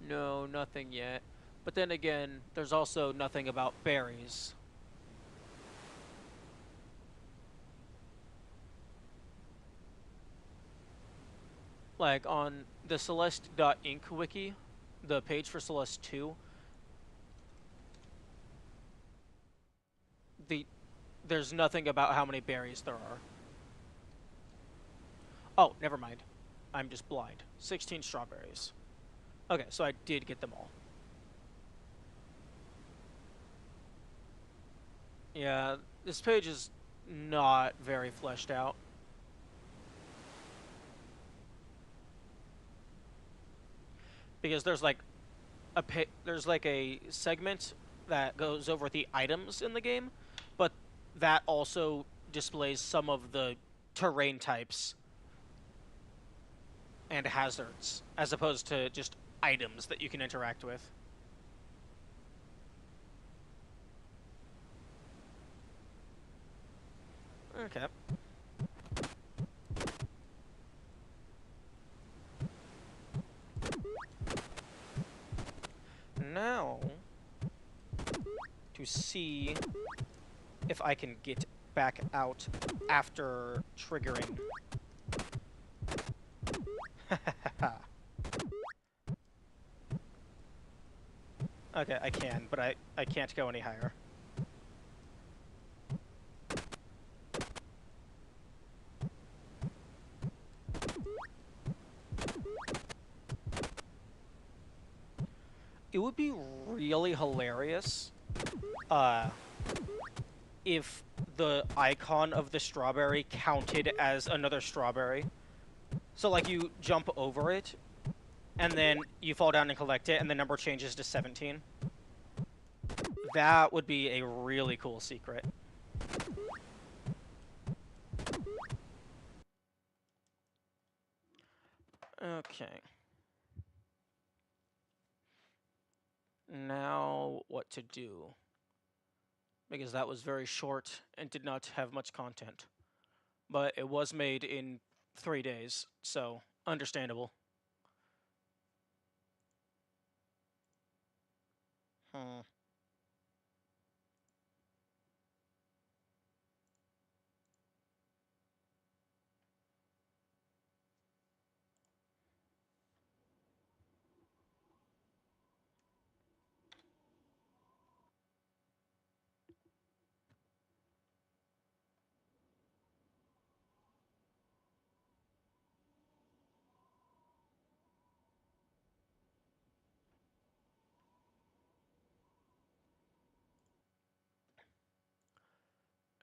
No, nothing yet. But then again, there's also nothing about berries. Like on the Celeste.inc wiki, the page for Celeste 2, there's nothing about how many berries there are. Oh, never mind. I'm just blind. 16 strawberries. Okay, so I did get them all. Yeah, this page is not very fleshed out. Because there's like a segment that goes over the items in the game, but that also displays some of the terrain types and hazards, as opposed to just items that you can interact with. Okay. Now, to see if I can get back out after triggering. Okay, I can, but I can't go any higher. It would be really hilarious if the icon of the strawberry counted as another strawberry. So, like, you jump over it, and then you fall down and collect it, and the number changes to 17. That would be a really cool secret. Okay. Now what to do? Because that was very short and did not have much content. But it was made in 3 days, so understandable. Hmm.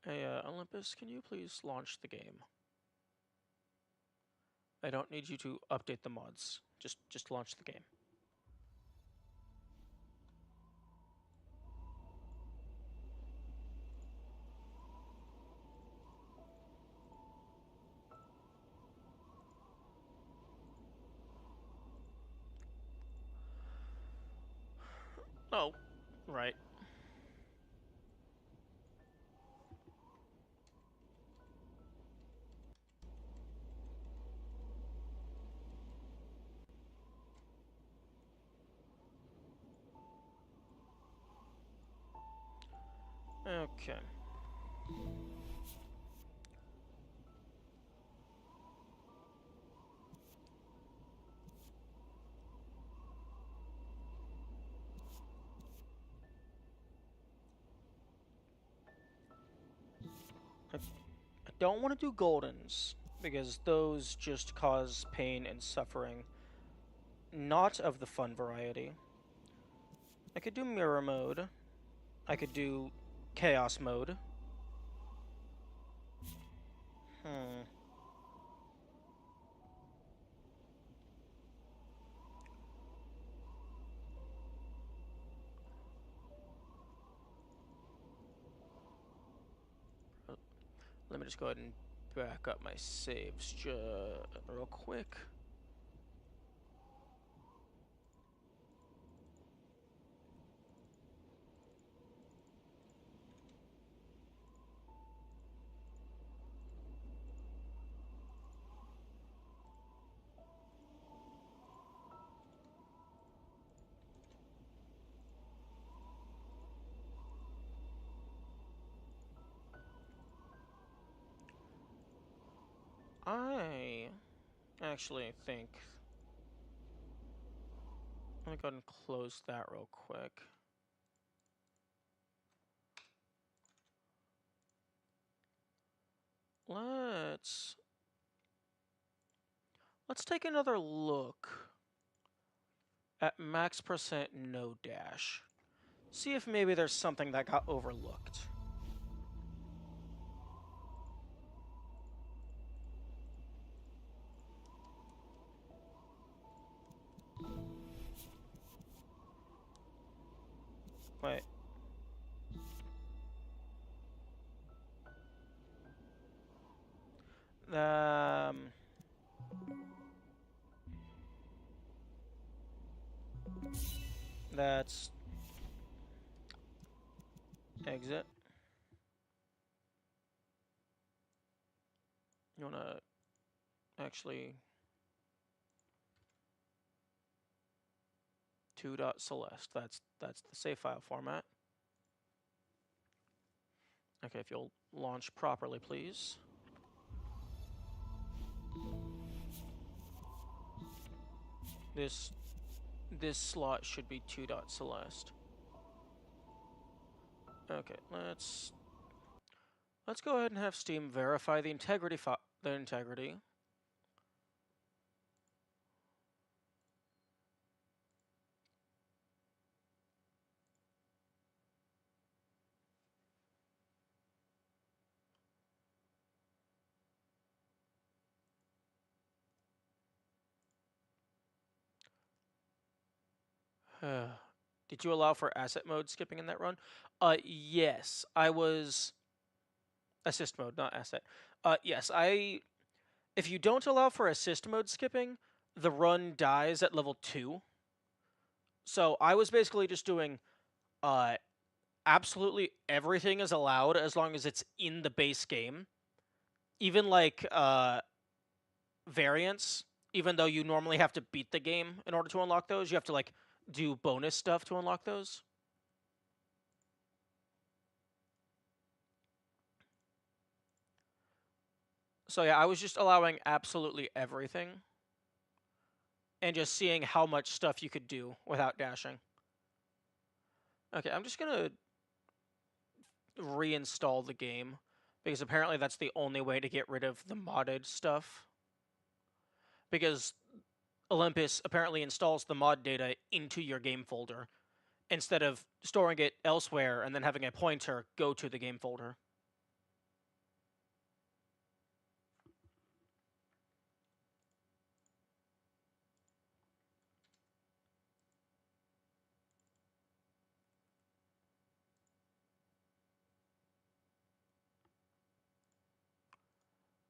Hey, Olympus, can you please launch the game? I don't need you to update the mods. Just launch the game. Oh, right. Okay. I don't want to do Goldens, because those just cause pain and suffering, not of the fun variety. I could do Mirror Mode. I could do Chaos Mode. Hmm. Let me just go ahead and back up my saves real quick. I actually think... Let me go ahead and close that real quick. Let's take another look at max percent no dash. See if maybe there's something that got overlooked. Wait. Um... That's... Exit. You wanna actually... 2.celeste. That's the save file format. Okay, if you'll launch properly, please. This slot should be 2.celeste. Okay, let's go ahead and have Steam verify the integrity Did you allow for asset mode skipping in that run? Yes. I was... Assist mode, not asset. Yes, if you don't allow for assist mode skipping, the run dies at level 2. So I was basically just doing uh, absolutely everything is allowed as long as it's in the base game. Even like variants, even though you normally have to beat the game in order to unlock those, you have to like do bonus stuff to unlock those. So yeah, I was just allowing absolutely everything and just seeing how much stuff you could do without dashing. Okay, I'm just gonna reinstall the game because apparently that's the only way to get rid of the modded stuff. Because Olympus apparently installs the mod data into your game folder instead of storing it elsewhere and then having a pointer go to the game folder.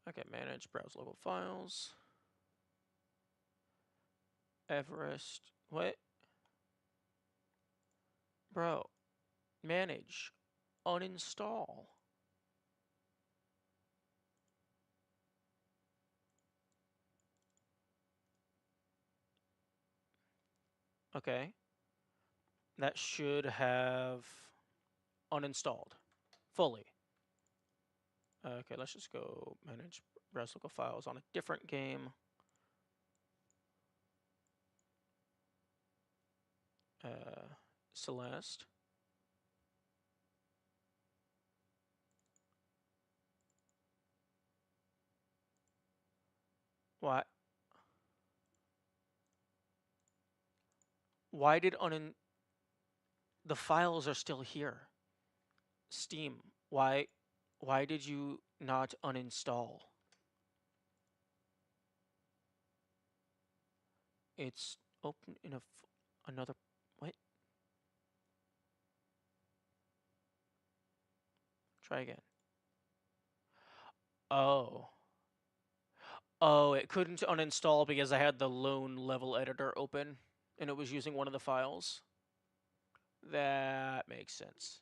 Okay, manage, browse local files. Everest. What? Bro. Manage. Uninstall. Okay. That should have uninstalled fully. Okay, let's just go manage browse local files on a different game. Celeste. What? Why did the files are still here? Steam. Why did you not uninstall? It's open in another. What? Try again. Oh. Oh, it couldn't uninstall because I had the lone level editor open and it was using one of the files. That makes sense.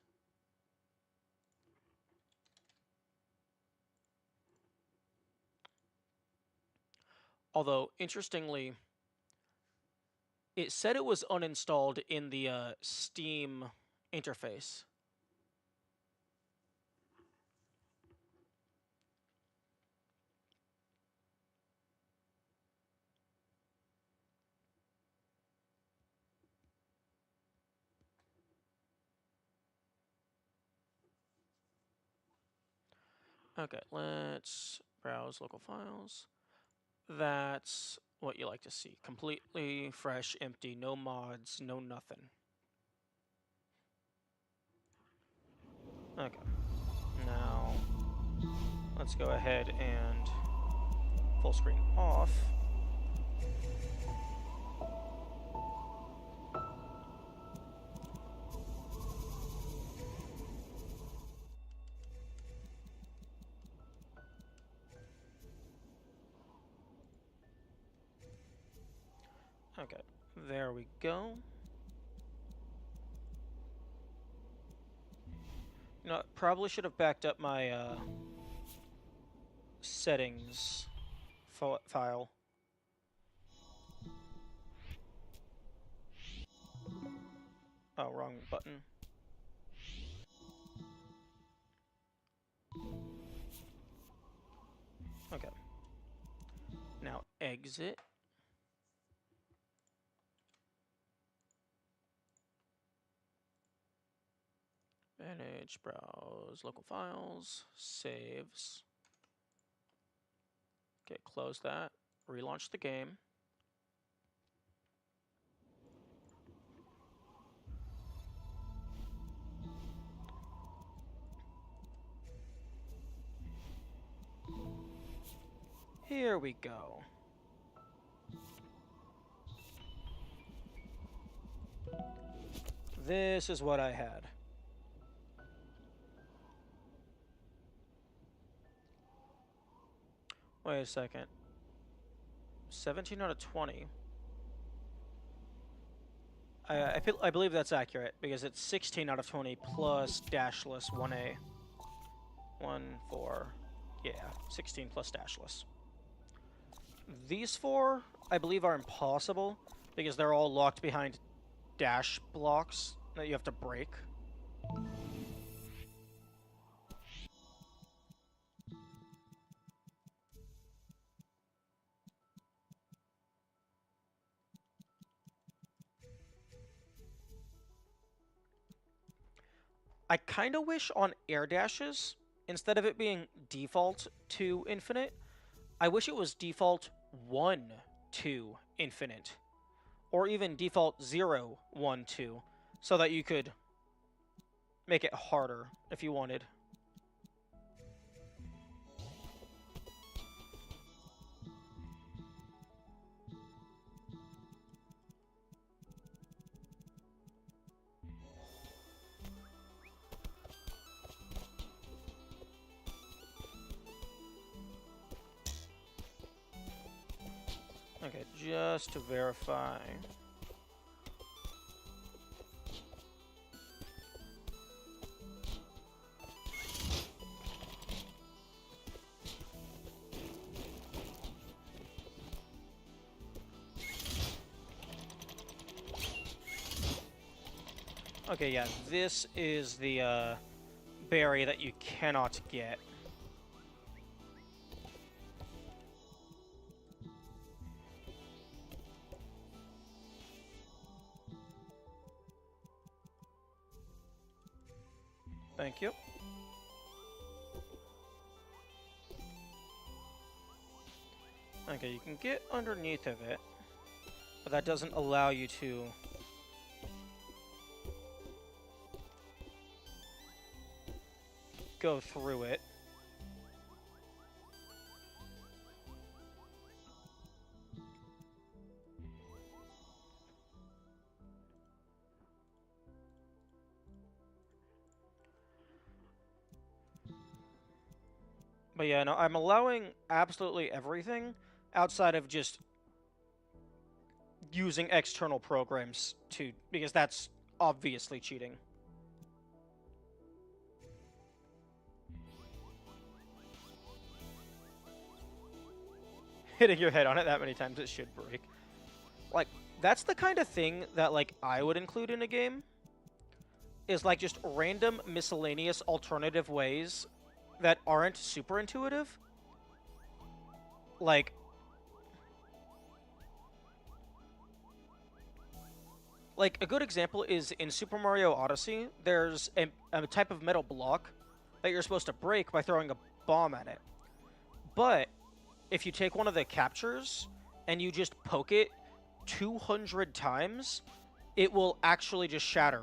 Although, interestingly, it said it was uninstalled in the Steam interface. Okay, let's browse local files. That's what you like to see. Completely fresh, empty, no mods, no nothing. Okay. Now, let's go ahead and full screen off. Okay, there we go. You know, probably should have backed up my settings file. Oh, wrong button. Okay. Now exit. Manage, browse, local files, saves. Okay, close that. Relaunch the game. Here we go. This is what I had. Wait a second. 17 out of 20. I believe that's accurate, because it's 16 out of 20 plus dashless 1A. 1, 4, yeah, 16 plus dashless. These 4, I believe, are impossible, because they're all locked behind dash blocks that you have to break. I kind of wish on air dashes, instead of it being default to infinite, I wish it was default 1 to infinite. Or even default 0, 1, 2, so that you could make it harder if you wanted. Okay, just to verify. Okay, yeah, this is the berry that you cannot get. Thank you. Okay, you can get underneath of it, but that doesn't allow you to go through it. But yeah, no, I'm allowing absolutely everything outside of just using external programs to, because that's obviously cheating. Hitting your head on it that many times, it should break. Like, that's the kind of thing that, like, I would include in a game. Is, like, just random, miscellaneous, alternative ways that aren't super intuitive. Like, a good example is in Super Mario Odyssey, there's a type of metal block that you're supposed to break by throwing a bomb at it. But if you take one of the captures and you just poke it 200 times, it will actually just shatter.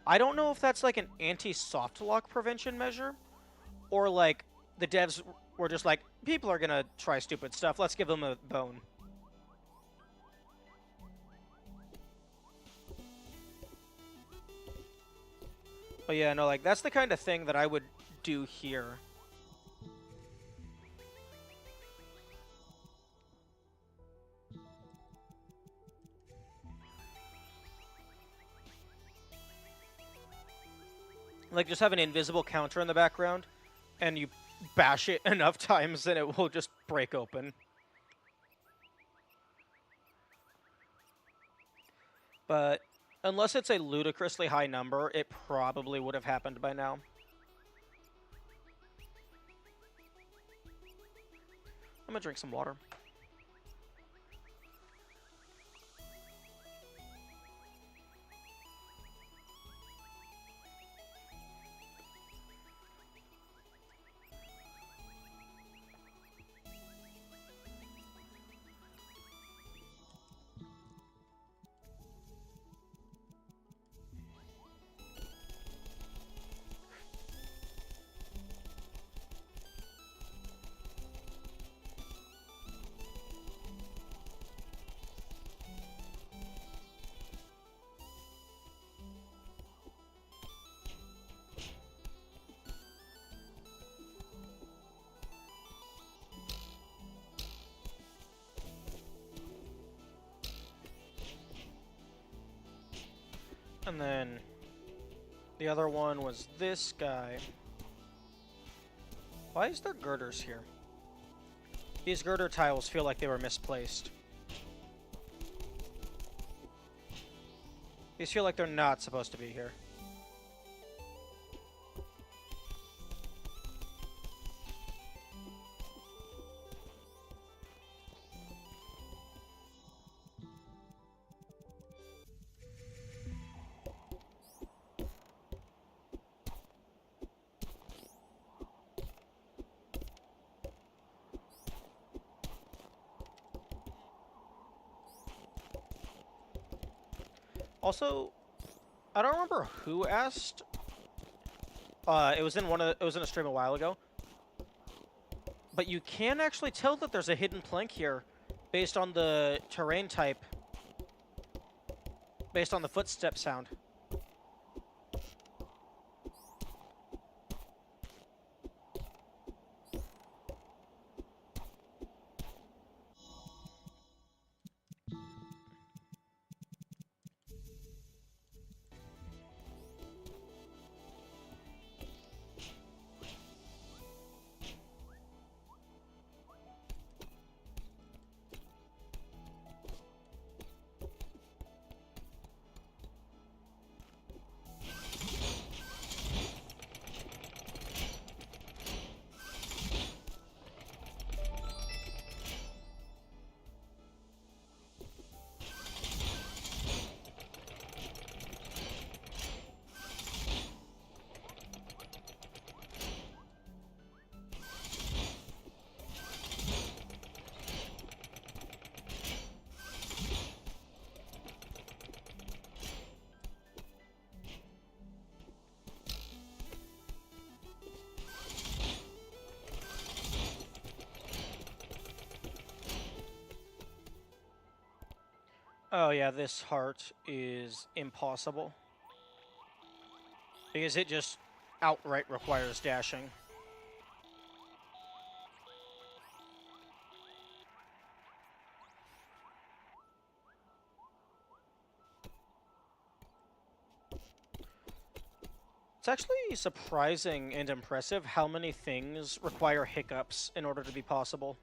I don't know if that's like an anti-soft lock prevention measure, or like the devs were just like, people are gonna try stupid stuff, let's give them a bone. But yeah, no, like, that's the kind of thing that I would do here. Like, just have an invisible counter in the background, and you bash it enough times and it will just break open. But unless it's a ludicrously high number, it probably would have happened by now. I'm gonna drink some water. And then the other one was this guy. Why is there girders here? These girder tiles feel like they were misplaced. These feel like they're not supposed to be here. Also, I don't remember who asked. It was in a stream a while ago. But you can actually tell that there's a hidden plank here, based on the terrain type, based on the footstep sound. Oh yeah, this heart is impossible. Because it just outright requires dashing. It's actually surprising and impressive how many things require hiccups in order to be possible.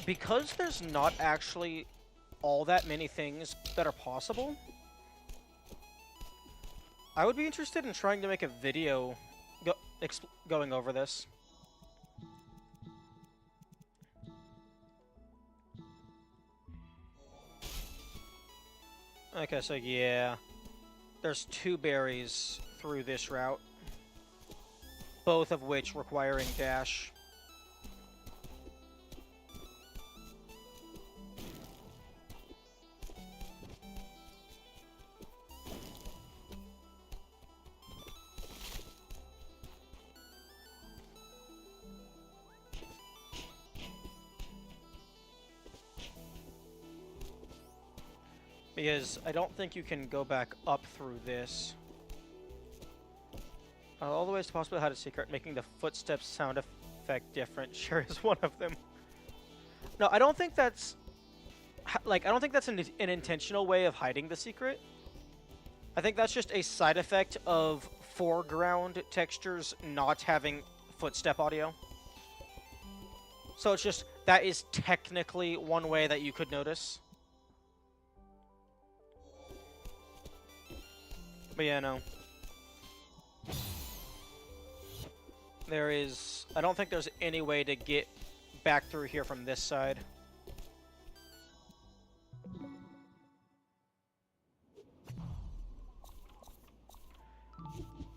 Because there's not actually all that many things that are possible, I would be interested in trying to make a video going over this. Okay, so yeah, there's 2 berries through this route, both of which requiring dash. Because I don't think you can go back up through this. All the ways to possibly hide a secret, making the footsteps sound effect different sure is one of them. No, I don't think that's... Like, I don't think that's an intentional way of hiding the secret. I think that's just a side effect of foreground textures not having footstep audio. So it's just, that is technically one way that you could notice. But yeah, no. There is... I don't think there's any way to get back through here from this side.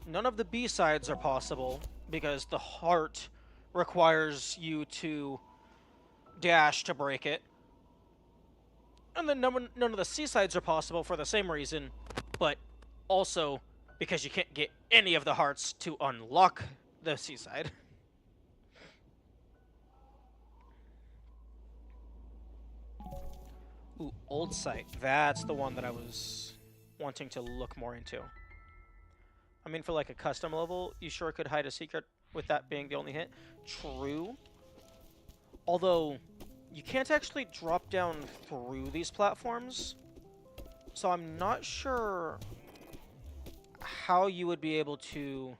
None of the B-sides are possible, because the heart requires you to dash to break it. And then none of the C-sides are possible for the same reason, but also because you can't get any of the hearts to unlock the C-side. Ooh, old site. That's the one that I was wanting to look more into. I mean, for like a custom level, you sure could hide a secret with that being the only hint. True. Although, you can't actually drop down through these platforms, so I'm not sure how you would be able to,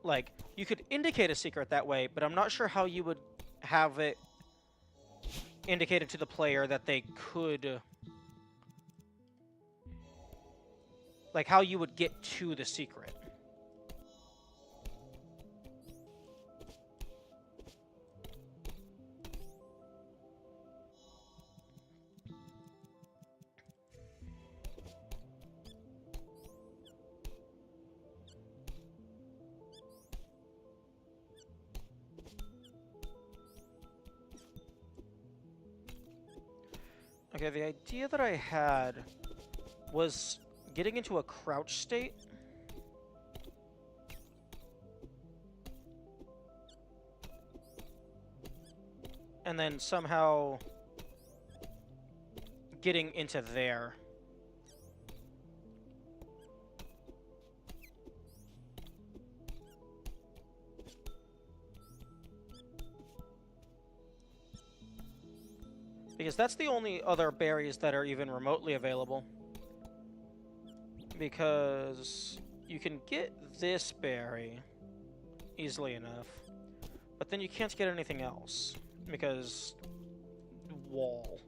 like, you could indicate a secret that way, but I'm not sure how you would have it indicated to the player that they could, like, how you would get to the secret. Okay, the idea that I had was getting into a crouch state. And then somehow getting into there. Because that's the only other berries that are even remotely available. Because you can get this berry easily enough, but then you can't get anything else. Because wall.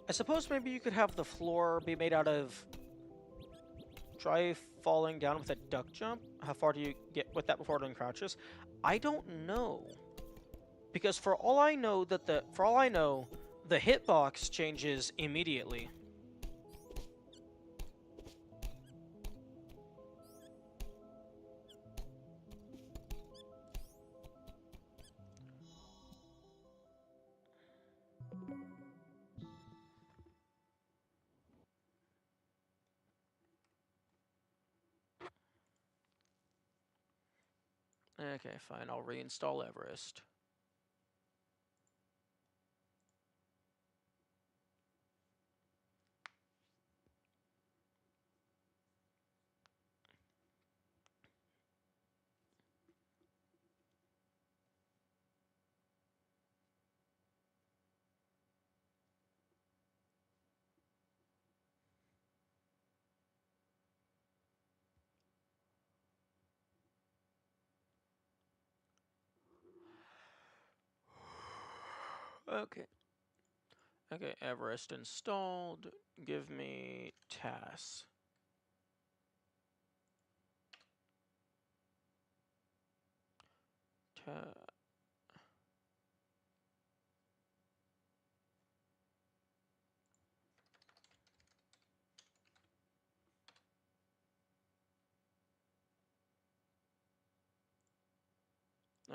I suppose maybe you could have the floor be made out of try falling down with a duck jump. How far do you get with that before doing crouches? I don't know. Because for all I know the hitbox changes immediately. Okay, fine. I'll reinstall Everest. Okay. Okay, Everest installed. Give me tasks.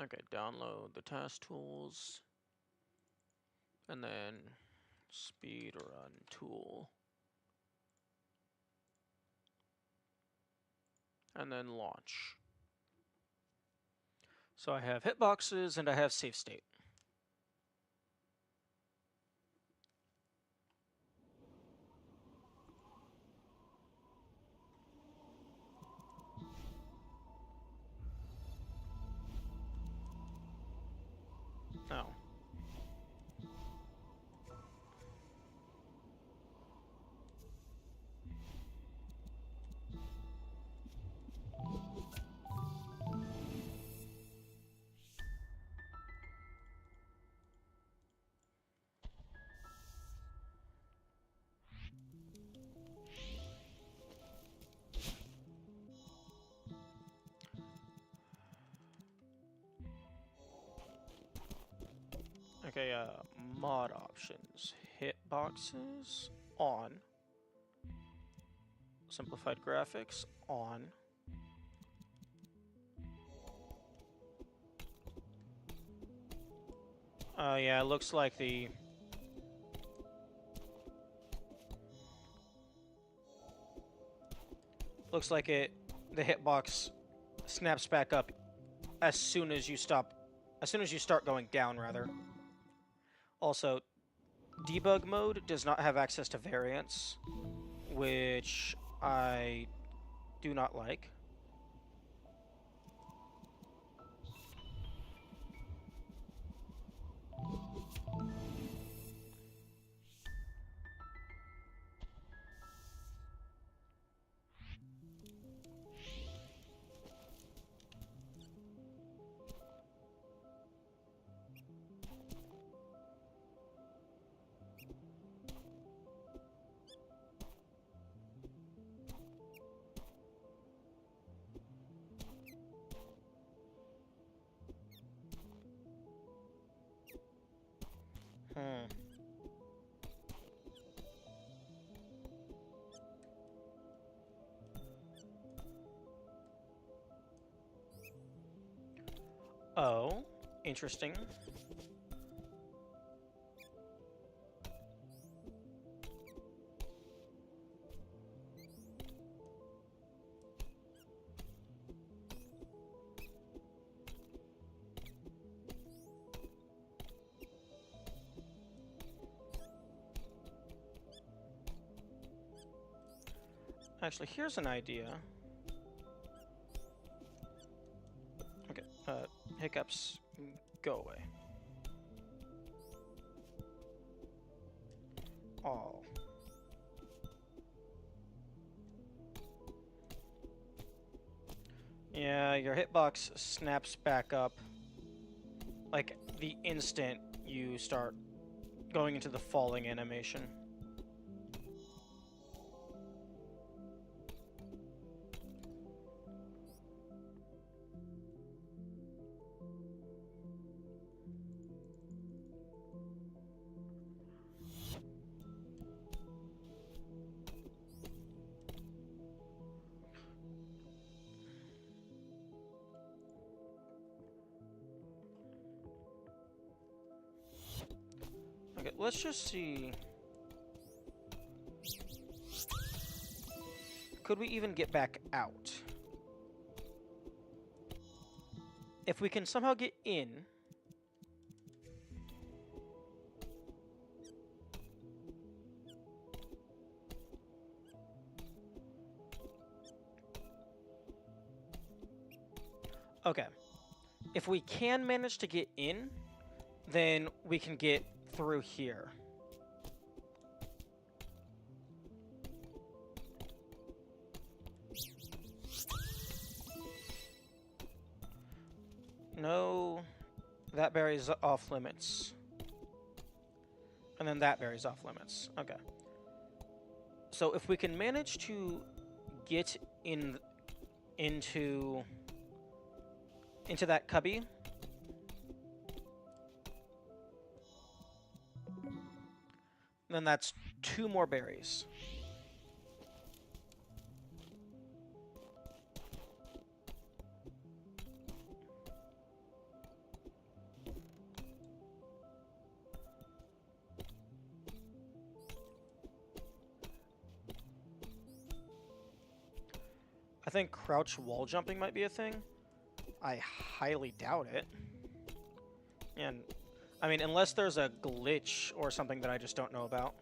Okay, download the task tools. And then speedrun tool. And then launch. So I have hitboxes and I have safe state. Oh. Okay, mod options. Hitboxes, on. Simplified graphics, on. Yeah, it looks like the hitbox snaps back up as soon as you stop As soon as you start going down, rather. Also, debug mode does not have access to variants, which I do not like. Oh, interesting. Actually, here's an idea. Okay, hiccups, go away. All. Yeah, your hitbox snaps back up like the instant you start going into the falling animation. Okay, let's just see. Could we even get back out? If we can somehow get in... Okay. If we can manage to get in, then we can get through here. No, that berry's off limits. And then that berry's off limits. Okay. So if we can manage to get into that cubby, then that's 2 more berries. I think crouch wall jumping might be a thing. I highly doubt it. And, I mean, unless there's a glitch or something that I just don't know about.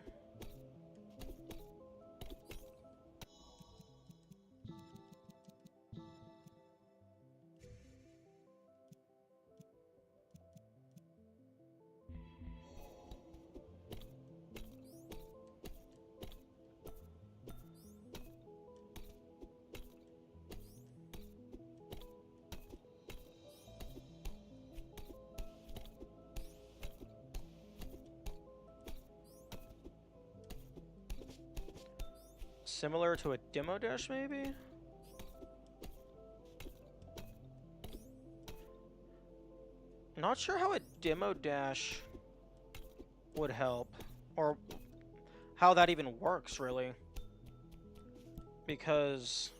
Similar to a demo dash, maybe? Not sure how a demo dash would help, or how that even works, really. Because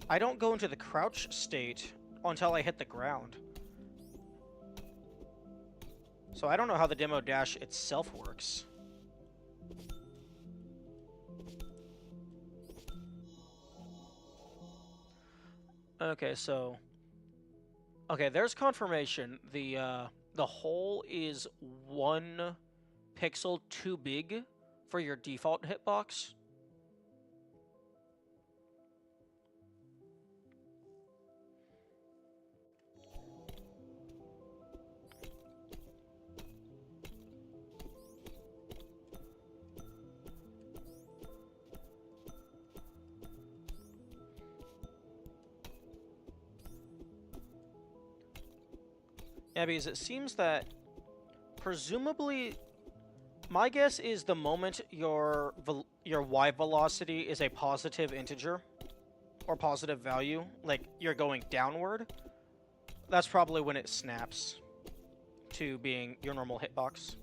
I don't go into the crouch state until I hit the ground. So I don't know how the demo dash itself works. Okay, so... Okay, there's confirmation. The hole is 1 pixel too big for your default hitbox. Yeah, because it seems that presumably, my guess is the moment your Y velocity is a positive integer or positive value, like you're going downward, that's probably when it snaps to being your normal hitbox.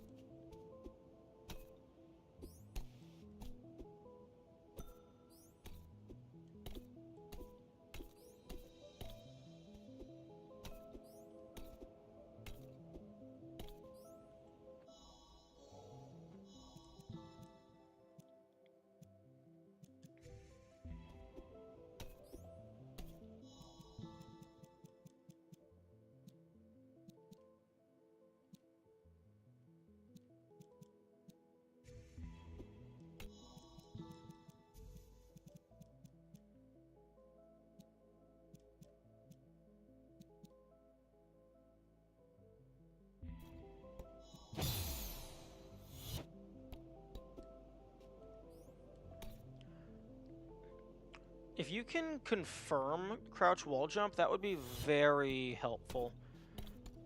If you can confirm crouch wall jump, that would be very helpful.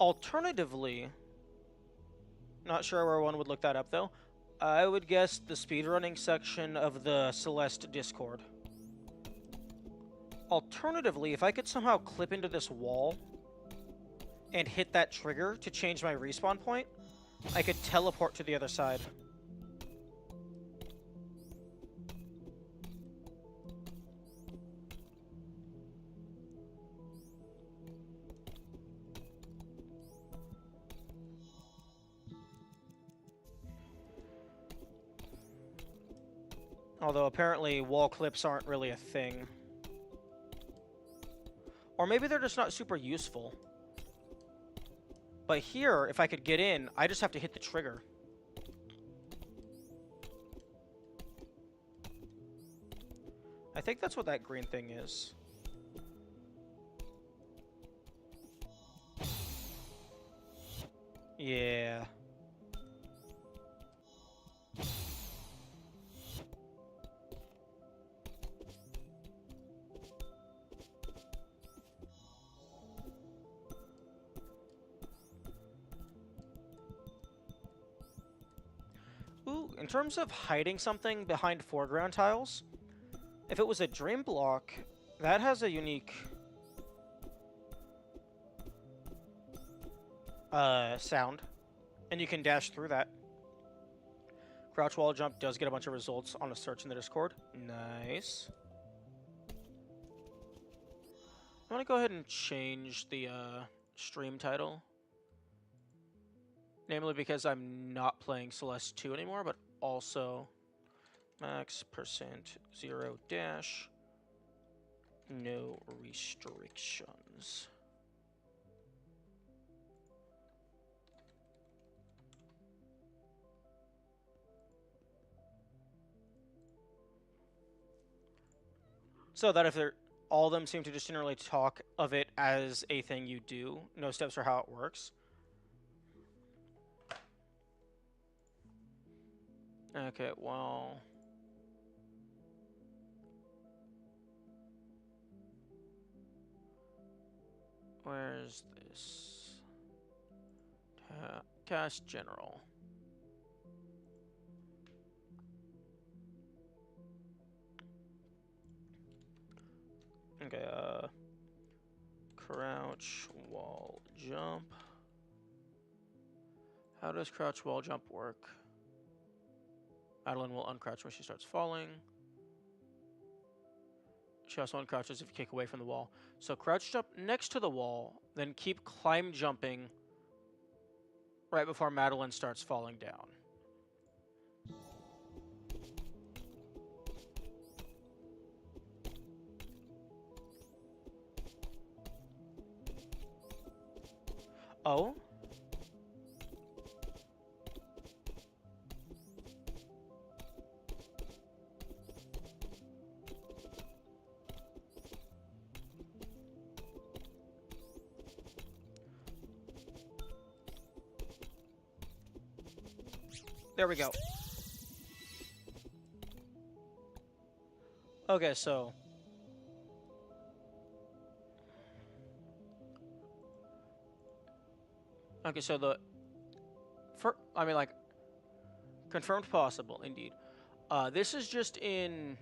Alternatively, not sure where one would look that up though, I would guess the speedrunning section of the Celeste Discord. Alternatively, if I could somehow clip into this wall and hit that trigger to change my respawn point, I could teleport to the other side. Although apparently wall clips aren't really a thing. Or maybe they're just not super useful. But here, if I could get in, I just have to hit the trigger. I think that's what that green thing is. Yeah. Ooh, in terms of hiding something behind foreground tiles, if it was a dream block, that has a unique sound, and you can dash through that. Crouch wall jump does get a bunch of results on a search in the Discord. Nice. I'm gonna go ahead and change the stream title. Namely because I'm not playing Celeste 2 anymore, but also max %0 dash no restrictions. So that if they're all of them seem to just generally talk of it as a thing you do. No steps for how it works. Okay, well... Where's this? Task General. Okay, crouch, wall, jump. How does crouch, wall, jump work? Madeline will uncrouch when she starts falling. She also uncrouches if you kick away from the wall. So crouch jump next to the wall, then keep climb jumping right before Madeline starts falling down. Oh? There we go. Okay, so... Okay, so the... I mean, like... Confirmed possible, indeed. This is just in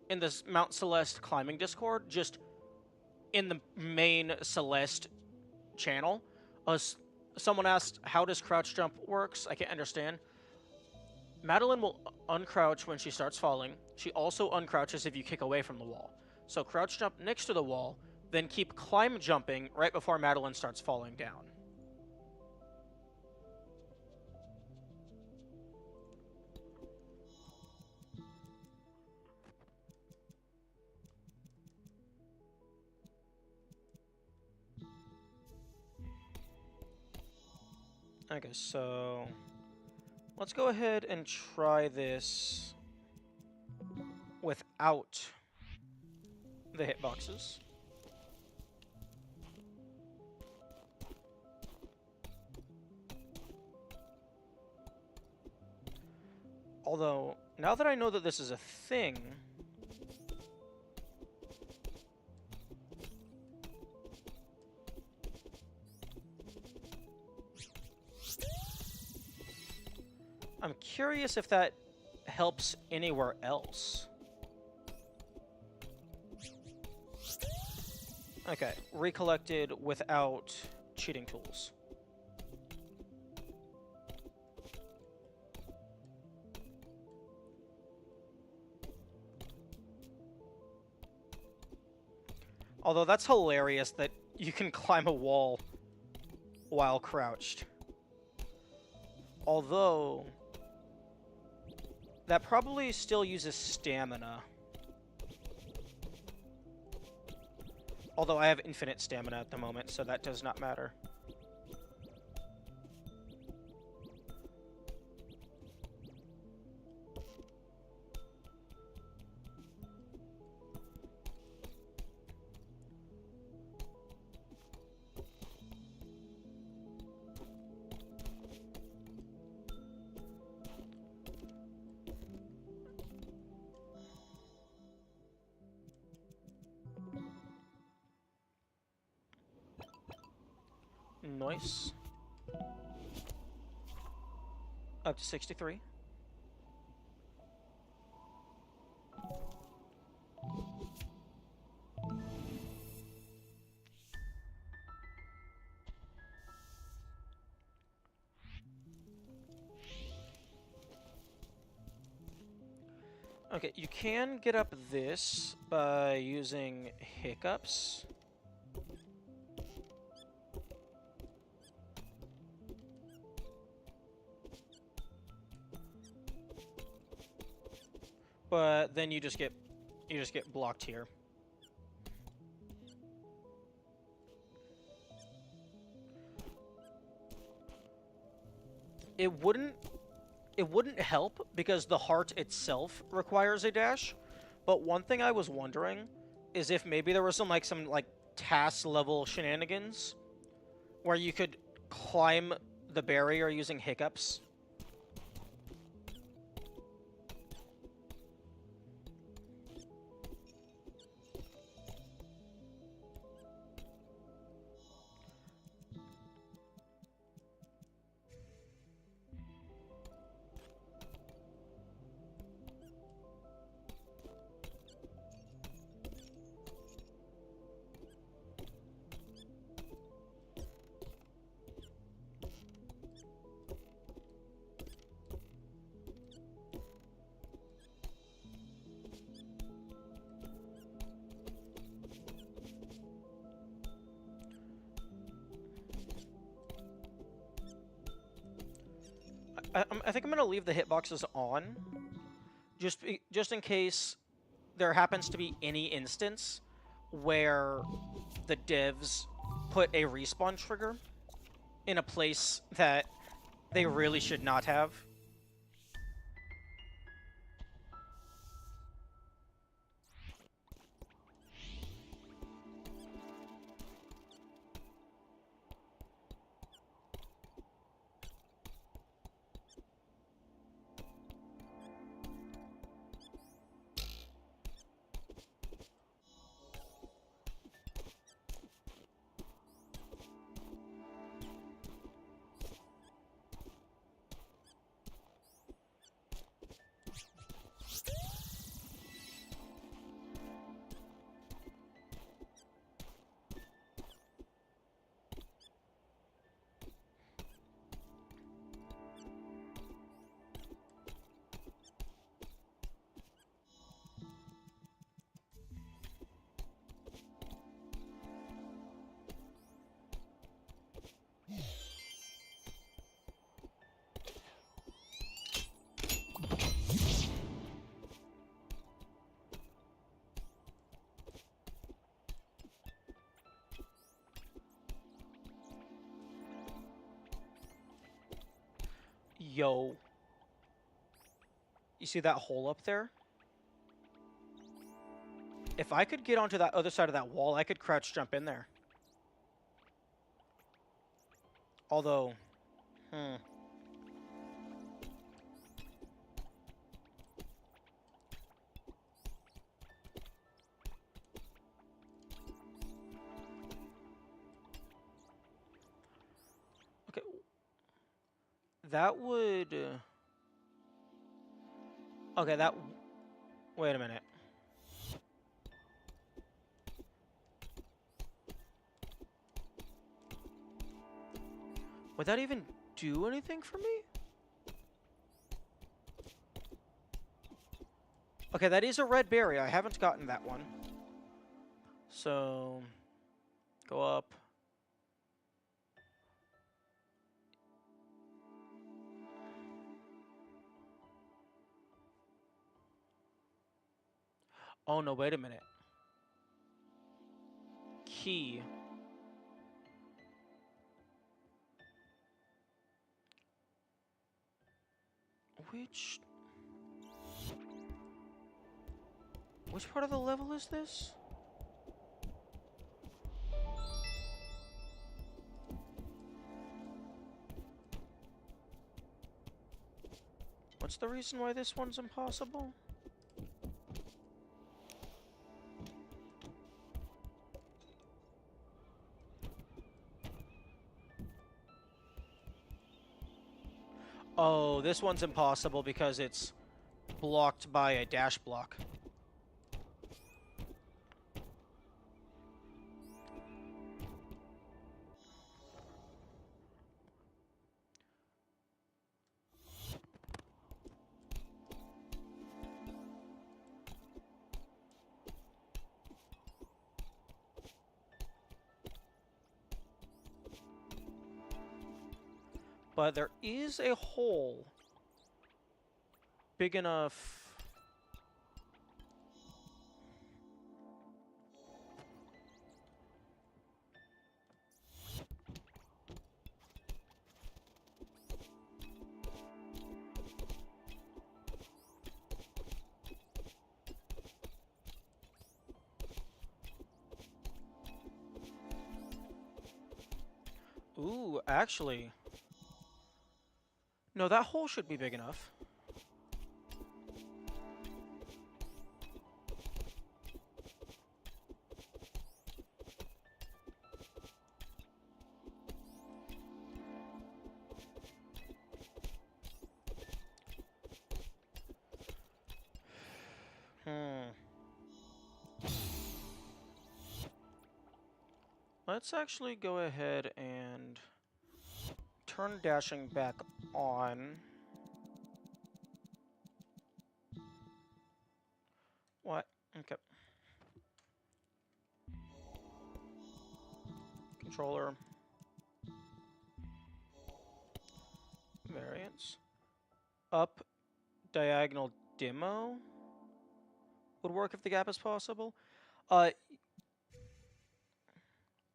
this Mount Celeste climbing Discord, just in the main Celeste channel. Someone asked, how does crouch jump works? I can't understand. Madeline will uncrouch when she starts falling. She also uncrouches if you kick away from the wall. So crouch jump next to the wall, then keep climb jumping right before Madeline starts falling down. Okay, so let's go ahead and try this without the hitboxes. Although, now that I know that this is a thing... I'm curious if that helps anywhere else. Okay, recollected without cheating tools. Although that's hilarious that you can climb a wall while crouched. Although... that probably still uses stamina. Although I have infinite stamina at the moment, so that does not matter. Nice. Up to 63. Okay, you can get up this by using hiccups. But then you just get blocked here. It wouldn't help because the heart itself requires a dash. But one thing I was wondering is if maybe there was some task level shenanigans where you could climb the barrier using hiccups. I think I'm gonna leave the hitboxes on, just in case there happens to be any instance where the devs put a respawn trigger in a place that they really should not have. Yo. You see that hole up there? If I could get onto that other side of that wall, I could crouch jump in there. Although, okay. That would... okay, that... Wait a minute. Would that even do anything for me? Okay, that is a red berry. I haven't gotten that one. So... Go up. Oh, no, wait a minute. Key. Which part of the level is this? What's the reason why this one's impossible? Oh, this one's impossible because it's blocked by a dash block. But there is a hole big enough. Ooh, actually. No, that hole should be big enough. Let's actually go ahead and turn dashing back on. What? Okay. Controller. Variance. Up. Diagonal demo. Would work if the gap is possible.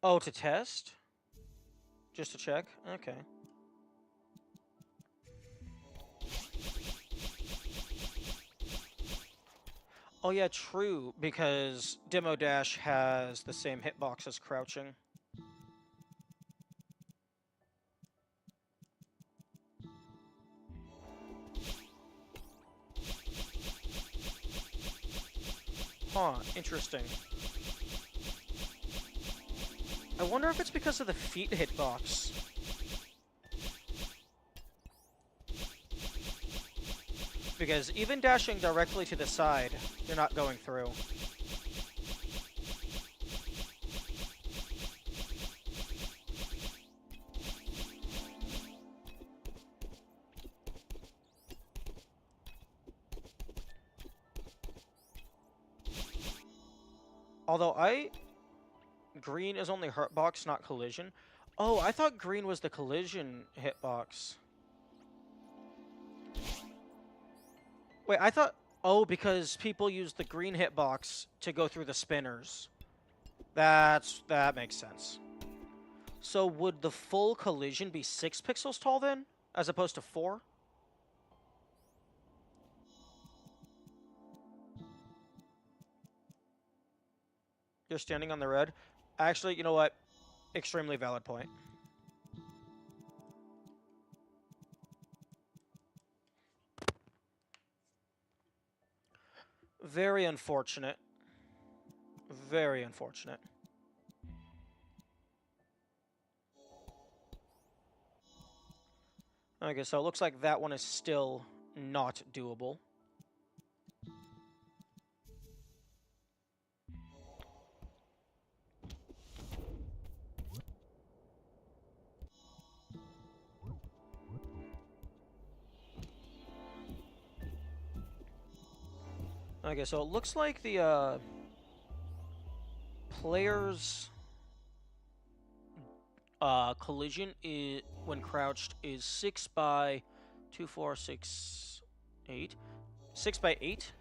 Oh, to test? Just to check? Okay. Oh yeah, true, because Demo Dash has the same hitbox as crouching. Huh, interesting. I wonder if it's because of the feet hitbox. Because even dashing directly to the side, you're not going through. Although green is only hurtbox, not collision. Oh, I thought green was the collision hitbox. Wait, I thought... Oh, because people use the green hitbox to go through the spinners. That makes sense. So would the full collision be 6 pixels tall then? As opposed to 4? You're standing on the red? Actually, you know what? Extremely valid point. Very unfortunate. Very unfortunate. Okay, so it looks like that one is still not doable. Okay, so it looks like the player's collision is, when crouched, is 6 by 2, 4, 6, 8. 6 by 8.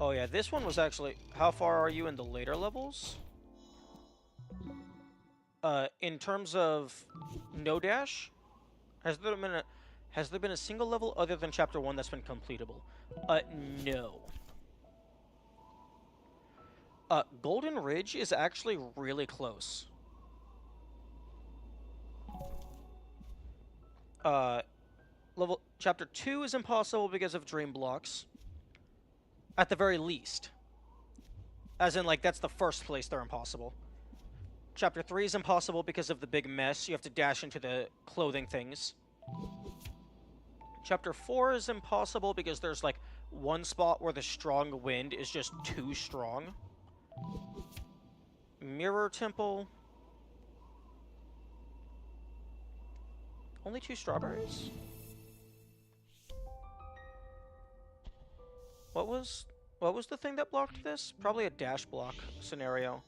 Oh yeah, this one was actually... How far are you in the later levels? In terms of no dash, has there been a single level other than Chapter 1 that's been completable? No. Golden Ridge is actually really close. Chapter 2 is impossible because of dream blocks. At the very least. As in, like, that's the first place they're impossible. Chapter 3 is impossible because of the big mess. You have to dash into the clothing things. Chapter 4 is impossible because there's, like, one spot where the strong wind is just too strong. Mirror Temple. Only 2 strawberries? What was the thing that blocked this? Probably a dash block scenario.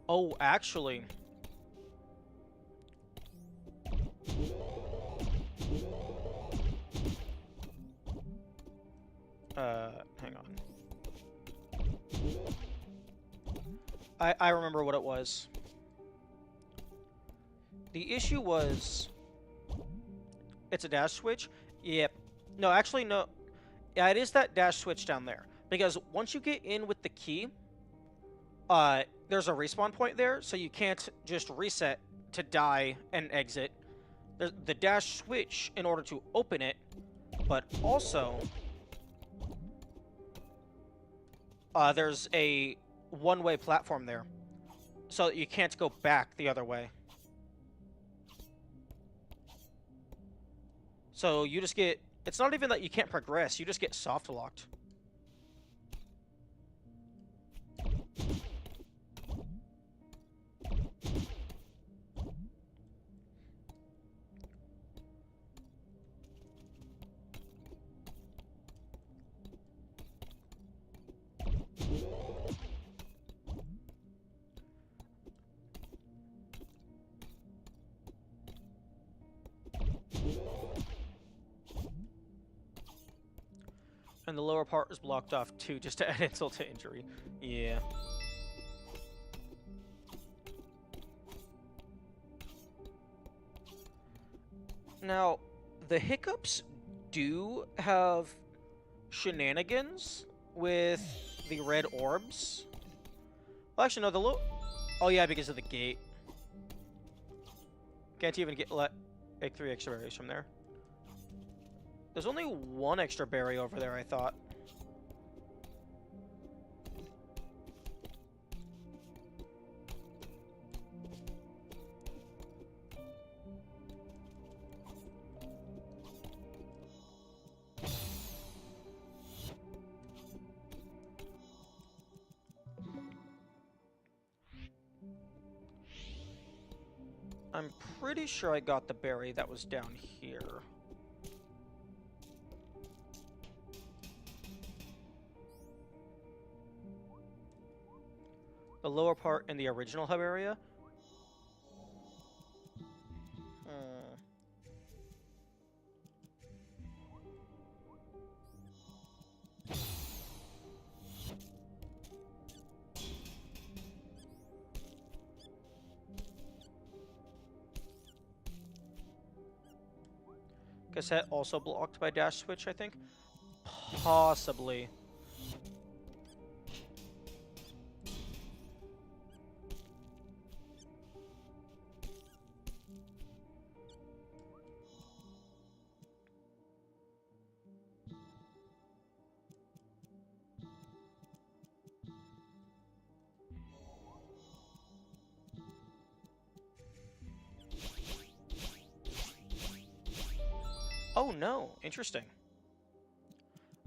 Oh, actually... hang on. I remember what it was. The issue was... It's a dash switch? Yep. No, actually, no. Yeah, it is that dash switch down there. Because once you get in with the key, there's a respawn point there, so you can't just reset to die and exit. There's the dash switch in order to open it, but also... there's a one-way platform there, so you can't go back the other way. So you just get... It's not even that you can't progress, you just get soft locked. And the lower part is blocked off too, just to add insult to injury. Yeah. Now, the hiccups do have shenanigans with the red orbs. Well, actually, no, the low... Oh, yeah, because of the gate. Can't even get like 3 extra berries from there. There's only 1 extra berry over there, I thought. I'm pretty sure I got the berry that was down here. The lower part in the original hub area. Cassette also blocked by dash switch, I think. Possibly. Oh no, interesting.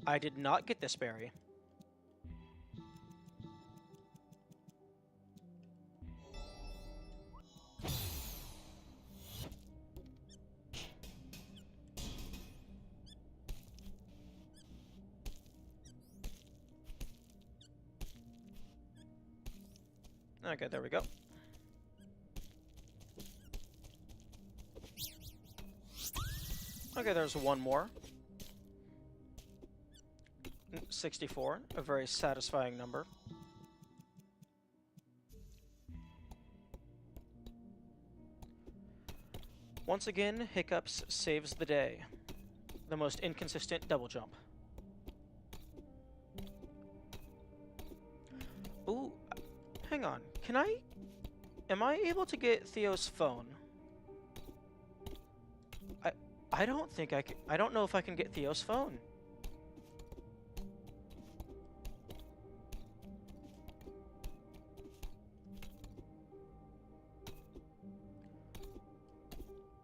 I did not get this berry. Okay, there we go. Okay, there's 1 more. 64, a very satisfying number. Once again, Hiccups saves the day. The most inconsistent double jump. Ooh, hang on. Am I able to get Theo's phone? I don't think I can. I don't know if I can get Theo's phone.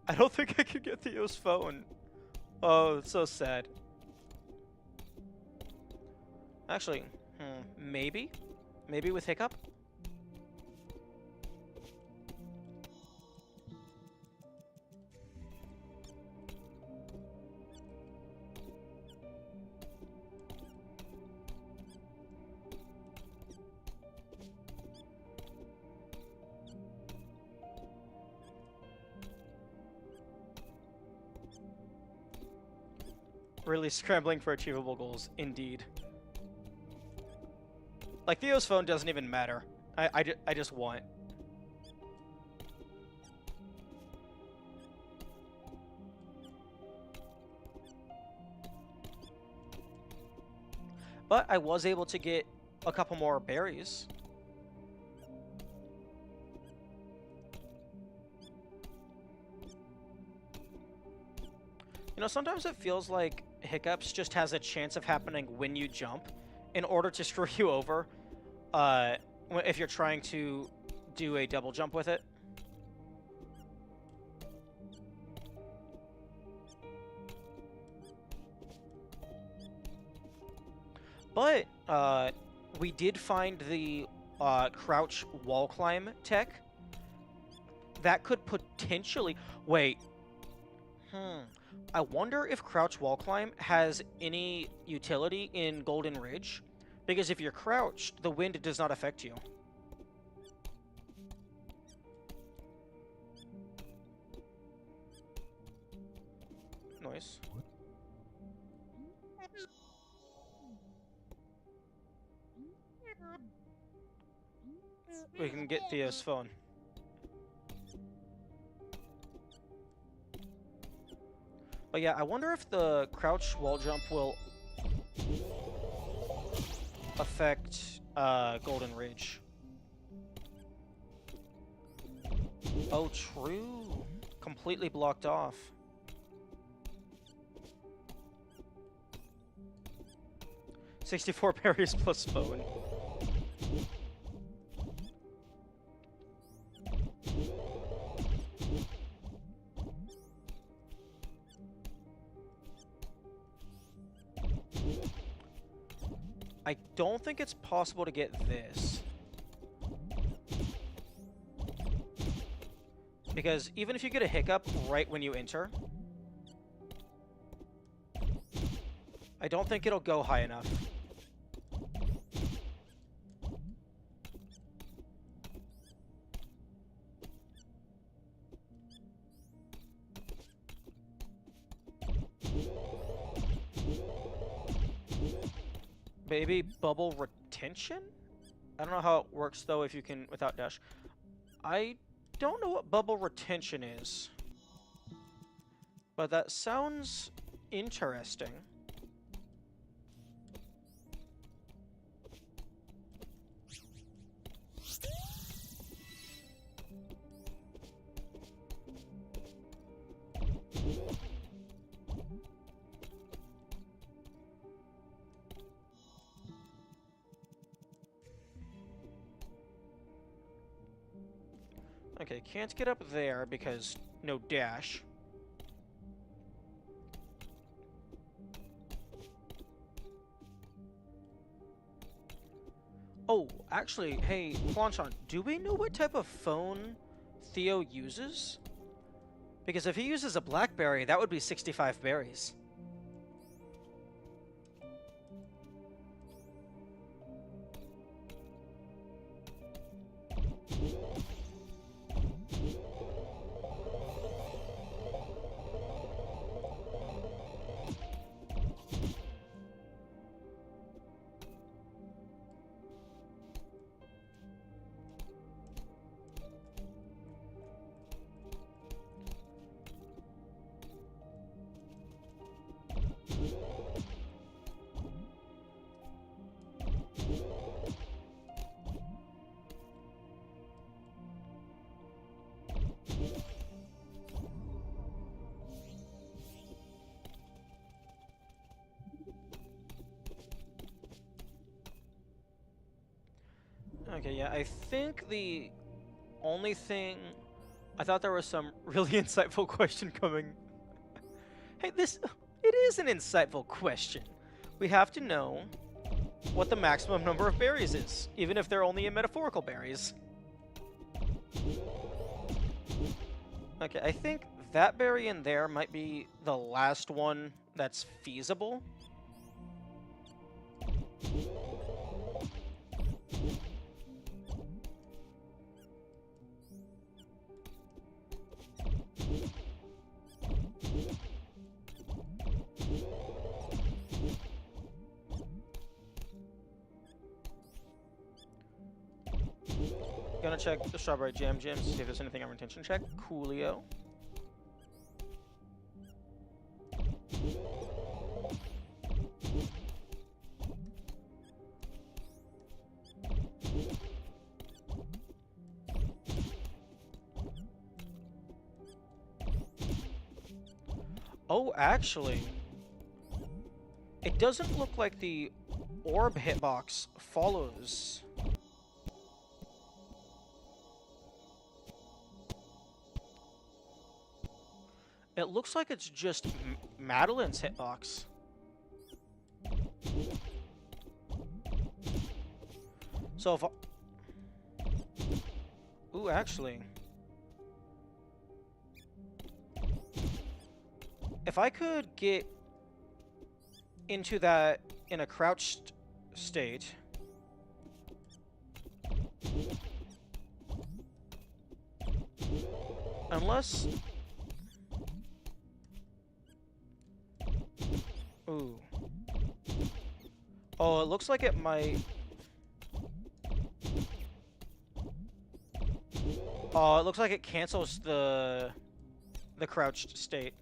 I don't think I can get Theo's phone. Oh, it's so sad. Actually, maybe? Maybe with Hiccup? Really scrambling for achievable goals, indeed. Like, Theo's phone doesn't even matter. I just want. But I was able to get a couple more berries. You know, sometimes it feels like Hiccups just has a chance of happening when you jump in order to screw you over if you're trying to do a double jump with it. But we did find the crouch wall climb tech. That could potentially... Wait. I wonder if crouch wall climb has any utility in Golden Ridge. Because if you're crouched, the wind does not affect you. Nice. We can get Theo's phone. But yeah, I wonder if the crouch wall jump will affect Golden Ridge. Oh, true. Completely blocked off. $64 berries plus phone. I don't think it's possible to get this. Because even if you get a hiccup right when you enter, I don't think it'll go high enough. Maybe bubble retention? I don't know how it works though if you can without dash. I don't know what bubble retention is. But that sounds interesting. Okay, can't get up there because no dash. Oh, actually, hey, Planchan, do we know what type of phone Theo uses? Because if he uses a BlackBerry, that would be 65 berries. Okay, yeah, I think the only thing... I thought there was some really insightful question coming. Hey, it is an insightful question. We have to know what the maximum number of berries is, even if they're only in metaphorical berries. Okay, I think that berry in there might be the last one that's feasible. Gonna check the strawberry jam gems to see if there's anything on retention check. Coolio. Oh, actually, it doesn't look like the orb hitbox follows. It looks like it's just Madeline's hitbox. So if I... Ooh, actually... If I could get into that in a crouched state... Unless... Ooh. Oh, it looks like it might... Oh, it looks like it cancels the crouched state.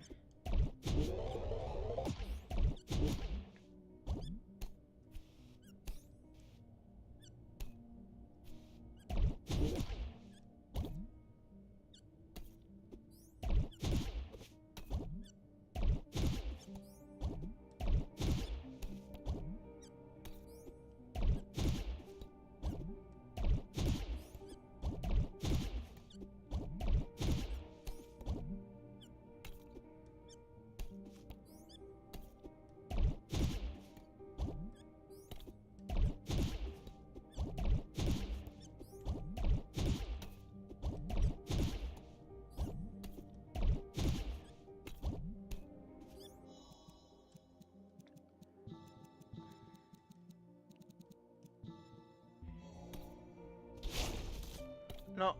No.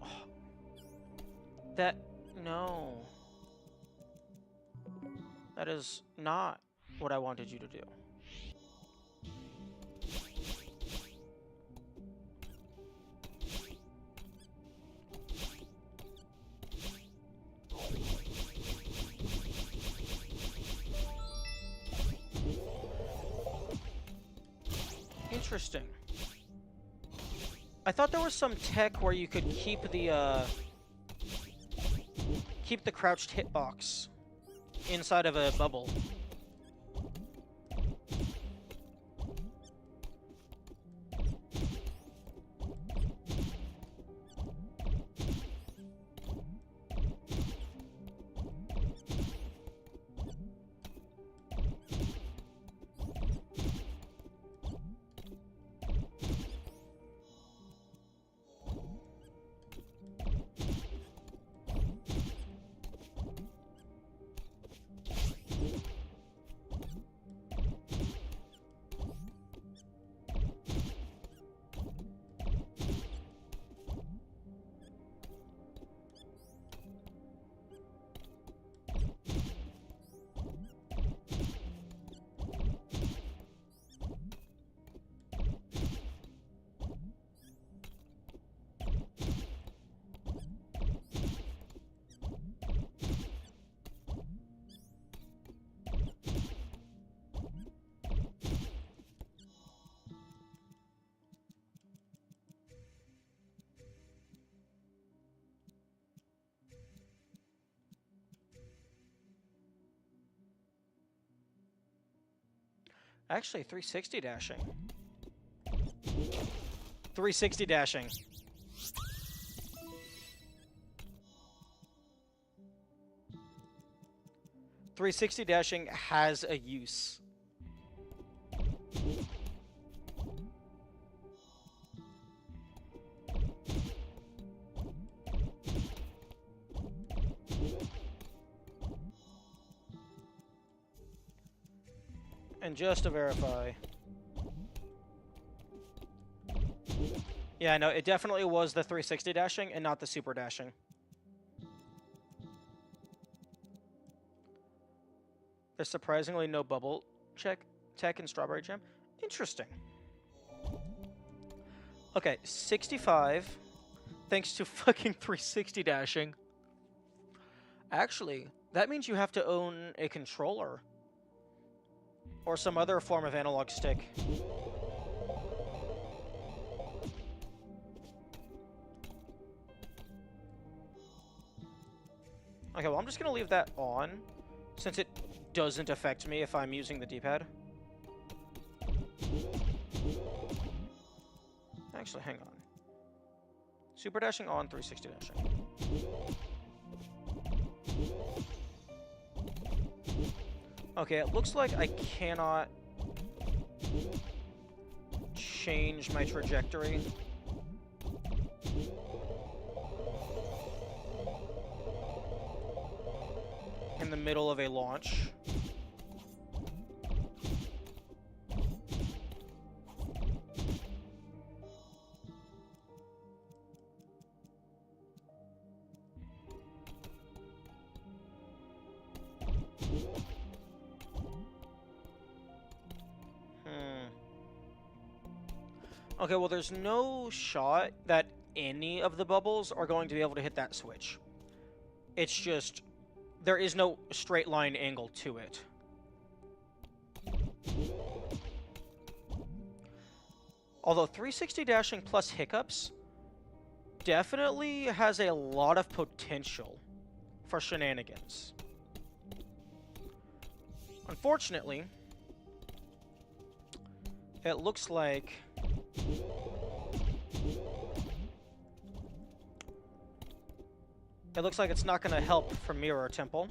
No. That is not what I wanted you to do. Interesting. I thought there was some tech where you could keep the crouched hitbox inside of a bubble. Actually, 360 dashing. 360 dashing. .360 dashing has a use. And just to verify. Yeah, no, it definitely was the 360 dashing and not the super dashing. There's surprisingly no bubble tech in Strawberry Jam. Interesting. Okay, 65. Thanks to fucking 360 dashing. Actually, that means you have to own a controller. Or some other form of analog stick. Okay, well, I'm just going to leave that on, since it doesn't affect me if I'm using the D-pad. Actually, hang on. Super dashing on, 360 dashing. Okay, it looks like I cannot change my trajectory In the middle of a launch. Okay, well, there's no shot that any of the bubbles are going to be able to hit that switch. It's just, there is no straight line angle to it. Although 360 dashing plus hiccups definitely has a lot of potential for shenanigans. Unfortunately, it looks like it's not going to help for Mirror Temple.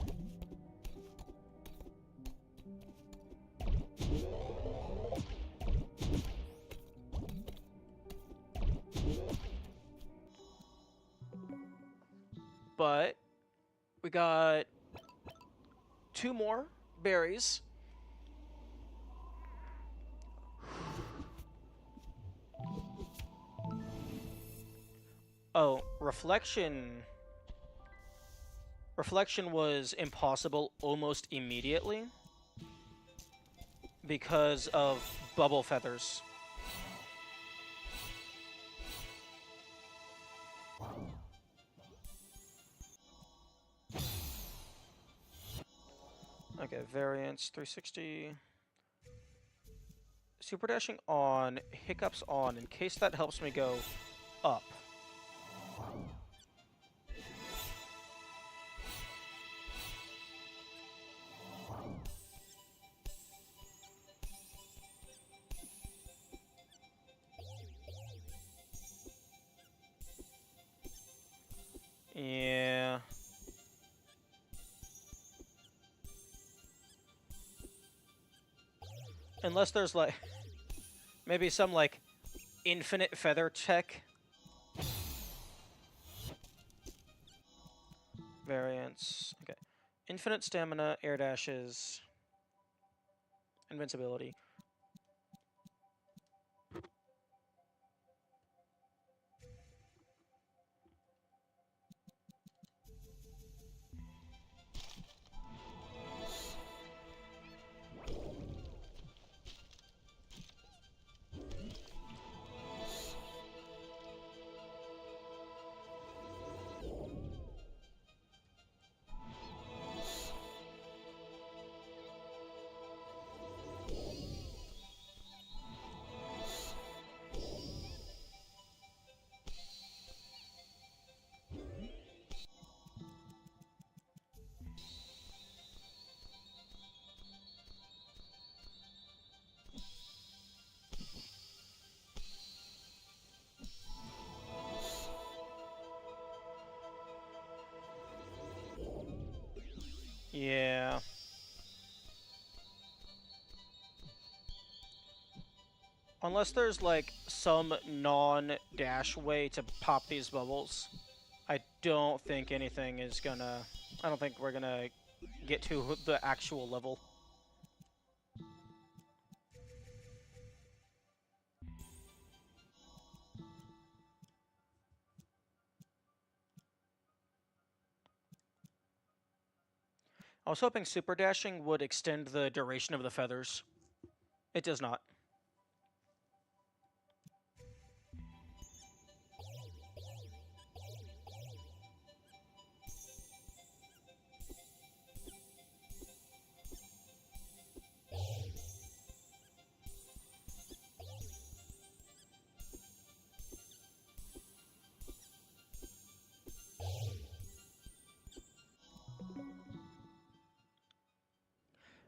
But we got 2 more berries. Oh, Reflection was impossible almost immediately because of bubble feathers. Okay, variance 360. Super dashing on, hiccups on, in case that helps me go up. Yeah. Unless there's like maybe some like infinite feather check. Variance. Okay. Infinite stamina, air dashes, invincibility. Yeah. Unless there's like some non-dash way to pop these bubbles, I don't think anything is gonna... I don't think we're gonna get to the actual level. I was hoping super dashing would extend the duration of the feathers. It does not.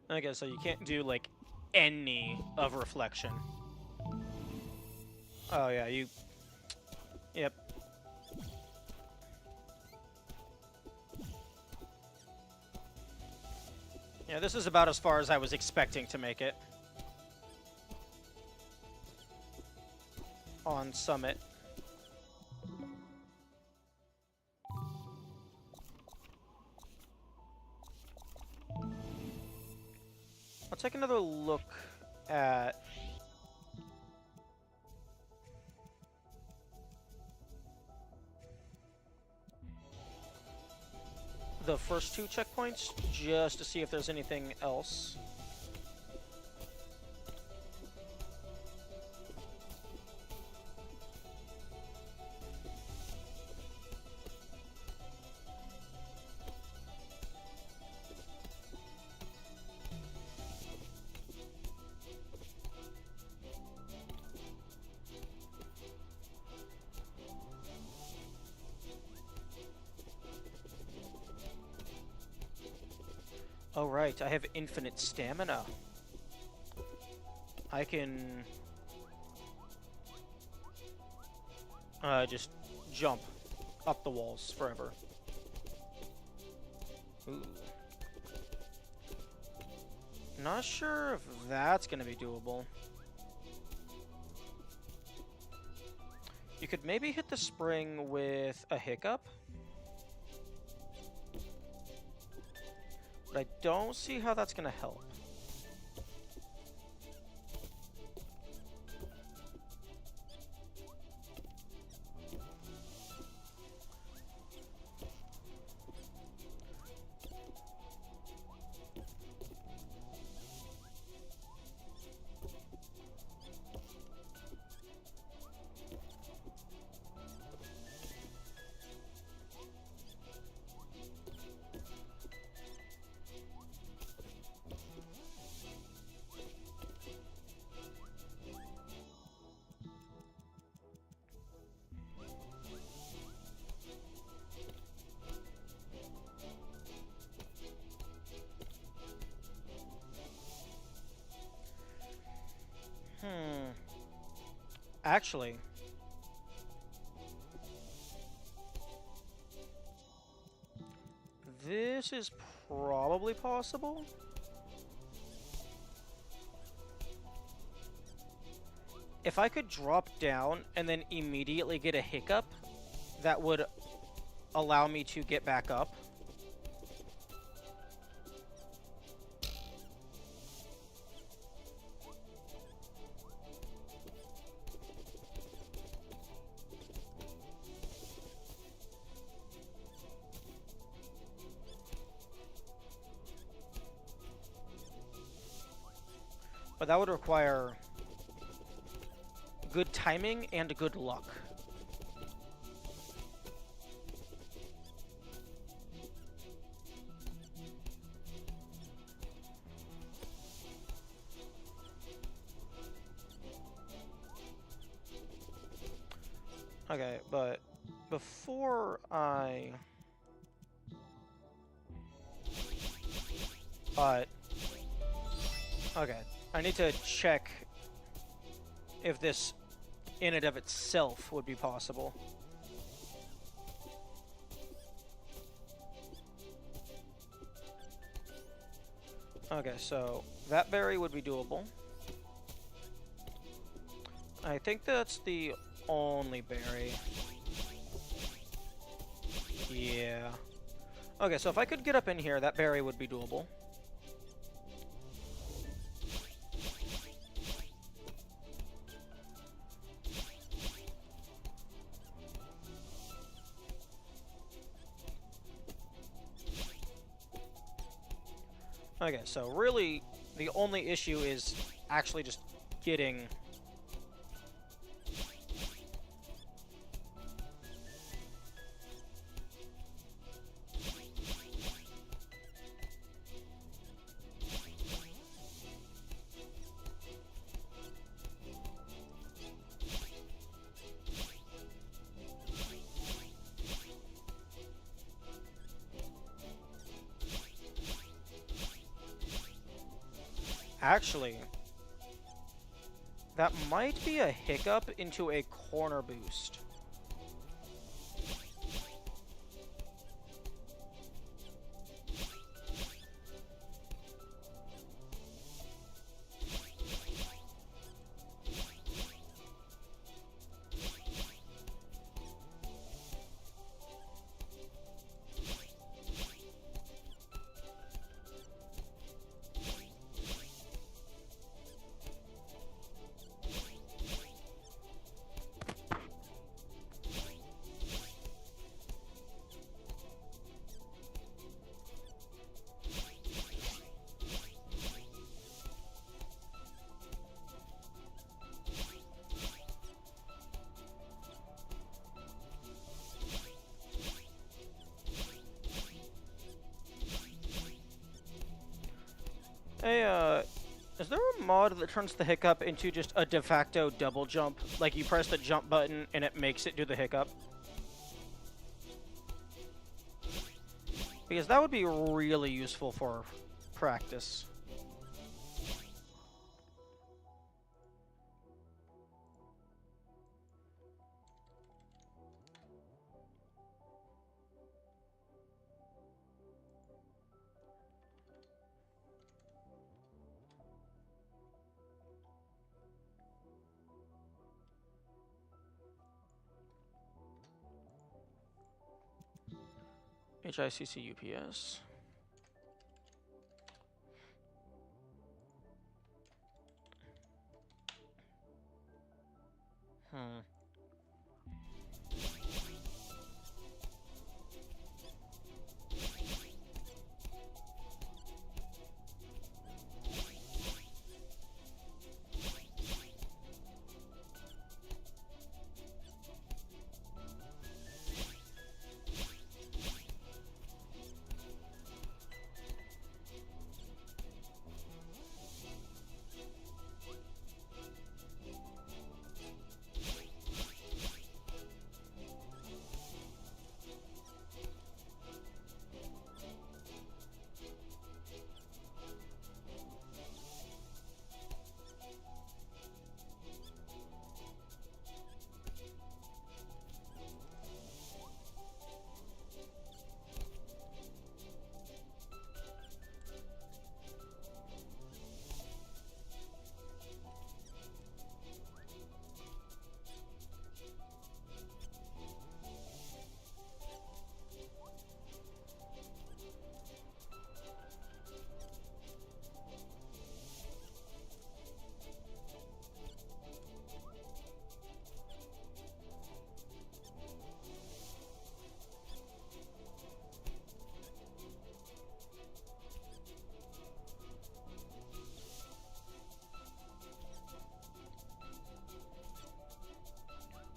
Okay, so you can't do, like, any of reflection. Oh, yeah, you... Yep. Yeah, this is about as far as I was expecting to make it. On Summit. I'll take another look at the first two checkpoints just to see if there's anything else. Oh right, I have infinite stamina. I can just jump up the walls forever. Ooh. Not sure if that's gonna be doable. You could maybe hit the spring with a hiccup. But I don't see how that's gonna help. Actually, this is probably possible. If I could drop down and then immediately get a hiccup, that would allow me to get back up. But that would require good timing and good luck. Okay, but before I... okay, I need to check if this in and of itself would be possible. Okay, so that berry would be doable. I think that's the only berry. Yeah. Okay, so if I could get up in here, that berry would be doable. Okay, so really, the only issue is actually just getting... Actually, that might be a hiccup into a corner boost. mod that turns the hiccup into just a de facto double jump. Like, you press the jump button and it makes it do the hiccup. Because that would be really useful for practice. HICC-UPS.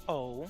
Oh.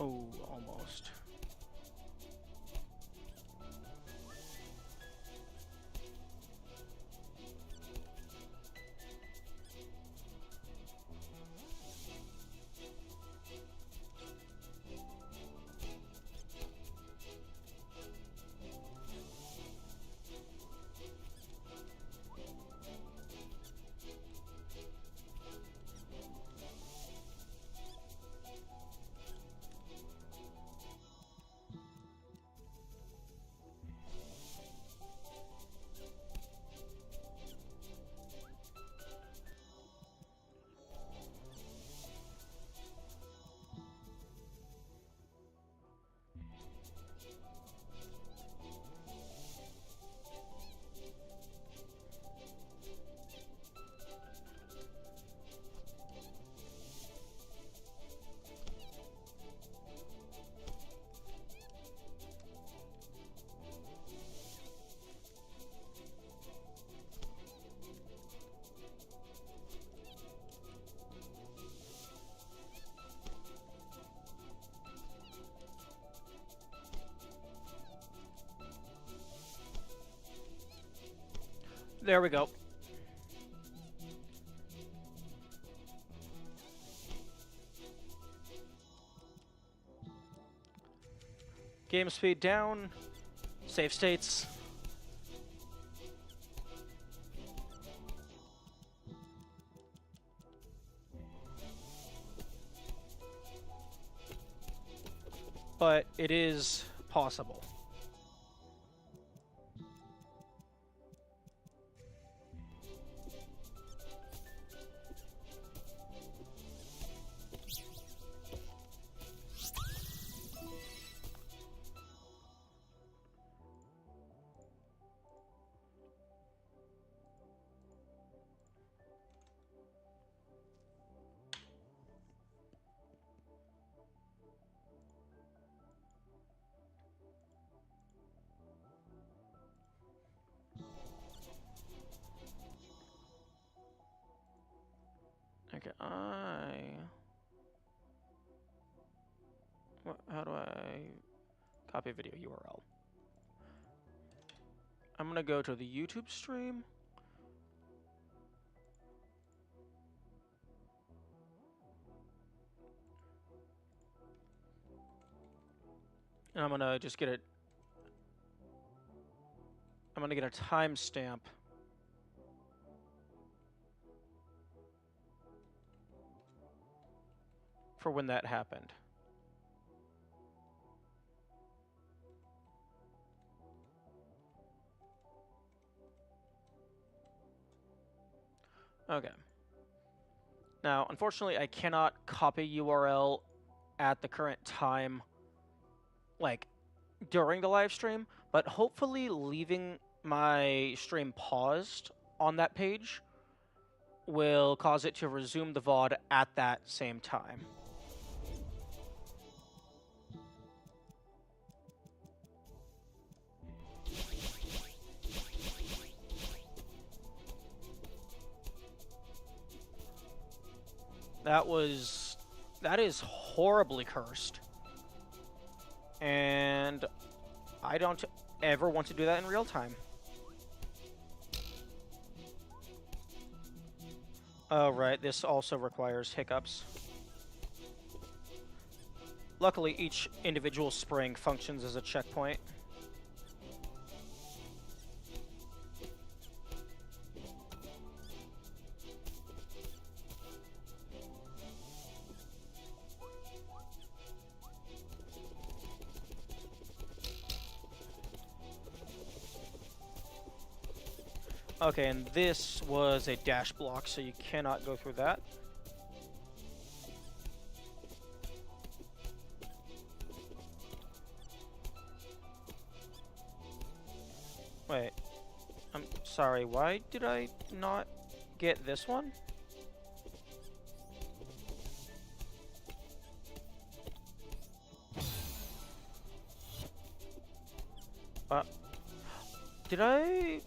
Oh, almost. There we go. Game speed down. Save states. But it is possible. Okay, how do I copy video URL? I'm gonna go to the YouTube stream. And I'm gonna just get it. I'm gonna get a timestamp for when that happened. Okay. Now, unfortunately, I cannot copy URL at the current time, like, during the live stream, but hopefully leaving my stream paused on that page will cause it to resume the VOD at that same time. That is horribly cursed. And I don't ever want to do that in real time. Oh, right, this also requires hiccups. Luckily, each individual spring functions as a checkpoint. Okay, and this was a dash block, so you cannot go through that. Wait, I'm sorry, why did I not get this one? Did I...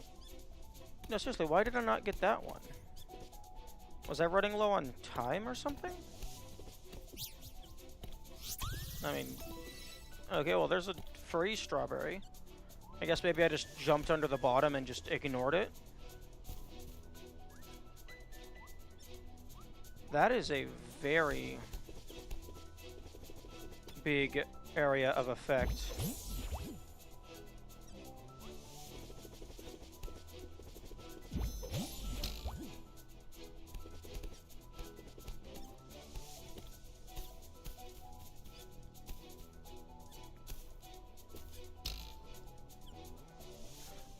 No, seriously, why did I not get that one? Was I running low on time or something? I mean... Okay, well, there's a free strawberry. I guess maybe I just jumped under the bottom and just ignored it. That is a very big area of effect.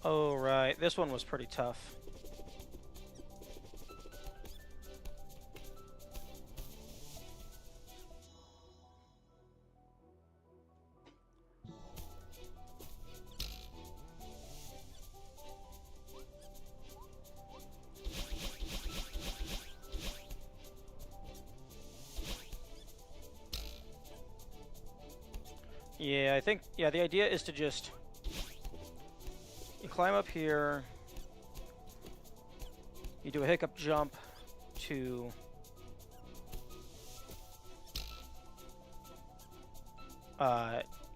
Oh, right. This one was pretty tough. Yeah, I think, yeah, the idea is to just... You climb up here, you do a hiccup jump to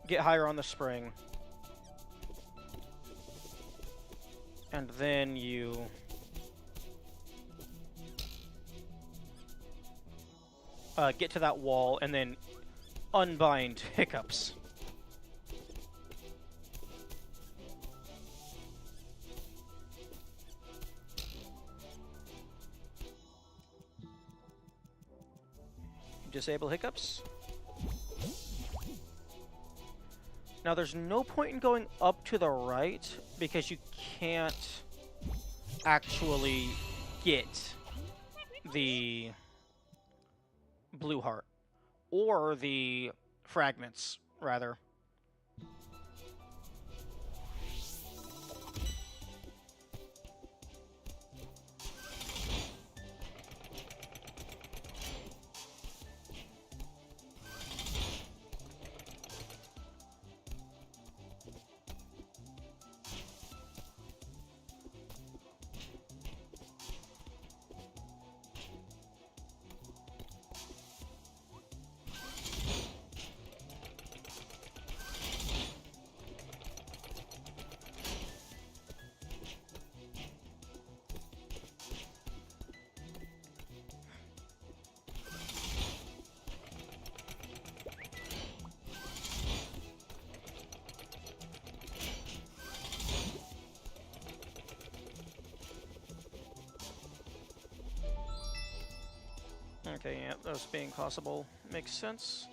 get higher on the spring, and then you get to that wall and then unbind hiccups. disable hiccups. Now there's no point in going up to the right because you can't actually get the blue heart. Or the fragments, rather. Okay, yeah, those being possible makes sense.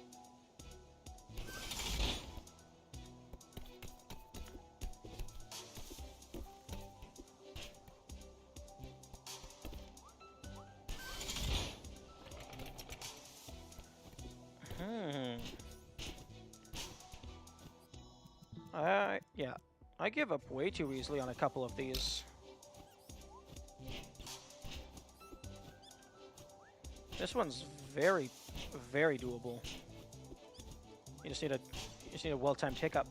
Yeah, I give up way too easily on a couple of these. This one's very, very doable. You just need a well-timed hiccup.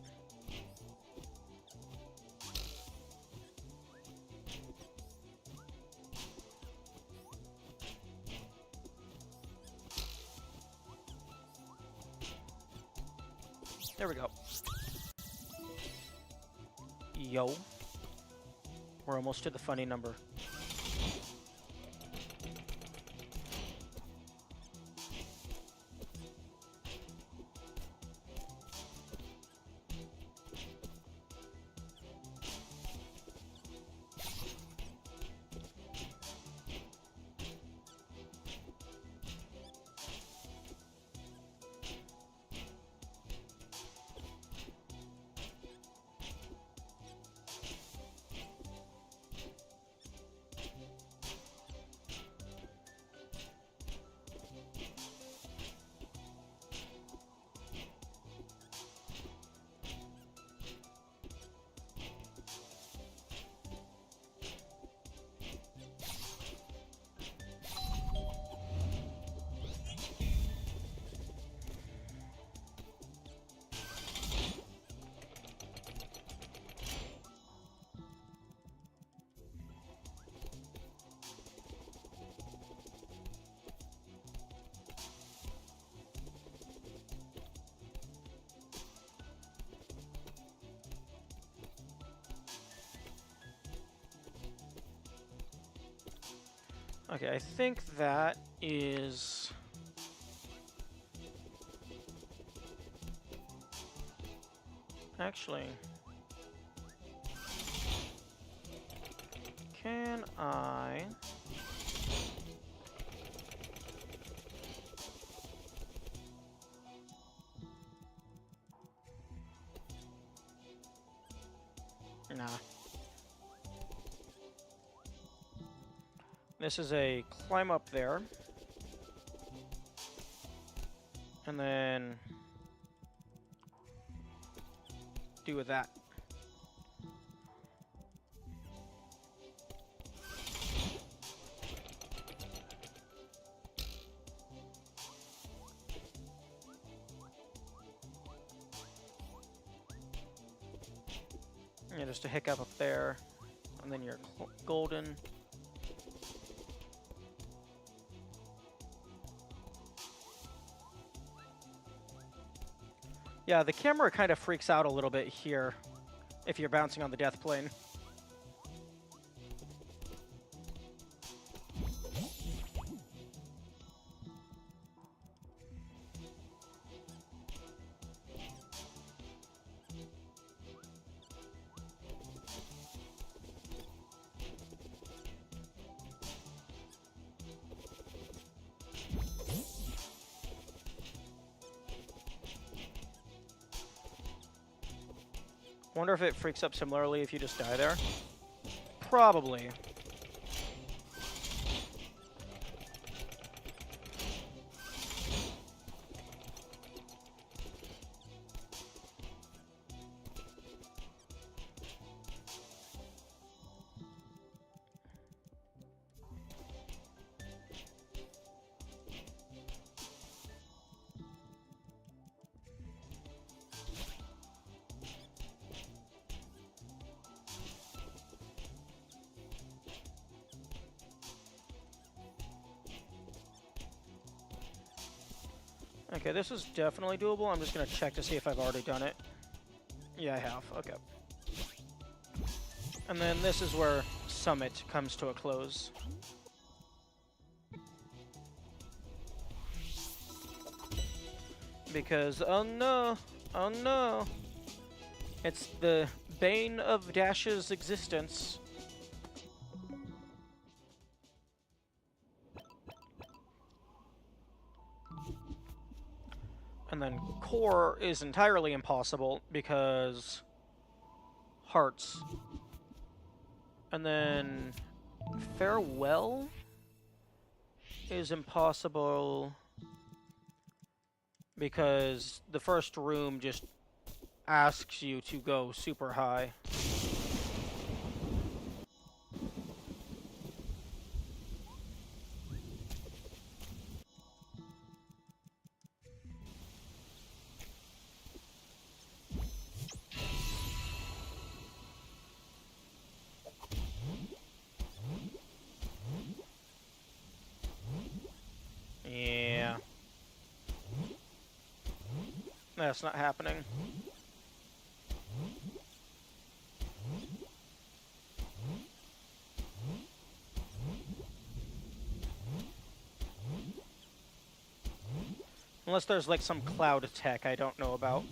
There we go. Yo. We're almost to the funny number. Okay, I think that is... Actually... Can I... Nah. This is a climb up there. And then... do with that. Yeah, just a hiccup up there. And then you're golden. Yeah, the camera kind of freaks out a little bit here if you're bouncing on the death plane. Wonder if it freaks up similarly if you just die there. Probably. Okay, this is definitely doable. I'm just going to check to see if I've already done it. Yeah, I have. Okay. And then this is where Summit comes to a close. Because, oh no, it's the bane of Dash's existence. And then Core is entirely impossible because hearts. And then Farewell is impossible because the first room just asks you to go super high. Yeah. That's not happening. Unless there's like some cloud tech I don't know about.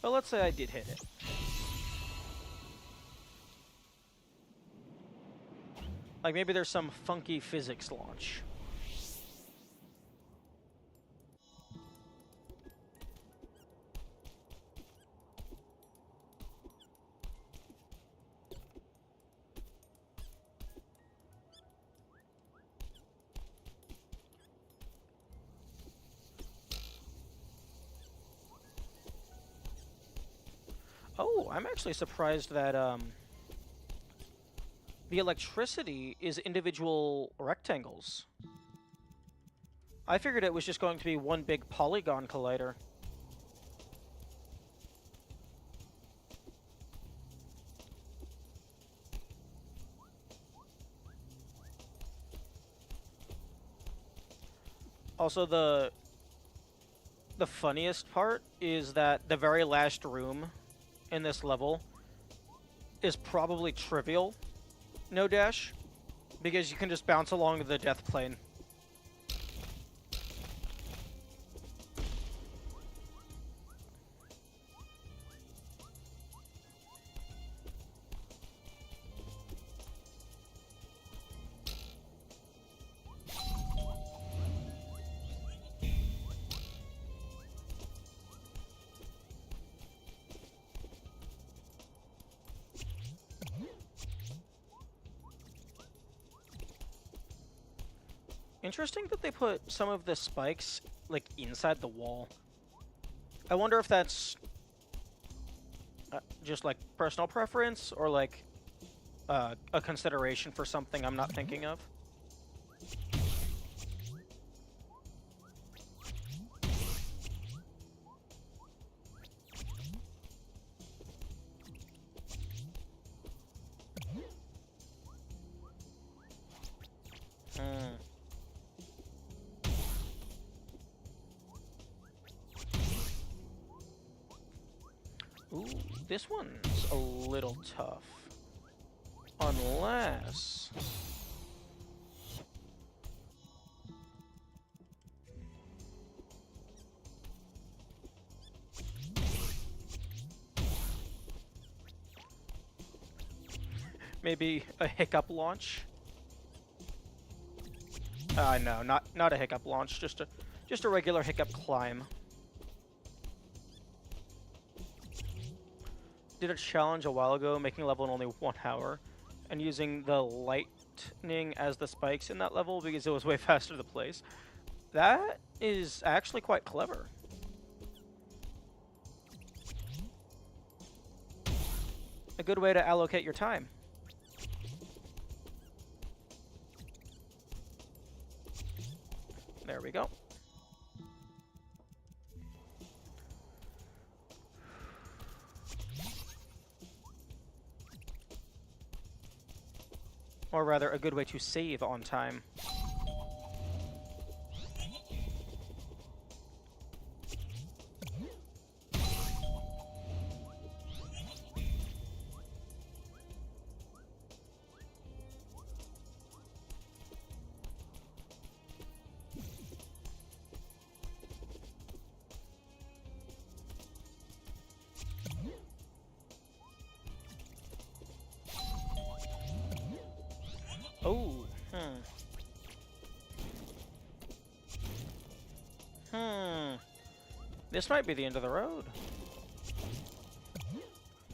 But let's say I did hit it. Like maybe there's some funky physics launch. Oh, I'm actually surprised that the electricity is individual rectangles. I figured it was just going to be one big polygon collider. Also, the funniest part is that the very last room in this level is probably trivial, no dash, because you can just bounce along the death plane. Interesting that they put some of the spikes, like, inside the wall. I wonder if that's just, like, personal preference, or, like, a consideration for something I'm not thinking of. Ooh, this one's a little tough. Unless... maybe a hiccup launch? No, not a hiccup launch, just a regular hiccup climb. Did a challenge a while ago, making a level in only 1 hour, and using the lightning as the spikes in that level because it was way faster to place. That is actually quite clever. A good way to allocate your time. There we go. Or rather, a good way to save on time. Oh, This might be the end of the road.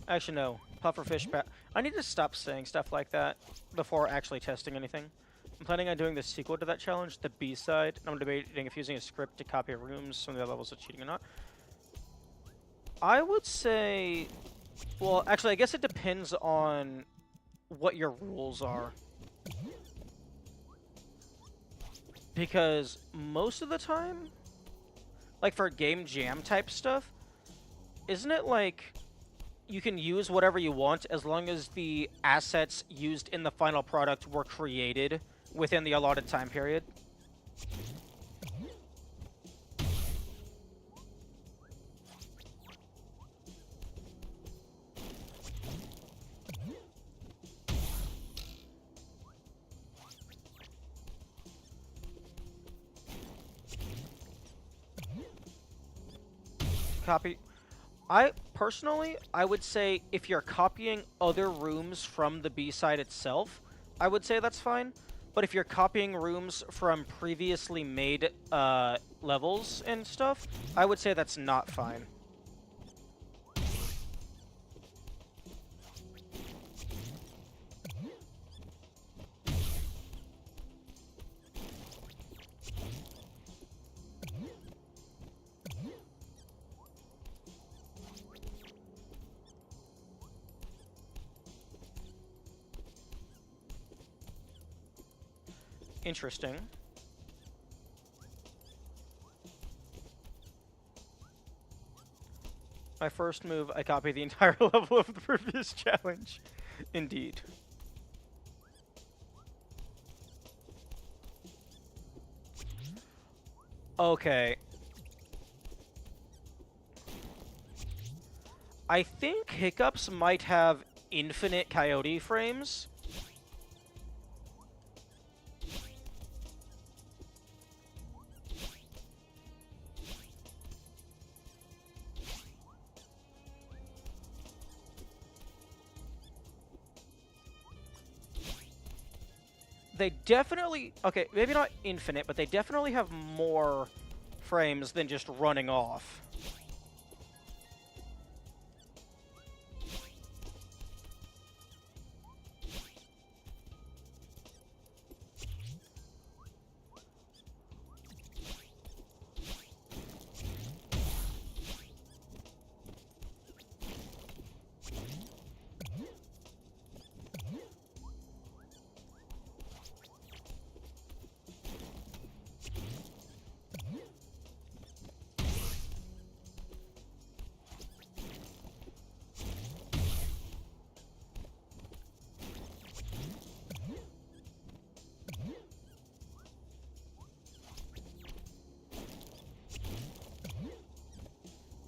Actually, no. Pufferfish I need to stop saying stuff like that before actually testing anything. I'm planning on doing the sequel to that challenge, the B-side. I'm debating if using a script to copy rooms from the other levels of cheating or not. I would say... Well, actually, I guess it depends on what your rules are. Because most of the time, like for game jam type stuff, isn't it like you can use whatever you want as long as the assets used in the final product were created within the allotted time period? Copy. I would say if you're copying other rooms from the B-side itself, I would say that's fine. But if you're copying rooms from previously made levels and stuff, I would say that's not fine. Interesting. My first move, I copy the entire level of the previous challenge. Indeed. Okay. I think hiccups might have infinite coyote frames. They definitely... Okay, maybe not infinite, but they definitely have more frames than just running off.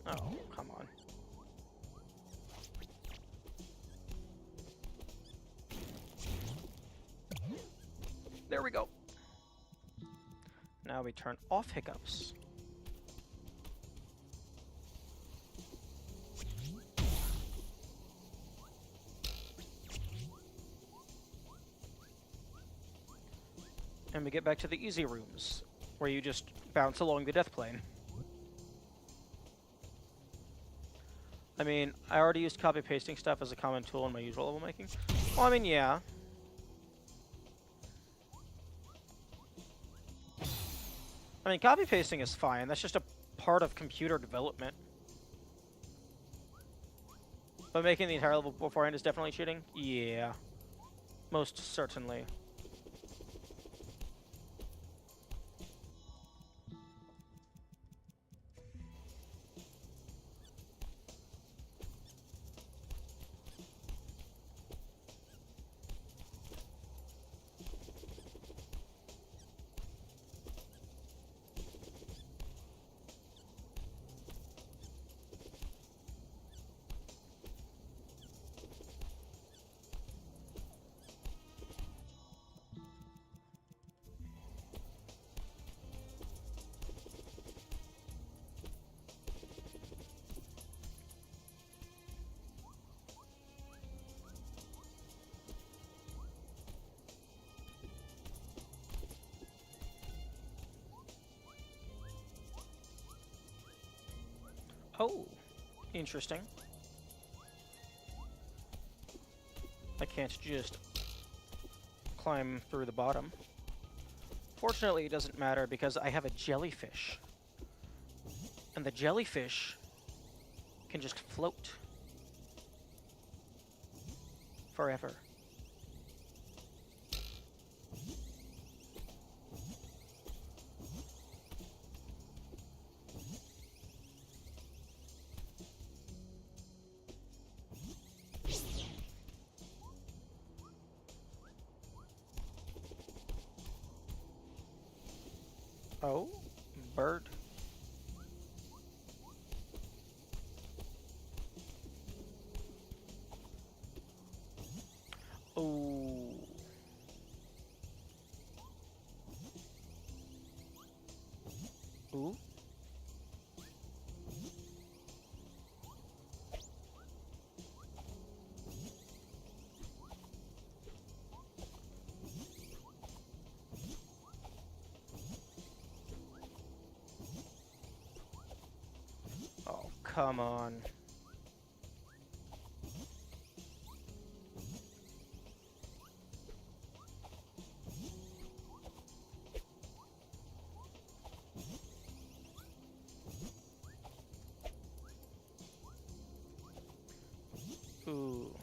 Oh, come on. Now we turn off hiccups. And we get back to the easy rooms, where you just bounce along the death plane. I mean, I already used copy-pasting stuff as a common tool in my usual level making. Well, I mean, yeah. I mean, copy-pasting is fine. That's just a part of computer development. But making the entire level beforehand is definitely cheating? Yeah. Most certainly. Oh, interesting. I can't just climb through the bottom. Fortunately, it doesn't matter because I have a jellyfish. And the jellyfish can just float forever. Oh, bird. Oh. Ooh. Oh, come on. Ooh.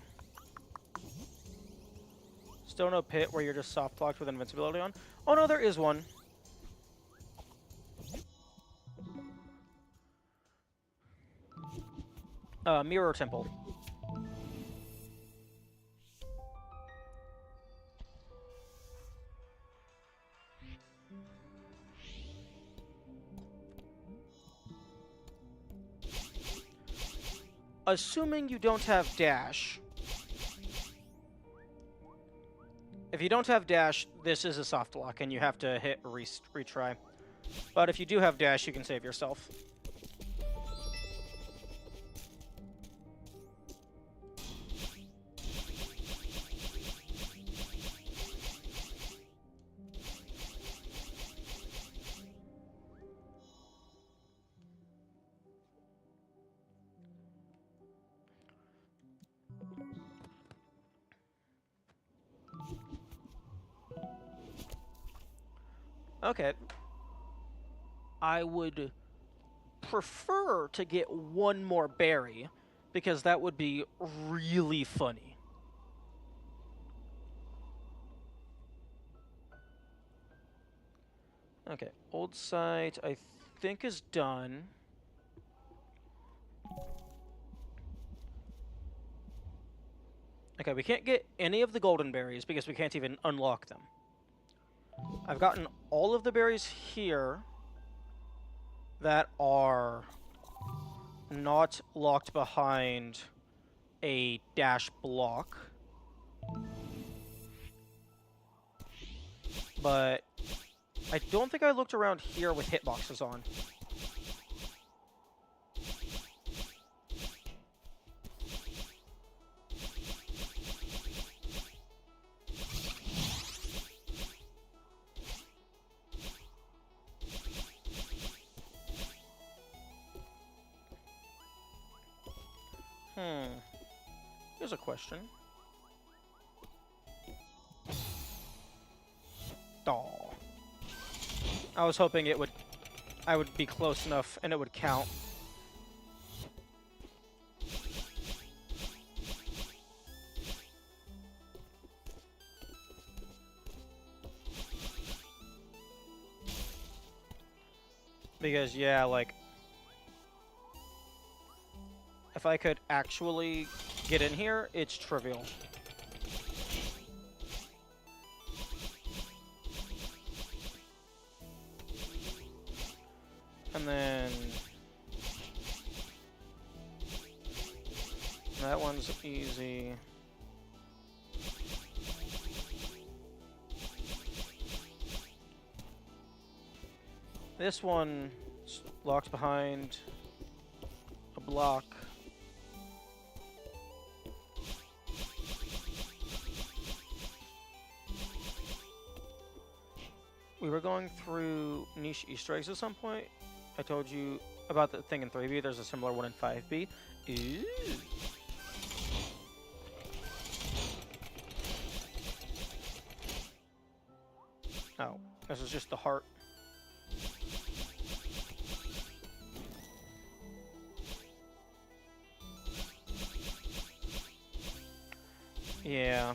Still no pit where you're just soft locked with invincibility on? Oh no, there is one. Mirror Temple. Assuming you don't have dash. If you don't have dash, this is a soft lock, and you have to hit retry. But if you do have dash, you can save yourself. Okay. I would prefer to get one more berry, because that would be really funny. Okay, old site I think is done. Okay, we can't get any of the golden berries because we can't even unlock them. I've gotten all of the berries here that are not locked behind a dash block. But I don't think I looked around here with hitboxes on. Here's a question. Aw. I was hoping I would be close enough and it would count. Because, yeah, like, if I could actually get in here, it's trivial. And then that one's easy. This one locked behind a block. We were going through niche Easter eggs at some point. I told you about the thing in 3B. There's a similar one in 5B. Ooh. Oh, this is just the heart. Yeah.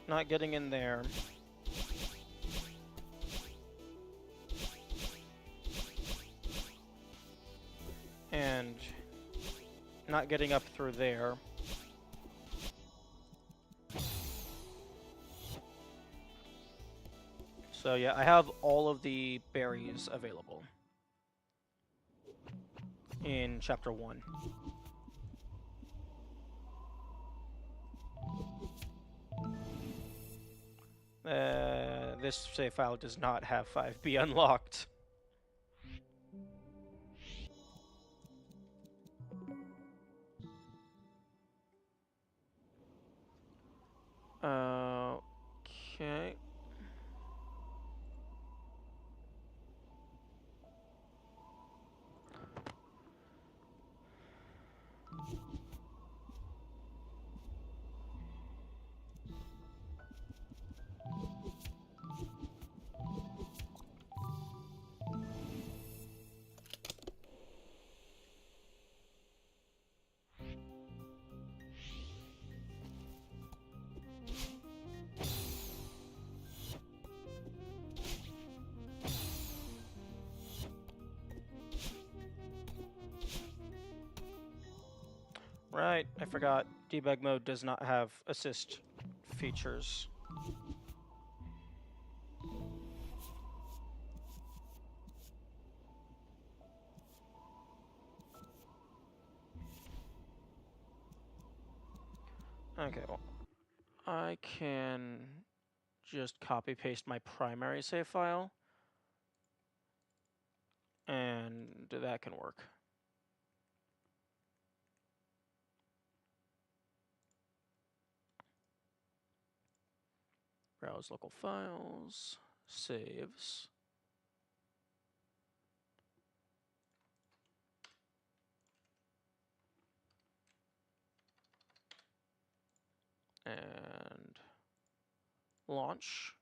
Not getting in there. And not getting up through there. So yeah, I have all of the berries available in Chapter 1. This save file does not have 5B unlocked. Okay. Right, I forgot. Debug mode does not have assist features. Okay, well, I can just copy paste my primary save file, and that can work. Browse local files, saves. And launch.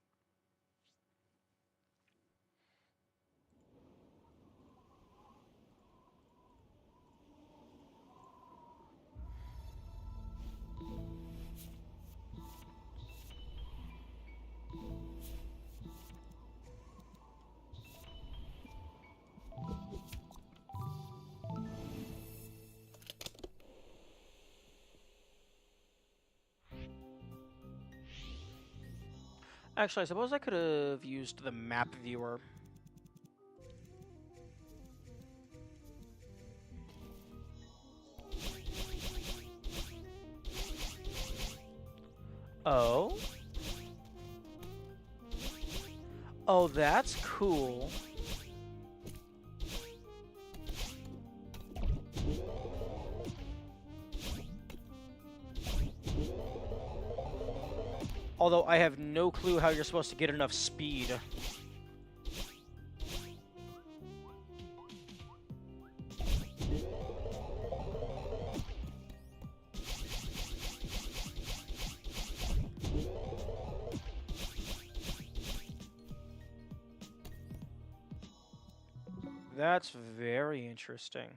Actually, I suppose I could have used the map viewer. Oh? Oh, that's cool. Although I have no clue how you're supposed to get enough speed. That's very interesting.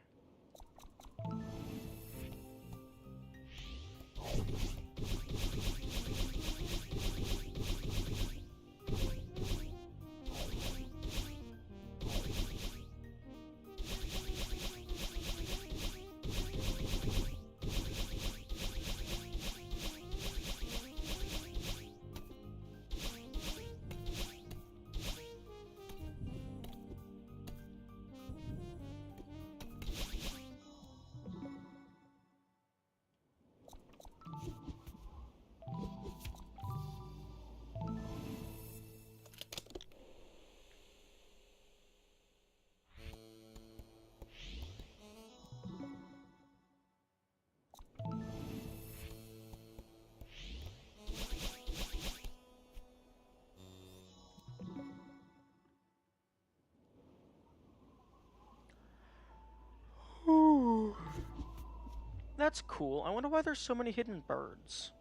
That's cool. I wonder why there's so many hidden birds.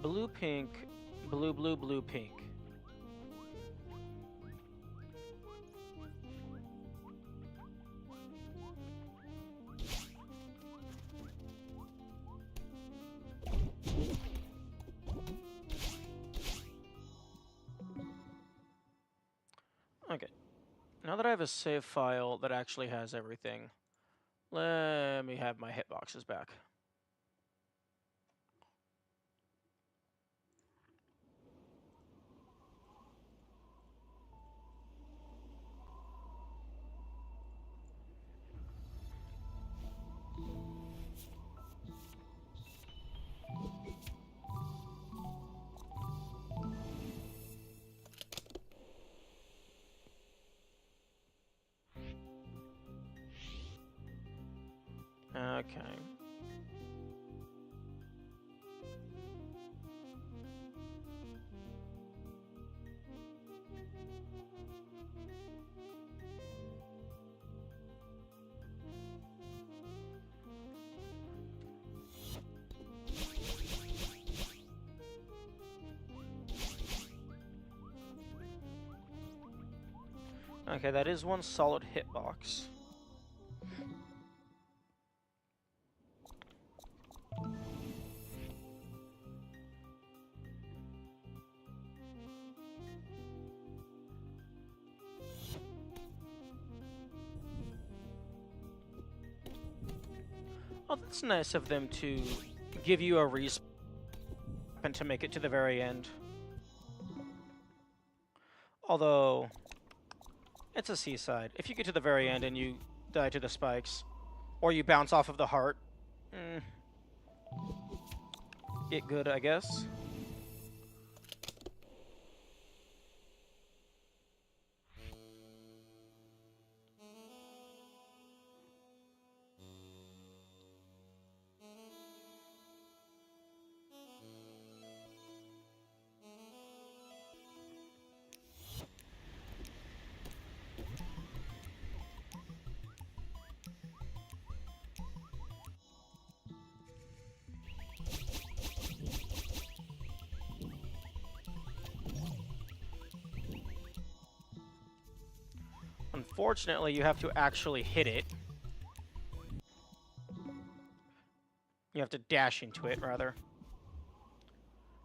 Blue, pink, blue, blue, blue, pink. Okay. Now that I have a save file that actually has everything, let me have my hitboxes back. Okay. Okay, that is one solid hitbox. Oh, that's nice of them to give you a respawn to make it to the very end. Although, it's a seaside. If you get to the very end and you die to the spikes, or you bounce off of the heart, get good, I guess. Unfortunately, you have to actually hit it. You have to dash into it, rather.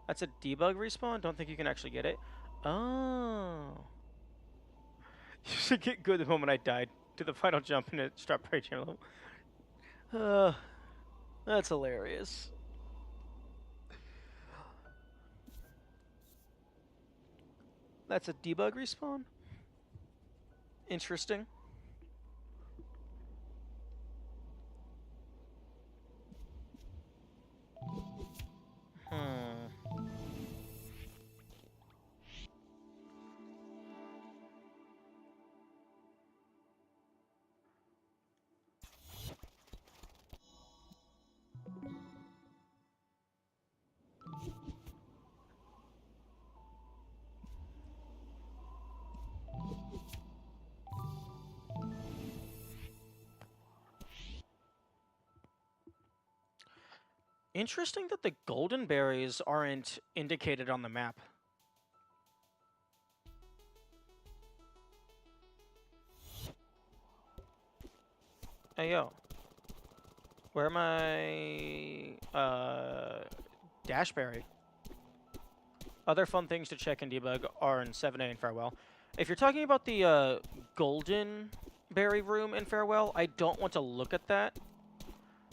That's a debug respawn? Don't think you can actually get it. Oh. You should get good the moment I died to the final jump and it stopped raging a little. That's hilarious. That's a debug respawn? Interesting. Hmm. Interesting that the golden berries aren't indicated on the map. Hey, yo. Where am I? Dashberry. Other fun things to check and debug are in 7A and Farewell. If you're talking about the golden berry room in Farewell, I don't want to look at that.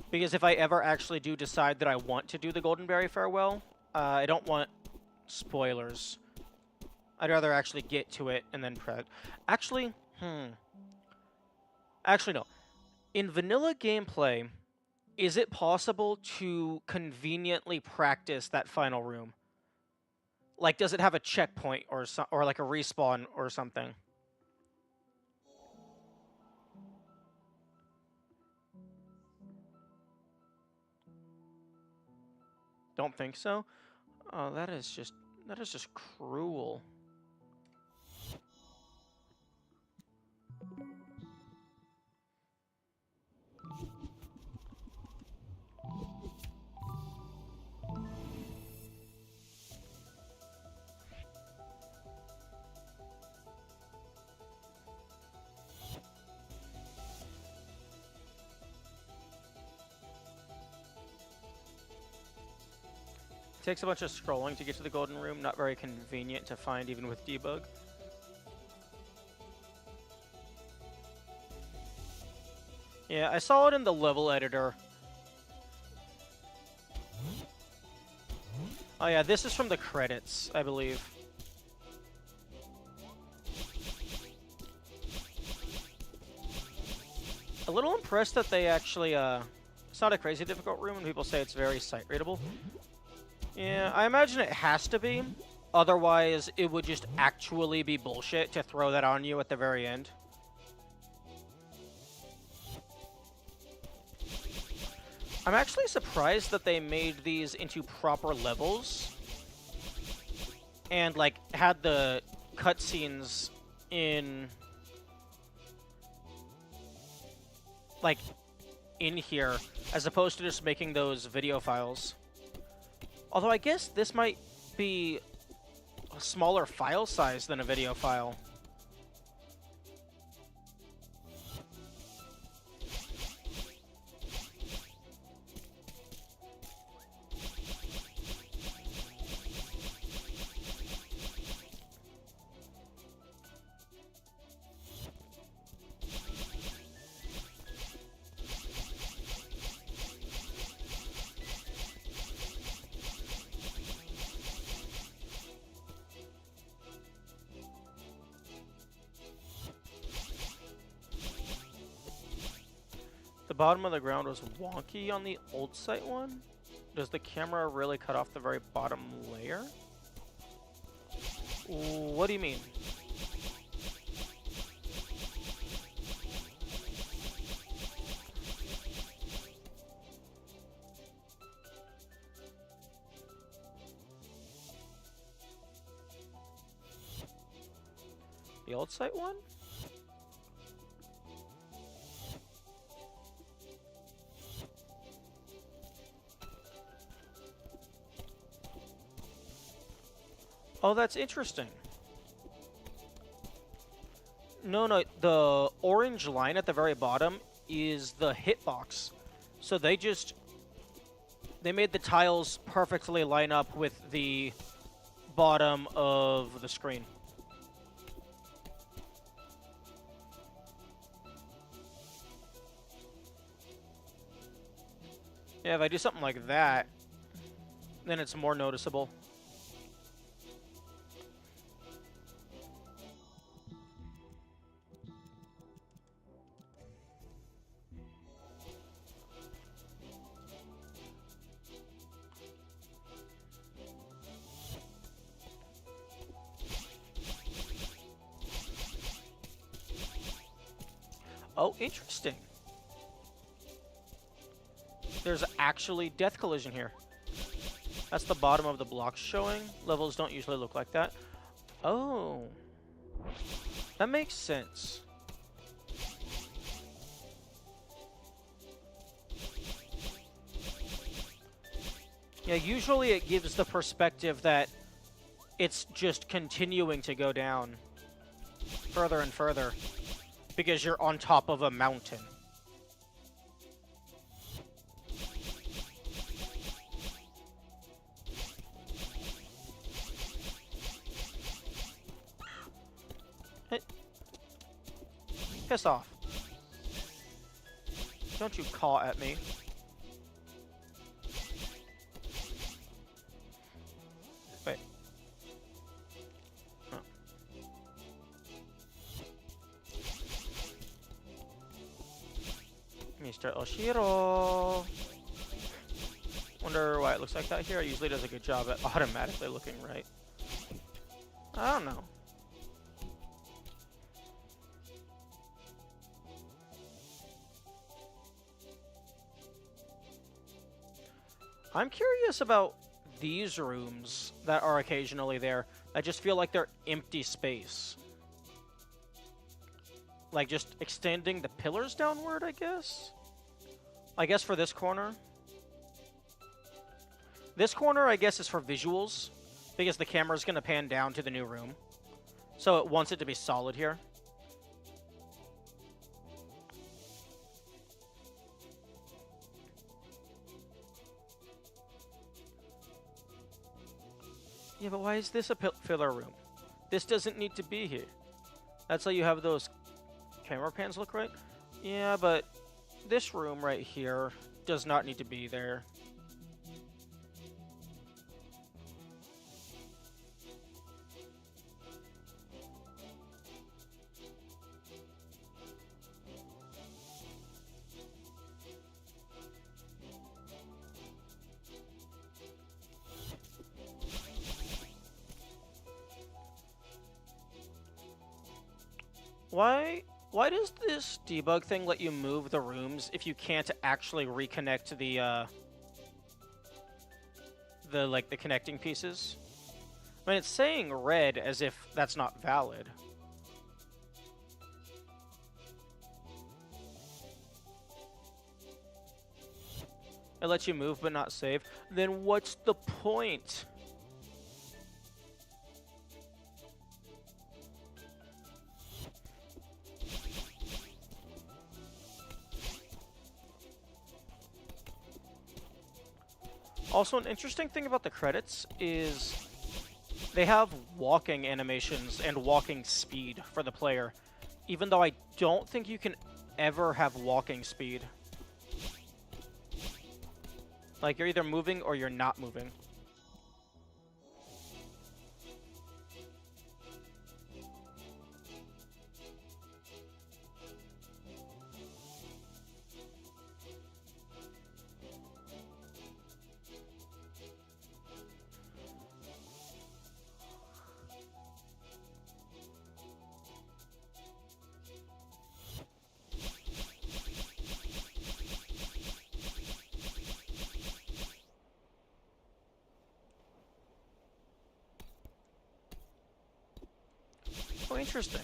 Because if I ever actually do decide that I want to do the golden berry Farewell, I don't want spoilers. I'd rather actually get to it and then preg. Actually, Actually, no. In vanilla gameplay, is it possible to conveniently practice that final room? Like, does it have a checkpoint or like a respawn or something? Don't think so. Oh, that is just cruel. Takes a bunch of scrolling to get to the golden room, not very convenient to find even with debug. Yeah, I saw it in the level editor. Oh yeah, this is from the credits, I believe. A little impressed that they actually, it's not a crazy difficult room, and people say it's very sight-readable. Yeah, I imagine it has to be. Otherwise, it would just actually be bullshit to throw that on you at the very end. I'm actually surprised that they made these into proper levels. And, like, had the cutscenes in... like, in here, as opposed to just making those video files. Although I guess this might be a smaller file size than a video file. The bottom of the ground was wonky on the old site one? Does the camera really cut off the very bottom layer? What do you mean? The old site one? Oh, that's interesting. No, the orange line at the very bottom is the hitbox. So they made the tiles perfectly line up with the bottom of the screen. Yeah, if I do something like that, then it's more noticeable. Oh, interesting. There's actually death collision here. That's the bottom of the block showing. Levels don't usually look like that. Oh. That makes sense. Yeah, usually it gives the perspective that it's just continuing to go down further and further because you're on top of a mountain. Piss off. Don't you caw at me. Wait. Oh. Mr. Oshiro. Wonder why it looks like that here. It usually does a good job at automatically looking right. I don't know. I'm curious about these rooms that are occasionally there. I just feel like they're empty space. Like just extending the pillars downward, I guess? I guess for this corner. This corner, I guess, is for visuals, because the camera's going to pan down to the new room. So it wants it to be solid here. Yeah, but why is this a filler room? This doesn't need to be here. That's how you have those camera pans look right? Yeah, but this room right here does not need to be there. Why does this debug thing let you move the rooms if you can't actually reconnect the connecting pieces? I mean, it's saying red as if that's not valid. It lets you move but not save. Then what's the point? Also, an interesting thing about the credits is they have walking animations and walking speed for the player, even though I don't think you can ever have walking speed. Like, you're either moving or you're not moving. Oh, interesting.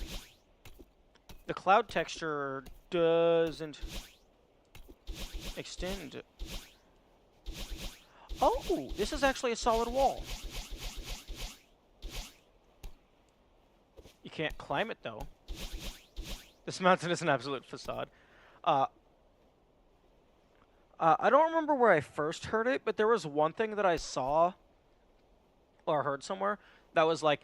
The cloud texture doesn't extend. Oh, this is actually a solid wall. You can't climb it, though. This mountain is an absolute facade. I don't remember where I first heard it, but there was one thing that I saw or heard somewhere that was like,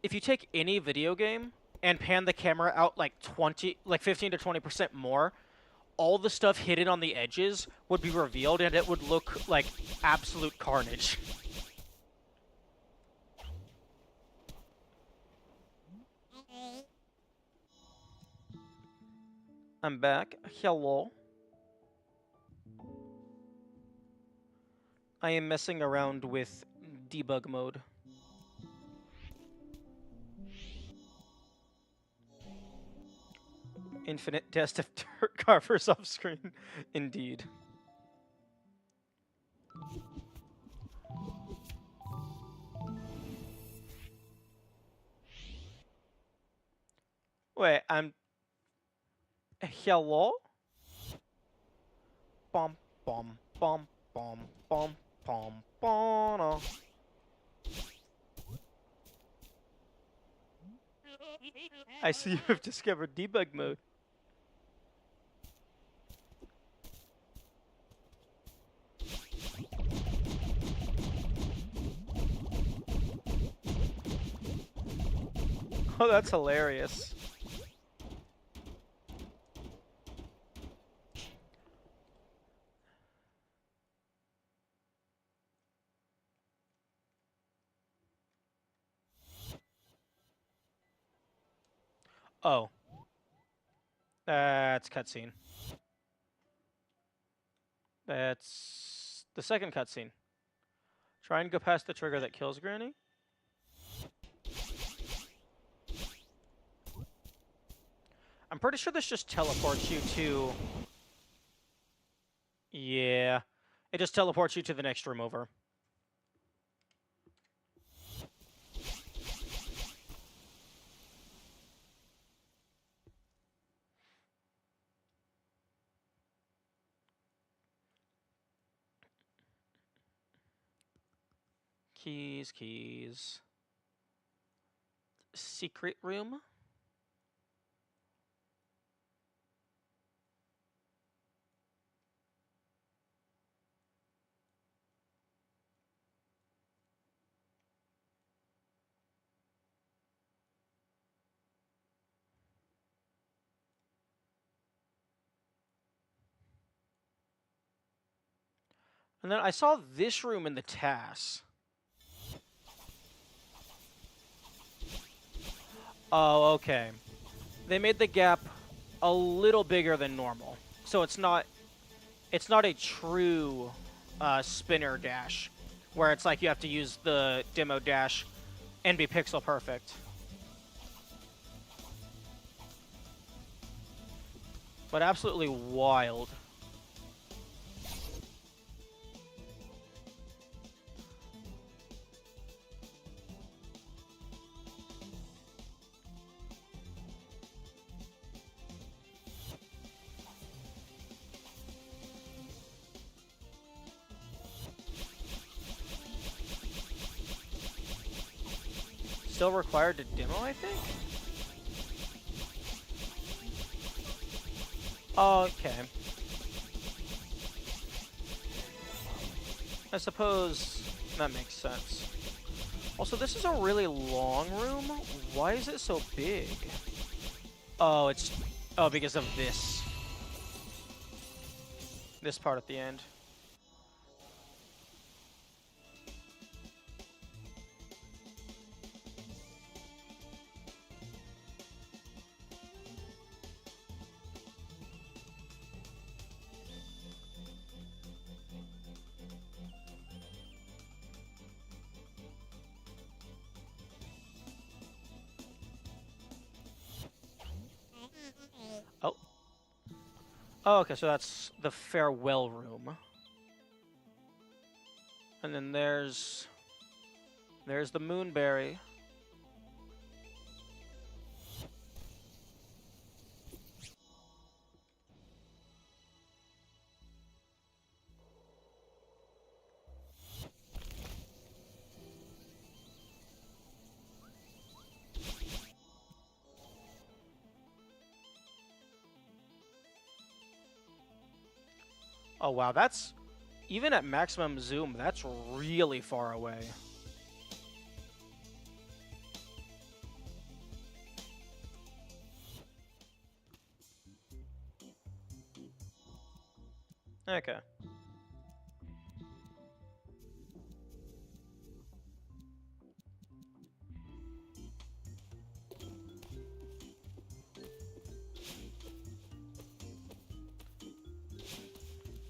if you take any video game and pan the camera out like 15 to 20% more, all the stuff hidden on the edges would be revealed and it would look like absolute carnage. I'm back. Hello. I am messing around with debug mode. Infinite test of dirt carvers off screen. Indeed. Wait, I'm... Hello? Bum, bum, bum, bum, bum, bum, bum. I see you have discovered debug mode. Oh, that's hilarious. Oh. That's cutscene. That's the second cutscene. Try and go past the trigger that kills Granny. I'm pretty sure this just teleports you to... Yeah. It just teleports you to the next room over. Keys, keys. Secret room? And then I saw this room in the TAS. Oh, okay. They made the gap a little bigger than normal. So it's not a true spinner dash, where it's like you have to use the demo dash and be pixel perfect. But absolutely wild. Still required to demo, I think? Okay. I suppose that makes sense. Also, this is a really long room. Why is it so big? Oh, it's... Oh, because of this. This part at the end. Oh. Oh, okay, so that's the farewell room. And then there's the moonberry. Oh wow, that's even at maximum zoom, that's really far away. Okay.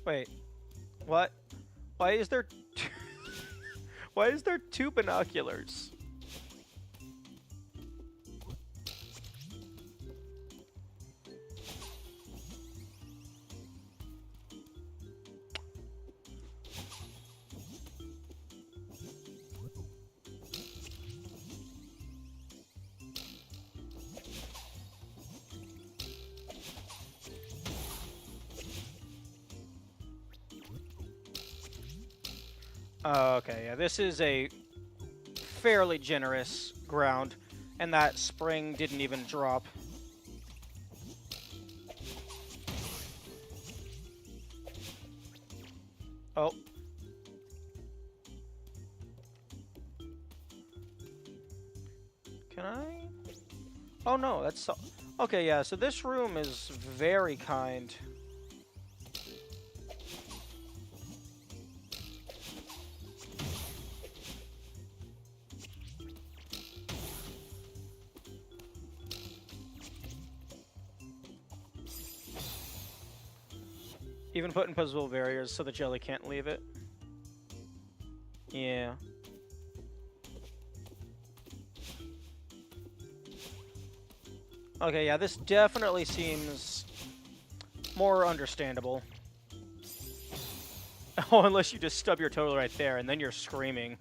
Wait, what? Why is there why is there two binoculars? Okay, yeah, this is a fairly generous ground, and that spring didn't even drop. Oh. Can I? Oh no, that's so... Okay, yeah, so this room is very kind. Even put invisible barriers so the jelly can't leave it. Yeah. Okay, yeah, this definitely seems more understandable. Oh, unless you just stub your toe right there, and then you're screaming.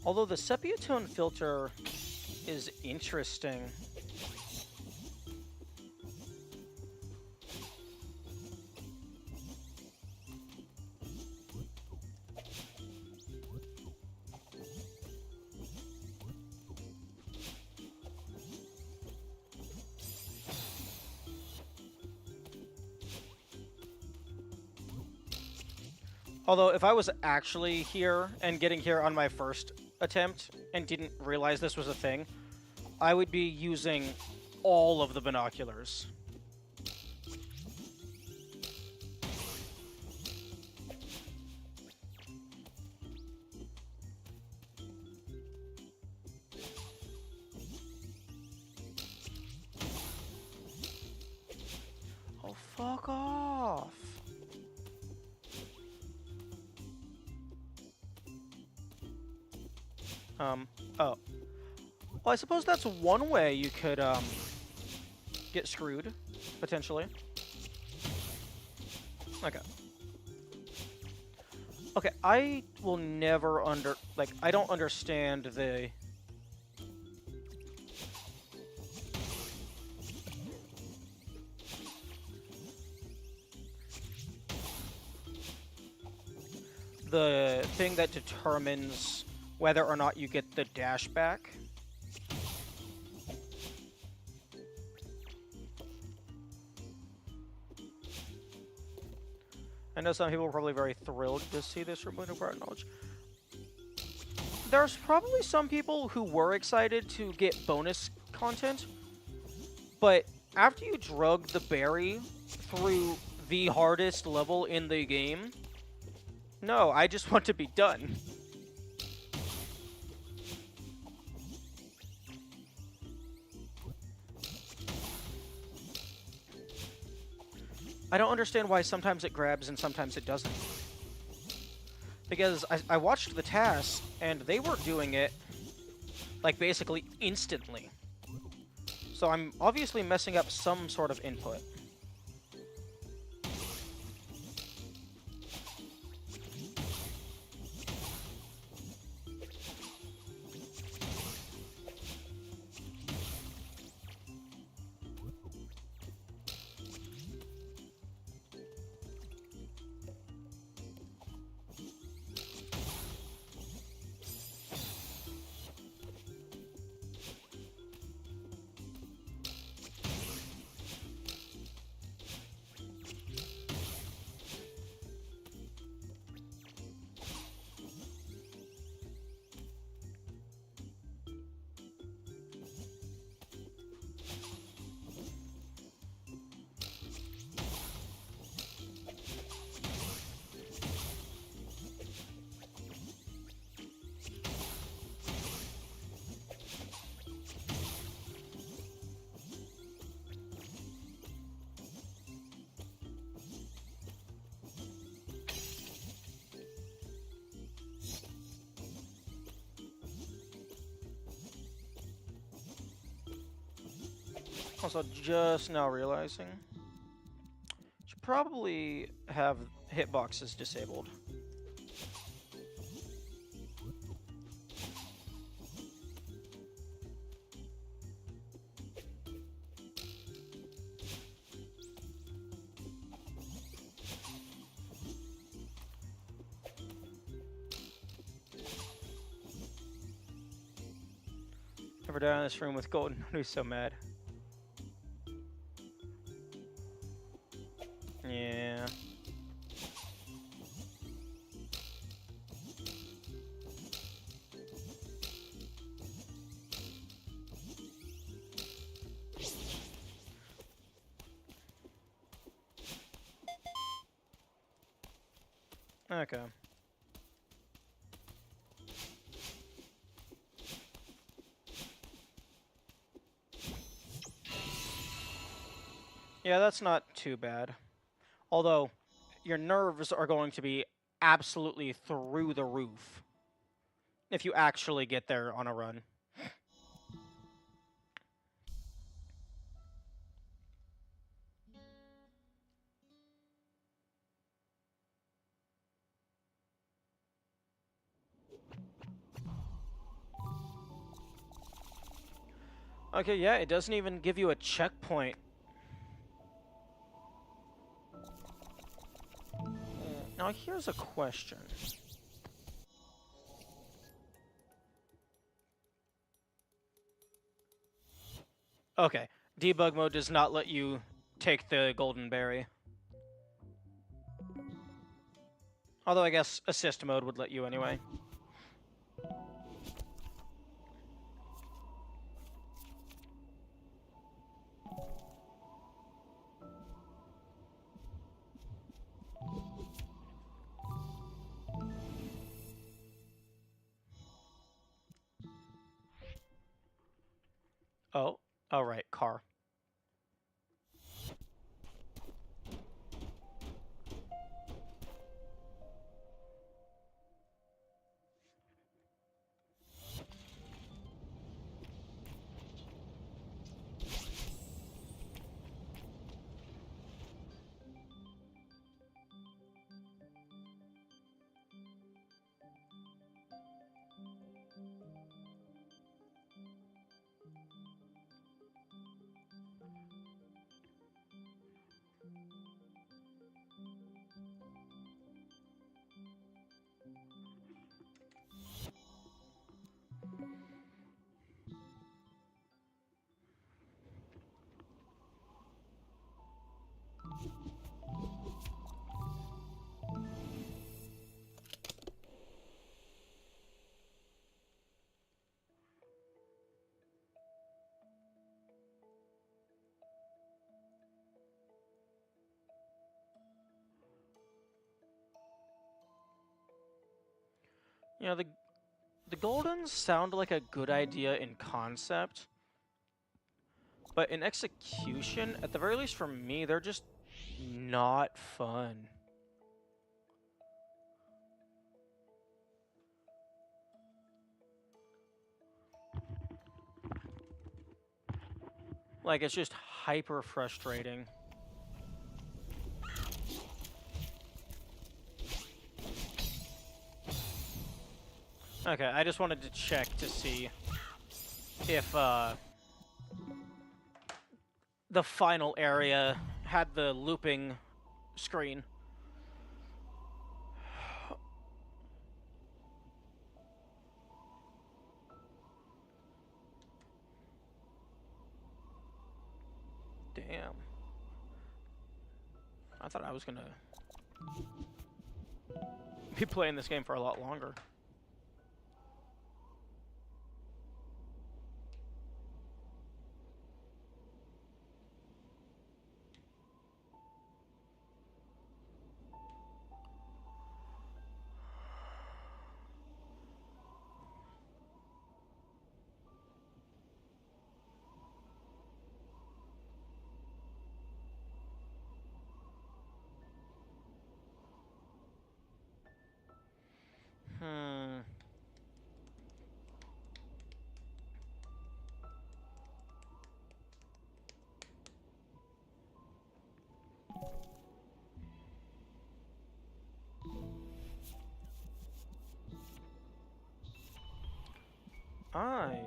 Although the sepia tone filter is interesting. Although, if I was actually here and getting here on my first attempt and didn't realize this was a thing, I would be using all of the binoculars. Oh, fuck off. Oh. Well, I suppose that's one way you could, get screwed, potentially. Okay. Okay, I will never I don't understand the... the thing that determines whether or not you get the dash back. I know some people are probably very thrilled to see this removed required knowledge. There's probably some people who were excited to get bonus content, but after you drug the berry through the hardest level in the game, no, I just want to be done. I don't understand why sometimes it grabs and sometimes it doesn't. Because I watched the tasks, and they were doing it, like, basically instantly. So I'm obviously messing up some sort of input. Also, just now realizing, should probably have hitboxes disabled. Ever die in this room with Golden? Who's so mad? Yeah. Okay. Yeah, that's not too bad. Although, your nerves are going to be absolutely through the roof if you actually get there on a run. Okay, yeah, it doesn't even give you a checkpoint. Now, here's a question. Okay, debug mode does not let you take the golden berry. Although I guess assist mode would let you anyway. Oh, right, car. You know, the Goldens sound like a good idea in concept, but in execution, at the very least for me, they're just not fun. Like, it's just hyper frustrating. Okay, I just wanted to check to see if, the final area had the looping screen. Damn. I thought I was gonna be playing this game for a lot longer. I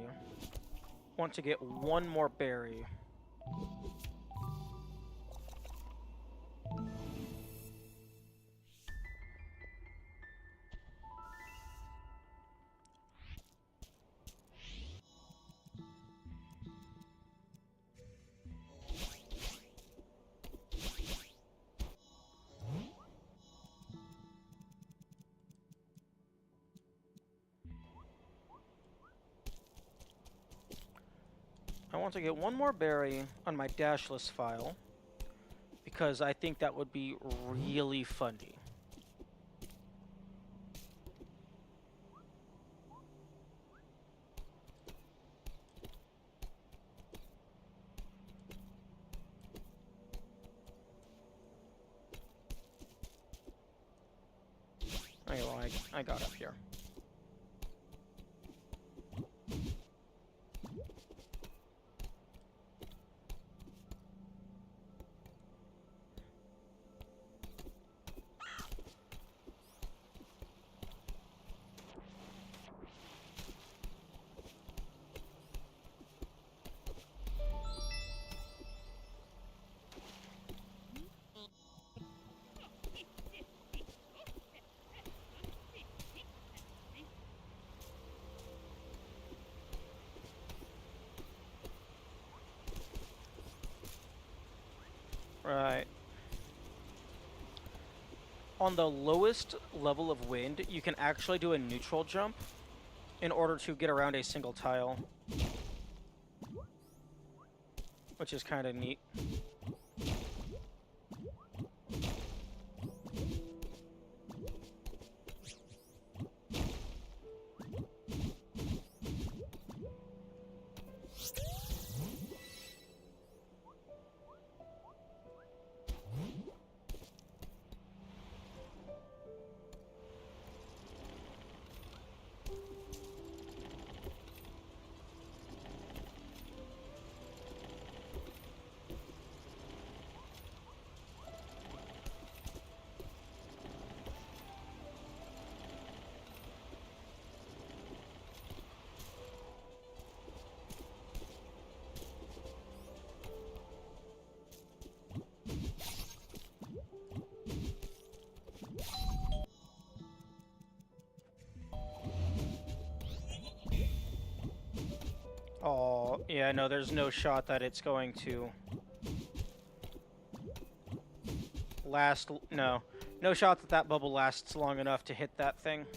want to get one more berry. I want to get one more berry on my dashless file, because I think that would be really funny. Okay, well, I got up here. Right. On the lowest level of wind, you can actually do a neutral jump in order to get around a single tile, which is kind of neat. Oh, yeah, no, there's no shot that it's going to last. No. No shot that that bubble lasts long enough to hit that thing.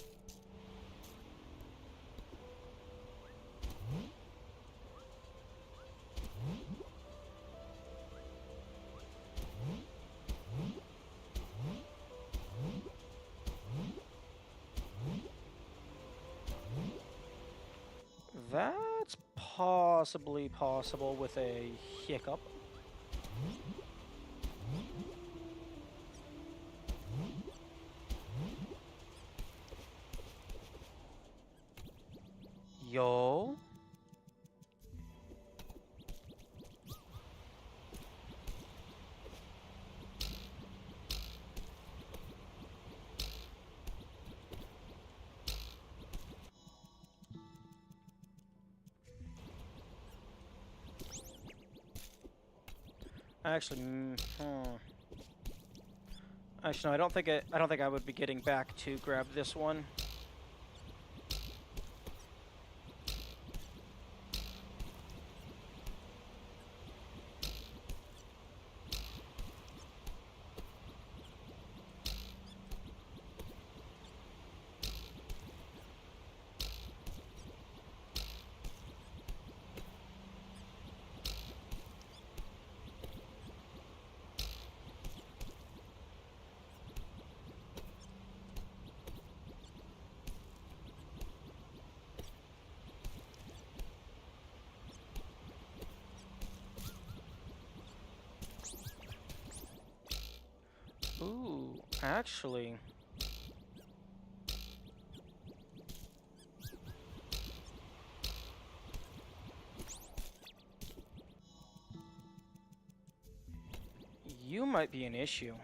That's possibly possible with a hiccup. Yo. Actually, Actually, no, I don't think I would be getting back to grab this one. Ooh, actually. You might be an issue.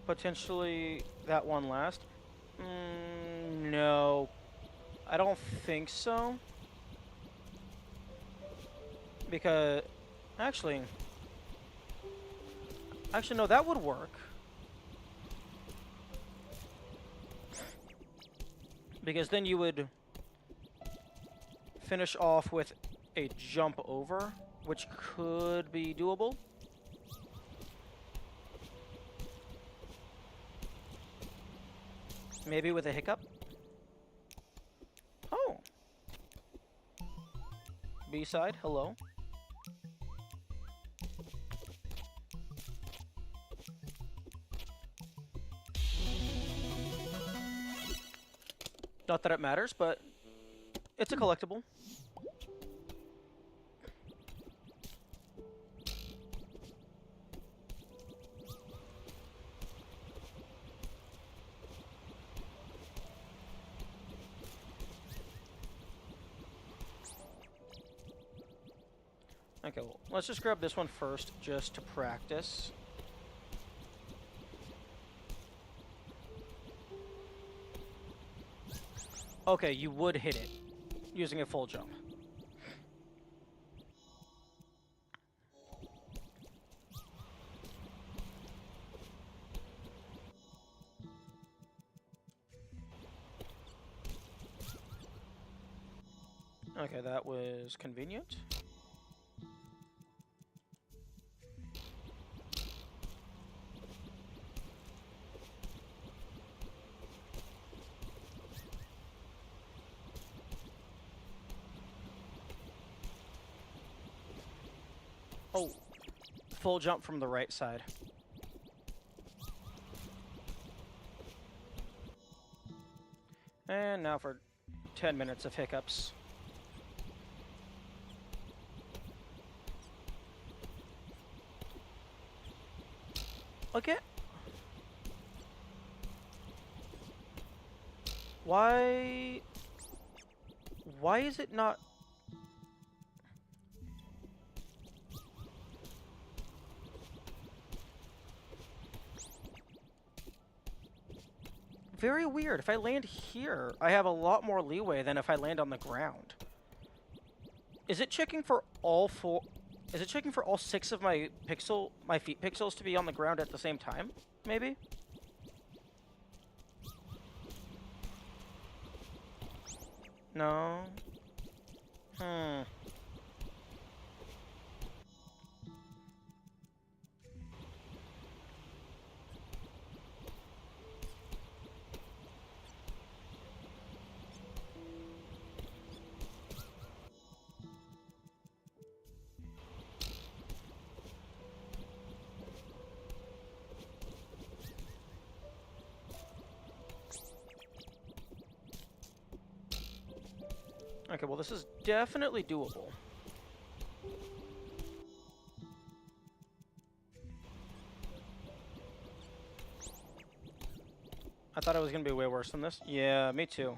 Potentially that one last. No, I don't think so. Because actually, no, that would work. Because then you would finish off with a jump over, which could be doable. Maybe with a hiccup. Oh. B-side, hello. Not that it matters, but it's a collectible. Okay, well, let's just grab this one first, just to practice. Okay, you would hit it using a full jump. Okay, that was convenient. Oh, full jump from the right side. And now for 10 minutes of hiccups. Okay. Why is it not... Very weird. If I land here, I have a lot more leeway than if I land on the ground. Is it checking for all four... Is it checking for all 6 of my feet pixels to be on the ground at the same time? Maybe? No. Okay, well, this is definitely doable. I thought it was going to be way worse than this. Yeah, me too.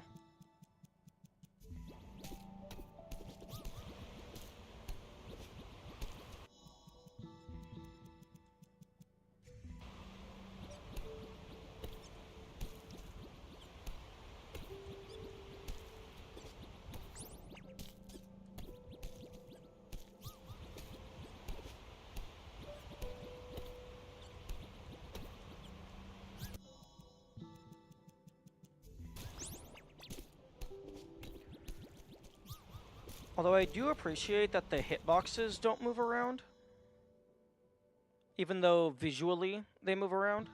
Although I do appreciate that the hitboxes don't move around. Even though visually they move around.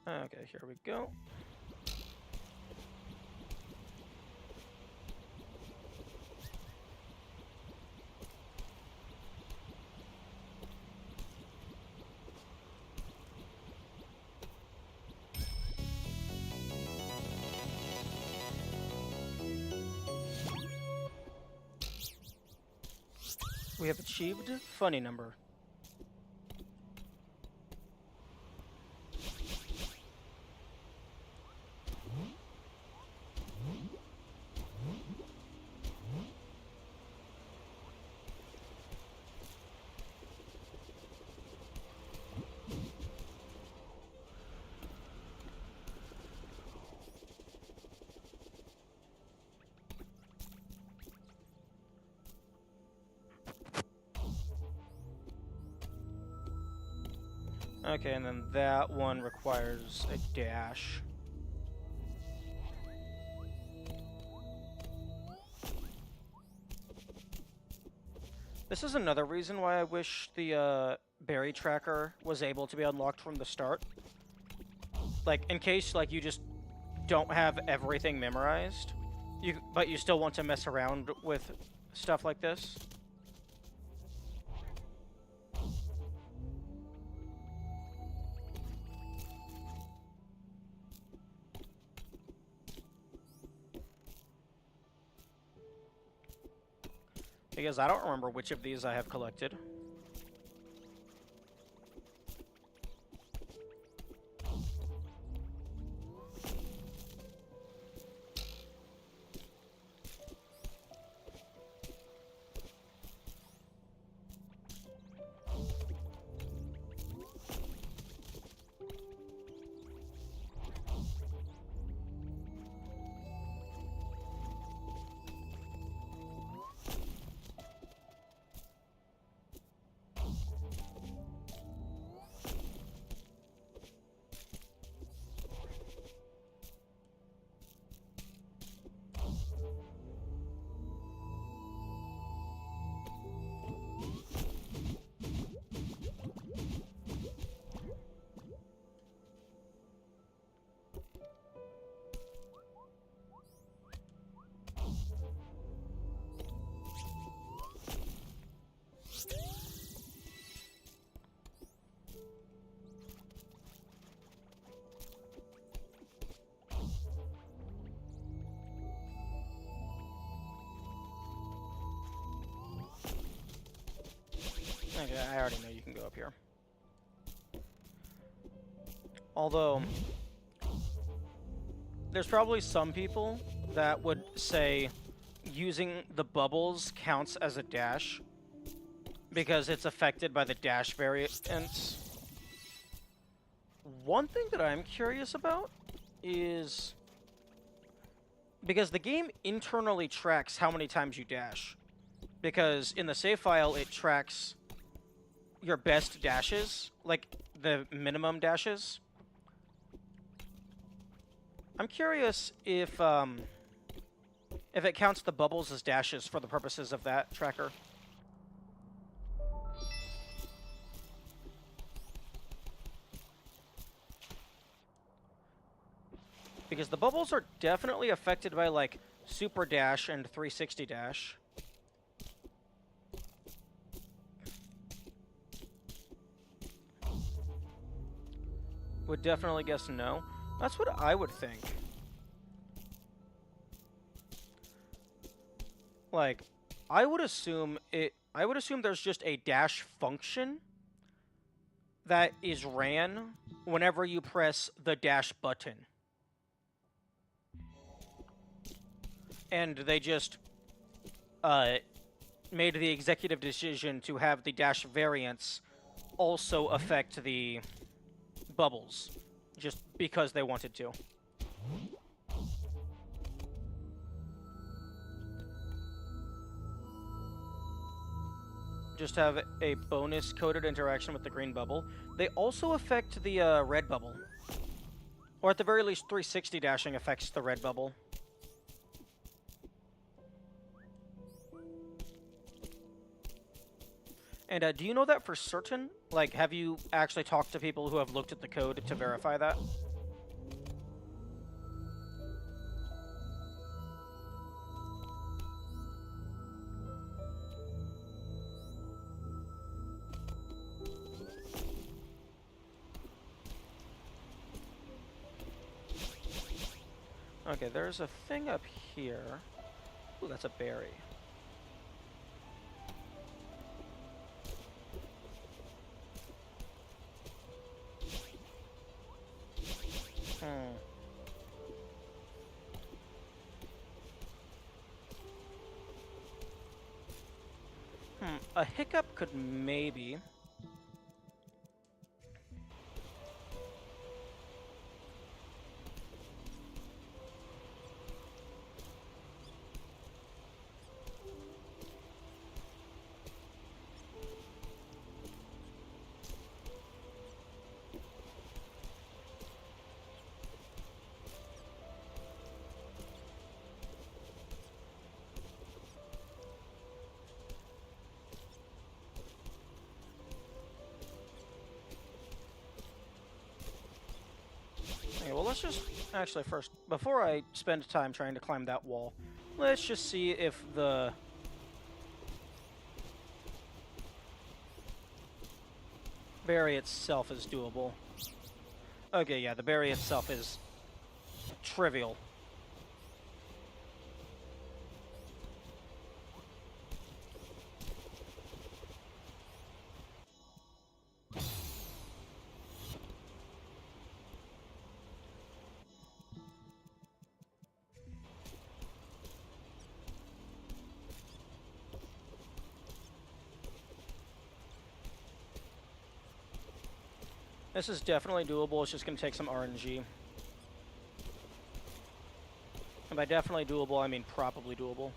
Okay, here we go. We have achieved funny number. Okay, and then that one requires a dash. This is another reason why I wish the berry tracker was able to be unlocked from the start. Like, in case like you just don't have everything memorized, but you still want to mess around with stuff like this. Because I don't remember which of these I have collected. Okay, I already know you can go up here. Although, there's probably some people that would say using the bubbles counts as a dash because it's affected by the dash variance. One thing that I'm curious about is because the game internally tracks how many times you dash. Because in the save file, it tracks your best dashes, like the minimum dashes. I'm curious if it counts the bubbles as dashes for the purposes of that tracker. Because the bubbles are definitely affected by, like, super dash and 360 dash. Would definitely guess no. That's what I would think. Like, I would assume there's just a dash function that is ran whenever you press the dash button. And they just made the executive decision to have the dash variance also affect the bubbles, just because they wanted to. Just have a bonus coded interaction with the green bubble. They also affect the red bubble. Or at the very least, 360 dashing affects the red bubble. And do you know that for certain? Like, have you actually talked to people who have looked at the code to verify that? Okay, there's a thing up here. Ooh, that's a berry. A hiccup could maybe... Okay, well, let's just... Actually, first, before I spend time trying to climb that wall, let's just see if the... berry itself is doable. Okay, yeah, the berry itself is trivial. This is definitely doable, it's just going to take some RNG. And by definitely doable, I mean probably doable.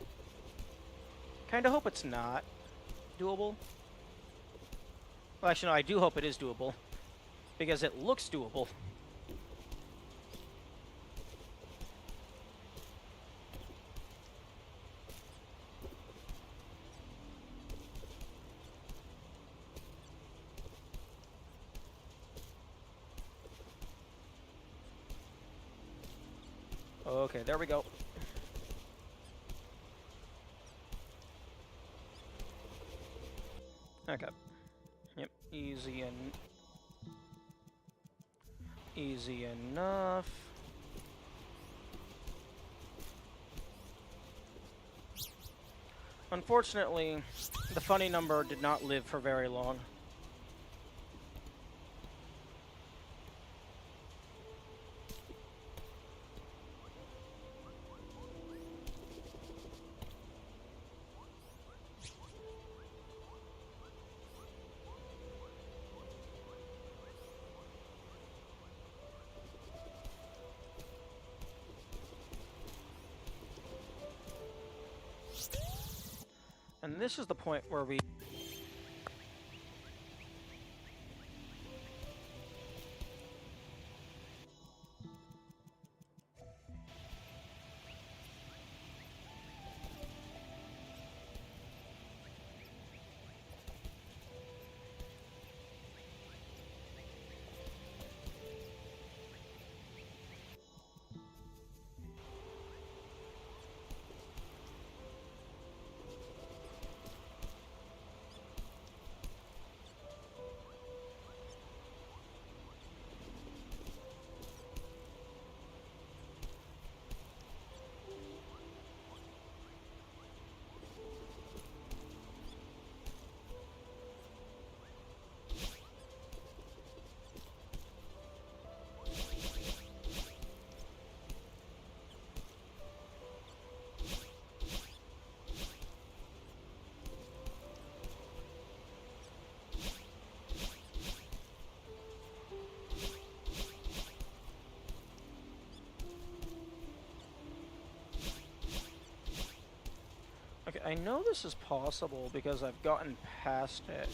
Kinda hope it's not doable. Well, actually, no, I do hope it is doable. Because it looks doable. Okay, there we go. Okay. Yep, easy enough. Unfortunately, the funny number did not live for very long. And this is the point where we... Okay, I know this is possible because I've gotten past it.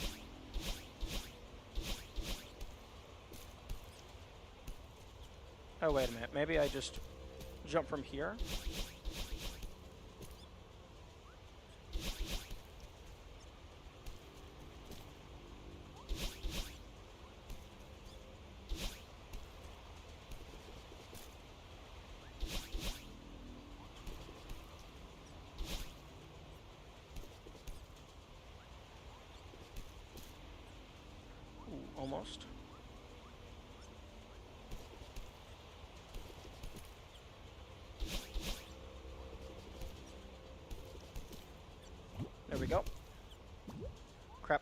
Oh, wait a minute. Maybe I just jump from here? Ooh, almost. There we go. Crap.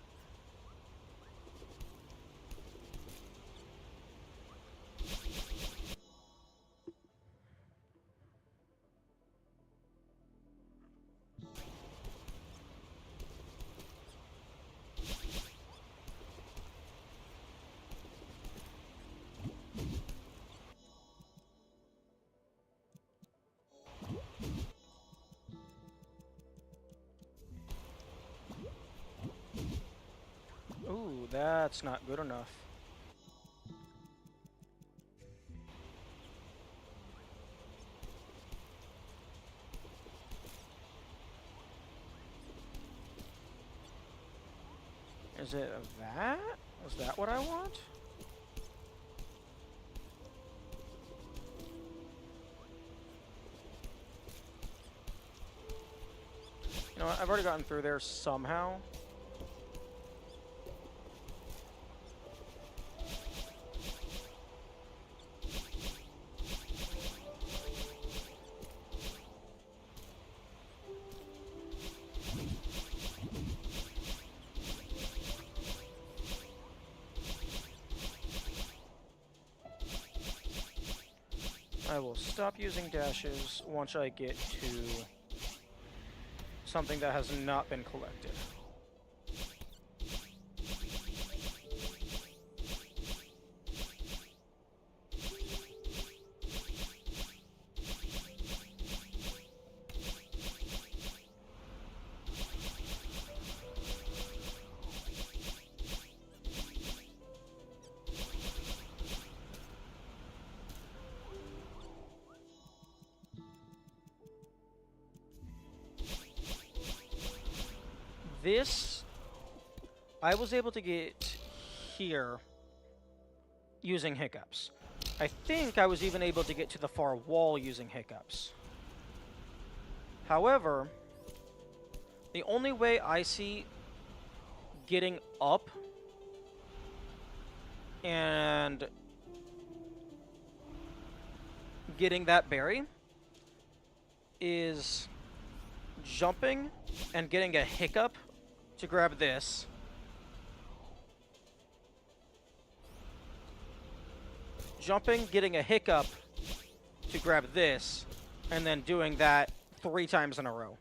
that's not good enough. Is it that? Is that what I want? You know what? I've already gotten through there somehow. I will stop using dashes once I get to something that has not been collected. This, I was able to get here using hiccups. I think I was even able to get to the far wall using hiccups. However, the only way I see getting up and getting that berry is jumping and getting a hiccup to grab this. Jumping, getting a hiccup to grab this, and then doing that 3 times in a row.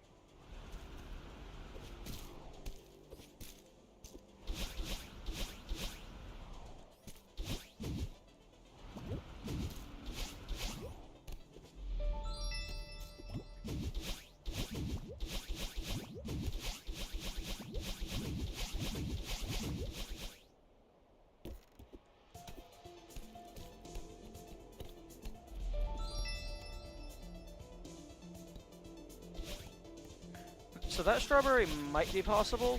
So that strawberry might be possible,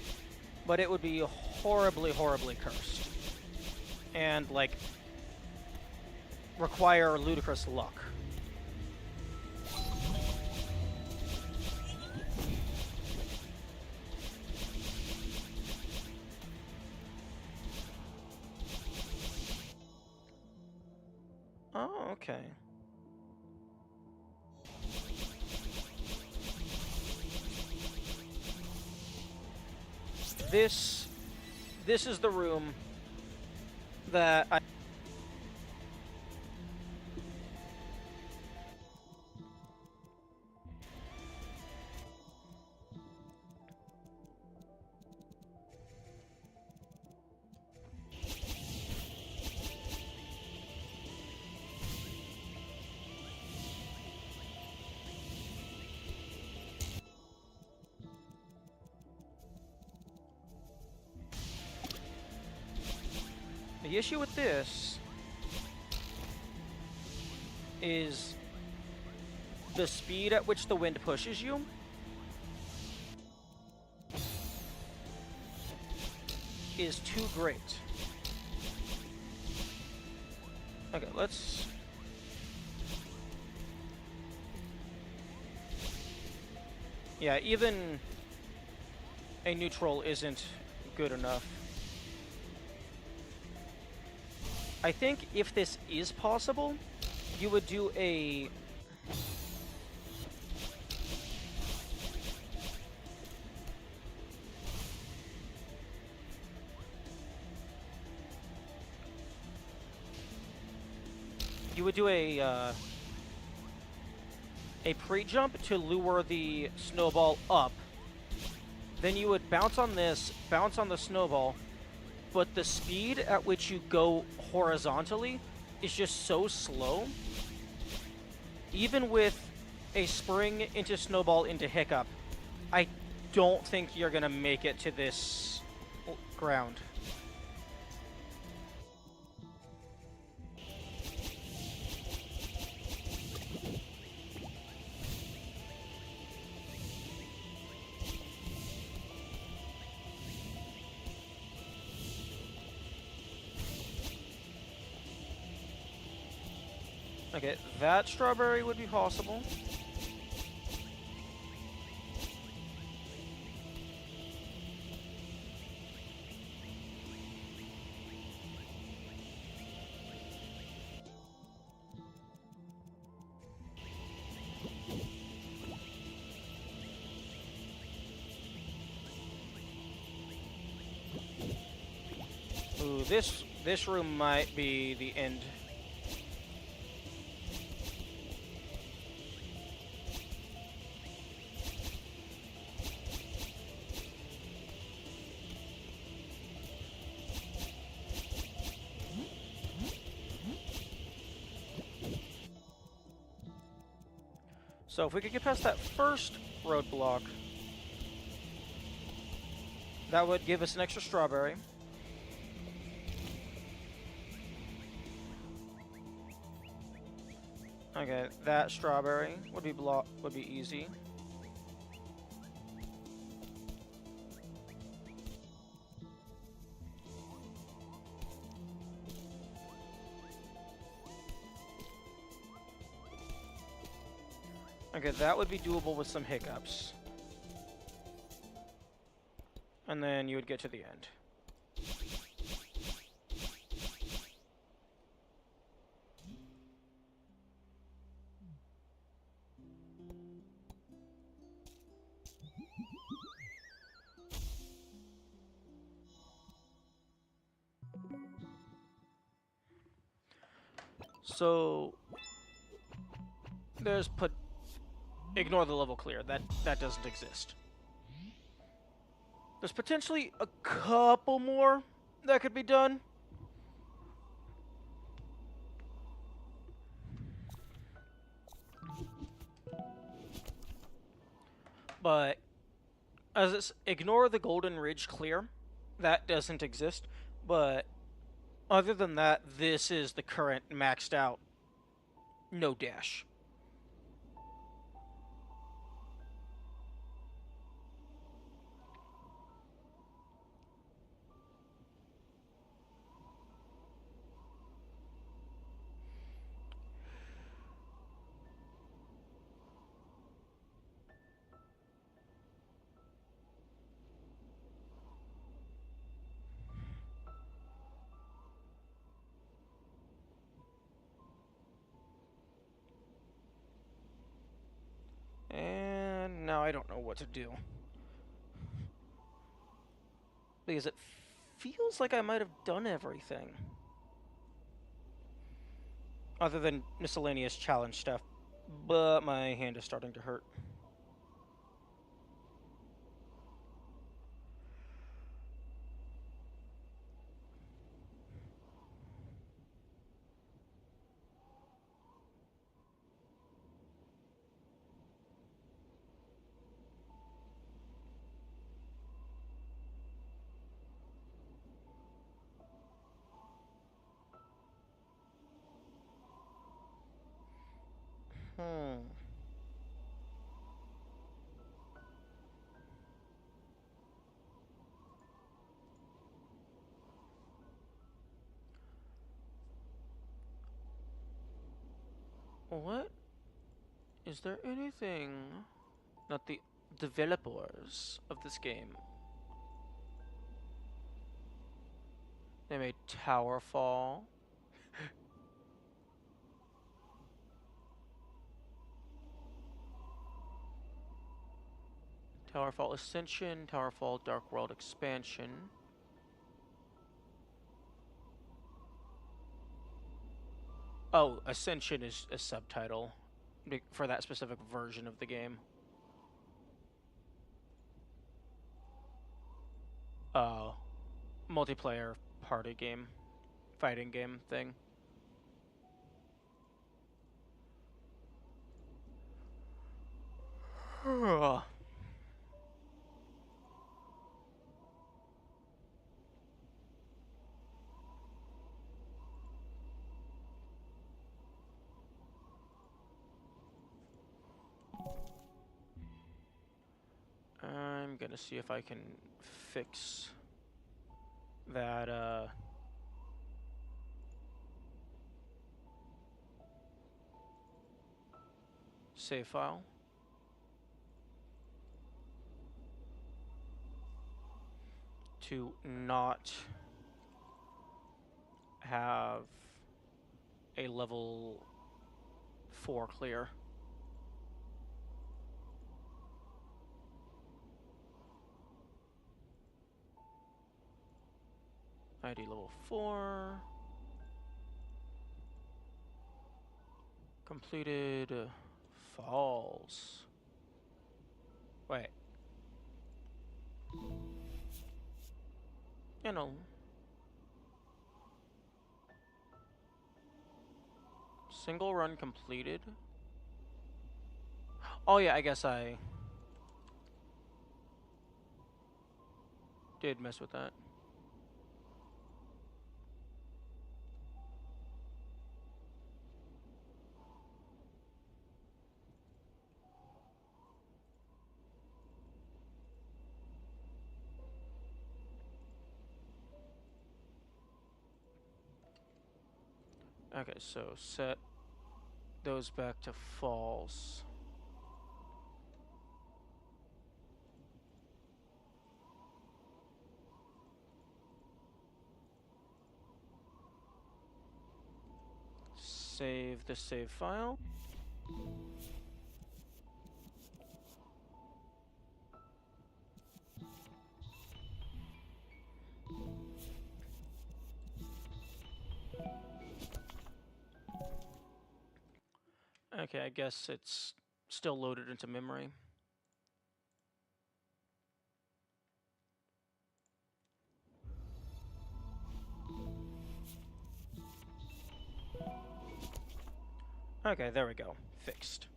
but it would be horribly, horribly cursed. And, like, require ludicrous luck. Oh, okay. This is the room that I... The issue with this is the speed at which the wind pushes you. Is too great. Okay, let's... Yeah, even a neutral isn't good enough. I think if this is possible, you would do a... You would do a pre-jump to lure the snowball up. Then you would bounce on this, bounce on the snowball, but the speed at which you go horizontally is just so slow. Even with a spring into snowball into hiccup, I don't think you're gonna make it to this ground. Okay, that strawberry would be possible. Ooh, this room might be the end. So if we could get past that first roadblock, that would give us an extra strawberry. Okay, that strawberry would be easy. Okay, that would be doable with some hiccups. And then you would get to the end. So there's ignore the level clear. That doesn't exist. There's potentially a couple more that could be done. But as it's ignore the Golden Ridge clear. That doesn't exist. But other than that, this is the current maxed out no dash. And now I don't know what to do. Because it feels like I might have done everything. Other than miscellaneous challenge stuff. But my hand is starting to hurt. Hmm. What? Is there anything that the developers of this game... They made Towerfall. Towerfall Ascension, Towerfall Dark World Expansion. Oh, Ascension is a subtitle for that specific version of the game. Uh, multiplayer party game, fighting game thing. I'm gonna see if I can fix that, Save file. To not have a level 4 clear. ID level 4. Completed false. Wait. You know. Single run completed. Oh yeah, I guess I did mess with that. Okay, so set those back to false. Save the save file. Okay, I guess it's still loaded into memory. Okay, there we go. Fixed.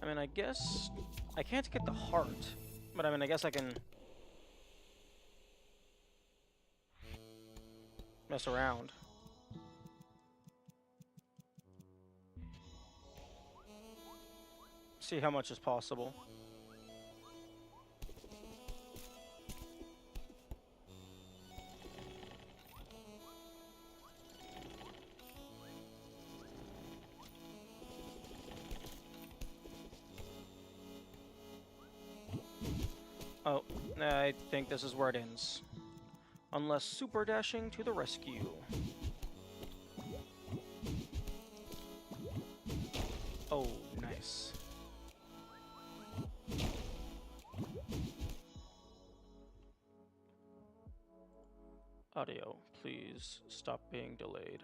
I mean, I guess I can't get the heart, but I mean, I guess I can mess around. See how much is possible. Oh, I think this is where it ends. Unless super dashing to the rescue. Oh, nice. Audio, please stop being delayed.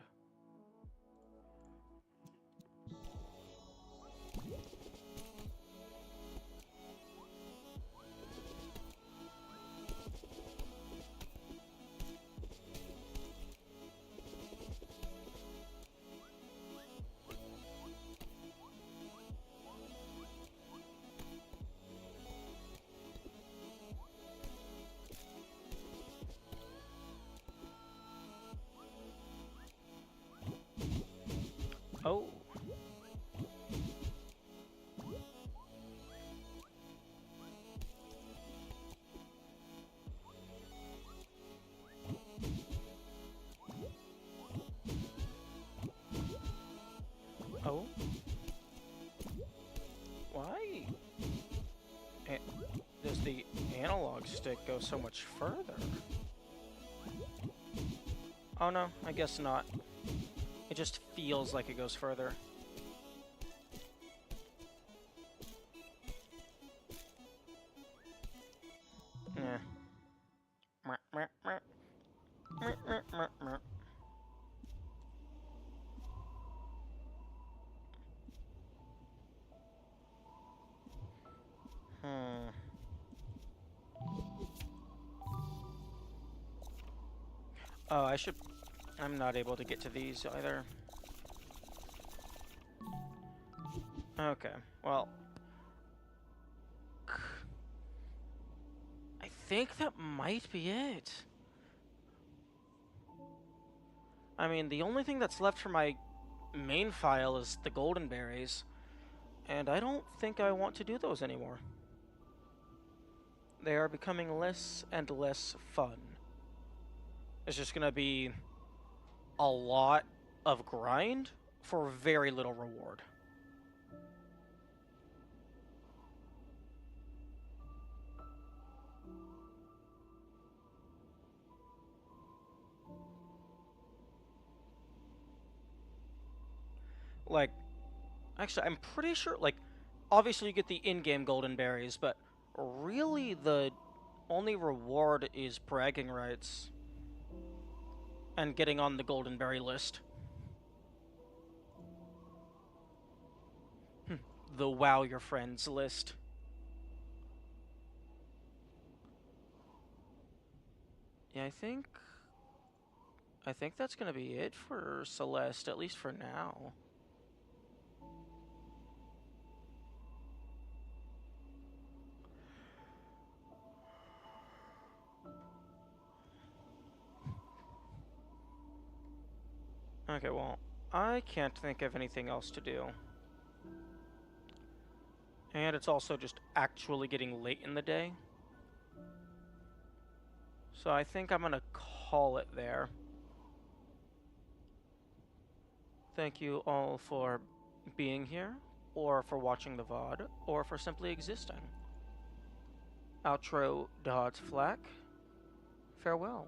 Oh. Oh. Why does the analog stick go so much further? Oh no, I guess not. It just feels like it goes further. Yeah. Hmm. Oh, I should... I'm not able to get to these either. Okay, well... I think that might be it. I mean, the only thing that's left for my main file is the golden berries, and I don't think I want to do those anymore. They are becoming less and less fun. It's just gonna be a lot of grind for very little reward. Like, actually, I'm pretty sure, like, obviously you get the in-game golden berries, but really the only reward is bragging rights and getting on the golden berry list. The wow your friends list. Yeah, I think that's gonna be it for Celeste, at least for now. Okay, well, I can't think of anything else to do. And it's also just actually getting late in the day. So I think I'm gonna call it there. Thank you all for being here, or for watching the VOD, or for simply existing. Outro dot flack. Farewell.